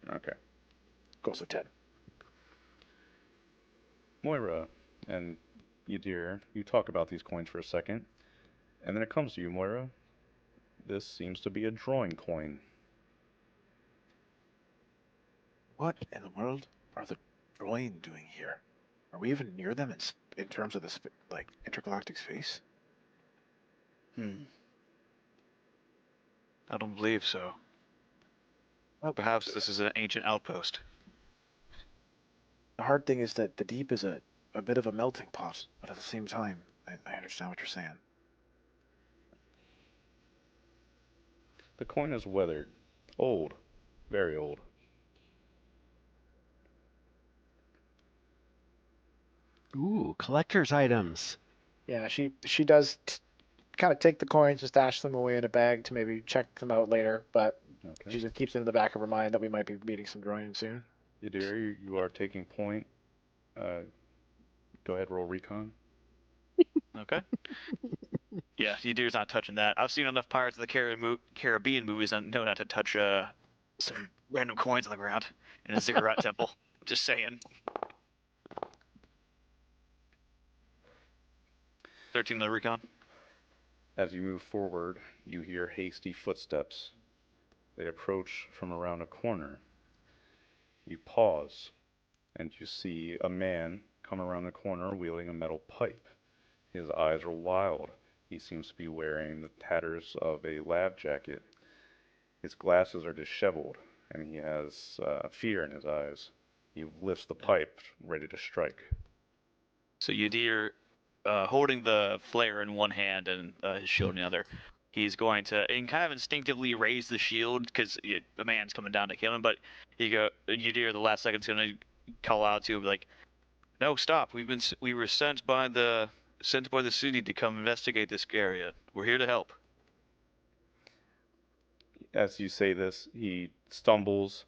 Okay. Go so 10. Moira and Yadir, you talk about these coins for a second, and then it comes to you, Moira. This seems to be a drawing coin. What in the world are the Droin doing here? Are we even near them in terms of the intergalactic space? I don't believe so. Well, Perhaps this is an ancient outpost. the hard thing is that the deep is a bit of a melting pot, but at the same time, I understand what you're saying. The coin is weathered. Old. Very old. Ooh, collector's items. Yeah, she does kind of take the coins and stash them away in a bag to maybe check them out later, but Okay. she just keeps it in the back of her mind that we might be meeting some Droin soon. Yadir, you are taking point. Go ahead, roll recon. Okay. Yeah, Yadir's not touching that. I've seen enough Pirates of the Caribbean movies and know not to touch some random coins on the ground in a ziggurat temple. Just saying. 13 on the recon. As you move forward, you hear hasty footsteps. They approach from around a corner. You pause, and you see a man come around the corner wielding a metal pipe. His eyes are wild. He seems to be wearing the tatters of a lab jacket. His glasses are disheveled, and he has fear in his eyes. He lifts the pipe, ready to strike. So Yadir, holding the flare in one hand and his shield in the other, he's going to and kind of instinctively raise the shield because the man's coming down to kill him. But Yadir, the last second's gonna call out to him like, "No, stop! We were sent by the city to come investigate this area. We're here to help." As you say this, he stumbles,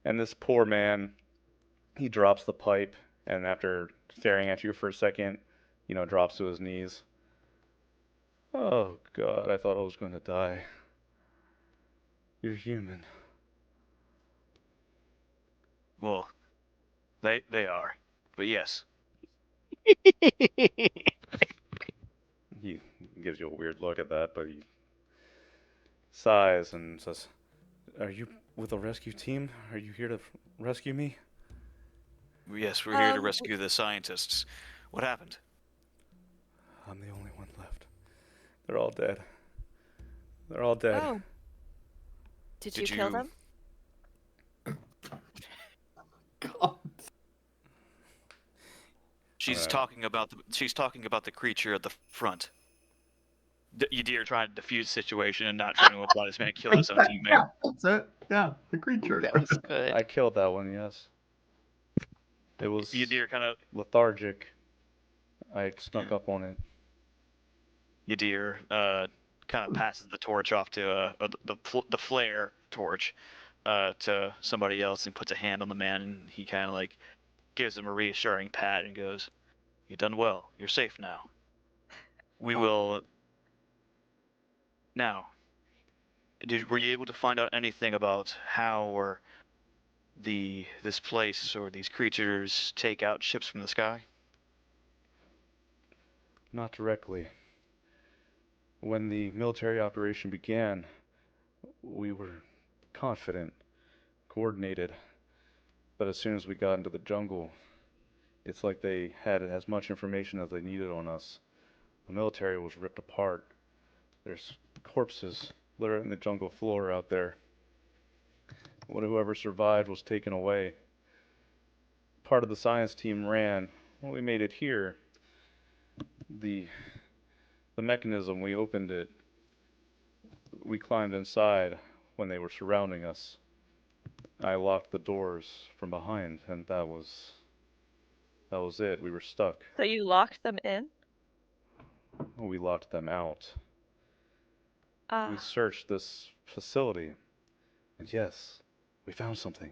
and this poor man, he drops the pipe, and after staring at you for a second, drops to his knees. Oh, God, I thought I was going to die. You're human. Well, they are. But yes. He gives you a weird look at that, but he sighs and says, "Are you with a rescue team? Are you here to rescue me?" Yes, we're here to rescue the scientists. What happened? I'm the only one left. They're all dead. They're all dead. Oh. Did you Did kill you- them? God. She's Alright. talking about the creature at the front. Yadir trying to defuse the situation and not trying to let this man kill his own teammate. Yeah, that's it. Yeah, the creature. That was good. I killed that one, yes. It was Yadir kind of lethargic. I snuck up on it. kind of passes the torch off to the flare torch to somebody else and puts a hand on the man, and he kind of like gives him a reassuring pat and goes, "You've done well. You're safe now. We will." Now, were you able to find out anything about how or this place or these creatures take out ships from the sky? Not directly. When the military operation began, we were confident, coordinated, but as soon as we got into the jungle, it's like they had as much information as they needed on us. The military was ripped apart. There's corpses littering the jungle floor out there. Whoever survived was taken away. Part of the science team ran. When we made it here, the mechanism, we opened it. We climbed inside when they were surrounding us. I locked the doors from behind, and that was it. We were stuck. So you locked them in? We locked them out. We Ah. searched this facility, and yes, we found something.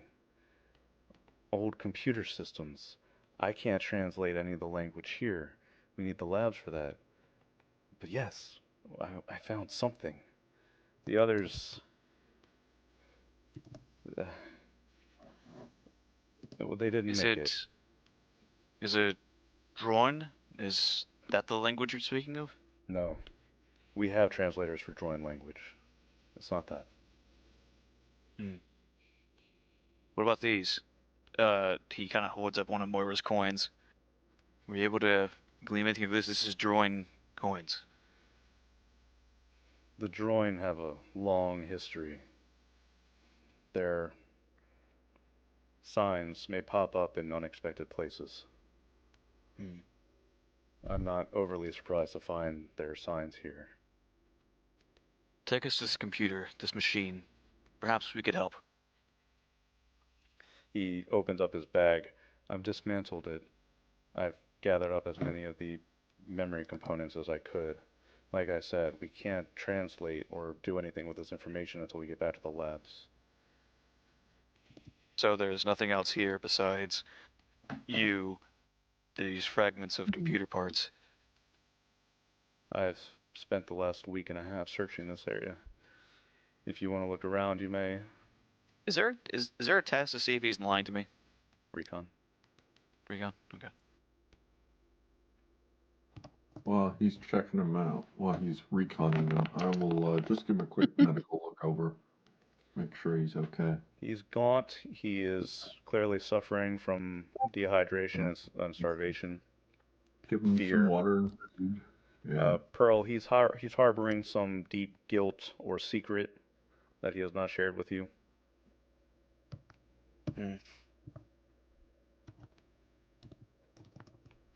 Old computer systems. I can't translate any of the language here. We need the labs for that. But yes, I found something. The others, well, they didn't Is make it. is it Droin? Is that the language you're speaking of? No, we have translators for drawing language. It's not that. What about these? He kind of holds up one of Moira's coins. Were you able to glean anything of this? This is Droin coins. The drawing have a long history. Their signs may pop up in unexpected places. I'm not overly surprised to find their signs here. Take us to this computer, this machine. Perhaps we could help. He opens up his bag. I've dismantled it. I've gathered up as many of the memory components as I could. Like I said, we can't translate or do anything with this information until we get back to the labs. So there's nothing else here besides these fragments of computer parts. I've spent the last week and a half searching this area. If you want to look around, you may. Is there a test to see if he's lying to me? Recon. Recon? Okay. While he's checking them out, while he's reconning them, I will just give him a quick medical look over. Make sure he's okay. He's gaunt. He is clearly suffering from dehydration and starvation. Give him Fear. some water and food. Yeah. Pearl, he's harboring some deep guilt or secret that he has not shared with you.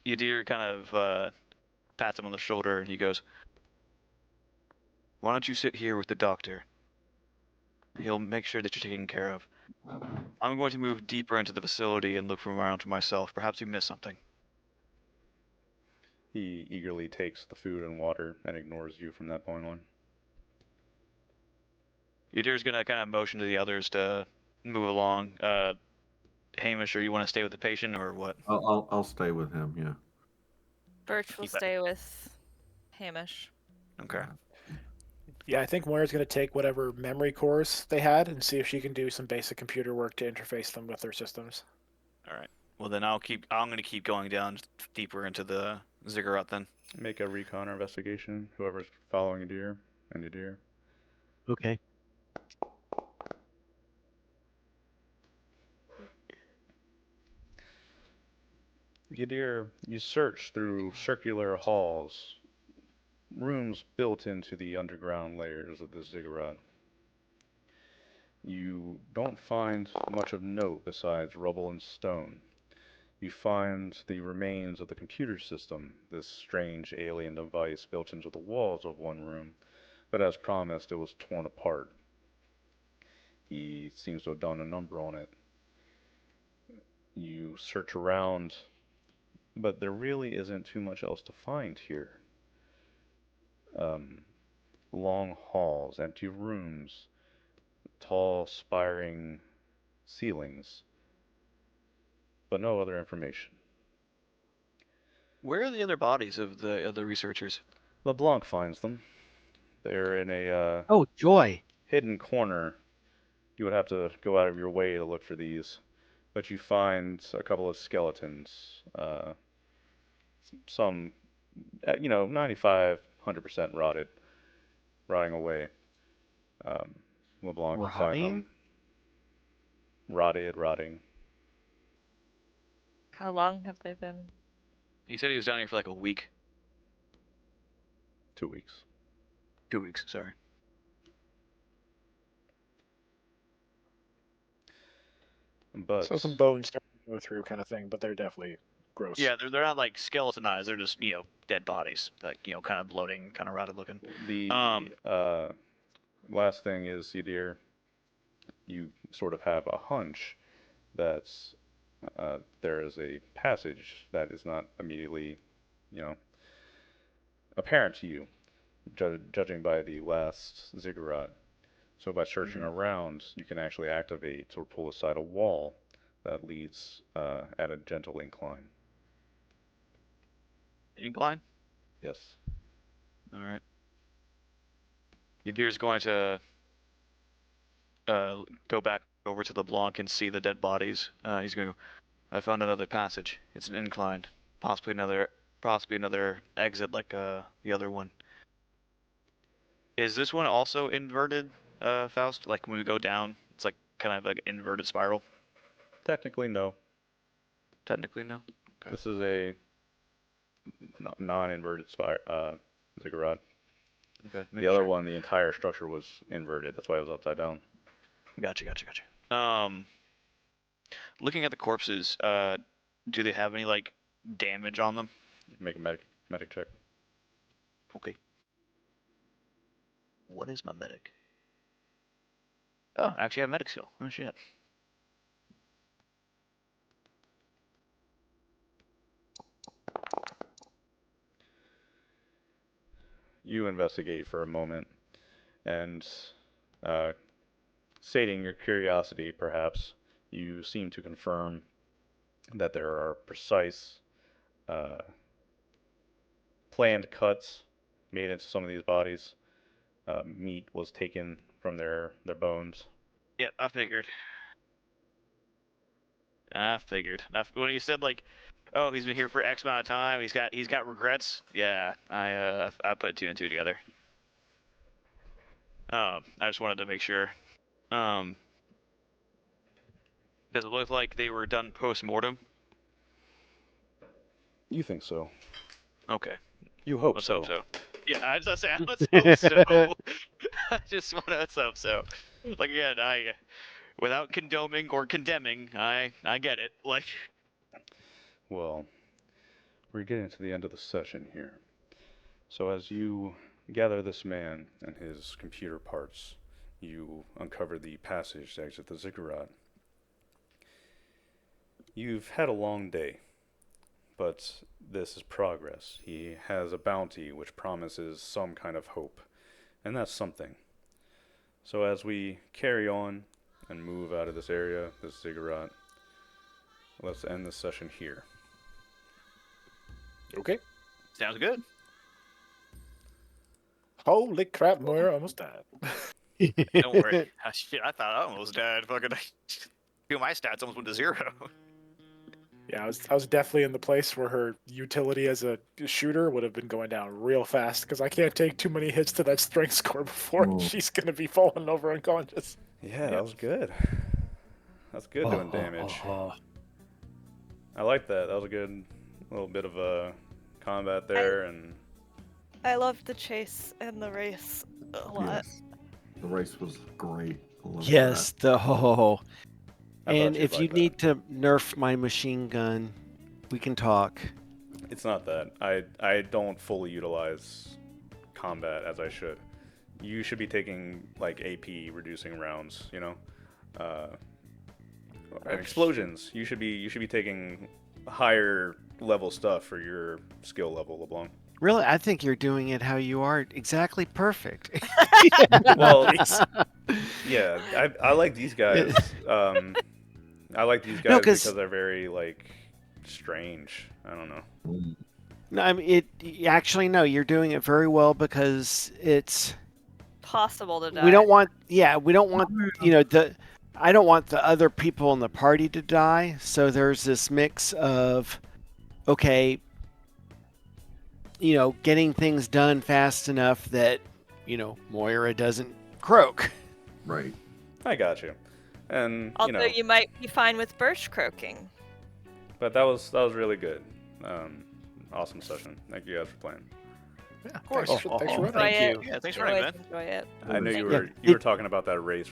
Yadir kind of pats him on the shoulder and he goes, "Why don't you sit here with the doctor? He'll make sure that you're taken care of. I'm going to move deeper into the facility and look around for myself. Perhaps we missed something." He eagerly takes the food and water and ignores you from that point on. Yadir's gonna kind of motion to the others to move along. Hamish, or you want to stay with the patient or what? I'll stay with him. Yeah. Birch will Keep that- stay with Hamish. Okay. Yeah, I think Moira's going to take whatever memory cores they had and see if she can do some basic computer work to interface them with their systems. All right. Well, then I'm going to keep going down deeper into the ziggurat then. Make a recon or investigation. Whoever's following Yadir and Yadir. Okay. Yadir, you search through circular halls, rooms built into the underground layers of the ziggurat. You don't find much of note besides rubble and stone. You find the remains of the computer system, this strange alien device built into the walls of one room, but as promised, it was torn apart. He seems to have done a number on it. You search around, but there really isn't too much else to find here. Um, Long halls, empty rooms, tall, spiring ceilings, but no other information. Where are the other bodies of the other researchers? LeBlanc finds them. They're in a Oh, joy. hidden corner. You would have to go out of your way to look for these, but you find a couple of skeletons. Some, 95, 100% rotting away. Um, LeBlanc, you find them rotting. How long have they been? He said he was down here for like a week. 2 weeks. 2 weeks, sorry. But So some bones starting to go through kind of thing, but they're definitely gross. Yeah, they're not like skeletonized. They're just dead bodies, like kind of bloating, kind of rotted looking. the last thing is, Yadir, you sort of have a hunch that there is a passage that is not immediately, you know, apparent to you, judging by the last ziggurat. So by searching around, you can actually activate or pull aside a wall that leads at a gentle incline. Incline? Yes. All right. Yadir's going to go back over to the Blanc and see the dead bodies. He's going to go, I found another passage. It's an incline. Possibly another exit like the other one. Is this one also inverted, Faust? Like when we go down, it's like kind of like an inverted spiral? Technically, no. Technically, no. Okay. This is a non-inverted ziggurat. Okay. The other one, the entire structure was inverted. That's why it was upside down. Gotcha. Looking at the corpses, do they have any like damage on them? Make a medic check. Okay. What is my medic? Oh, actually I have medic skill. Oh shit. You investigate for a moment, and stating your curiosity, perhaps, you seem to confirm that there are precise, uh, planned cuts made into some of these bodies. Meat was taken from their bones. Yeah, I figured. When you said like, oh, he's been here for X amount of time, he's got regrets. Yeah, I put two and two together. I just wanted to make sure. Does it look like they were done post mortem? You think so? Okay. You hope Let's so. hope so. Yeah, I was say let's hope so. I just want to hope so. Like again, without condoning or condemning, I get it. Like, Well, we're getting to the end of the session here. So as you gather this man and his computer parts, you uncover the passage to exit the ziggurat. You've had a long day, but this is progress. He has a bounty which promises some kind of hope, and that's something. So as we carry on and move out of this area, this ziggurat, let's end this session here. Okay. sounds good. Holy crap, Moira almost died. Don't worry. Shit, I thought I almost died. Fucking, two of my stats almost went to 0. Yeah, I was definitely in the place where her utility as a shooter would have been going down real fast because I can't take too many hits to that strength score before Ooh. she's gonna be falling over unconscious. Yeah, that was good. That's good doing damage. I like that. That was a good little bit of a combat there, and I loved the chase and the race a lot. Yes. The race was great. I love Yes, the ho. I thought And you'd if like you that. need to nerf my machine gun, we can talk. It's not that. I don't fully utilize combat as I should. You should be taking like AP reducing rounds, you know, and explosions. You should be taking higher level stuff for your skill level, LeBlanc. Really, I think you're doing it how you are, exactly perfect. Well, yeah, I like these guys. I like these guys 'cause- because they're very like strange. I don't know. that. No, I mean, actually, no, you're doing it very well because it's. Possible to die. We don't want, I don't want the other people in the party to die. So there's this mix of, okay, getting things done fast enough that, Moira doesn't croak. Right. I got you. And Although you might be fine with birch croaking. but that was really good. Awesome session. Thank you guys for playing. Yeah, of course. Thanks for running. Thank Enjoy you. it. Yeah, thanks for Enjoy running, it. man. Enjoy it. I know you Yeah, were talking about that race